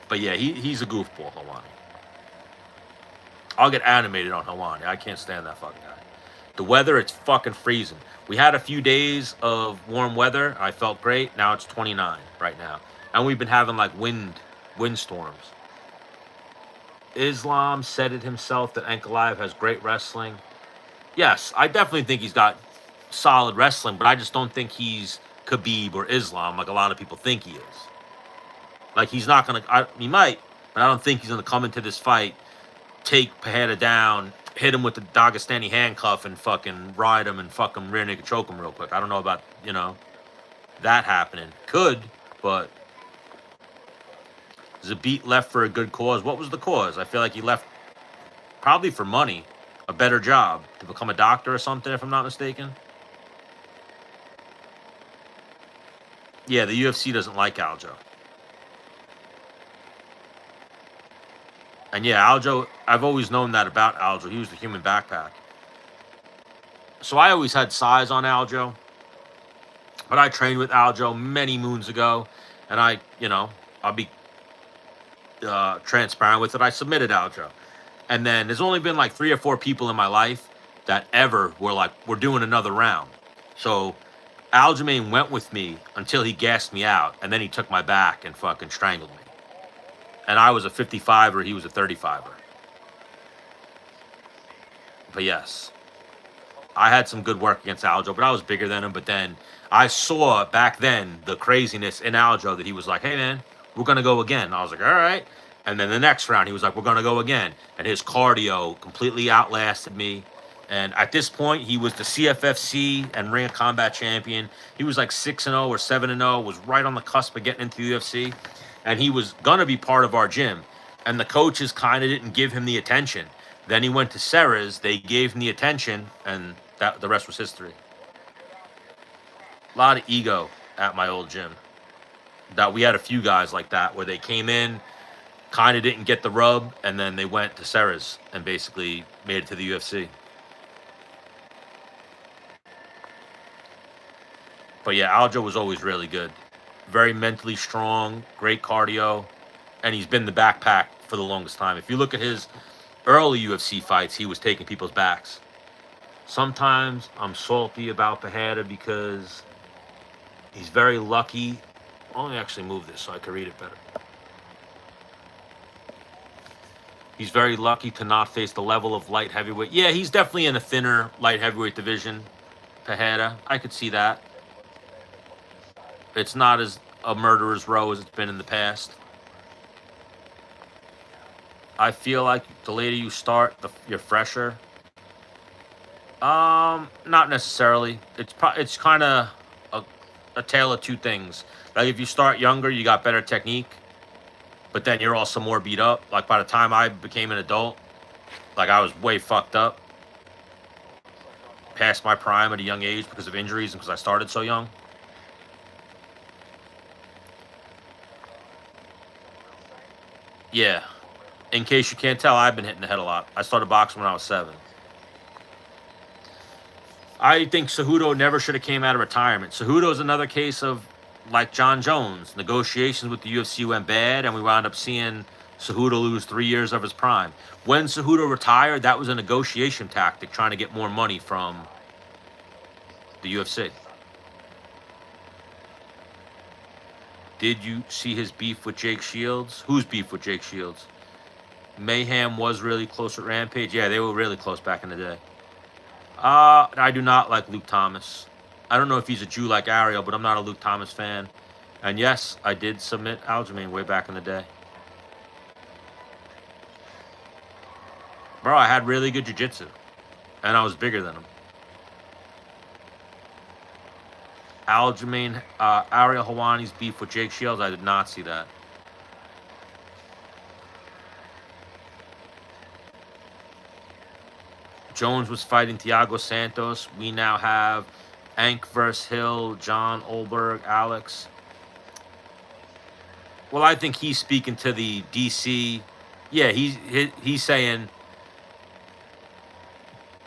But yeah, he's a goofball, Helwani. I'll get animated on Helwani. I can't stand that fucking guy. The weather, it's fucking freezing. We had a few days of warm weather. I felt great. Now it's 29 right now. And we've been having like windstorms. Islam said it himself that Ankalaev has great wrestling. Yes, I definitely think he's got solid wrestling, but I just don't think he's Khabib or Islam like a lot of people think he is. Like, he's not going to... He might, but I don't think he's going to come into this fight, take Pereira down, hit him with the Dagestani handcuff, and fucking ride him and fucking rear naked choke him real quick. I don't know about, that happening. Could, but... Zabit left for a good cause. What was the cause? I feel like he left probably for money, a better job, to become a doctor or something, if I'm not mistaken. Yeah, the UFC doesn't like Aljo. And yeah, Aljo, I've always known that about Aljo. He was the human backpack. So I always had size on Aljo. But I trained with Aljo many moons ago. And I'll be transparent with it. I submitted Aljo. And then there's only been like 3 or 4 people in my life that ever were like, we're doing another round. So Aljamain went with me until he gassed me out. And then he took my back and fucking strangled me. And I was a 55er, he was a 35er. But yes, I had some good work against Aljo, but I was bigger than him. But then I saw back then the craziness in Aljo that he was like, hey man, we're going to go again. I was like, all right. And then the next round, he was like, we're going to go again. And his cardio completely outlasted me. And at this point, he was the CFFC and Ring of Combat champion. He was like 6-0 or 7-0, was right on the cusp of getting into the UFC. And he was going to be part of our gym. And the coaches kind of didn't give him the attention. Then he went to Serra's. They gave him the attention. And the rest was history. A lot of ego at my old gym. That we had a few guys like that where they came in, kind of didn't get the rub, and then they went to Serra's and basically made it to the UFC. But yeah, Aljo was always really good. Very mentally strong, great cardio, and he's been the backpack for the longest time. If you look at his early UFC fights, he was taking people's backs. Sometimes I'm salty about Pereira because he's very lucky. Let me actually move this so I can read it better. He's very lucky to not face the level of light heavyweight. Yeah, he's definitely in a thinner light heavyweight division, Pereira. I could see that. It's not as a murderer's row as it's been in the past. I feel like the later you start, you're fresher. Not necessarily. It's kind of a tale of two things. Like, if you start younger, you got better technique, but then you're also more beat up. Like, by the time I became an adult, like, I was way fucked up. Past my prime at a young age because of injuries and because I started so young. Yeah. In case you can't tell, I've been hitting the head a lot. I started boxing when I was 7. I think Cejudo never should have came out of retirement. Cejudo is another case of, like John Jones, negotiations with the UFC went bad, and we wound up seeing Cejudo lose 3 years of his prime. When Cejudo retired, that was a negotiation tactic, trying to get more money from the UFC. Did you see his beef with Jake Shields? Who's beef with Jake Shields? Mayhem was really close at Rampage. Yeah, they were really close back in the day. I do not like Luke Thomas. I don't know if he's a Jew like Ariel, but I'm not a Luke Thomas fan. And yes, I did submit Aljamain way back in the day. Bro, I had really good jiu-jitsu. And I was bigger than him. Aljamain, Ariel Helwani's beef with Jake Shields. I did not see that. Jones was fighting Thiago Santos. We now have Ank versus Hill, John Olberg, Alex. Well, I think he's speaking to the DC. Yeah, he's saying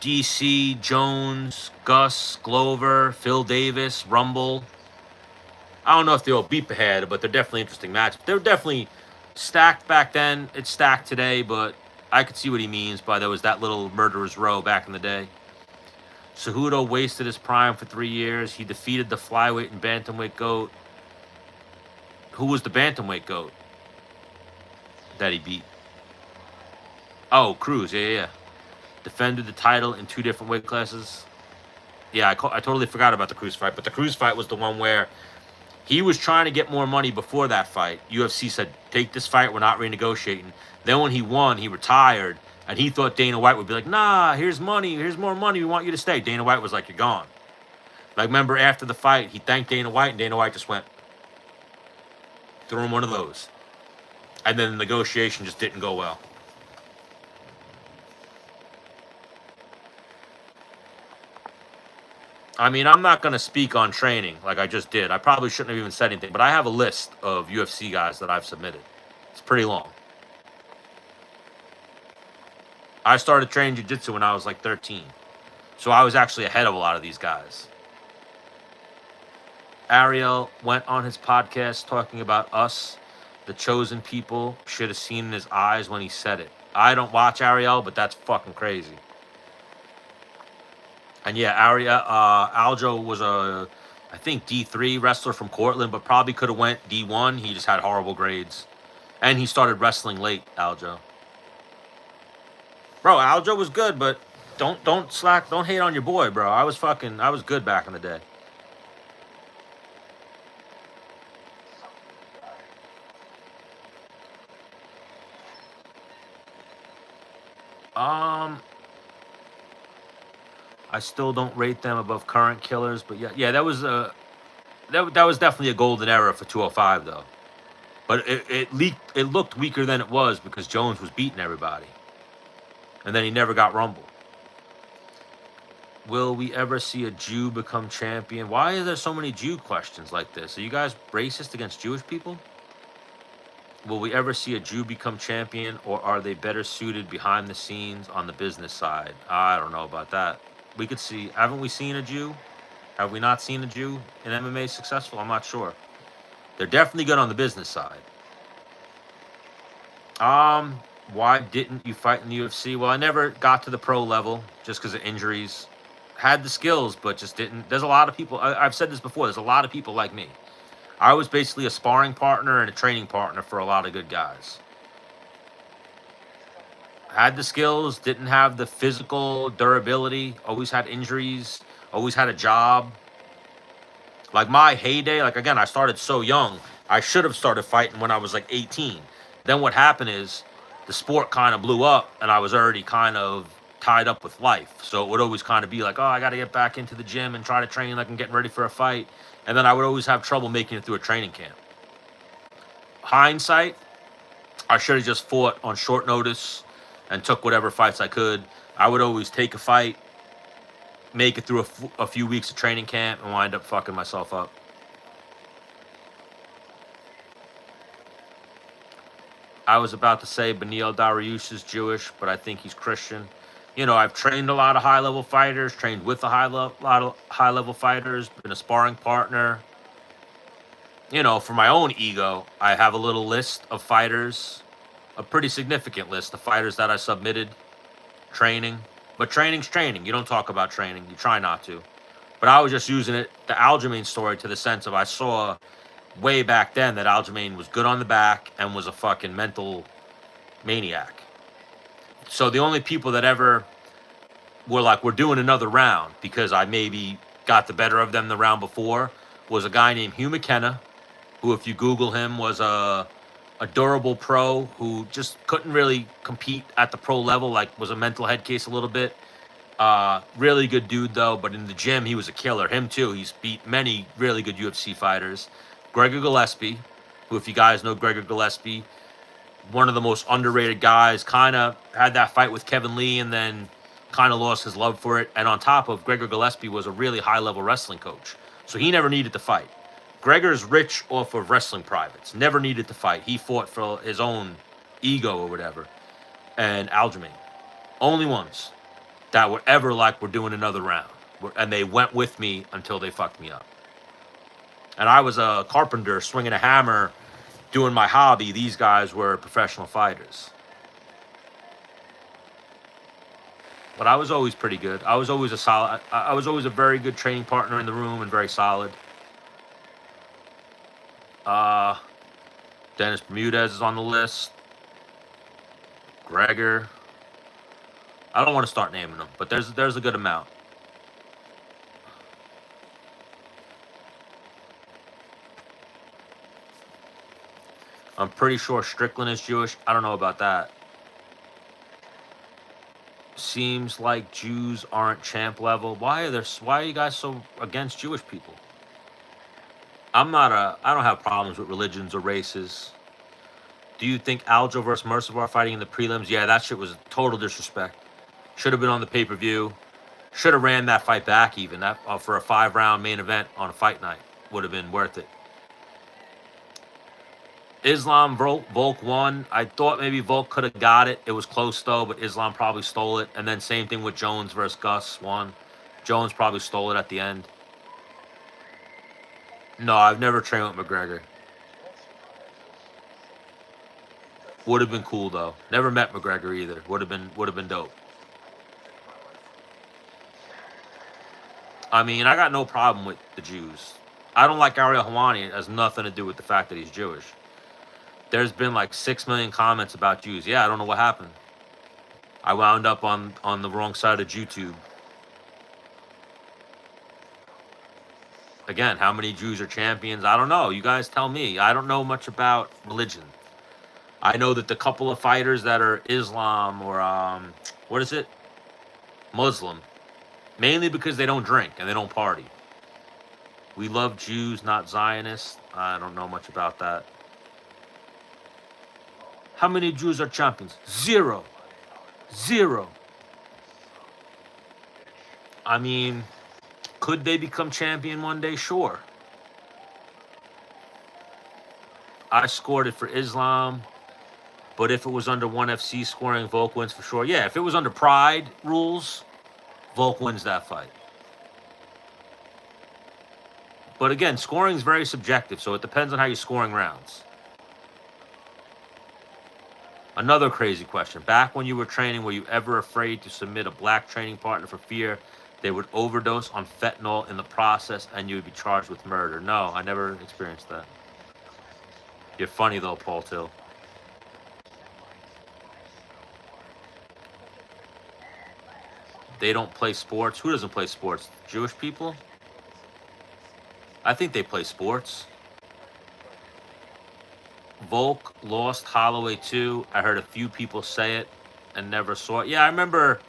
DC, Jones, Gus, Glover, Phil Davis, Rumble. I don't know if they'll beat the head, but they're definitely interesting matches. They're definitely stacked back then. It's stacked today, but I could see what he means by there was that little murderer's row back in the day. Cejudo wasted his prime for 3 years. He defeated the flyweight and bantamweight GOAT. Who was the bantamweight GOAT that he beat? Oh, Cruz. Yeah. Defended the title in 2 different weight classes. Yeah, I totally forgot about the Cruz fight. But the Cruz fight was the one where he was trying to get more money before that fight. UFC said, take this fight. We're not renegotiating. Then when he won, he retired. And he thought Dana White would be like, nah, here's money. Here's more money. We want you to stay. Dana White was like, you're gone. Like, remember after the fight, he thanked Dana White. And Dana White just went, threw him one of those. And then the negotiation just didn't go well. I mean, I'm not going to speak on training like I just did. I probably shouldn't have even said anything. But I have a list of UFC guys that I've submitted. It's pretty long. I started training jiu-jitsu when I was like 13. So I was actually ahead of a lot of these guys. Ariel went on his podcast talking about us, the chosen people. Should have seen in his eyes when he said it. I don't watch Ariel, but that's fucking crazy. And yeah, Aljo was a, I think, D3 wrestler from Cortland, but probably could have went D1. He just had horrible grades. And he started wrestling late, Aljo. Bro, Aljo was good, but don't slack, don't hate on your boy, bro. I was good back in the day. I still don't rate them above current killers, but yeah, that was definitely a golden era for 205 though. But it looked weaker than it was because Jones was beating everybody. And then he never got rumbled. Will we ever see a Jew become champion? Why are there so many Jew questions like this? Are you guys racist against Jewish people? Will we ever see a Jew become champion, or are they better suited behind the scenes on the business side? I don't know about that. We could see. Haven't we seen a Jew? Have we not seen a Jew in MMA successful? I'm not sure. They're definitely good on the business side. Why didn't you fight in the UFC? Well, I never got to the pro level just because of injuries. Had the skills, but just didn't. There's a lot of people. I've said this before. There's a lot of people like me. I was basically a sparring partner and a training partner for a lot of good guys. Had the skills, didn't have the physical durability, always had injuries, always had a job. Like my heyday, like again, I started so young. I should have started fighting when I was like 18. Then what happened is the sport kind of blew up and I was already kind of tied up with life. So it would always kind of be like, oh, I got to get back into the gym and try to train like I'm getting ready for a fight. And then I would always have trouble making it through a training camp. Hindsight, I should have just fought on short notice and took whatever fights I could. I would always take a fight, make it through a few weeks of training camp, and wind up fucking myself up. I was about to say Beneil Dariush is Jewish, but I think he's Christian. You know, I've trained a lot of high-level fighters, trained with a lot of high-level fighters, been a sparring partner. You know, for my own ego, I have a little list of fighters, a pretty significant list of fighters that I submitted, training. But training's training. You don't talk about training. You try not to. But I was just using it, the Aljamain story, to the sense of I saw way back then that Aljamain was good on the back and was a fucking mental maniac. So the only people that ever were like, we're doing another round because I maybe got the better of them the round before was a guy named Hugh McKenna, who, if you Google him, was a durable pro who just couldn't really compete at the pro level, like was a mental head case a little bit. Really good dude though, but in the gym he was a killer. Him too. He's beat many really good UFC fighters. Gregor Gillespie, who, if you guys know Gregor Gillespie, one of the most underrated guys, kind of had that fight with Kevin Lee and then kind of lost his love for it. And on top of, Gregor Gillespie was a really high-level wrestling coach, so he never needed to fight. Gregor's rich off of wrestling privates, never needed to fight. He fought for his own ego or whatever. And Aljamain, only ones that were ever like, we're doing another round. And they went with me until they fucked me up. And I was a carpenter swinging a hammer, doing my hobby. These guys were professional fighters. But I was always pretty good. I was always a very good training partner in the room and very solid. Dennis Bermudez is on the list. Gregor. I don't want to start naming them, but there's a good amount. I'm pretty sure Strickland is Jewish. I don't know about that. Seems like Jews aren't champ level. Why are you guys so against Jewish people? I don't have problems with religions or races. Do you think Aljo versus Mercivar fighting in the prelims? Yeah, that shit was total disrespect. Should have been on the pay-per-view. Should have ran that fight back even. That for a 5-round main event on a fight night would have been worth it. Islam Volk won. I thought maybe Volk could have got it. It was close though, but Islam probably stole it. And then same thing with Jones versus Gus won. Jones probably stole it at the end. No, I've never trained with McGregor. Would have been cool though. Never met McGregor either. Would have been dope. I mean, I got no problem with the Jews. I don't like Ariel Helwani. It has nothing to do with the fact that he's Jewish. There's been like 6 million comments about Jews. Yeah, I don't know what happened. I wound up on the wrong side of YouTube. Again, how many Jews are champions? I don't know. You guys tell me. I don't know much about religion. I know that the couple of fighters that are Islam or what is it? Muslim. Mainly because they don't drink and they don't party. We love Jews, not Zionists. I don't know much about that. How many Jews are champions? 0. 0. I mean, could they become champion one day? Sure. I scored it for Islam, but if it was under 1FC scoring, Volk wins for sure. Yeah, if it was under Pride rules, Volk wins that fight. But again, scoring is very subjective, so it depends on how you're scoring rounds. Another crazy question. Back when you were training, were you ever afraid to submit a black training partner for fear they would overdose on fentanyl in the process and you would be charged with murder? No, I never experienced that. You're funny though, Paul Till. They don't play sports. Who doesn't play sports? Jewish people? I think they play sports. Volk lost Holloway too. I heard a few people say it and never saw it. Yeah, I remember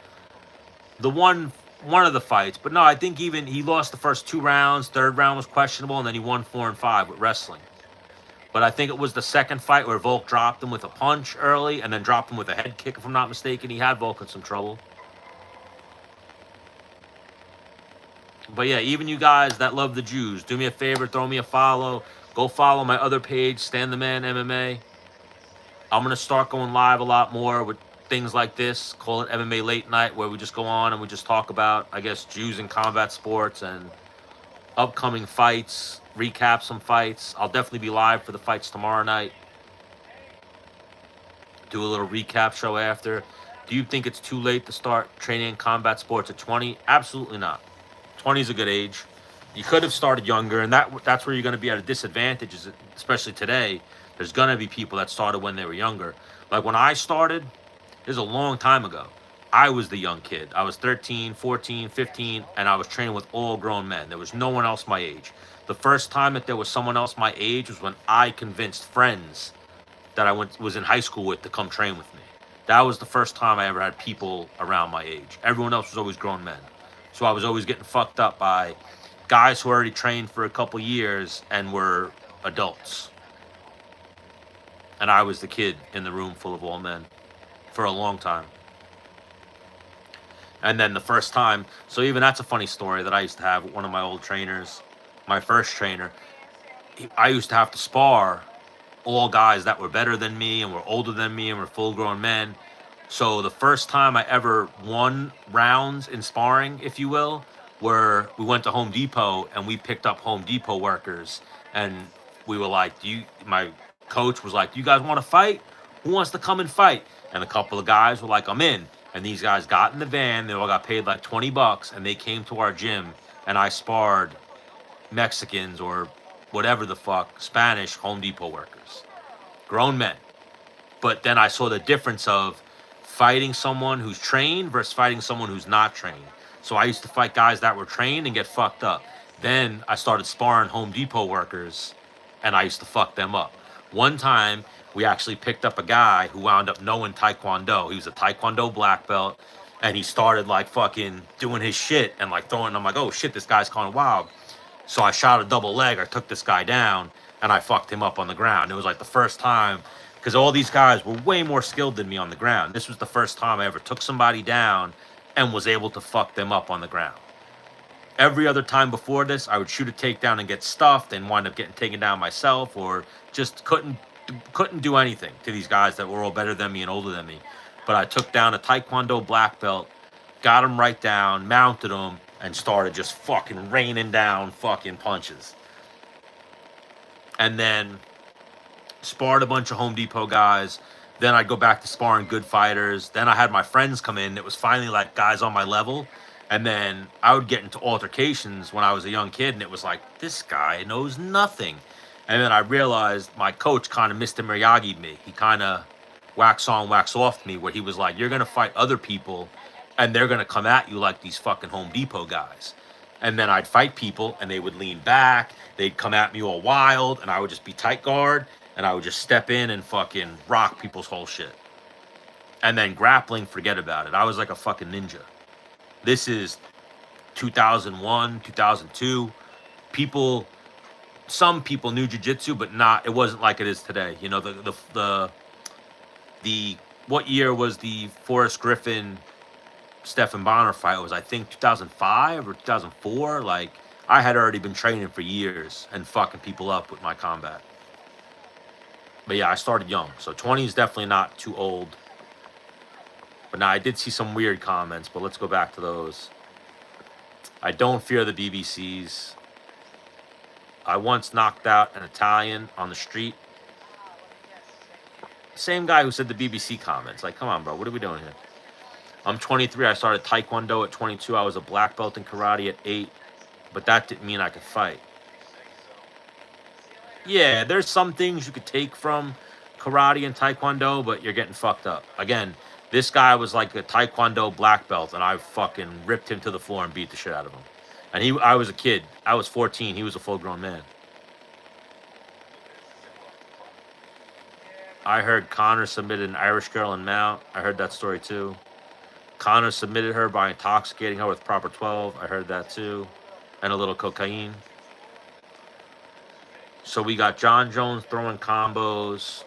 the one of the fights. But no, I think even he lost the first 2 rounds. 3rd round was questionable, and then he won 4 and 5 with wrestling. But I think it was the second fight where Volk dropped him with a punch early and then dropped him with a head kick, if I'm not mistaken. He had Volk in some trouble. But yeah, even you guys that love the Jews, do me a favor, throw me a follow. Go follow my other page, Stan the Man MMA. I'm going to start going live a lot more with things like this. Call it MMA Late Night, where we just go on and we just talk about, I guess, Jews in combat sports and upcoming fights, recap some fights. I'll definitely be live for the fights tomorrow night. Do a little recap show after. Do you think it's too late to start training in combat sports at 20? Absolutely not. 20 is a good age. You could have started younger, and that's where you're going to be at a disadvantage, especially today. There's going to be people that started when they were younger. Like when I started, this is a long time ago. I was the young kid. I was 13, 14, 15, and I was training with all grown men. There was no one else my age. The first time that there was someone else my age was when I convinced friends that I was in high school with to come train with me. That was the first time I ever had people around my age. Everyone else was always grown men. So I was always getting fucked up by guys who already trained for a couple years and were adults. And I was the kid in the room full of all men for a long time. And then the first time, so even that's a funny story that I used to have with one of my old trainers, my first trainer. I used to have to spar all guys that were better than me and were older than me and were full grown men. So the first time I ever won rounds in sparring, if you will, where we went to Home Depot and we picked up Home Depot workers, and we were like, my coach was like, "Do you guys want to fight? Who wants to come and fight?" And a couple of guys were like, "I'm in." And these guys got in the van, they all got paid like $20, and they came to our gym, and I sparred Mexicans or whatever the fuck, Spanish Home Depot workers, grown men. But then I saw the difference of fighting someone who's trained versus fighting someone who's not trained. So I used to fight guys that were trained and get fucked up. Then I started sparring Home Depot workers, and I used to fuck them up. One time, we actually picked up a guy who wound up knowing Taekwondo. He was a Taekwondo black belt, and he started like fucking doing his shit and like throwing. I'm like, oh shit, this guy's kind of wild. So I shot a double leg. I took this guy down, and I fucked him up on the ground. It was like the first time, because all these guys were way more skilled than me on the ground. This was the first time I ever took somebody down and was able to fuck them up on the ground. Every other time before this, I would shoot a takedown and get stuffed and wind up getting taken down myself, or just couldn't do anything to these guys that were all better than me and older than me. But I took down a Taekwondo black belt, got him right down, mounted him, and started just fucking raining down fucking punches. And then sparred a bunch of Home Depot guys. Then I'd go back to sparring good fighters. Then I had my friends come in. It was finally like guys on my level. And then I would get into altercations when I was a young kid, and it was like, this guy knows nothing. And then I realized my coach kind of Mr. Miyagi'd me. He kind of wax on, wax off me, where he was like, you're going to fight other people, and they're going to come at you like these fucking Home Depot guys. And then I'd fight people, and they would lean back. They'd come at me all wild, and I would just be tight guard, and I would just step in and fucking rock people's whole shit. And then grappling, forget about it. I was like a fucking ninja. This is 2001, 2002. Some people knew jiu-jitsu, but it wasn't like it is today. You know, the what year was the Forrest Griffin Stephen Bonner fight? It was, I think, 2005 or 2004. Like, I had already been training for years and fucking people up with my combat. But yeah, I started young, so 20 is definitely not too old. But now I did see some weird comments, but let's go back to those. I don't fear the BBCs. I once knocked out an Italian on the street. Same guy who said the BBC comments. Like, come on, bro, what are we doing here? I'm 23. I started Taekwondo at 22. I was a black belt in karate at 8, but that didn't mean I could fight. Yeah, there's some things you could take from karate and Taekwondo, but you're getting fucked up. Again, this guy was like a Taekwondo black belt, and I fucking ripped him to the floor and beat the shit out of him. And I was a kid. I was 14. He was a full-grown man. I heard Connor submitted an Irish girl in Mount. I heard that story too. Connor submitted her by intoxicating her with proper 12. I heard that too. And a little cocaine. So we got John Jones throwing combos,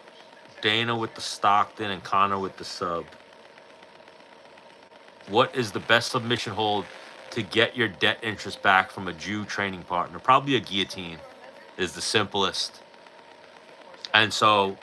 Dana with the Stockton, and Connor with the sub. What is the best submission hold to get your debt interest back from a Jew training partner? Probably a guillotine is the simplest. And so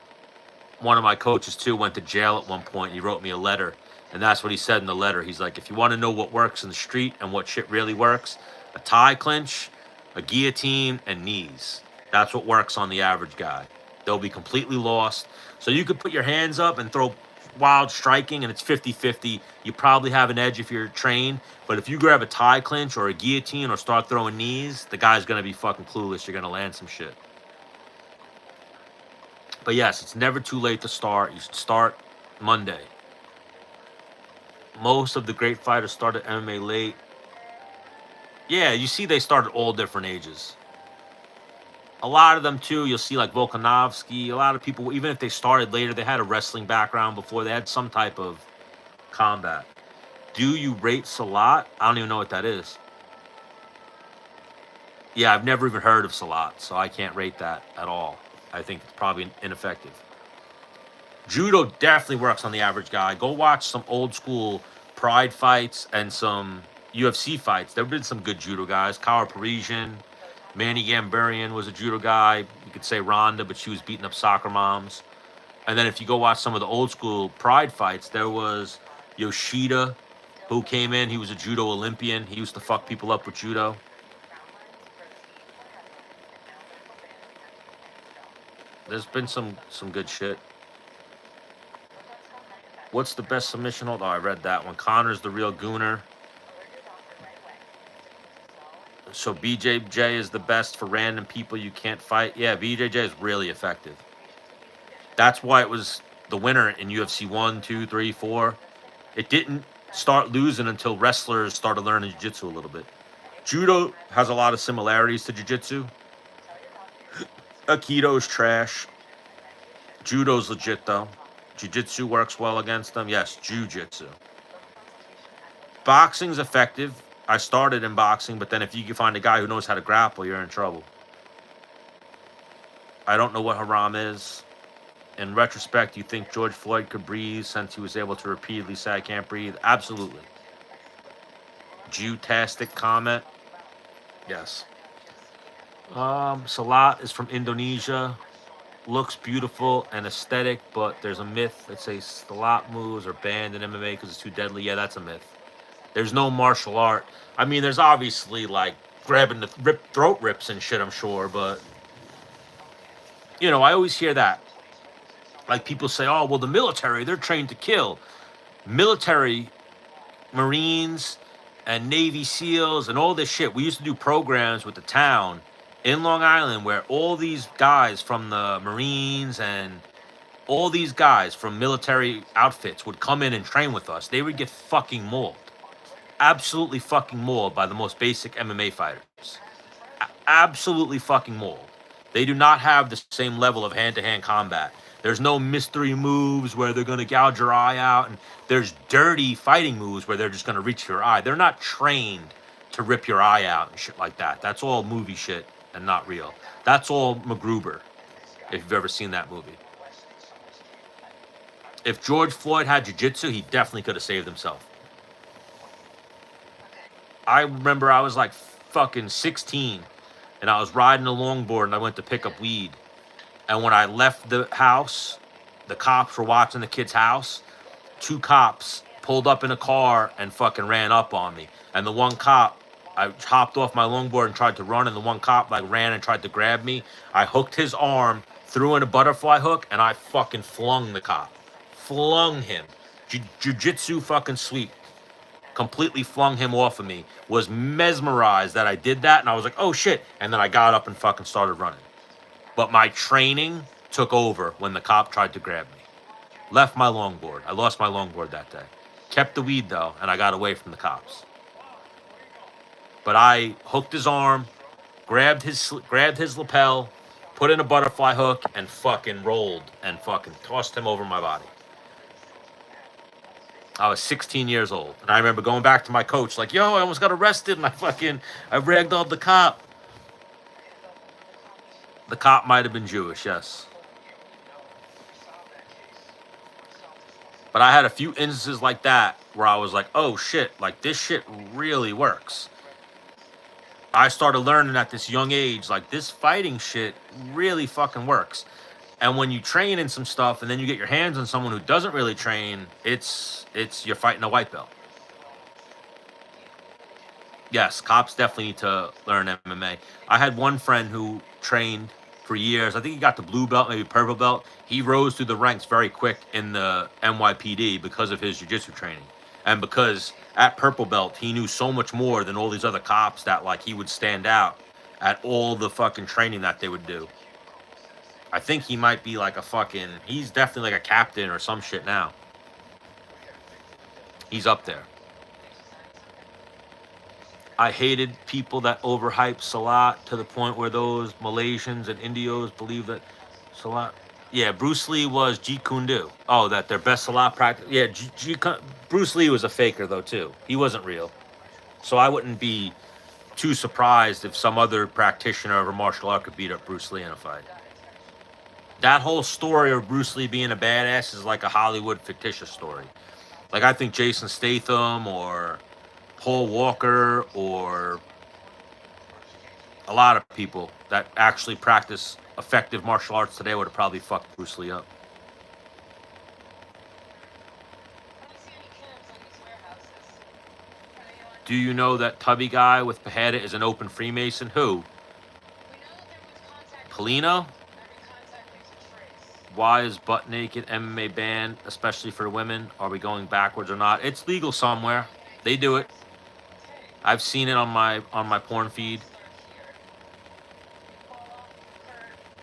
one of my coaches too went to jail at one point. He wrote me a letter, and that's what he said in the letter. He's like, if you want to know what works in the street and what shit really works, a tie clinch, a guillotine, and knees. That's what works on the average guy. They'll be completely lost. So you could put your hands up and throw wild striking and it's 50-50, you probably have an edge if you're trained. But if you grab a tie clinch or a guillotine or start throwing knees, the guy's going to be fucking clueless. You're going to land some shit. But yes, it's never too late to start. You should start Monday. Most of the great fighters started MMA late. Yeah, you see they started all different ages. A lot of them too, you'll see like Volkanovski, a lot of people, even if they started later, they had a wrestling background before, they had some type of combat. Do you rate Salat? I don't even know what that is. Yeah, I've never even heard of Salat, so I can't rate that at all. I think it's probably ineffective. Judo definitely works on the average guy. Go watch some old school Pride fights and some UFC fights. There have been some good judo guys. Kara Parisian, Manny Gambarian was a judo guy. You could say Ronda, but she was beating up soccer moms. And then if you go watch some of the old school Pride fights, there was Yoshida, who came in. He was a judo Olympian. He used to fuck people up with judo. There's been some good shit. What's the best submission hold? Oh, I read that one. Connor's the real gooner. So BJJ is the best for random people you can't fight. Yeah, BJJ is really effective. That's why it was the winner in UFC 1, 2, 3, 4. It didn't start losing until wrestlers started learning jiu-jitsu a little bit. Judo has a lot of similarities to jiu-jitsu. Aikido's trash. Judo's legit, though. Jiu-jitsu works well against them. Yes, jiu-jitsu. Boxing's effective. I started in boxing, but then if you can find a guy who knows how to grapple, you're in trouble. I don't know what haram is. In retrospect, you think George Floyd could breathe since he was able to repeatedly say, I can't breathe? Absolutely. Jew-tastic comment. Yes. Salat is from Indonesia. Looks beautiful and aesthetic, but there's a myth that says Salat moves are banned in MMA because it's too deadly. Yeah, that's a myth. There's no martial art. I mean, there's obviously like grabbing the throat rips and shit, I'm sure, but you know, I always hear that. Like people say, oh, well, the military, they're trained to kill. Military, Marines, and Navy SEALs and all this shit. We used to do programs with the town in Long Island where all these guys from the Marines and all these guys from military outfits would come in and train with us. They would get fucking mauled. Absolutely fucking mauled by the most basic MMA fighters. Absolutely fucking mauled. They do not have the same level of hand-to-hand combat. There's no mystery moves where they're going to gouge your eye out. And there's dirty fighting moves where they're just going to reach your eye. They're not trained to rip your eye out and shit like that. That's all movie shit and not real. That's all MacGruber, if you've ever seen that movie. If George Floyd had jiu-jitsu, he definitely could have saved himself. I remember I was like fucking 16 and I was riding a longboard and I went to pick up weed. And when I left the house, the cops were watching the kid's house. 2 cops pulled up in a car and fucking ran up on me. And the one cop, I hopped off my longboard and tried to run, and the one cop like ran and tried to grab me. I hooked his arm, threw in a butterfly hook, and I fucking flung the cop. Flung him. Jiu-jitsu fucking sweep. Completely flung him off of me. Was mesmerized that I did that, and I was like, oh shit. And then I got up and fucking started running. But my training took over when the cop tried to grab me. Left my longboard. I lost my longboard that day. Kept the weed though, and I got away from the cops. But I hooked his arm, grabbed his lapel, put in a butterfly hook, and fucking rolled and fucking tossed him over my body. I was 16 years old. And I remember going back to my coach like, yo, I almost got arrested, and I ragdolled the cop. The cop might have been Jewish, yes. But I had a few instances like that where I was like, oh shit, like this shit really works. I started learning at this young age, like this fighting shit really fucking works. And when you train in some stuff and then you get your hands on someone who doesn't really train, it's you're fighting a white belt. Yes, cops definitely need to learn MMA. I had one friend who trained for years. I think he got the blue belt, maybe purple belt. He rose through the ranks very quick in the NYPD because of his jiu-jitsu training. And because at purple belt, he knew so much more than all these other cops that, like, he would stand out at all the fucking training that they would do. I think he might be like a fucking, he's definitely like a captain or some shit now. He's up there. I hated people that overhype Salat to the point where those Malaysians and Indios believe that Salat. Yeah, Bruce Lee was Jeet Kune Do. Oh, that their best Salat practice. Yeah, Bruce Lee was a faker though too. He wasn't real. So I wouldn't be too surprised if some other practitioner of a martial art could beat up Bruce Lee in a fight. That whole story of Bruce Lee being a badass is like a Hollywood fictitious story. Like, I think Jason Statham or Paul Walker or a lot of people that actually practice effective martial arts today would have probably fucked Bruce Lee up. Do you know that tubby guy with Pajeda is an open Freemason? Who? Polino? Why is butt naked MMA banned, especially for women? Are we going backwards or not? It's legal somewhere. They do it. I've seen it on my porn feed.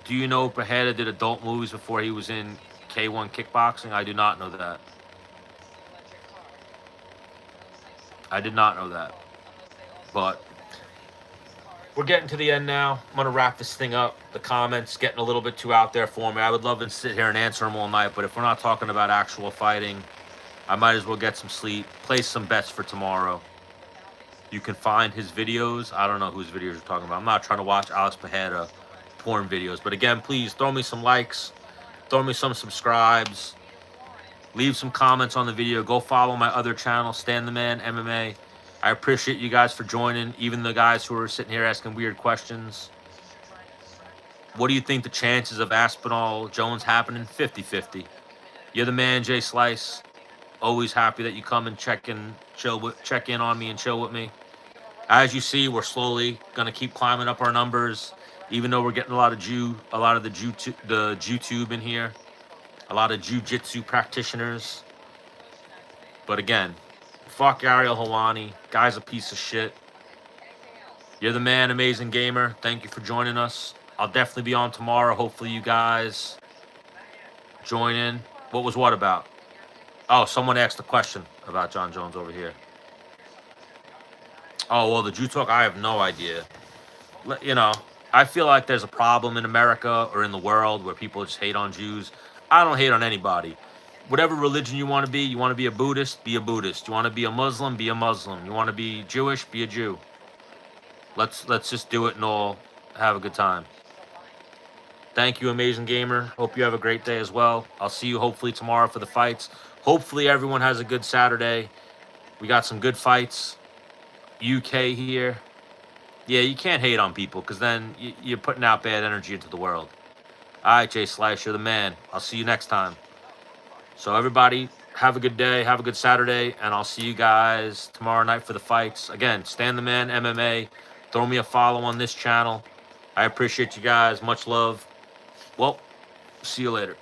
Do you know Pajeda did adult movies before he was in K1 kickboxing? I do not know that. I did not know that. But we're getting to the end now. I'm going to wrap this thing up. The comments getting a little bit too out there for me. I would love to sit here and answer them all night, but if we're not talking about actual fighting, I might as well get some sleep, place some bets for tomorrow. You can find his videos. I don't know whose videos you're talking about. I'm not trying to watch Alex Pajeda porn videos. But again, please throw me some likes. Throw me some subscribes. Leave some comments on the video. Go follow my other channel, Stan the Man MMA. I appreciate you guys for joining, even the guys who are sitting here asking weird questions. What do you think the chances of Aspinall Jones happening? 50-50. You're the man, Jay Slice. Always happy that you come and check in on me and chill with me. As you see, we're slowly gonna keep climbing up our numbers, even though we're getting a lot of the Jew-tube in here, a lot of jiu-jitsu practitioners. But again, fuck Ariel Helwani. Guy's a piece of shit. You're the man, Amazing Gamer. Thank you for joining us. I'll definitely be on tomorrow. Hopefully you guys join in. What about? Oh, someone asked a question about John Jones over here. Oh, well, the Jew talk, I have no idea. You know, I feel like there's a problem in America or in the world where people just hate on Jews. I don't hate on anybody. Whatever religion you want to be a Buddhist, be a Buddhist. You want to be a Muslim, be a Muslim. You want to be Jewish, be a Jew. Let's just do it and all have a good time. Thank you, Amazing Gamer. Hope you have a great day as well. I'll see you hopefully tomorrow for the fights. Hopefully everyone has a good Saturday. We got some good fights. UK here. Yeah, you can't hate on people because then you're putting out bad energy into the world. All right, Jay Slice, you're the man. I'll see you next time. So everybody, have a good day. Have a good Saturday. And I'll see you guys tomorrow night for the fights. Again, Stan the Man MMA. Throw me a follow on this channel. I appreciate you guys. Much love. Well, see you later.